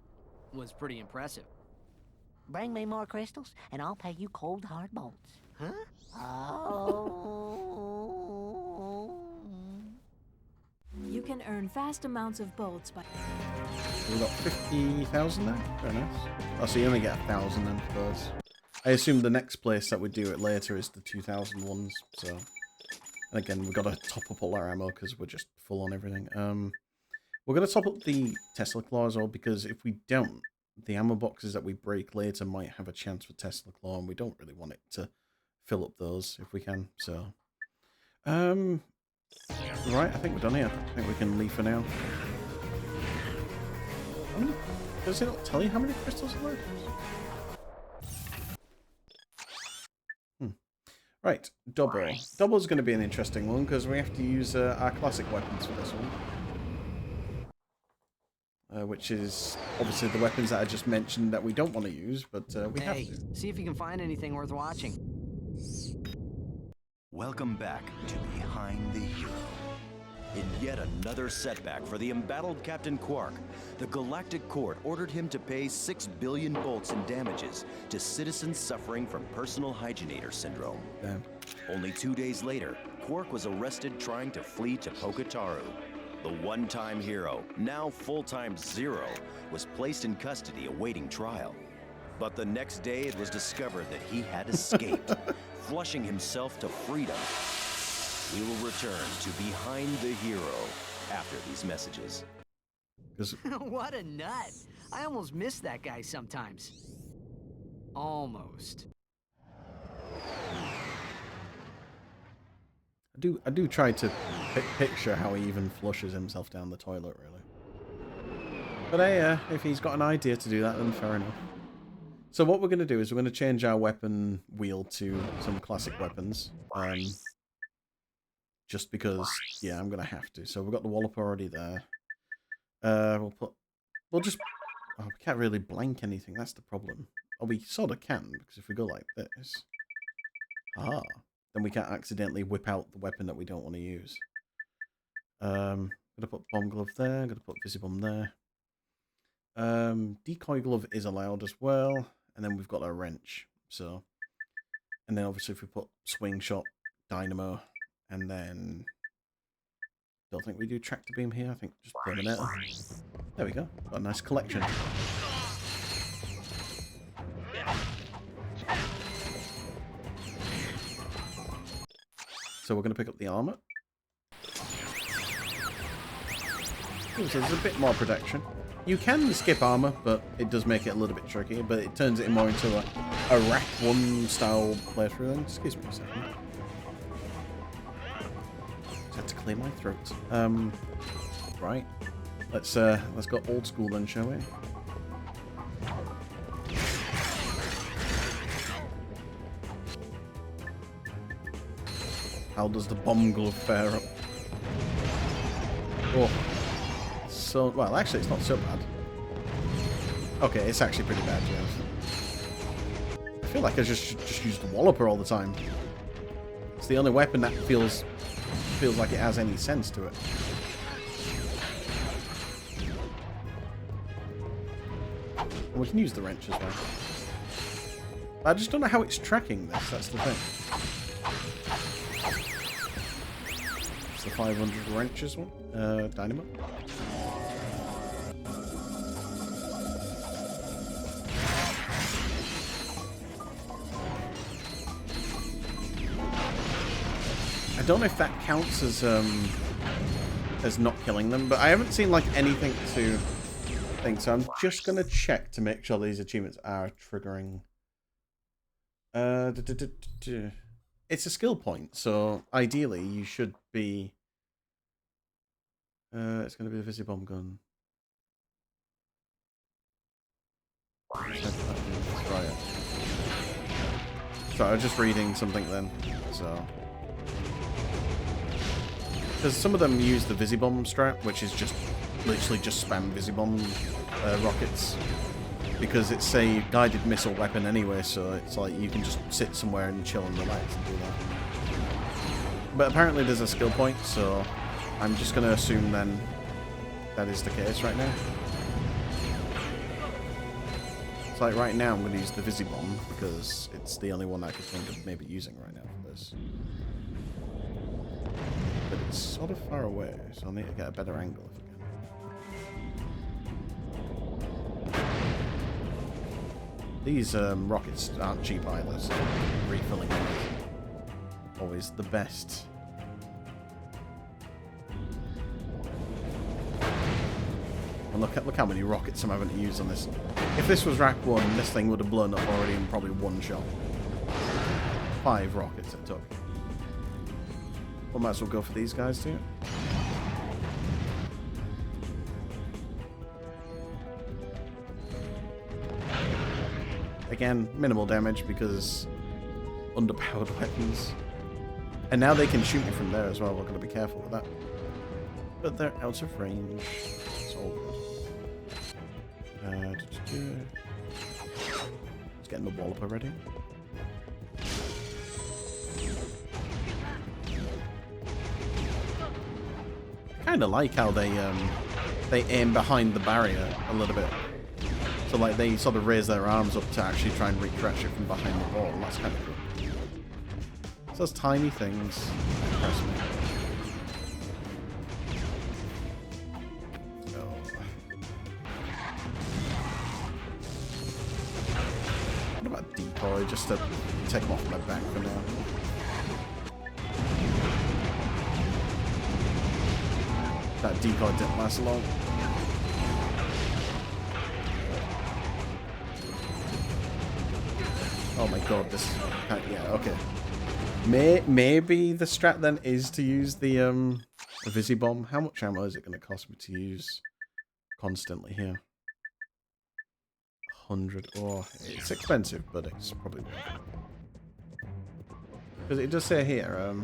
was pretty impressive. Bring me more crystals, and I'll pay you cold hard bolts. Huh? Oh. You can earn fast amounts of bolts by... We got 50,000 there? Very nice. Oh, so you only get 1,000 then for those. I assume the next place that we do it later is the 2,000 ones, so... And again, we've got to top up all our ammo because we're just full on everything. We're going to top up the Tesla Claw as well, because if we don't, the ammo boxes that we break later might have a chance for Tesla Claw, and we don't really want it to fill up those if we can, so... Right, I think we're done here. I think we can leave for now. Does it not tell you how many crystals are there? Right, double. Double's going to be an interesting one because we have to use our classic weapons for this one. Which is obviously the weapons that I just mentioned that we don't want to use, but we have to. See if you can find anything worth watching. Welcome back to Behind the Hero. In yet another setback for the embattled Captain Quark, the Galactic Court ordered him to pay 6 billion bolts in damages to citizens suffering from personal hygienator syndrome. Damn. Only 2 days later, Quark was arrested trying to flee to Pocataru. The one-time hero, now full-time Zero, was placed in custody awaiting trial. But the next day it was discovered that he had escaped, flushing himself to freedom. We will return to Behind the Hero after these messages. What a nut! I almost miss that guy sometimes. Almost. I do try to picture how he even flushes himself down the toilet, really. But hey, if he's got an idea to do that, then fair enough. So what we're going to do is we're going to change our weapon wheel to some classic weapons. Just because, yeah, I'm going to have to. So we've got the Wallop already there. We'll just... Oh, we can't really blank anything, that's the problem. Oh, we sort of can, because if we go like this... Ah, then we can't accidentally whip out the weapon that we don't want to use. I'm going to put Bomb Glove there, I'm going to put Visibomb there. Decoy Glove is allowed as well, and then we've got our Wrench, so... And then obviously if we put Swing Shot, Dynamo... And then, don't think we do Tractor Beam here. I think just Terminator. There we go. Got a nice collection. So we're going to pick up the armor. Ooh, so there's a bit more protection. You can skip armor, but it does make it a little bit trickier. But it turns it more into a Rack 1 style playthrough. Then excuse me a second. Had to clear my throat. Right. Let's go old school then, shall we? How does the Bomb Glove fare up? Oh. So well, actually it's not so bad. Okay, it's actually pretty bad, yeah. I feel like I just use the Walloper all the time. It's the only weapon that feels like it has any sense to it. And we can use the wrench as well. I just don't know how it's tracking this, that's the thing. It's the 500 wrenches one. Dynamo. I don't know if that counts as not killing them, but I haven't seen like anything to think, so I'm just gonna check to make sure these achievements are triggering. It's a skill point, so ideally you should be. It's gonna be the Visibomb gun. Let's try it. Sorry, I was just reading something then, so. Because some of them use the Visibomb strat, which is just literally just spam Visibomb rockets. Because it's a guided missile weapon anyway, so it's like you can just sit somewhere and chill and relax and do that. But apparently there's a skill point, so I'm just going to assume then that is the case right now. It's like right now I'm going to use the Visibomb because it's the only one I could think of maybe using right now for this. But it's sort of far away, so I'll need to get a better angle if I can. These rockets aren't cheap either, so refilling them is always the best. And look how many rockets I'm having to use on this. If this was Rack 1, this thing would have blown up already in probably one shot. 5 rockets it took. We might as well go for these guys too. Again, minimal damage because underpowered weapons. And now they can shoot me from there as well. We're going to be careful with that. But they're out of range. It's all good. Let's get the Walloper ready. I kind of like how they aim behind the barrier a little bit. So like they sort of raise their arms up to actually try and reach Ratchet from behind the wall. That's kind of cool. So those tiny things impress me. What about decoy, just to take them off my back for now? That decoy didn't last long. Oh my god, this... yeah, okay. Maybe the strat then is to use the Visibomb. How much ammo is it going to cost me to use constantly here? 100. Oh, it's expensive, but it's probably worth it. Because it does say here,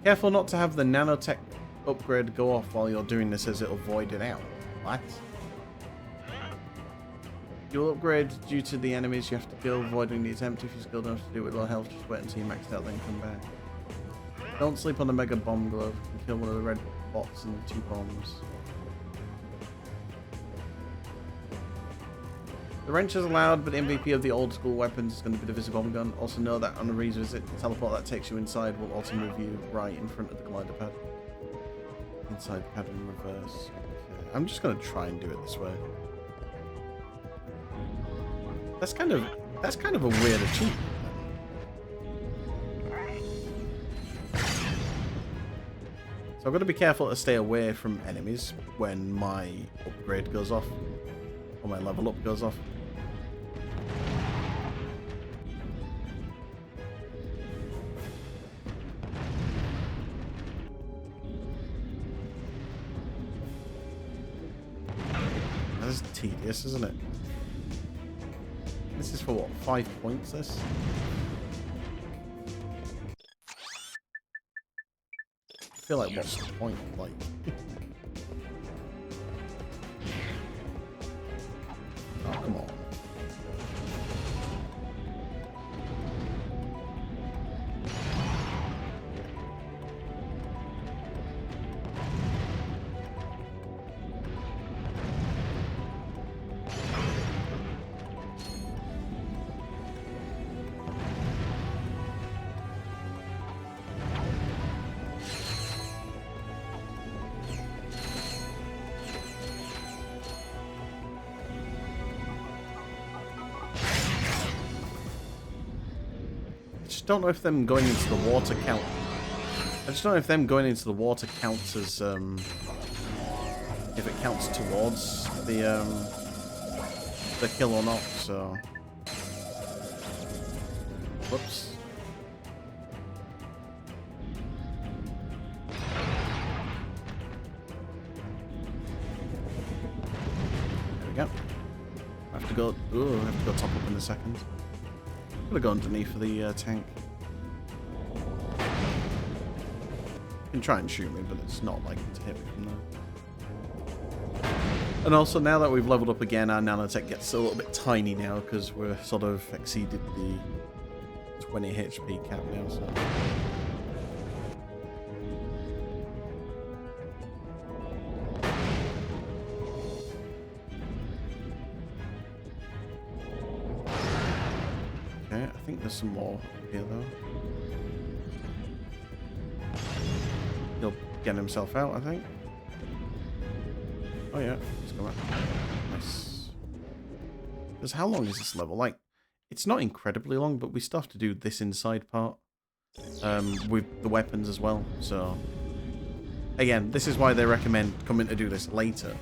careful not to have the nanotech upgrade go off while you're doing this as it'll void it out. What? You'll upgrade due to the enemies you have to kill, voiding the attempt. If you're skilled enough to do it with low health, just wait until you maxed out, then come back. Don't sleep on the Mega Bomb Glove. You can kill one of the red bots and 2 bombs. The wrench is allowed, but the MVP of the old school weapons is going to be the Visibomb gun. Also know that on a revisit, the teleport that takes you inside will also move you right in front of the glider pad. Inside the pad in reverse. Okay. I'm just going to try and do it this way. That's kind of a weird achievement. So I've got to be careful to stay away from enemies when my upgrade goes off. Or my level up goes off. That's tedious, isn't it? This is for what, 5 points, this? I feel like, what's the point? Like... oh, come on. I just don't know if them going into the water count. I just don't know if them going into the water counts as if it counts towards the kill or not. So, whoops. There we go. I have to go. Ooh, I have to go top up in a second. I'm gonna go underneath for the tank. You can try and shoot me, but it's not likely to hit me from there. And also, now that we've leveled up again, our nanotech gets a little bit tiny now because we're sort of exceeded the 20 HP cap now. So think there's some more here, though. He'll get himself out, I think. Oh, yeah. He's come out. Nice. Because how long is this level? Like, it's not incredibly long, but we still have to do this inside part. With the weapons as well, so... Again, this is why they recommend coming to do this later.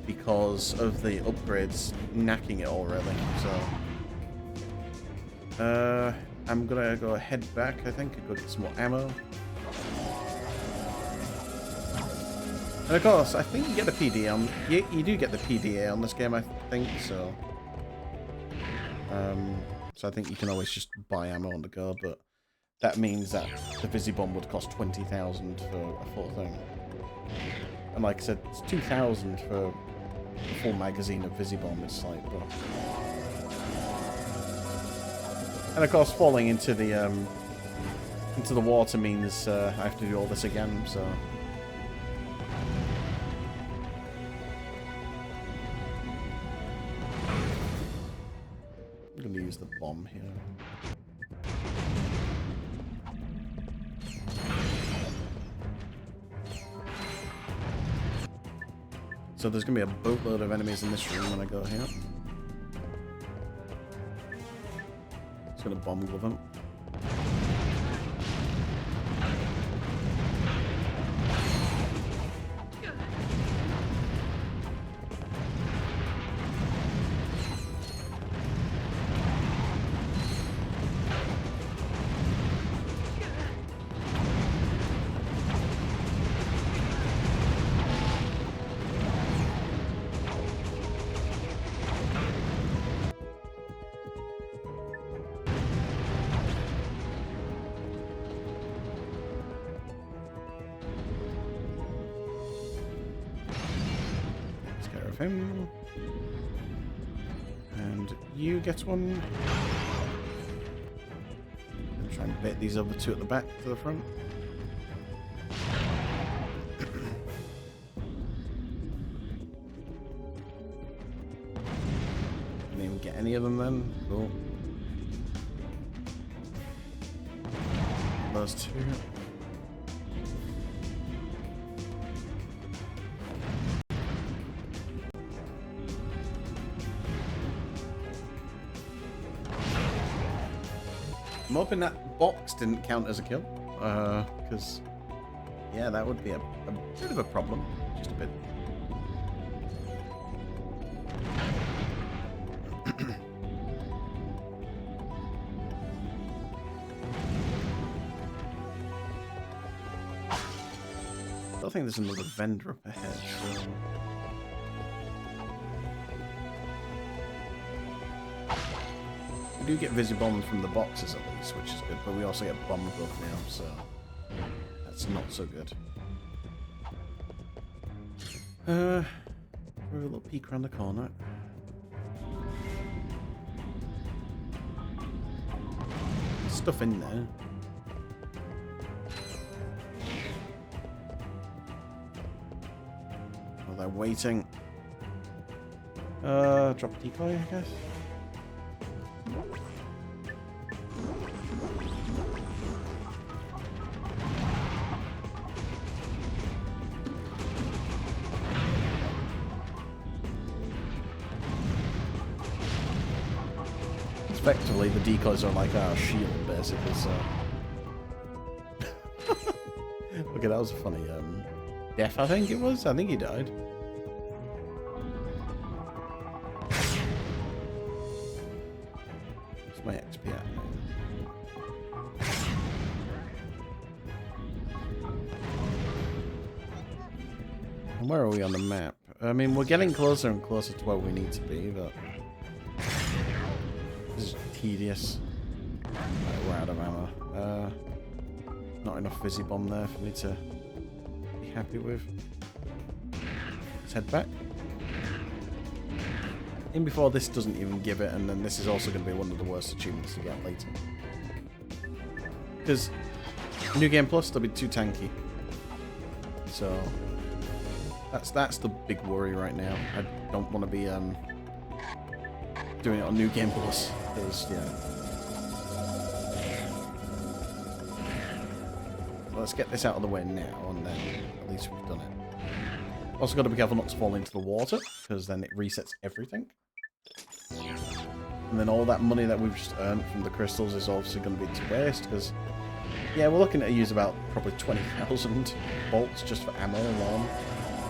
Because of the upgrades knacking it already, so... I'm gonna go head back, I think, and go get some more ammo. And of course, I think you get the PDA on... You do get the PDA on this game, I think, so... So I think you can always just buy ammo on the go, but... That means that the Visibomb would cost 20,000 for a full thing. And like I said, it's 2,000 for a full magazine of Visibomb. It's like, bro. And of course, falling into the water means I have to do all this again. So I'm gonna use the bomb here. So there's going to be a boatload of enemies in this room when I go here. Just going to bomb with them. Him. And you get one. And try and bait these other two at the back to the front. Didn't even get any of them then. Cool. Those two. I'm hoping that box didn't count as a kill, because, yeah, that would be a bit of a problem, just a bit. I don't think there's another vendor up ahead, so... We do get Visibombs from the boxes at least, which is good, but we also get bomb above now, so that's not so good. We're a little peek around the corner. Stuff in there. While they're waiting. Drop a decoy, I guess. Effectively, the decoys are like our shield, basically, so... Okay, that was a funny, death, I think it was? I think he died. What's my XP at now? And where are we on the map? I mean, we're getting closer and closer to where we need to be, but... This is tedious. Right, we're out of ammo. Not enough Visibomb there for me to be happy with. Let's head back. In before this doesn't even give it, and then this is also going to be one of the worst achievements to get later. Because New Game Plus, they'll be too tanky. So that's the big worry right now. I don't want to be doing it on New Game Plus, because, yeah. let's get this out of the way now, and then at least we've done it. Also got to be careful not to fall into the water, because then it resets everything. And then all that money that we've just earned from the crystals is obviously going to be to waste, because, yeah, we're looking to use about probably 20,000 bolts just for ammo alone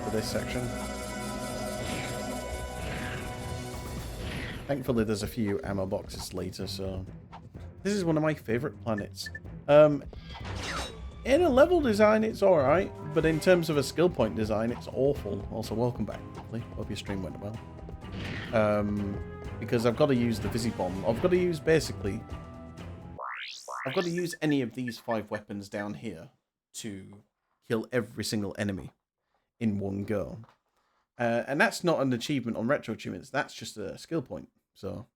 for this section. Thankfully, there's a few ammo boxes later, so... This is one of my favourite planets. In a level design, it's alright, but in terms of a skill point design, it's awful. Also, welcome back, quickly. Hope your stream went well. Because I've got to use the Visibomb. I've got to use, basically... I've got to use any of these 5 weapons down here to kill every single enemy in one go. And that's not an achievement on Retro Achievements, that's just a skill point, so...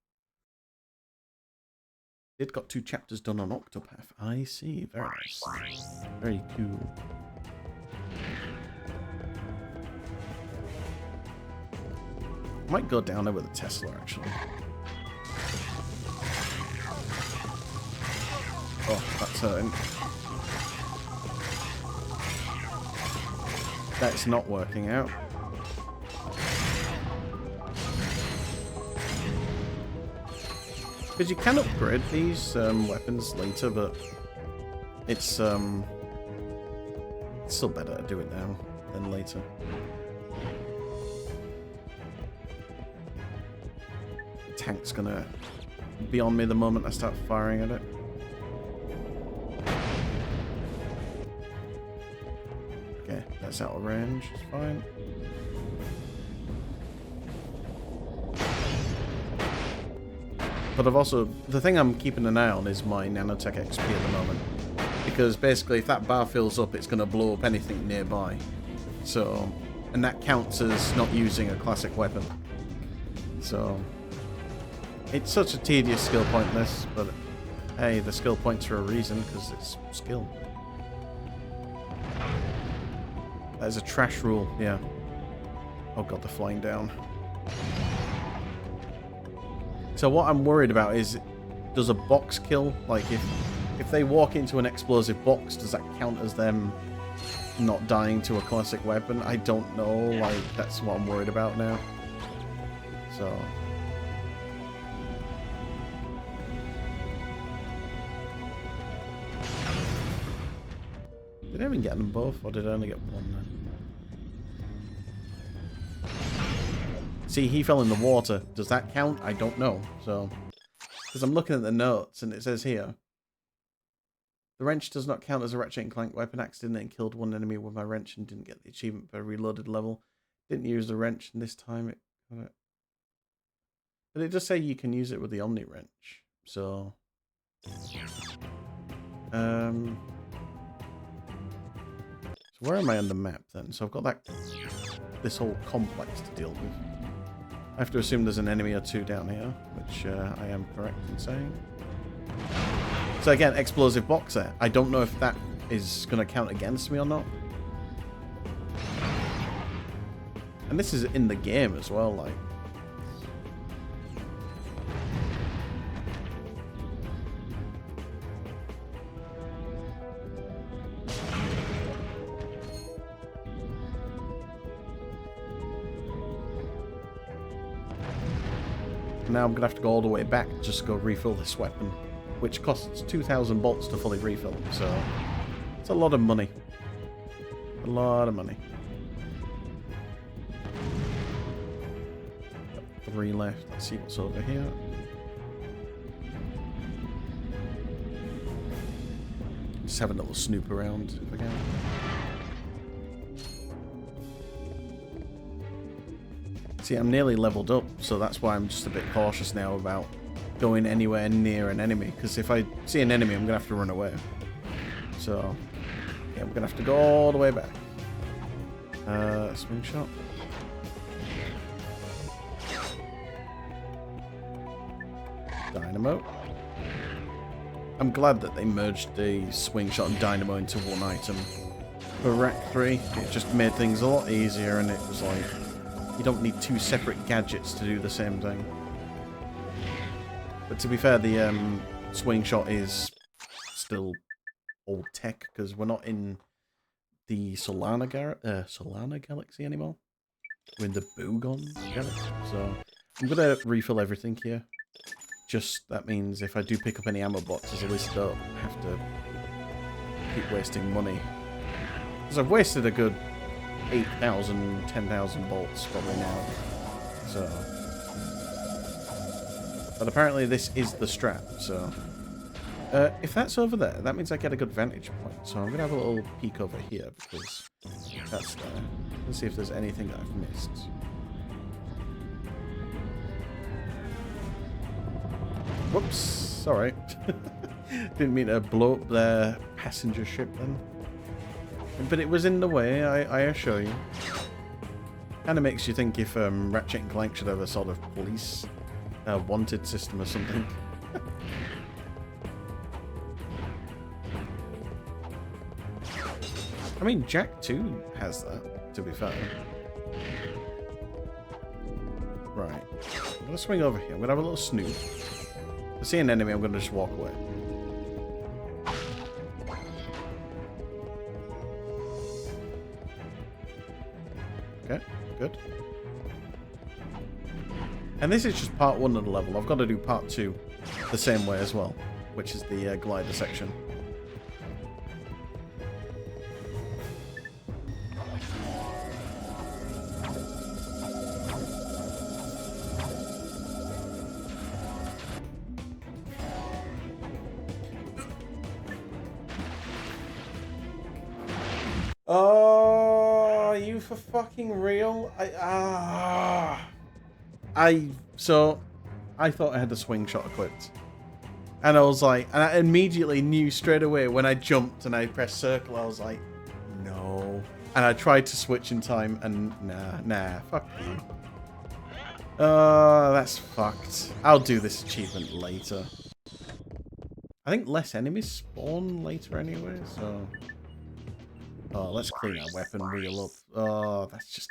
It got 2 chapters done on Octopath. I see. Very nice. Very cool. Might go down there with a Tesla, actually. Oh, that's hurting. That's not working out. Because you can upgrade these weapons later, but it's still better to do it now than later. The tank's gonna be on me the moment I start firing at it. Okay, that's out of range, it's fine. But I've also... The thing I'm keeping an eye on is my nanotech XP at the moment. Because basically if that bar fills up, it's going to blow up anything nearby. So... And that counts as not using a classic weapon. So... It's such a tedious skill point, this. But hey, the skill points for a reason, because it's skill. That is a trash rule, yeah. Oh god, they're flying down. So what I'm worried about is, does a box kill? Like, if they walk into an explosive box, does that count as them not dying to a classic weapon? I don't know. Like, that's what I'm worried about now. So... Did I even get them both, or did I only get one then? See, he fell in the water. Does that count? I don't know. So, because I'm looking at the notes, and it says here, the wrench does not count as a Ratchet and Clank weapon. Accidentally killed one enemy with my wrench and didn't get the achievement per reloaded level. Didn't use the wrench, and this time it... But it does say you can use it with the Omni wrench. So... So where am I on the map then? So I've got that... This whole complex to deal with. I have to assume there's an enemy or 2 down here, which I am correct in saying. So again, explosive box there. I don't know if that is going to count against me or not. And this is in the game as well, like. Now I'm going to have to go all the way back just to go refill this weapon, which costs 2,000 bolts to fully refill, so it's a lot of money. A lot of money. Got 3 left. Let's see what's over here. Just have a little snoop around if I can. See, I'm nearly leveled up, so that's why I'm just a bit cautious now about going anywhere near an enemy, because if I see an enemy, I'm going to have to run away. So, yeah, we're going to have to go all the way back. Swing shot. Dynamo. I'm glad that they merged the swing shot and dynamo into one item. For Rack 3, it just made things a lot easier, and it was like... You don't need 2 separate gadgets to do the same thing. But to be fair, the swing shot is still old tech because we're not in the Solana Galaxy anymore. We're in the Boogon Galaxy, so I'm gonna refill everything here. Just that means if I do pick up any ammo boxes, at least I don't have to keep wasting money. Because I've wasted a good 8,000, 10,000 bolts probably now. So, but apparently this is the strap. So, if that's over there, that means I get a good vantage point. So I'm gonna have a little peek over here because that's there. Let's see if there's anything that I've missed. Whoops, sorry. Didn't mean to blow up their passenger ship then. But it was in the way, I assure you. Kind of makes you think if Ratchet and Clank should have a sort of police wanted system or something. I mean, Jack 2 has that, to be fair. Right. I'm going to swing over here. I'm going to have a little snoop. If I see an enemy, I'm going to just walk away. Okay, good. And this is just part 1 of the level. I've got to do part 2 the same way as well, which is the glider section. Oh, are you for fucking real? So I thought I had the swing shot equipped. And I was like, and I immediately knew straight away when I jumped and I pressed circle, I was like, no. And I tried to switch in time and nah, fuck you. That's fucked. I'll do this achievement later. I think less enemies spawn later anyway, so... Oh, let's clean our weapon wheel up. Oh, that's just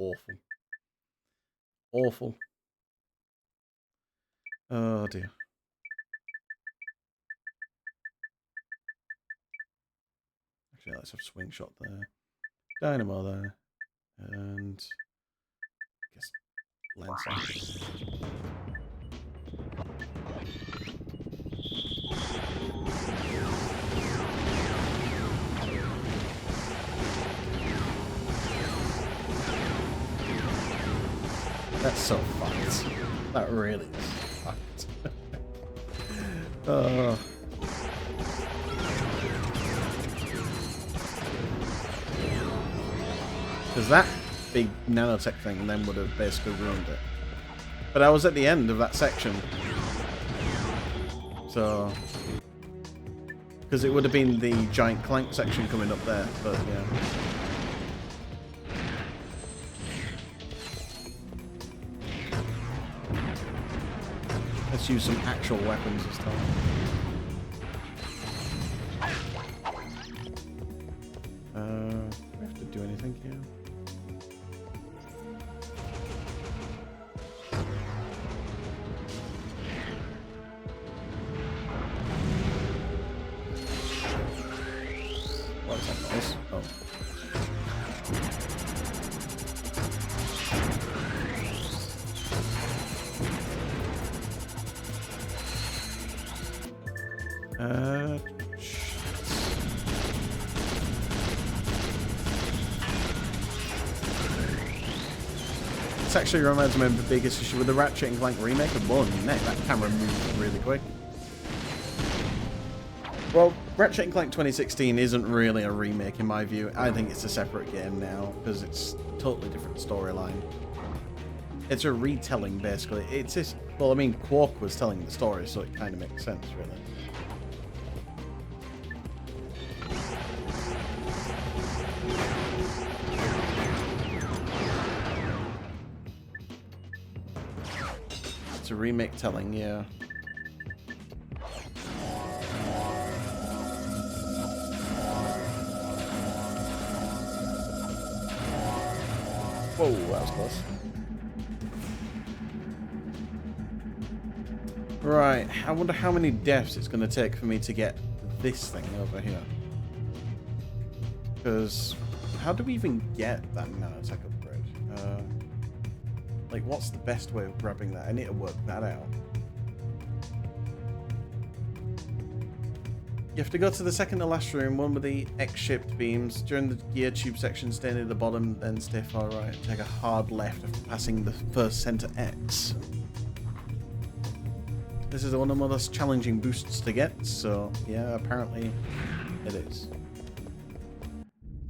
awful. Awful. Oh, dear. Actually, let's have swing shot there. Dynamo there. And... I guess... Lancer. That's so fucked. That really is fucked. Because that big nanotech thing then would have basically ruined it. But I was at the end of that section. So... Because it would have been the giant Clank section coming up there, but yeah. Let's use some actual weapons this time. Do we have to do anything here? What's that noise? Oh. This actually reminds me of the biggest issue with the Ratchet and Clank remake of one. That camera moved really quick. Well, Ratchet and Clank 2016 isn't really a remake in my view. I think it's a separate game now because it's a totally different storyline. It's a retelling, basically. It's just, well, I mean, Quark was telling the story, so it kind of makes sense, really. It's a remake telling, yeah. Whoa, that was close. Right, I wonder how many deaths it's going to take for me to get this thing over here. Because how do we even get that nanotech upgrade? Like, what's the best way of grabbing that? I need to work that out. You have to go to the second to last room, one with the X-shaped beams. During the gear tube section, stay near the bottom, then stay far right. Take a hard left after passing the first center X. This is one of the most challenging boosts to get, so yeah, apparently it is.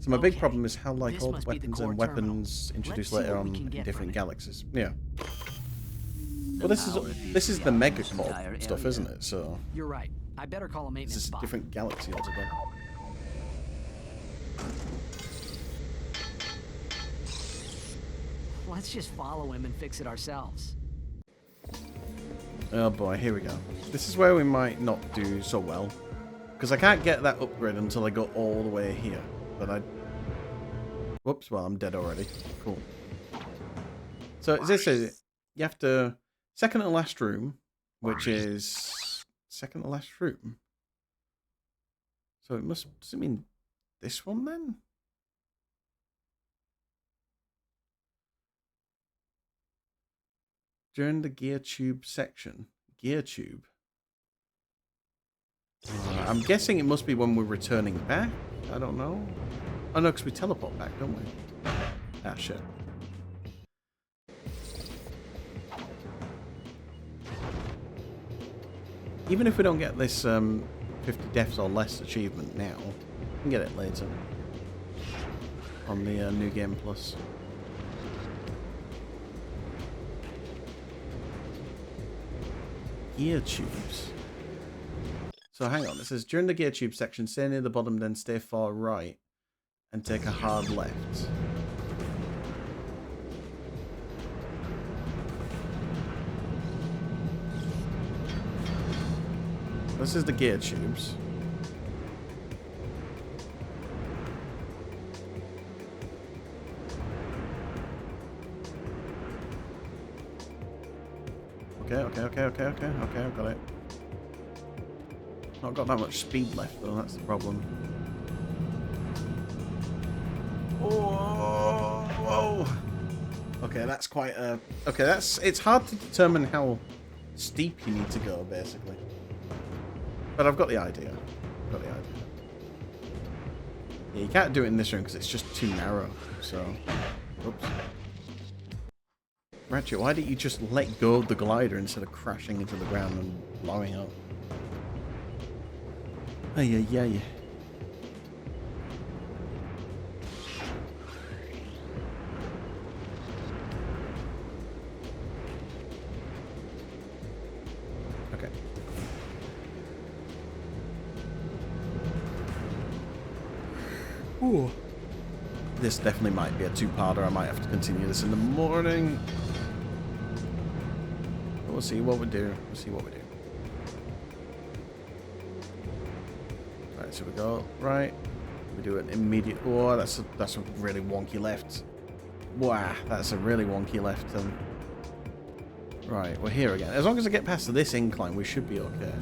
So my big problem is how, like, all the weapons and weapons introduced later on in different galaxies. Yeah. Well, this is the Megacorp stuff, isn't it? So you're right. I better call a maintenance this is a different galaxy altogether. Let's just follow him and fix it ourselves. Oh boy, here we go. This is where we might not do so well, because I can't get that upgrade until I go all the way here. But I... Whoops, well, I'm dead already. Cool. So this is... You have to... Second to last room, which is... Second to last room. So it must... Does it mean this one then? During the gear tube section. Gear tube? I'm guessing it must be when we're returning back. I don't know. Oh no, because we teleport back, don't we? Ah, shit. Even if we don't get this 50 deaths or less achievement now, we can get it later. On the New Game Plus. Gear tubes. So hang on, it says during the gear tube section, stay near the bottom, then stay far right and take a hard left. This is the gear tubes. Okay, I've got it. Not got that much speed left though, that's the problem. Whoa! Okay, that's quite a... Okay, it's hard to determine how steep you need to go, basically. But I've got the idea. Yeah, you can't do it in this room because it's just too narrow, so... Oops. Ratchet, why didn't you just let go of the glider instead of crashing into the ground and blowing up? Ay. Okay. Ooh. This definitely might be a two-parter. I might have to continue this in the morning. We'll see what we do. Right, so we go right. We do an immediate... Oh, that's a really wonky left. Wow, that's a really wonky left. Right, we're here again. As long as I get past this incline, we should be okay.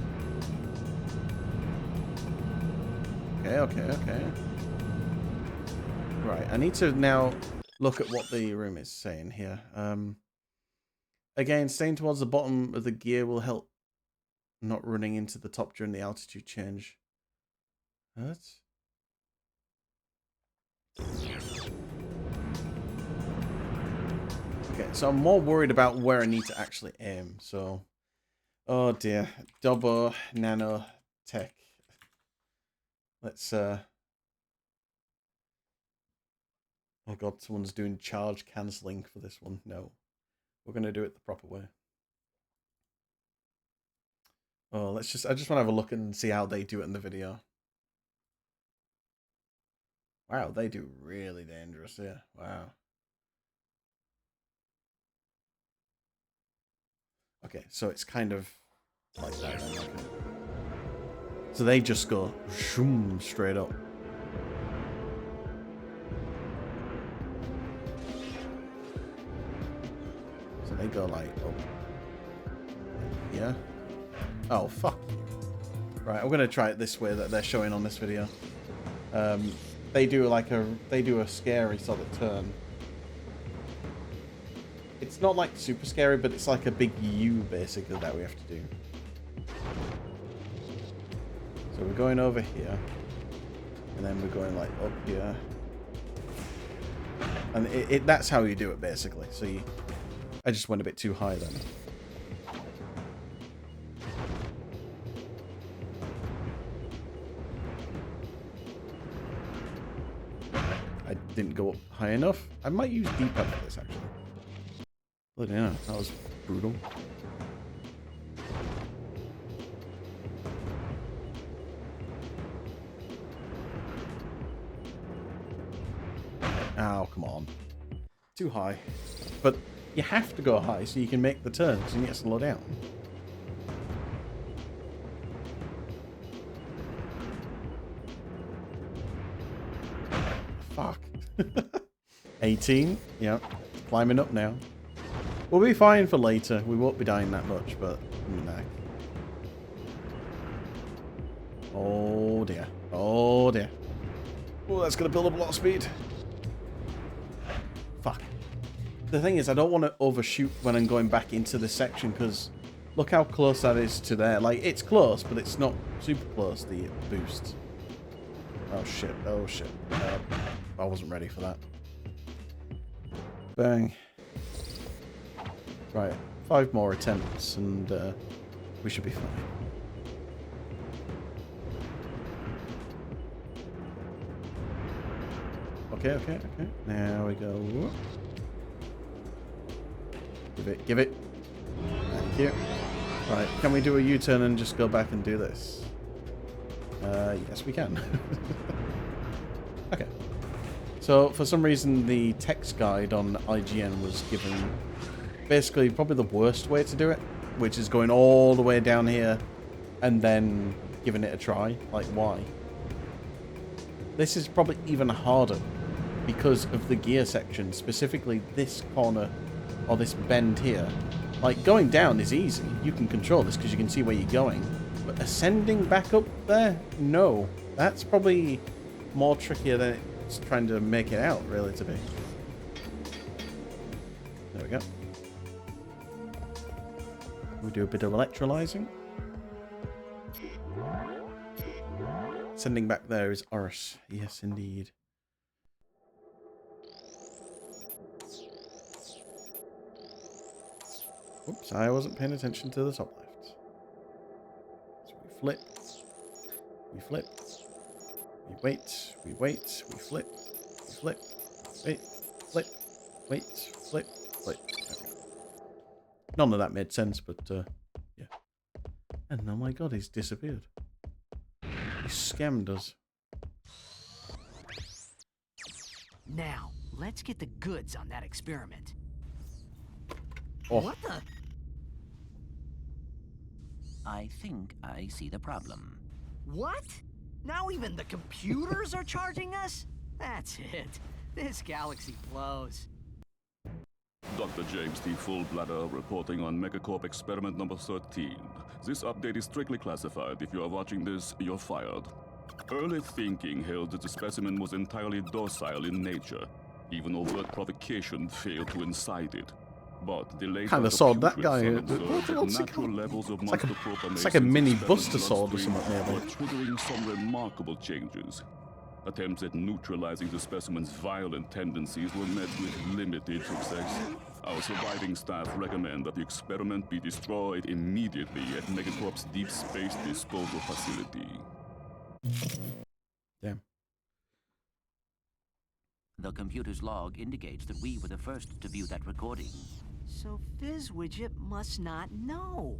Okay. Right, I need to now look at what the room is saying here. Again, staying towards the bottom of the gear will help not running into the top during the altitude change. What? Okay, so I'm more worried about where I need to actually aim, so... Oh dear. Double nano tech. Let's, Oh god, someone's doing charge cancelling for this one. No. We're going to do it the proper way. Oh, I just want to have a look and see how they do it in the video. Wow, they do really dangerous, yeah. Wow. Okay, so it's kind of like that then, okay. So they just go shoom straight up. So they go like up. Yeah. Oh fuck. Right, I'm gonna try it this way that they're showing on this video. They do a scary sort of turn. It's not like super scary, but it's like a big U basically that we have to do. So we're going over here, and then we're going like up here, and that's how you do it basically. So I just went a bit too high then. I didn't go up high enough. I might use D-pad for this actually. But yeah, that was brutal. Oh, come on. Too high. But you have to go high so you can make the turn, so you need to slow down. Fuck. 18. Yep. Climbing up now. We'll be fine for later. We won't be dying that much, but nah. Oh dear. Oh dear. Oh, that's going to build up a lot of speed. Fuck. The thing is, I don't want to overshoot when I'm going back into this section, because look how close that is to there. Like, it's close, but it's not super close, the boost. Oh shit. Oh shit. I wasn't ready for that. Bang. Right, 5 more attempts and we should be fine. Okay. Now we go. Give it. Thank you. Right, can we do a U-turn and just go back and do this? Yes, we can. Okay. So, for some reason, the text guide on IGN was given basically probably the worst way to do it, which is going all the way down here and then giving it a try. Like, why? This is probably even harder because of the gear section, specifically this corner or this bend here. Like, going down is easy. You can control this because you can see where you're going. But ascending back up there? No. That's probably more trickier than it's trying to make it out, really, to be. There we go. We do a bit of electrolyzing. Sending back there is Oris. Yes, indeed. Oops, I wasn't paying attention to the top left. So we flip. We flip. We wait. We wait. We flip. We flip. Wait. Flip. Wait. Flip. Flip. Okay. None of that made sense, but yeah. And oh my god, he's disappeared. He scammed us. Now, let's get the goods on that experiment. Oh. What the? I think I see the problem. What? Now even the computers are charging us? That's it. This galaxy blows. Dr. James T. Fullbladder reporting on Megacorp experiment number 13. This update is strictly classified. If you are watching this, you're fired. Early thinking held that the specimen was entirely docile in nature. Even overt provocation failed to incite it. But the later Kind of sawed that guy. natural levels of it's like a mini Buster Sword or something. Were triggering some remarkable changes. Attempts at neutralizing the specimen's violent tendencies were met with limited success. Our surviving staff recommend that the experiment be destroyed immediately at Megacorp's deep space disposal facility. Damn. The computer's log indicates that we were the first to view that recording. So Fizzwidget must not know.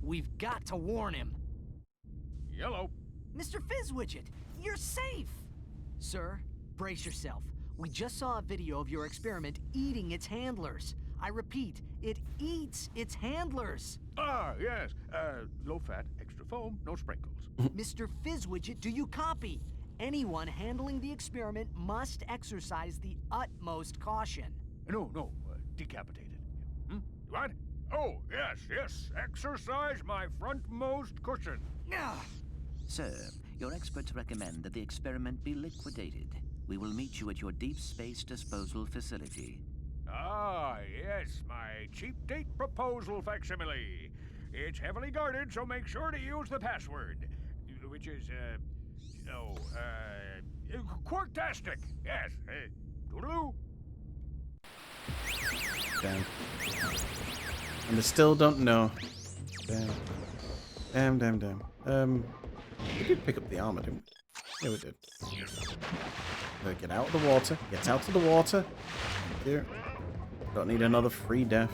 We've got to warn him. Yellow. Mr. Fizzwidget, you're safe! Sir, brace yourself. We just saw a video of your experiment eating its handlers. I repeat, it eats its handlers. Ah, yes. Low fat, extra foam, no sprinkles. Mr. Fizzwidget, do you copy? Anyone handling the experiment must exercise the utmost caution. No, decapitated. What? Oh, yes. Exercise my frontmost cushion. Sir, your experts recommend that the experiment be liquidated. We will meet you at your deep space disposal facility. Ah, yes, my cheap date proposal facsimile. It's heavily guarded, so make sure to use the password, which is, Quarktastic. Yes, toodaloo. Damn. And they still don't know. Damn. We did pick up the armor, didn't we? Yeah, we did. Get out of the water. Get out of the water. Thank you. Don't need another free death.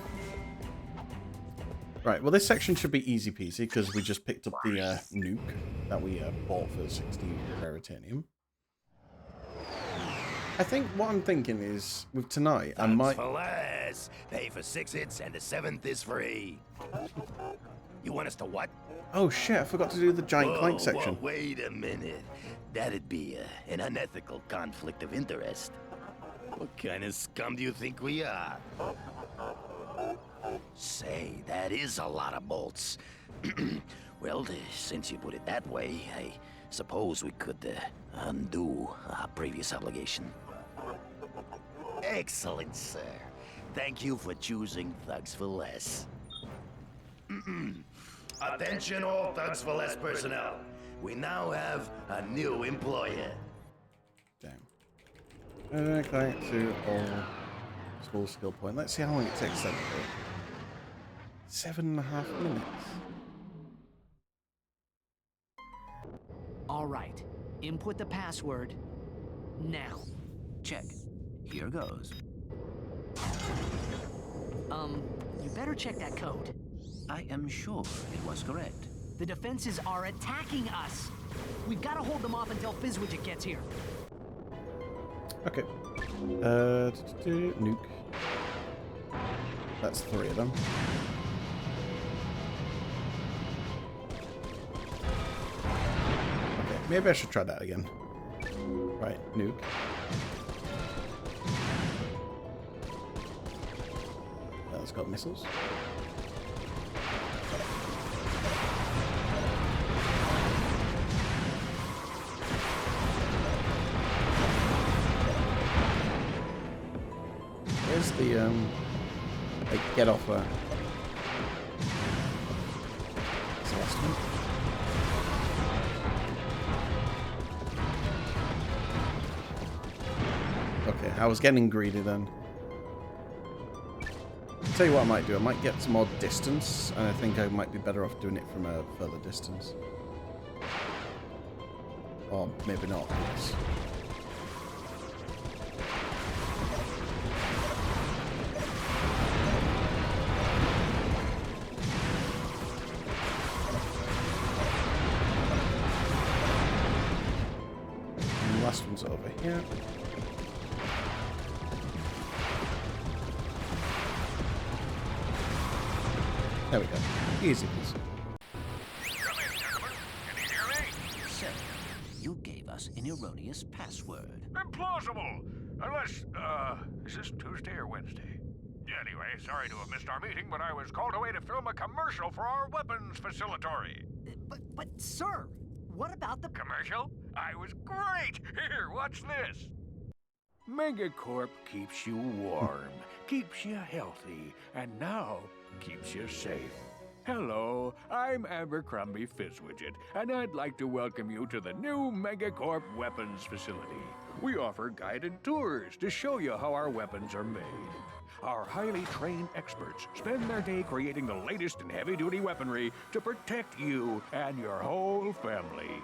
Right, well this section should be easy peasy because we just picked up the nuke that we bought for 60 raritanium. I think what I'm thinking is, with tonight, I might... for less. Pay for 6 hits and the 7th is free. You want us to what? Oh shit, I forgot to do the giant Clank section. Whoa, wait a minute. That'd be an unethical conflict of interest. What kind of scum do you think we are? Say, that is a lot of bolts. Well, since you put it that way, I suppose we could undo our previous obligation. Excellent, sir. Thank you for choosing Thugs for Less. Attention all Thugs for Less personnel. We now have a new employer. Damn. Clank to all school skill point. Let's see how long it takes them to do. 7.5 minutes. All right. Input the password now. Check. Here goes. You better check that code. I am sure it was correct. The defenses are attacking us. We've got to hold them off until Fizzwidget gets here. Okay. Nuke. That's 3 of them. Okay, maybe I should try that again. Right, nuke. That's got missiles. Where's the like get off this last one. Okay, I was getting greedy then. I'll tell you what I might do. I might get some more distance, and I think I might be better off doing it from a further distance. Or maybe not. Yes. And the last one's over here. There we go. Easy peasy. Sir, you gave us an erroneous password. Implausible! Unless, is this Tuesday or Wednesday? Anyway, sorry to have missed our meeting, but I was called away to film a commercial for our weapons facility. But sir, what about the... Commercial? I was great! Here, watch this! Megacorp keeps you warm, keeps you healthy, and now keeps you safe. Hello, I'm Abercrombie Fizzwidget, and I'd like to welcome you to the new Megacorp Weapons Facility. We offer guided tours to show you how our weapons are made. Our highly trained experts spend their day creating the latest in heavy-duty weaponry to protect you and your whole family.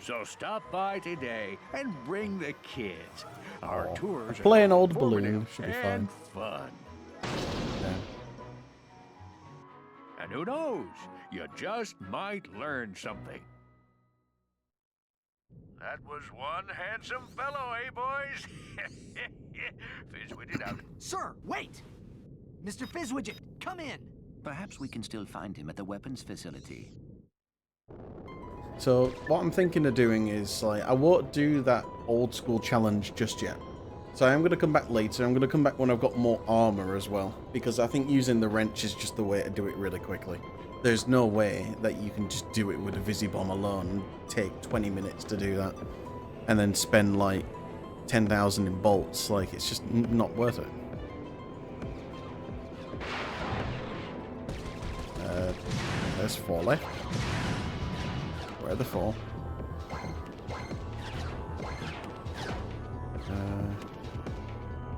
So stop by today and bring the kids. Our tours play are an old informative balloon. Should be and fun. fun. And who knows? You just might learn something. That was one handsome fellow, eh, boys? Fizzwidget out. Sir, wait! Mr. Fizzwidget, come in! Perhaps we can still find him at the weapons facility. So what I'm thinking of doing is, like, I won't do that old school challenge just yet. So I'm going to come back later. I'm going to come back when I've got more armor as well, because I think using the wrench is just the way to do it really quickly. There's no way that you can just do it with a Visibomb alone and take 20 minutes to do that, and then spend like 10,000 in bolts. Like, it's just not worth it. There's 4 left. Where are the 4?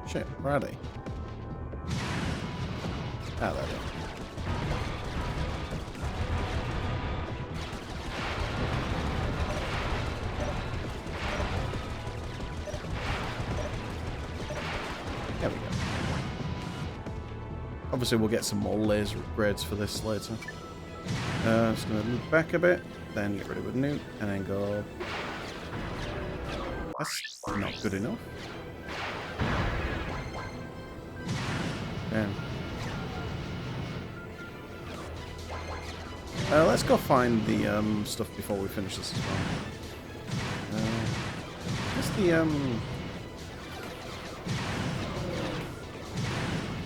Shit, where are they? Ah, there they are. There we go. Obviously, we'll get some more laser upgrades for this later. Just gonna loop back a bit, then get rid of a nuke, and then go. That's not good enough. Yeah. Let's go find the stuff before we finish this as well. What's the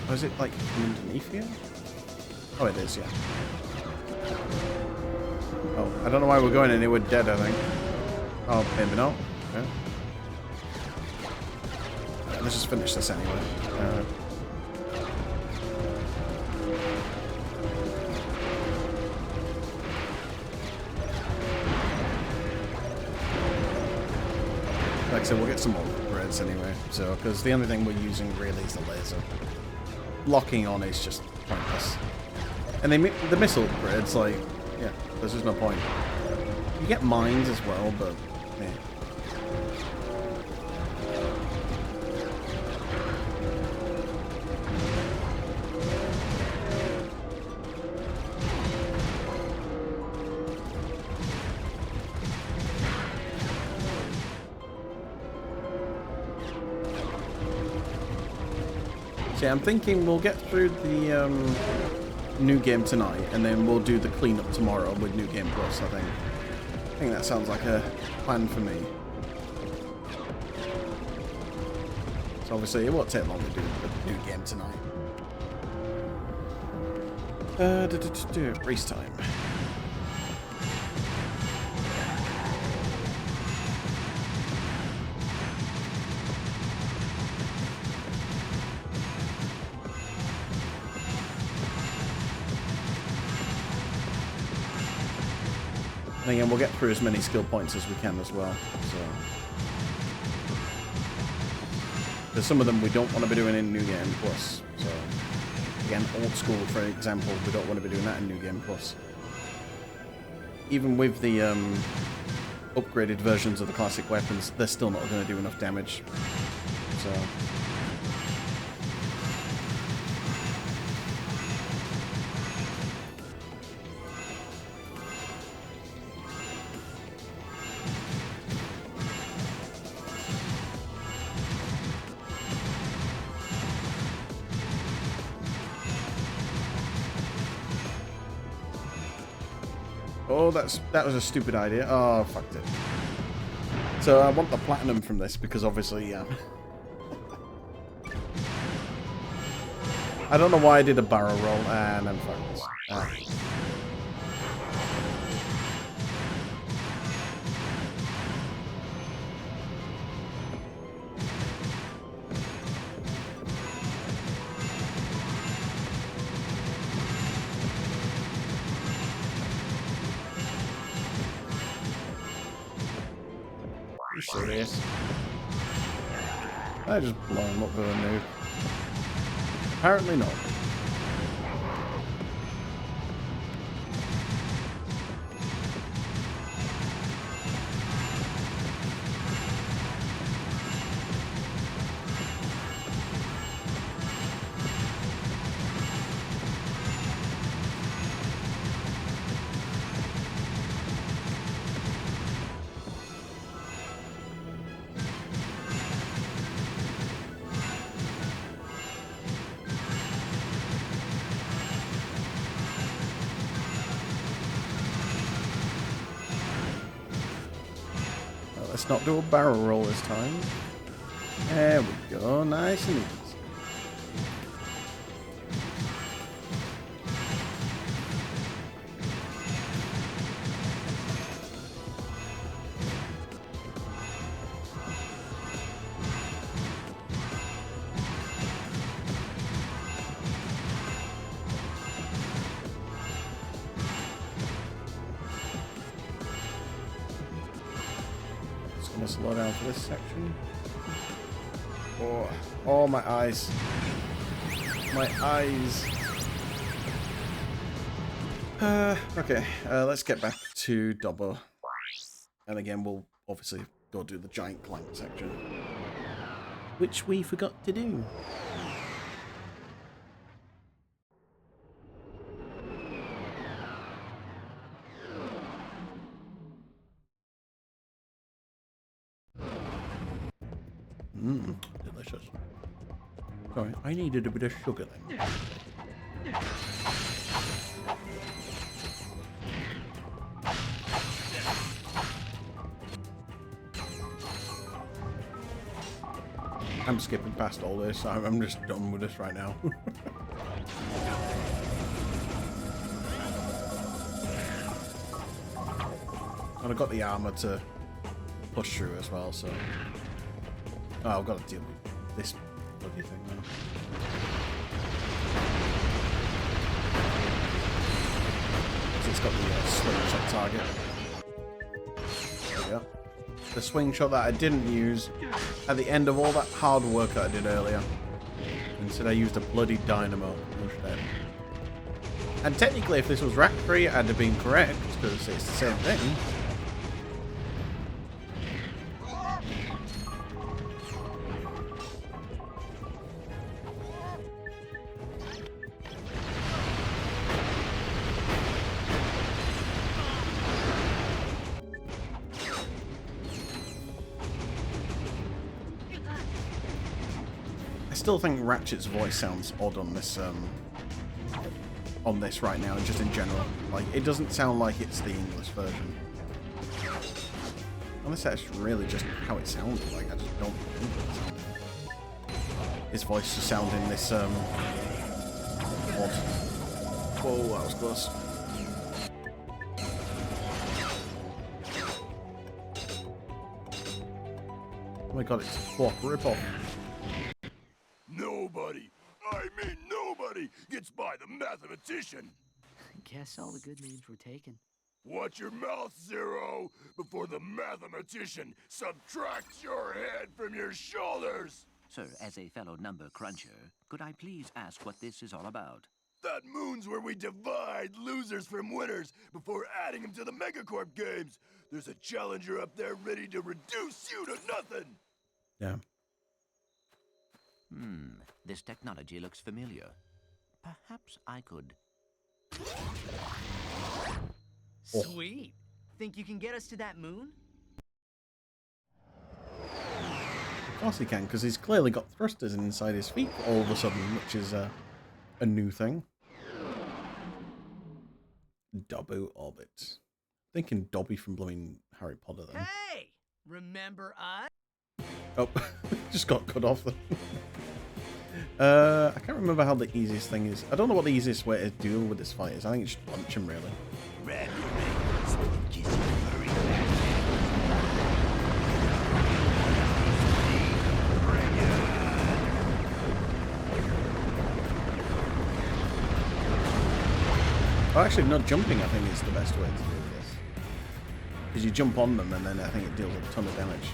oh, is it like underneath here? Oh, it is, yeah. Oh, I don't know why we're going anywhere dead, I think. Oh, maybe not. Okay. Let's just finish this anyway. Like I said, we'll get some more upgrades anyway. So, because the only thing we're using really is the laser. Locking on is just pointless. And the missile upgrades, like, yeah, there's just no point. You get mines as well, but yeah. So yeah, I'm thinking we'll get through the new game tonight, and then we'll do the cleanup tomorrow with New Game Plus, I think that sounds like a plan for me. So obviously it won't take long to do the new game tonight. Race time. And again, we'll get through as many skill points as we can as well. So, there's some of them we don't want to be doing in New Game Plus. So, again, Old School, for example, we don't want to be doing that in New Game Plus. Even with the upgraded versions of the classic weapons, they're still not going to do enough damage. So. Oh, that was a stupid idea. Oh, fucked it. So I want the platinum from this because obviously, yeah. I don't know why I did a barrel roll, and I'm fucked. You serious? I just blow him up with a nuke. Apparently not. Let's not do a barrel roll this time. There we go, nice and easy. Just gonna slow down for this section. Oh, my eyes. My eyes. Okay, let's get back to Dobbo. And again, we'll obviously go do the giant Clank section. Which we forgot to do. Mmm, delicious. Sorry, I needed a bit of sugar then. I'm skipping past all this. I'm just done with this right now. And I've got the armor to push through as well, so... Oh, I've got to deal with this bloody thing now. So it's got the slingshot target. There we go. The swing shot that I didn't use at the end of all that hard work that I did earlier. Instead I used a bloody dynamo instead. And technically if this was rack free I'd have been correct, because it's the same thing. I still think Ratchet's voice sounds odd on this right now, just in general. Like, it doesn't sound like it's the English version. Unless that's really just how it sounded. Like, I just don't think it sounded. His voice just sounding this odd. Whoa, that was close. Oh my god, it's a Quark ripoff. Nobody, I mean nobody, gets by the mathematician. Guess all the good names were taken. Watch your mouth, Zero, before the mathematician subtracts your head from your shoulders. Sir, as a fellow number cruncher, could I please ask what this is all about? That moon's where we divide losers from winners before adding them to the Megacorp games. There's a challenger up there ready to reduce you to nothing. Yeah. This technology looks familiar. Perhaps I could... Sweet. Think you can get us to that moon? Of course he can, because he's clearly got thrusters inside his feet all of a sudden, which is a new thing. Dobbo orbit. Thinking Dobby from blooming Harry Potter then. Hey! Remember us? Oh, just got cut off then. I can't remember how the easiest thing is. I don't know what the easiest way to deal with this fight is. I think it's just punch him, really. Grab your man so we kiss you very fast. Oh, actually, not jumping, I think, is the best way to do this. Because you jump on them, and then I think it deals a ton of damage.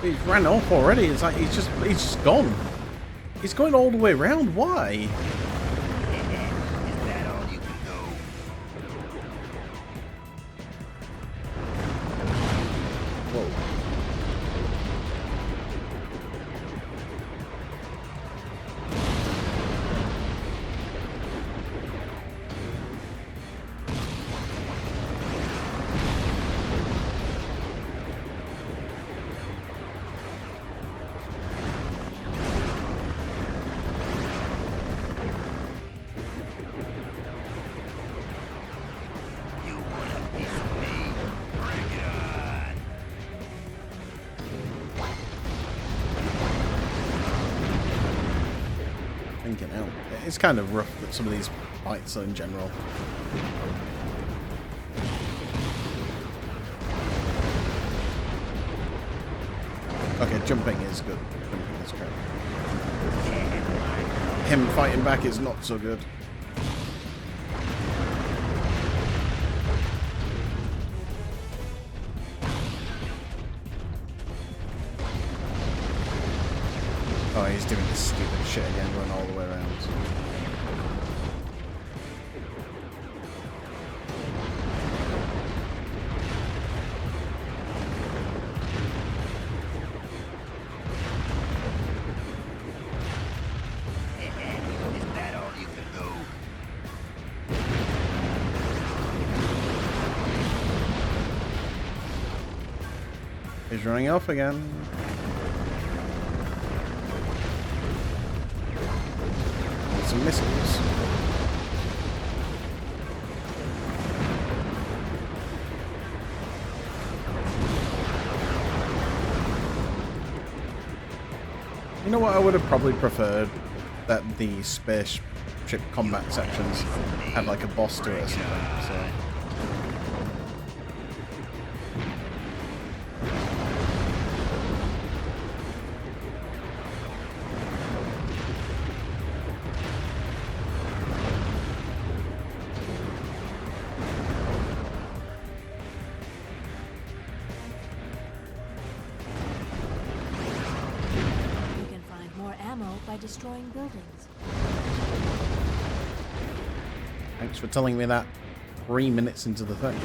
He's ran off already. It's like he's just gone. He's going all the way around. Why? Thinking hell. It's kind of rough that some of these fights are in general. Okay, jumping is good. Jumping is good. Him fighting back is not so good. Oh, he's doing this stupid shit again, going all the way around. He's running off again. Some missiles. You know what, I would have probably preferred that the spaceship combat sections had like a boss to it or something, so. by destroying buildings. Thanks for telling me that 3 minutes into the thing.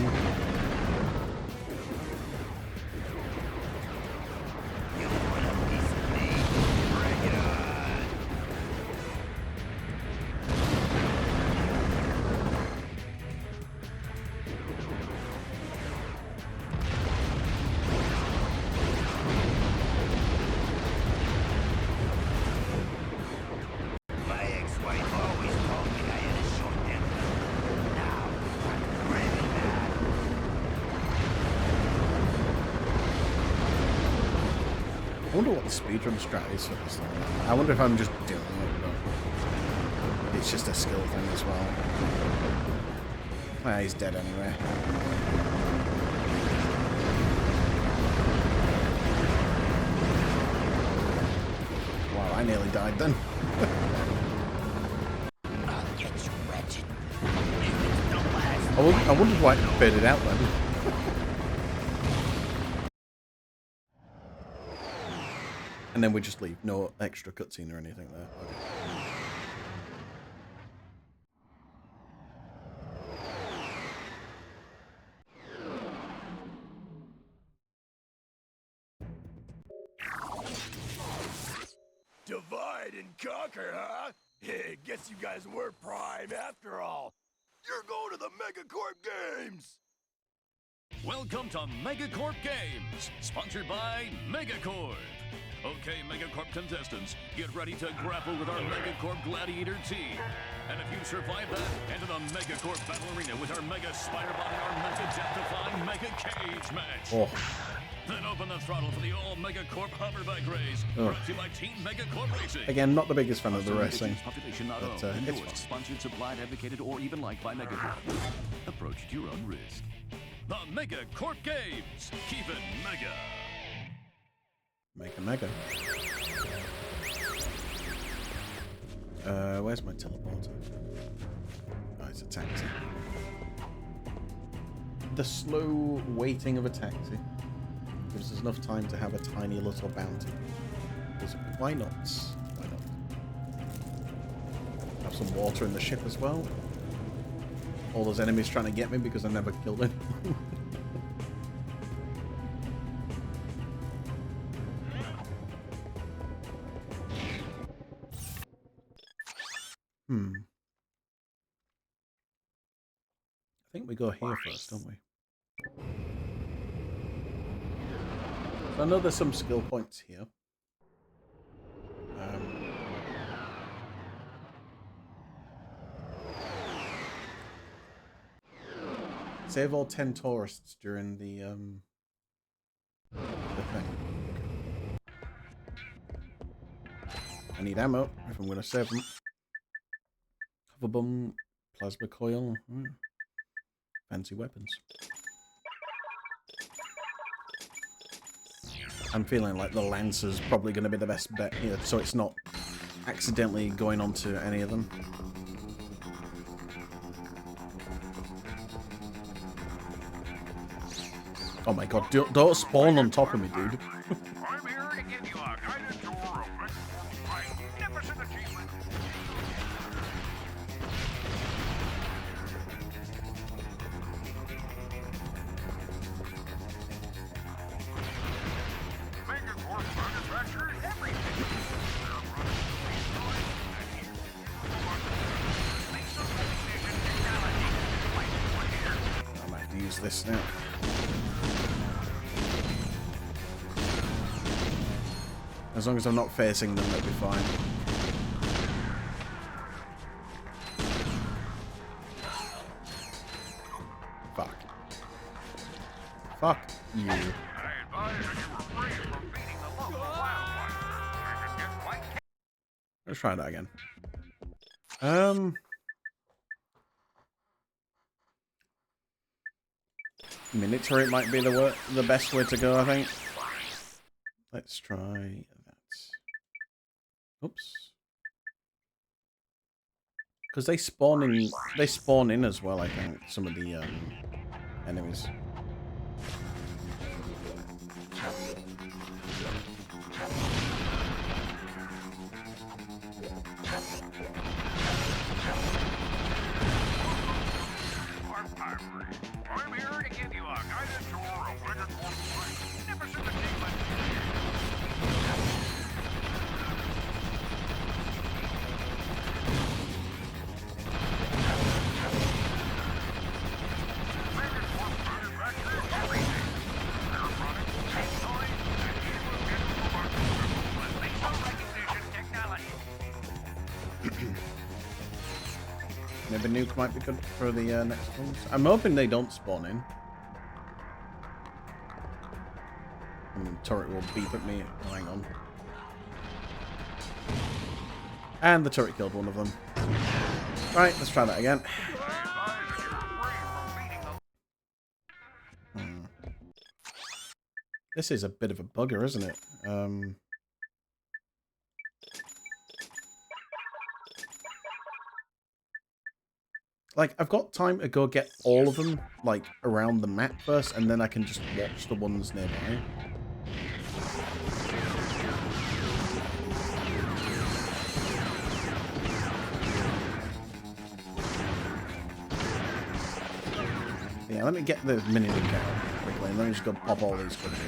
I wonder what the speedrun strat is for this thing. I wonder if I'm just doing it, but it's just a skill thing as well. Ah, he's dead anyway. Wow, I nearly died then. I wondered why it faded out then. And then we just leave. No extra cutscene or anything there. Okay. Divide and conquer, huh? Hey, guess you guys were prime after all. You're going to the Megacorp Games! Welcome to Megacorp Games, sponsored by Megacorp. Okay, Megacorp contestants, get ready to grapple with our Megacorp Gladiator team. And if you survive that, enter the Megacorp Battle Arena with our Mega Spider Bot and our Mega Death-defying Mega Cage match. Oh. Then open the throttle for the all Megacorp hoverback race, brought to you by Team Megacorp Racing. Again, not the biggest fan of the racing, Population not but owned, it's endorsed, sponsored, supplied, advocated, or even liked by Megacorp. Approach at your own risk. The Megacorp Games. Keep it mega. Mega. Where's my teleporter? Oh, it's a taxi. The slow waiting of a taxi gives us enough time to have a tiny little bounty. Because why not? Why not? Have some water in the ship as well. All those enemies trying to get me because I never killed anyone. I think we go here first, don't we? So I know there's some skill points here. Save all 10 tourists during the thing. I need ammo if I'm going to save them. Hover bomb, plasma coil. Fancy weapons. I'm feeling like the Lancer's probably going to be the best bet here, so it's not accidentally going onto any of them. Oh my god, don't spawn on top of me, dude. I'm here to give you a guided tour of magnificent achievement. Megacorp manufactures everything. I might have to use this now. As long as I'm not facing them, that'll be fine. Fuck. Fuck you. Let's try that again. Mini turret might be the best way to go, I think. Let's try that. Oops. Because they spawn in as well, I think, some of the enemies. I'm here to give you a guided tour of Megacorp's magnificent achievement. Maybe nuke might be good for the next ones. I'm hoping they don't spawn in. And the turret will beep at me. Oh, hang on. And the turret killed one of them. Right, let's try that again. This is a bit of a bugger, isn't it? Like, I've got time to go get all of them, like, around the map first, and then I can just watch the ones nearby. Yeah, let me get the mini nuke out quickly, and then just go pop all these quickly.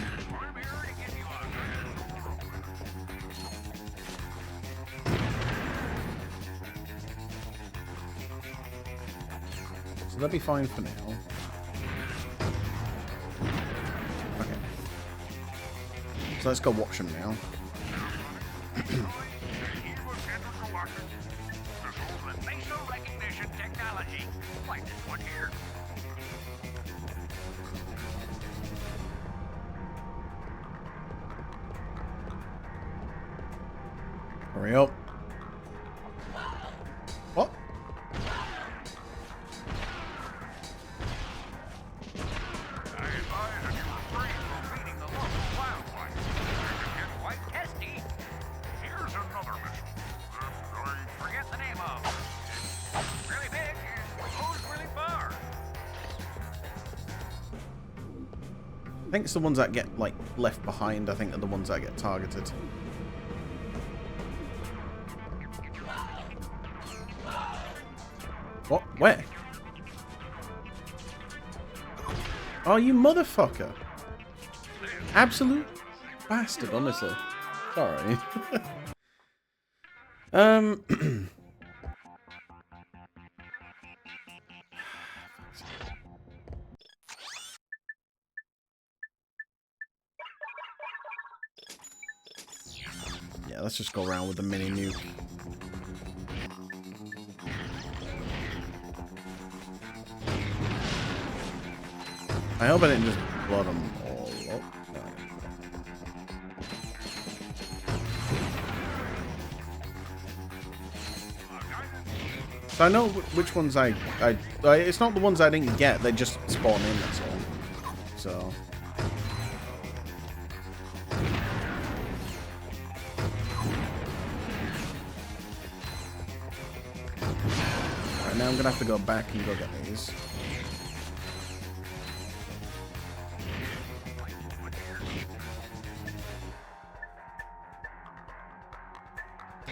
So that'll be fine for now. Okay. So let's go watch them now. Hurry up. What? Here's another mission. I forget the name of. Really big, goes really far. I think it's the ones that get, like, left behind, I think, are the ones that get targeted. What? Where? Oh, you motherfucker. Absolute bastard, honestly. Sorry. Yeah, let's just go around with the mini nuke. I hope I didn't just blow them all up. So I know which ones I it's not the ones I didn't get, they just spawn in, that's all. So... Alright, now I'm gonna have to go back and go get these.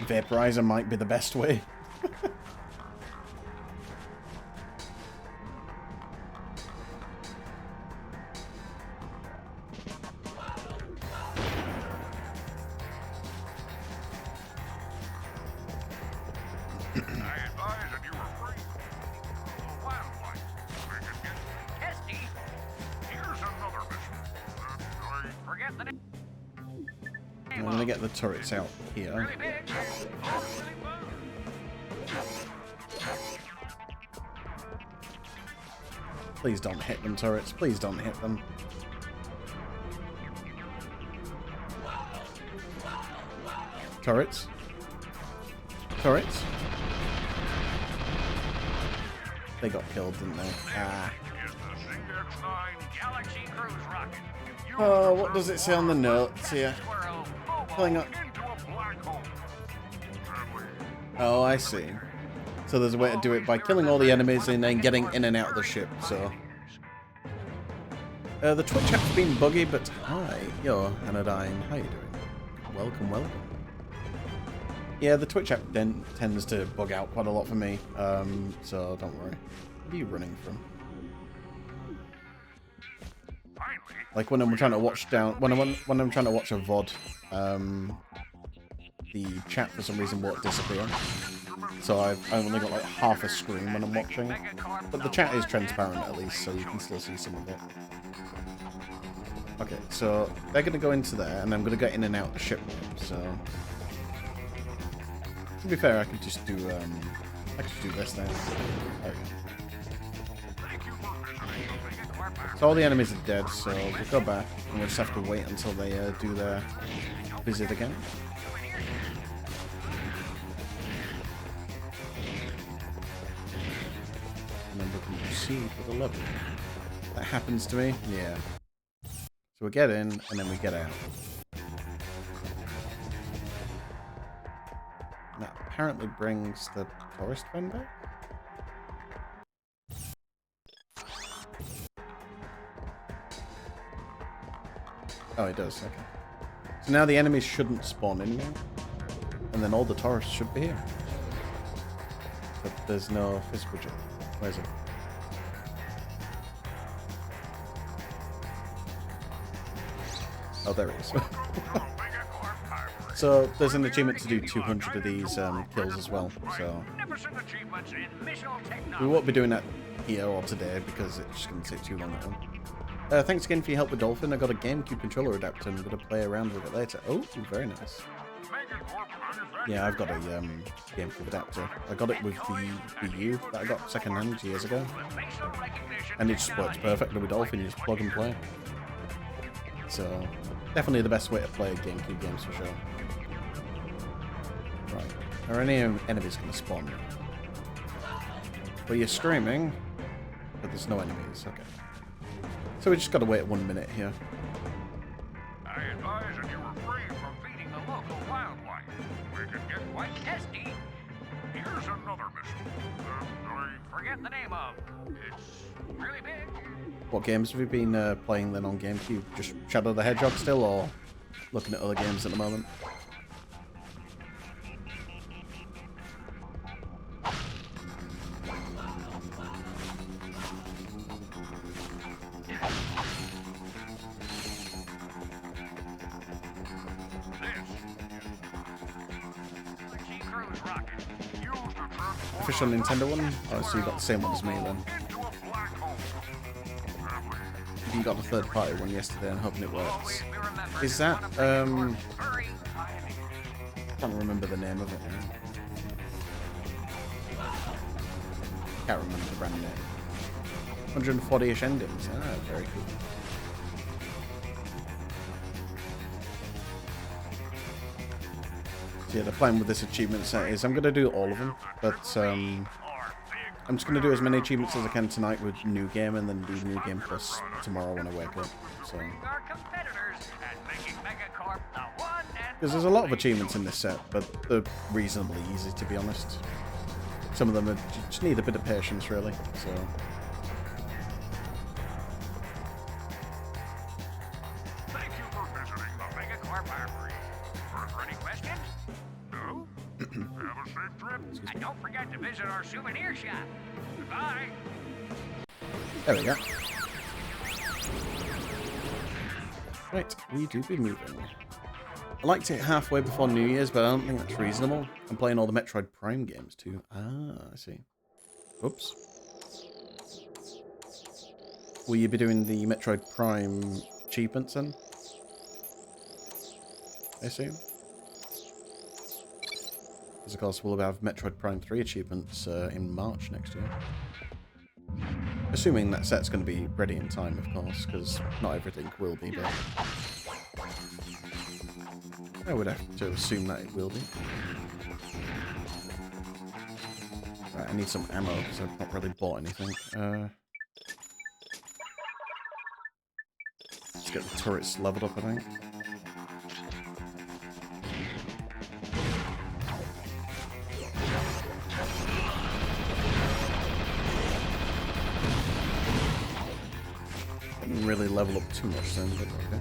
Vaporizer might be the best way. I'm gonna get the turrets out here. Please don't hit them, turrets. Please don't hit them. Turrets? Turrets? They got killed, didn't they? Ah. Oh, what does it say on the notes here? Pulling up. Oh, I see. So there's a way to do it by killing all the enemies and then getting in and out of the ship, so... the Twitch app's been buggy, but hi, yo, Anodyne, how you doing? Welcome, welcome. Yeah, the Twitch app then tends to bug out quite a lot for me, so don't worry. What are you running from? Like when I'm trying to watch when I'm trying to watch a VOD, the chat for some reason won't disappear. So I've only got like half a screen when I'm watching. But the chat is transparent at least, so you can still see some of it. Okay, so they're gonna go into there, and I'm gonna get in and out the ship now, so... To be fair, I could just do this now. There we go. So all the enemies are dead, so we'll go back, and we'll just have to wait until they do their visit again. And then we can proceed with the level. That happens to me? Yeah. So we get in, and then we get out. That apparently brings the tourist friend back? Oh, it does, okay. So now the enemies shouldn't spawn in now. And then all the tourists should be here. But there's no physical jet. Where is it? Oh, there it is. So there's an achievement to do 200 of these kills as well. So we won't be doing that here or today because it's just going to take too long at home. Thanks again for your help with Dolphin. I got a GameCube controller adapter and I'm going to play around with it later. Oh, very nice. Yeah, I've got a GameCube adapter. I got it with the Wii U that I got second-hand years ago. And it just works perfectly with Dolphin. You just plug and play. So, definitely the best way to play GameCube games for sure. Right. Are any enemies going to spawn now? Well, you're streaming, but there's no enemies. Okay. So we just got to wait 1 minute here. I advise that you refrain from feeding the local wildlife. We can get quite testy. Here's another mission. I forget the name of. It's really big. What games have you been playing then on GameCube? Just Shadow the Hedgehog still, or looking at other games at the moment? Official Nintendo one? Oh, so you got the same one as me then. You got the third party one yesterday and hoping it works. Is that, I can't remember the name of it now. Can't remember the brand name. 140-ish endings. Ah, very cool. So yeah, the plan with this achievement set is I'm going to do all of them, but I'm just going to do as many achievements as I can tonight with New Game, and then do New Game Plus tomorrow when I wake up. So, because there's a lot of achievements in this set, but they're reasonably easy, to be honest. Some of them just need a bit of patience, really. So. Thank you for visiting the Megacorp Armory. Any questions? No? Have a safe trip. And don't forget to visit our souvenir shop. Goodbye. There we go. Right, we do be moving. I like to hit halfway before New Year's, but I don't think that's reasonable. I'm playing all the Metroid Prime games too. Ah, I see. Oops. Will you be doing the Metroid Prime achievements then? I assume. Because of course we'll have Metroid Prime 3 achievements in March next year. Assuming that set's going to be ready in time, of course, because not everything will be, but I would have to assume that it will be. Right, I need some ammo, because I've not really bought anything. Let's get the turrets leveled up, I think. Didn't really level up too much then, but okay.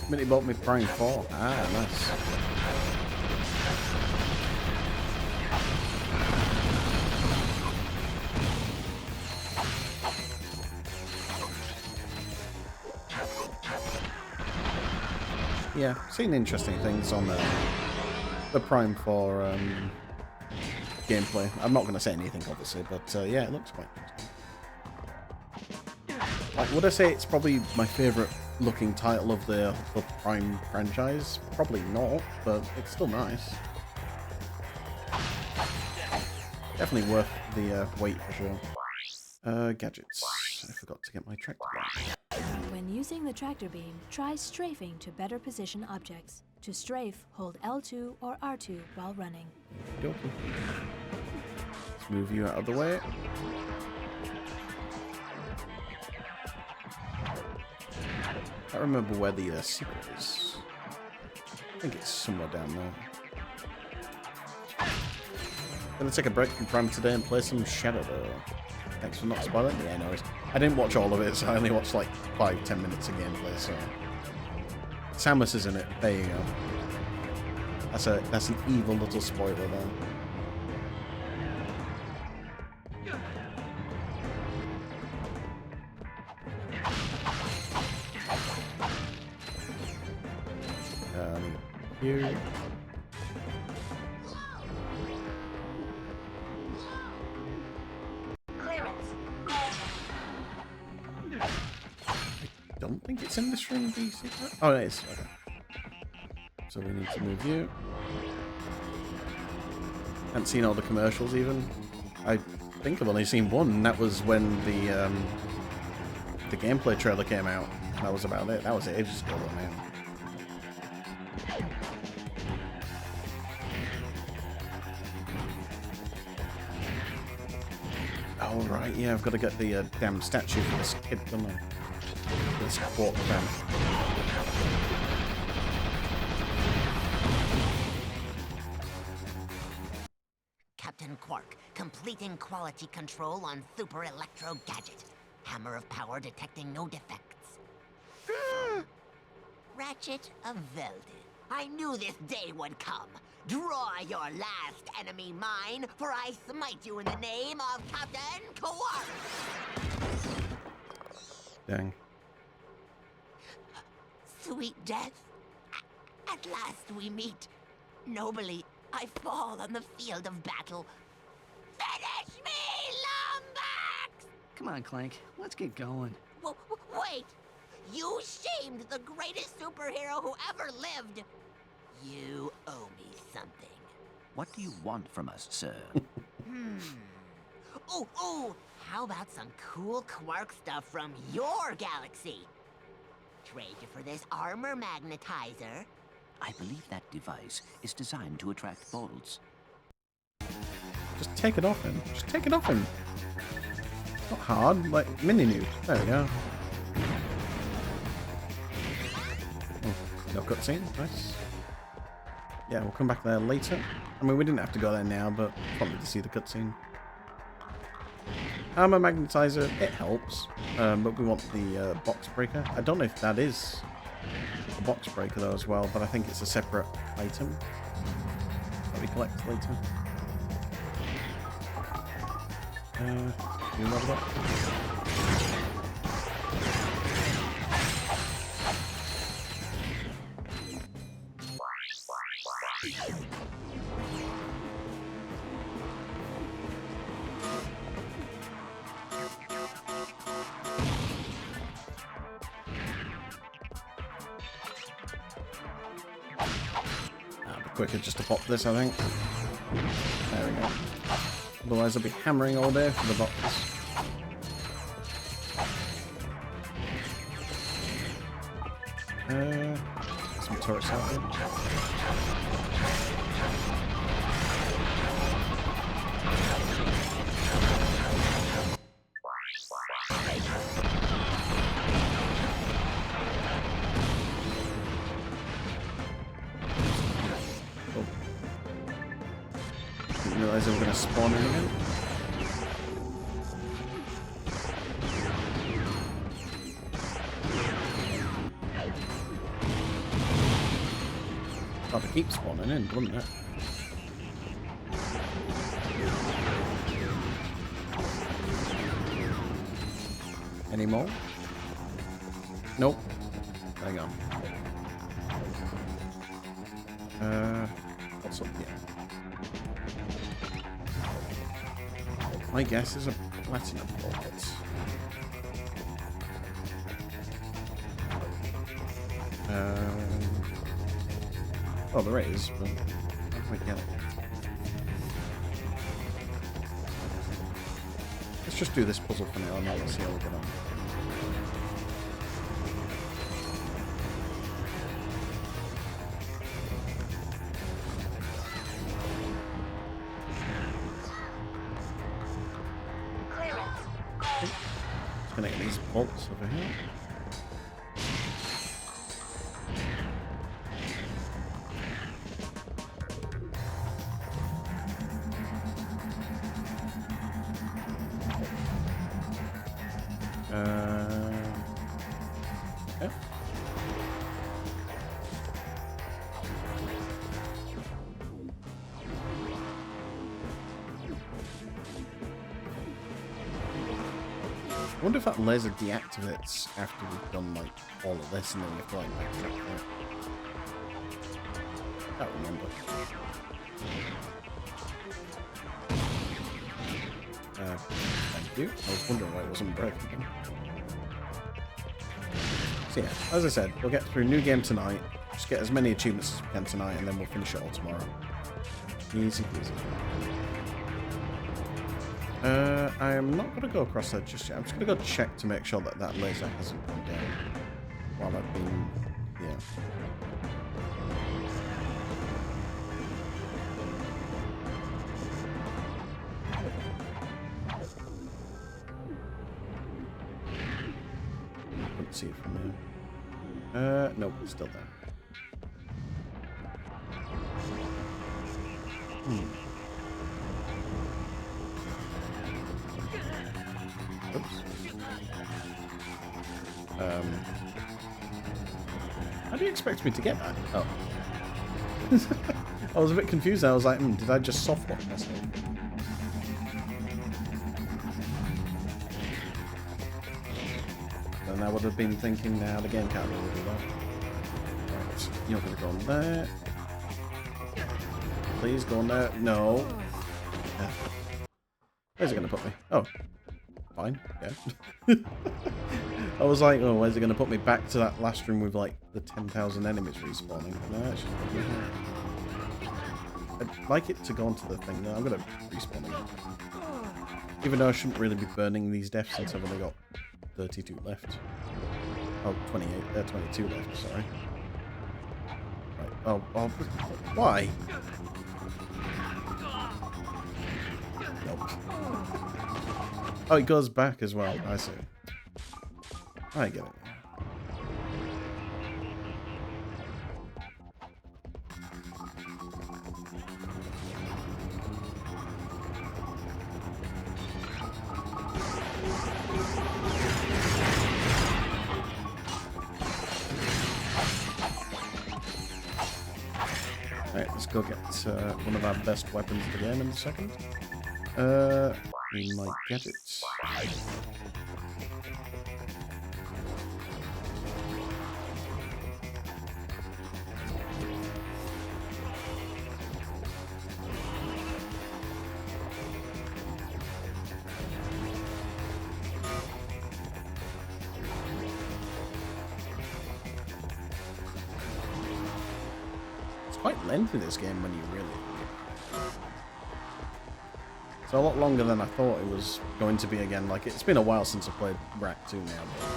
Minnie bought me Prime 4. Ah, nice. Yeah, seen interesting things on the Prime 4 gameplay. I'm not going to say anything, obviously, but yeah, it looks quite interesting. Like, would I say it's probably my favourite looking title of the Prime franchise? Probably not, but it's still nice. Definitely worth the wait for sure. Gadgets. I forgot to get my tractor back. When using the tractor beam, try strafing to better position objects. To strafe, hold L2 or R2 while running. Let's move you out of the way. I can't remember where the secret is. I think it's somewhere down there. Gonna take a break from Prime today and play some Shadow though. Thanks for not spoiling. Yeah, no worries. I didn't watch all of it, so I only watched like 5-10 minutes of gameplay, so. Samus is in it. There you go. That's an evil little spoiler there. Here. I don't think it's in this room, the secret. Oh, it is. Okay. So we need to move you. Haven't seen all the commercials even. I think I've only seen one, and that was when the gameplay trailer came out. That was about it. That was ages ago, man. Oh right, yeah, I've got to get the damn statue for this kid, don't I? This quark fan. Captain Quark, completing quality control on Super Electro Gadget. Hammer of power detecting no defects. Ratchet of Velden. I knew this day would come. Draw your last enemy mine, for I smite you in the name of Captain Quark! Dang. Sweet death. At last we meet. Nobly, I fall on the field of battle. Finish me, Lombax! Come on, Clank. Let's get going. Wait! You shamed the greatest superhero who ever lived. You owe me something. What do you want from us, sir? Ooh, how about some cool Quark stuff from your galaxy? Trade you for this armor magnetizer. I believe that device is designed to attract bolts. Just take it off him. Just take it off him. It's not hard, like mini nuke. There we go. Oh, no cutscene. Nice. Yeah, we'll come back there later. I mean, we didn't have to go there now, but probably to see the cutscene. Armor magnetizer, it helps, but we want the box breaker. I don't know if that is a box breaker though as well, but I think it's a separate item that we collect later. You level up? Quicker just to pop this, I think. There we go. Otherwise I'll be hammering all day for the box. Some turrets out here. Didn't realise they were going to spawn in again. Thought to keep spawning in, wouldn't it? Any more? Nope. Hang on. What's up here? My guess is a platinum bullet. Oh, there is, but how do I get it? Let's just do this puzzle for now and then we'll see how we get on. Just gonna get these bolts over here. Okay. I wonder if that laser deactivates after we've done like all of this and then we have to like backtrack for it. Can't remember. Thank you. I was wondering why it wasn't breaking. So yeah, as I said, we'll get through new game tonight. Just get as many achievements as we can tonight and then we'll finish it all tomorrow. Easy peasy. I am not going to go across that just yet. I'm just going to go check to make sure that that laser hasn't gone down while I've been here. Couldn't see it from here. Nope, it's still there. Oops. How do you expect me to get that? Oh. I was a bit confused. I was like, did I just softlock myself? And I would have been thinking now the game can't really do that. Right, you're going to go on there. Please go on there. No. Yeah. Where's it going to put me? Oh. Fine, yeah. I was like, oh, where's it going to put me back to that last room with like the 10,000 enemies respawning? No, it's just put me here. I'd like it to go onto the thing. No, I'm going to respawn again. Even though I shouldn't really be burning these deaths since I've only got 32 left. Oh, 22 left, sorry. Right, Oh, why? Nope. Oh, it goes back as well. I see. I get it. Alright, let's go get one of our best weapons of the game in a second. We might get it. Quite lengthy this game when you really it's a lot longer than I thought it was going to be again. Like, it's been a while since I played Ratchet 2 now, but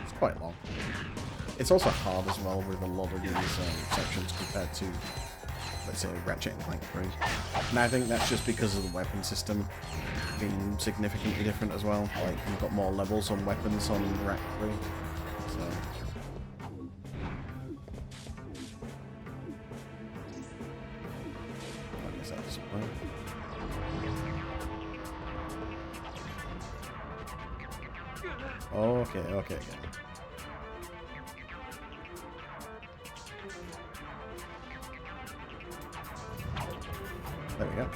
it's quite long. It's also hard as well with a lot of these sections compared to, let's say, Ratchet and Clank 3. And I think that's just because of the weapon system being significantly different as well. Like, you've got more levels on weapons on Ratchet 3. So okay, okay. There we go.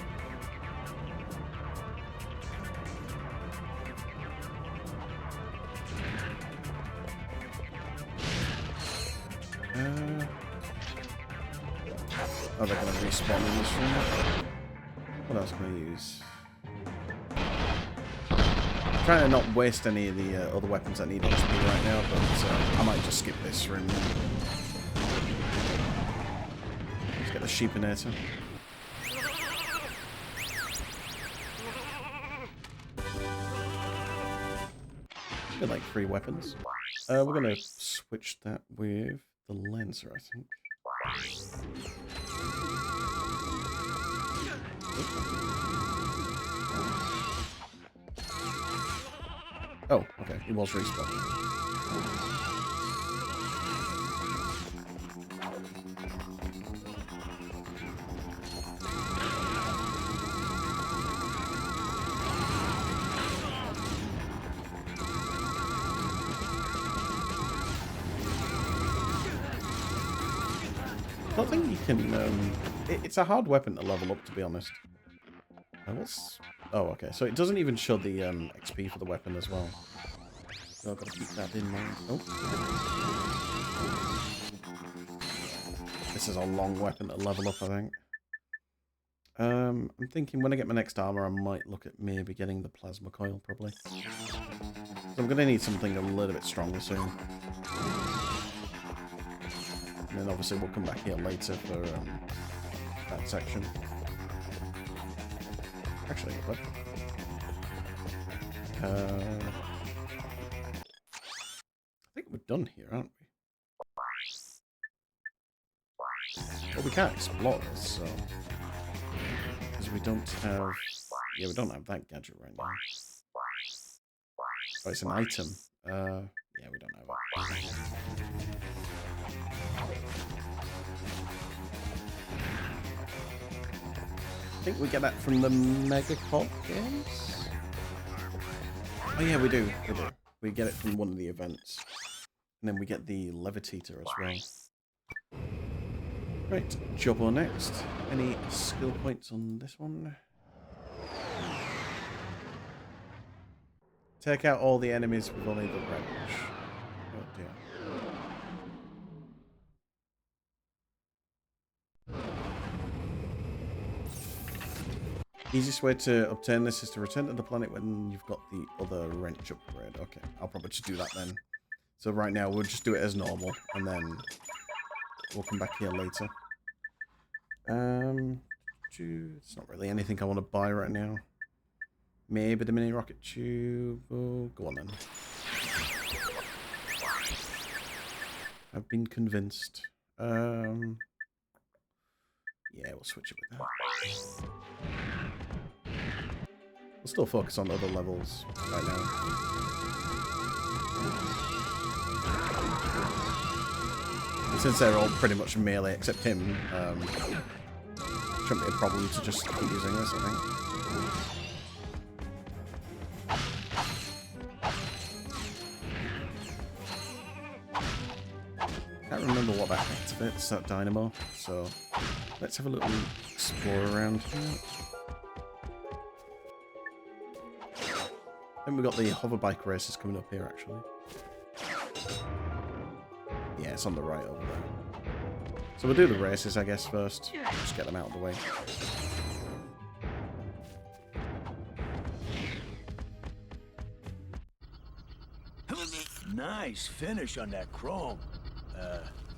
Oh, they're going to respawn in this room. What else can I use? I'm trying to not waste any of the other weapons that need XP right now, but I might just skip this room. Let's get the sheepinator. Got like 3 weapons. We're gonna switch that with the Lancer, I think. Oh, okay. It was respawned. I don't think you can. It's a hard weapon to level up, to be honest. Oh, okay. So it doesn't even show the XP for the weapon as well. So I've got to keep that in mind. Oh. This is a long weapon to level up, I think. I'm thinking when I get my next armor, I might look at maybe getting the plasma coil, probably. So I'm going to need something a little bit stronger soon. And then obviously we'll come back here later for that section. Actually, what? I think we're done here, aren't we? Well, we can't explore this, so... Because we don't have... Yeah, we don't have that gadget right now. Oh, it's an item. Yeah, we don't have it. I think we get that from the Megacop games? Oh yeah, we do. We get it from one of the events. And then we get the Levitator as well. Right, Jobbo next. Any skill points on this one? Take out all the enemies with only the wrench. Oh dear. Easiest way to obtain this is to return to the planet when you've got the other wrench upgrade. Okay, I'll probably just do that then. So right now we'll just do it as normal, and then we'll come back here later. It's not really anything I want to buy right now. Maybe the mini rocket tube. Oh, go on then. I've been convinced. Yeah, we'll switch it with that. We'll still focus on other levels right now. And since they're all pretty much melee except him, shouldn't be a problem to just keep using this, I think. I can't remember what that activates, that dynamo, so let's have a little explore around here. Then we've got the hoverbike races coming up here, actually. Yeah, it's on the right over there. So we'll do the races, I guess, first. Just get them out of the way. Nice finish on that chrome.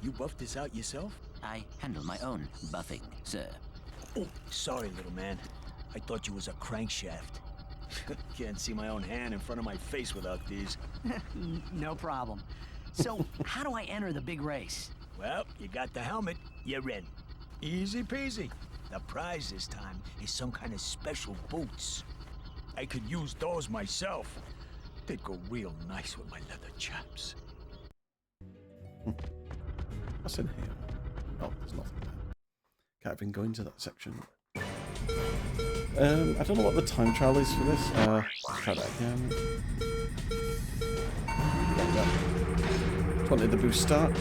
You buffed this out yourself? I handle my own buffing, sir. Oh, sorry, little man. I thought you was a crankshaft. Can't see my own hand in front of my face without these. No problem. So, how do I enter the big race? Well, you got the helmet, you're in. Easy peasy. The prize this time is some kind of special boots. I could use those myself. They'd go real nice with my leather chaps. What's in here? Oh, there's nothing there. Can't even go into that section. I don't know what the time trial is for this. Let's try that again. There we go. 20 the boost start.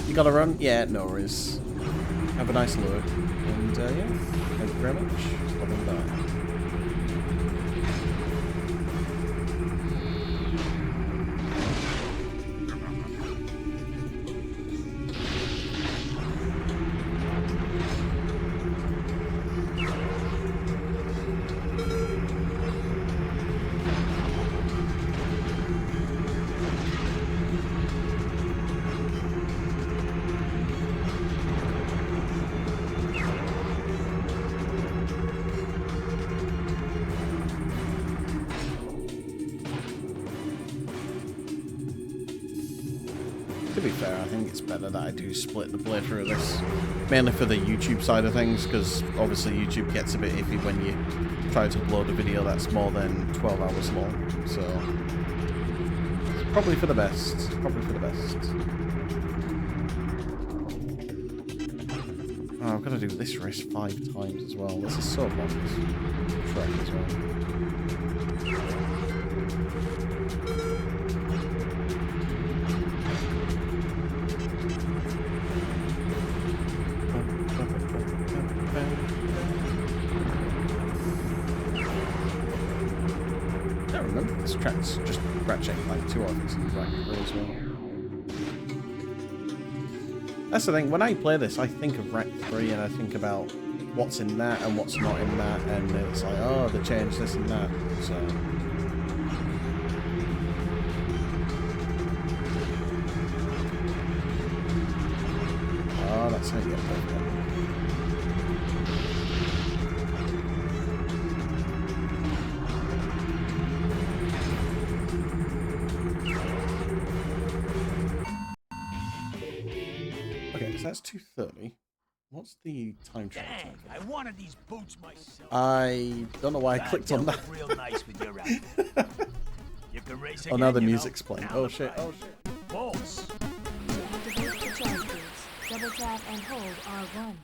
You gotta run? Yeah, no worries. Have a nice load. And yeah, thank you very much. Stopping by. To be fair, I think it's better that I do split the playthrough of this, mainly for the YouTube side of things, because obviously YouTube gets a bit iffy when you try to upload a video that's more than 12 hours long, so probably for the best, probably for the best. Oh, I've got to do this race 5 times as well, this is so pointless. Track as well. This track's just Ratchet and Clank 2, I think, seems like it as well. That's the thing, when I play this, I think of Rack 3 and I think about what's in that and what's not in that, and it's like, oh, they changed this and that, so... Oh, that's how you get it. So that's 2:30. What's the time trial? Dang, I wanted these boots myself. I don't know why I clicked on that. Real nice with your outfit. You can race again, oh, now the you music's know? playing. Now Oh shit! Oh shit! Bolts. To activate the charge boots, double tap and hold R1.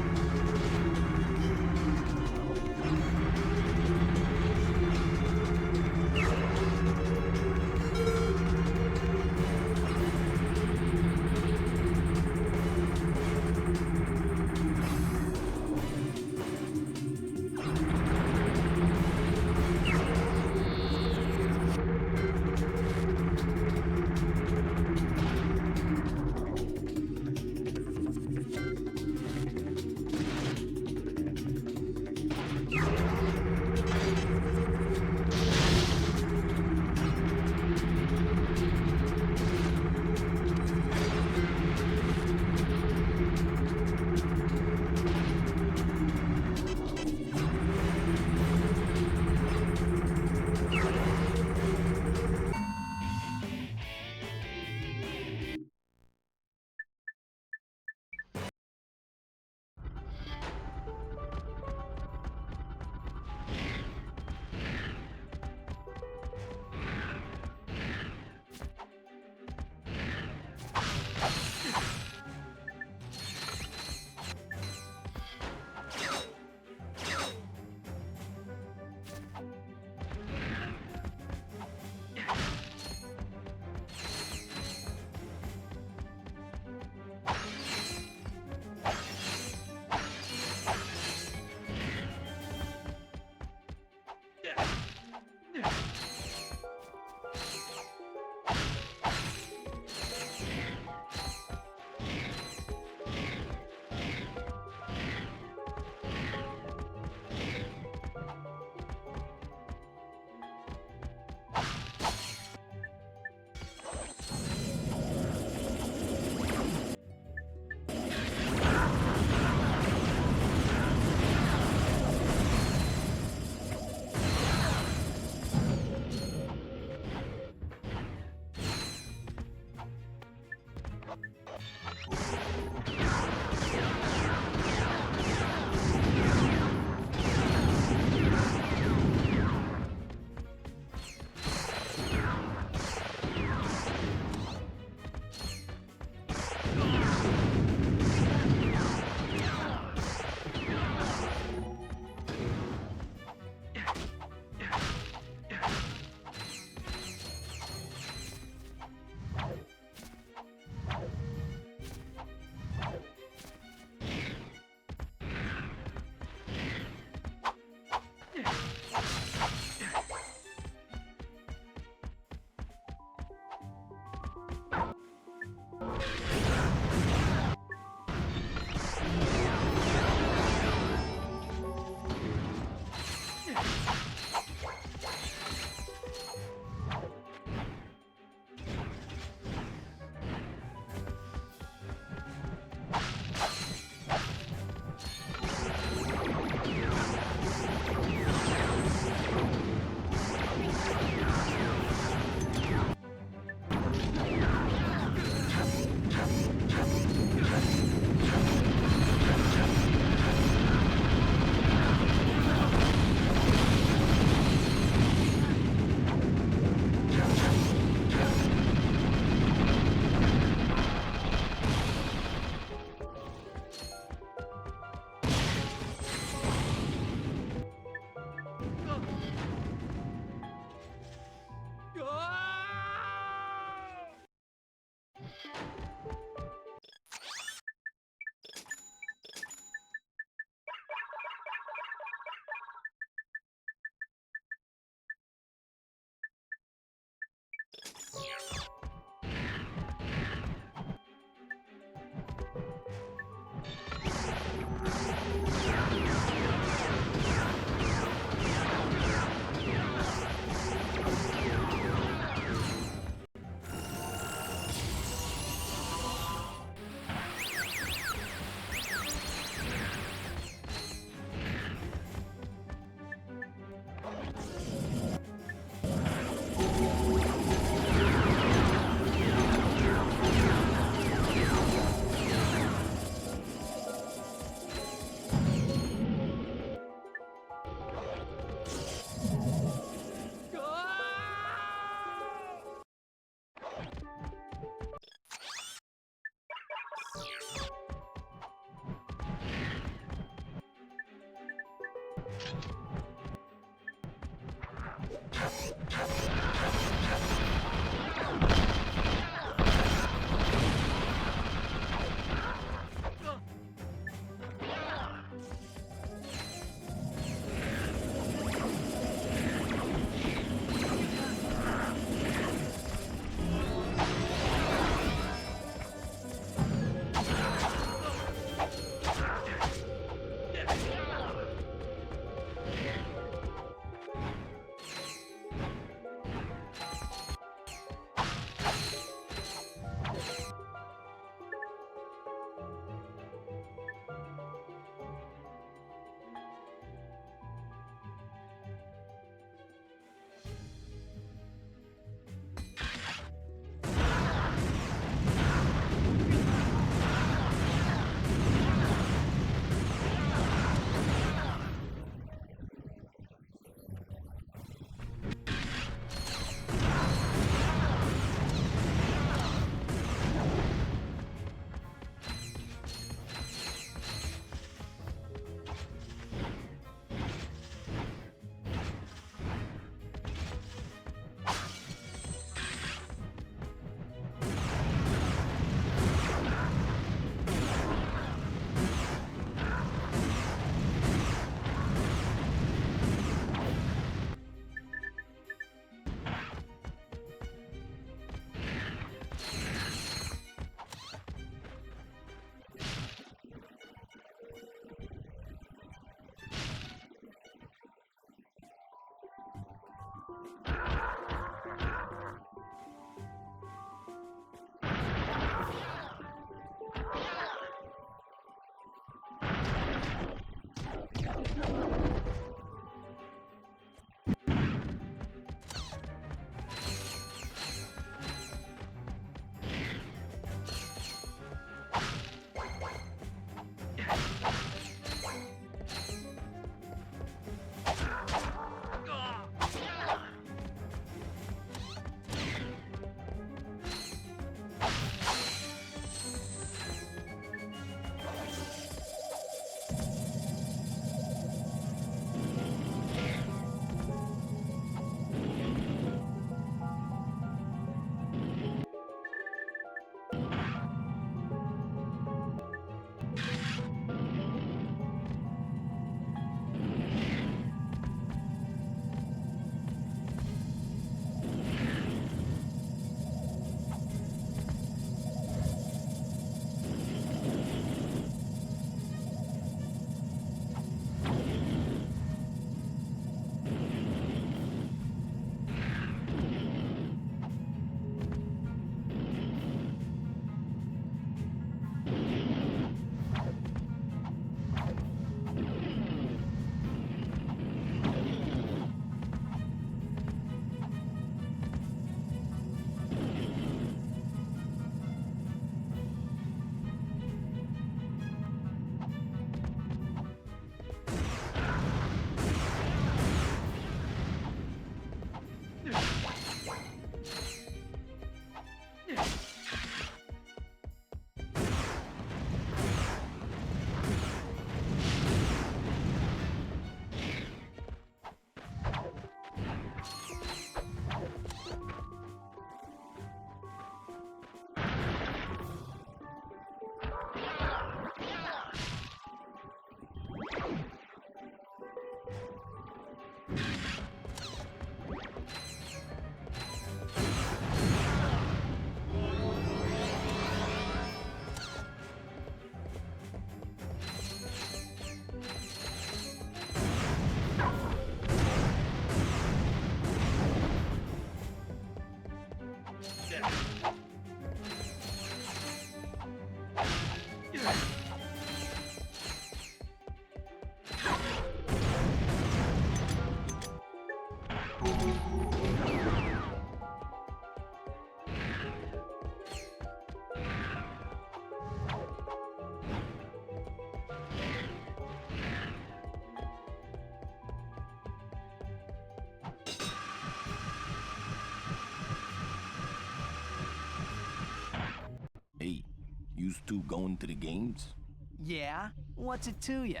Used to going to the games? Yeah? What's it to ya?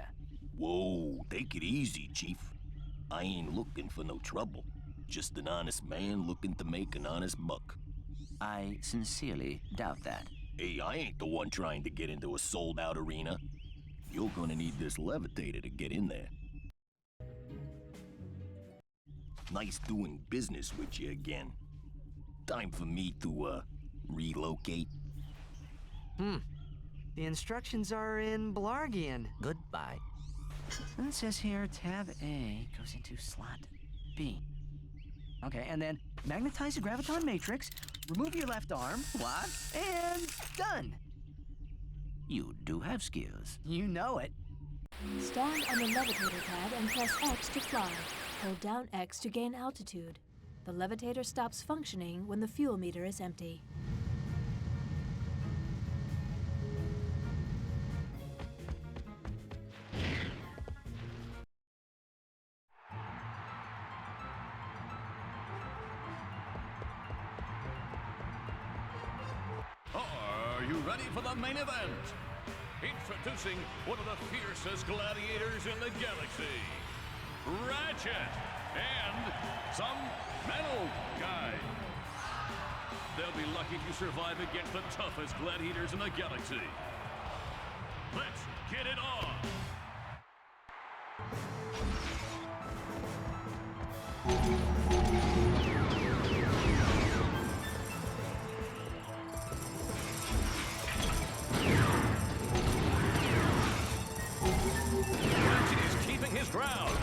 Whoa, take it easy, Chief. I ain't looking for no trouble. Just an honest man looking to make an honest buck. I sincerely doubt that. Hey, I ain't the one trying to get into a sold-out arena. You're gonna need this levitator to get in there. Nice doing business with you again. Time for me to, relocate. The instructions are in Blargian. Goodbye. And it says here, tab A goes into slot B. Okay, and then magnetize the graviton matrix, remove your left arm. What? And done. You do have skills. You know it. Stand on the levitator pad and press X to fly. Hold down X to gain altitude. The levitator stops functioning when the fuel meter is empty. Are you ready for the main event? Introducing one of the fiercest gladiators in the galaxy, Ratchet, and some metal guy. They'll be lucky to survive against the toughest gladiators in the galaxy. Let's get it on! Ratchet is keeping his ground.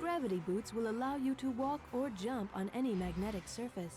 Gravity boots will allow you to walk or jump on any magnetic surface.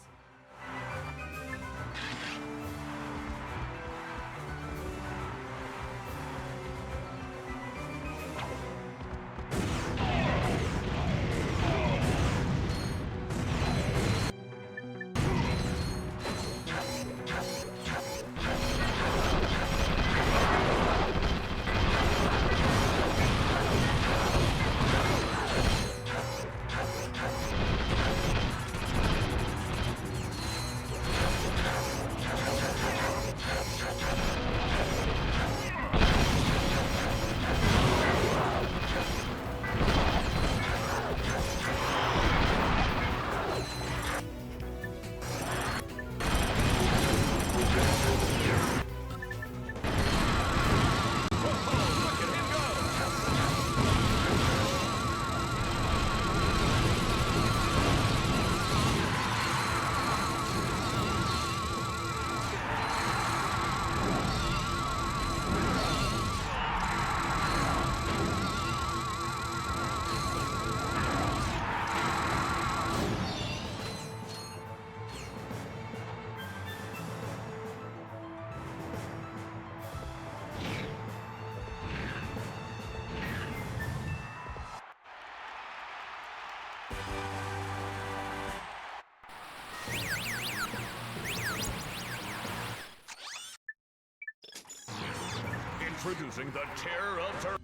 Introducing the terror of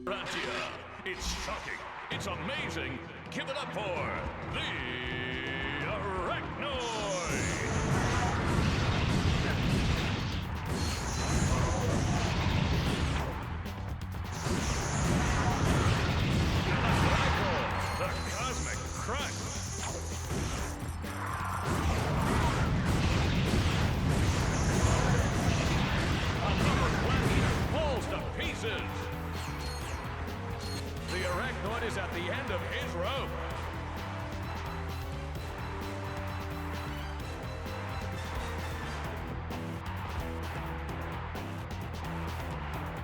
Ratchet. It's shocking. It's amazing. Give it up for the Arachnoid. The Cosmic Crush. Another Black Eater falls to pieces. The Arachnoid is at the end of his rope.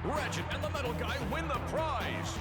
Ratchet and the Metal Guy win the prize.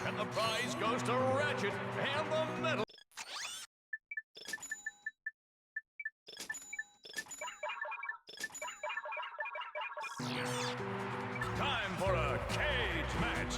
And the prize goes to Ratchet and the Metal. Time for a cage match.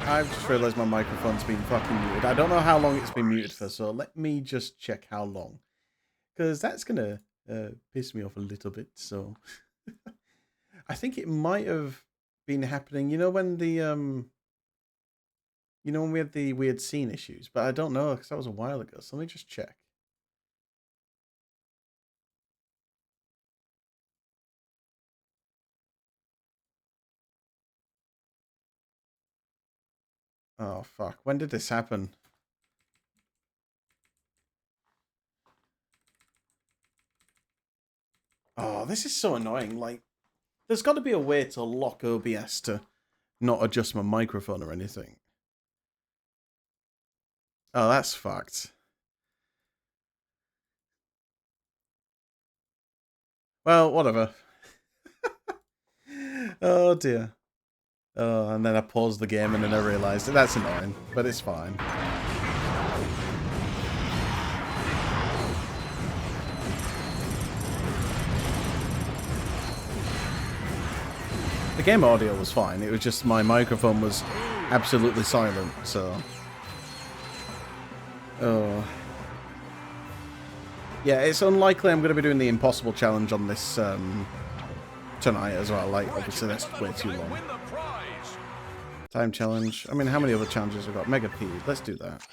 I've just realised my microphone's been fucking muted. I don't know how long it's been muted for, so let me just check how long. Because that's going to piss me off a little bit, so... I think it might have been happening, you know when the... You know when we had the weird scene issues? But I don't know, because that was a while ago, so let me just check. Oh, fuck. When did this happen? Oh, this is so annoying. Like, there's got to be a way to lock OBS to not adjust my microphone or anything. Oh, that's fucked. Well, whatever. Oh, dear. Oh, and then I paused the game and then I realised that that's annoying, but it's fine. The game audio was fine, it was just my microphone was absolutely silent, so... Oh... Yeah, it's unlikely I'm going to be doing the impossible challenge on this tonight as well. Like, obviously that's way too long. Time challenge. I mean, how many other challenges have we got? Mega P. Let's do that.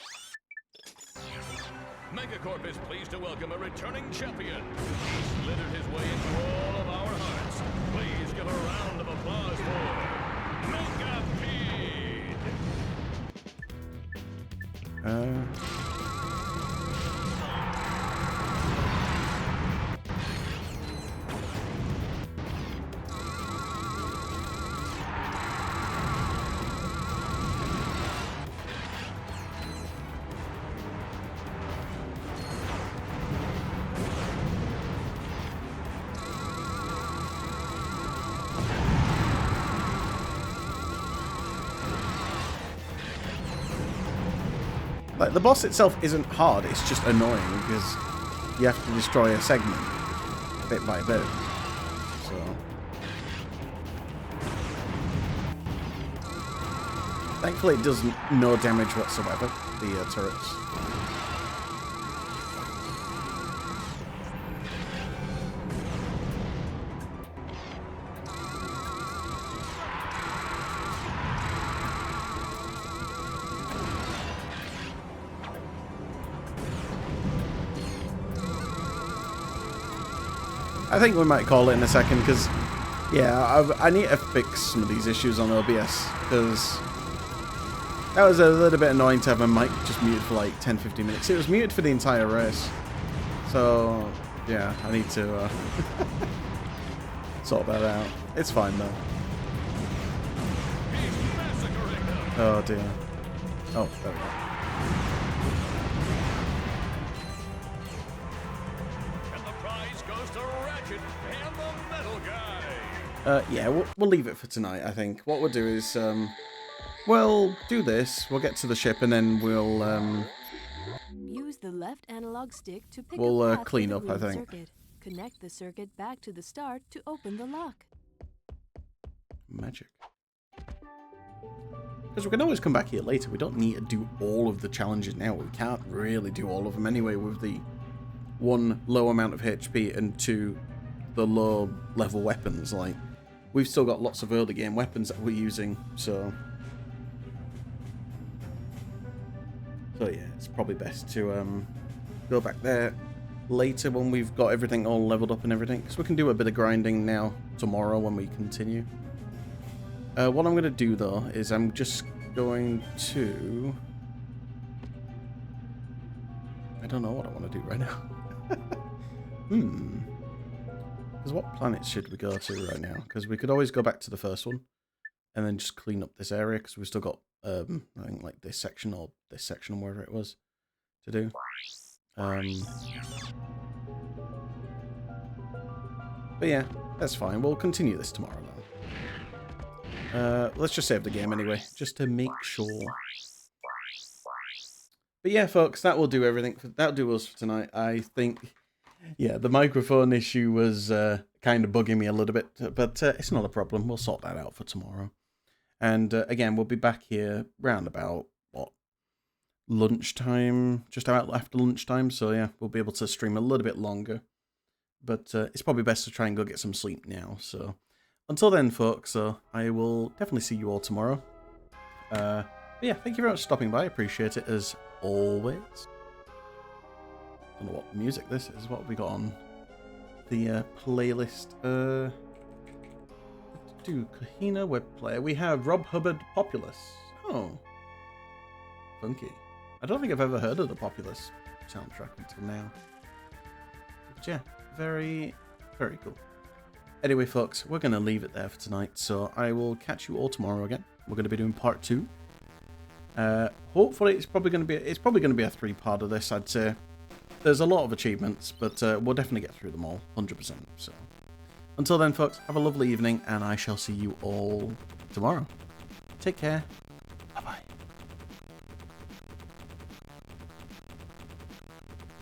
Megacorp is pleased to welcome a returning champion. He's littered his way into all of our hearts. Please give a round of applause for Mega P. Like, the boss itself isn't hard, it's just annoying because you have to destroy a segment bit by bit. So thankfully it does no damage whatsoever, the turrets. I think we might call it in a second because, yeah, I need to fix some of these issues on OBS because that was a little bit annoying to have my mic just muted for like 10-15 minutes. It was muted for the entire race. So, yeah, I need to sort that out. It's fine though. Oh dear. Oh, there we go. Yeah, we'll leave it for tonight, I think. What we'll do is, we'll do this, we'll get to the ship, and then we'll, Use the left analog stick to pick we'll a path clean to up, the I green think. circuit. Connect the circuit back to the start to open the lock. Magic. Because we can always come back here later. We don't need to do all of the challenges now. We can't really do all of them anyway with the 1, low amount of HP, and 2, the low level weapons. Like, we've still got lots of early game weapons that we're using, so yeah, it's probably best to go back there later when we've got everything all leveled up and everything, because we can do a bit of grinding now tomorrow when we continue. What I'm going to do though is I'm just going to, I don't know what I want to do right now. Because what planets should we go to right now? Because we could always go back to the first one and then just clean up this area, because we've still got, I think, like this section or wherever it was to do. But yeah, that's fine. We'll continue this tomorrow though. Let's just save the game anyway, just to make sure. But yeah, folks, that will do everything. That'll do us for tonight, I think. Yeah, the microphone issue was kind of bugging me a little bit, but it's not a problem. We'll sort that out for tomorrow. And again, we'll be back here round about, what, lunchtime? Just about after lunchtime. So yeah, we'll be able to stream a little bit longer. But it's probably best to try and go get some sleep now. So until then, folks, I will definitely see you all tomorrow. But yeah, thank you very much for stopping by. I appreciate it as always. Don't know what music this is. What have we got on the playlist? Do Kahina web player. We have Rob Hubbard Populous. Oh, funky. I don't think I've ever heard of the Populous soundtrack until now. But yeah, very, very cool. Anyway, folks, we're going to leave it there for tonight. So I will catch you all tomorrow again. We're going to be doing part 2. Hopefully, it's probably going to be a 3-part of this. I'd say there's a lot of achievements, but we'll definitely get through them all, 100%. So until then, folks, have a lovely evening, and I shall see you all tomorrow. Take care.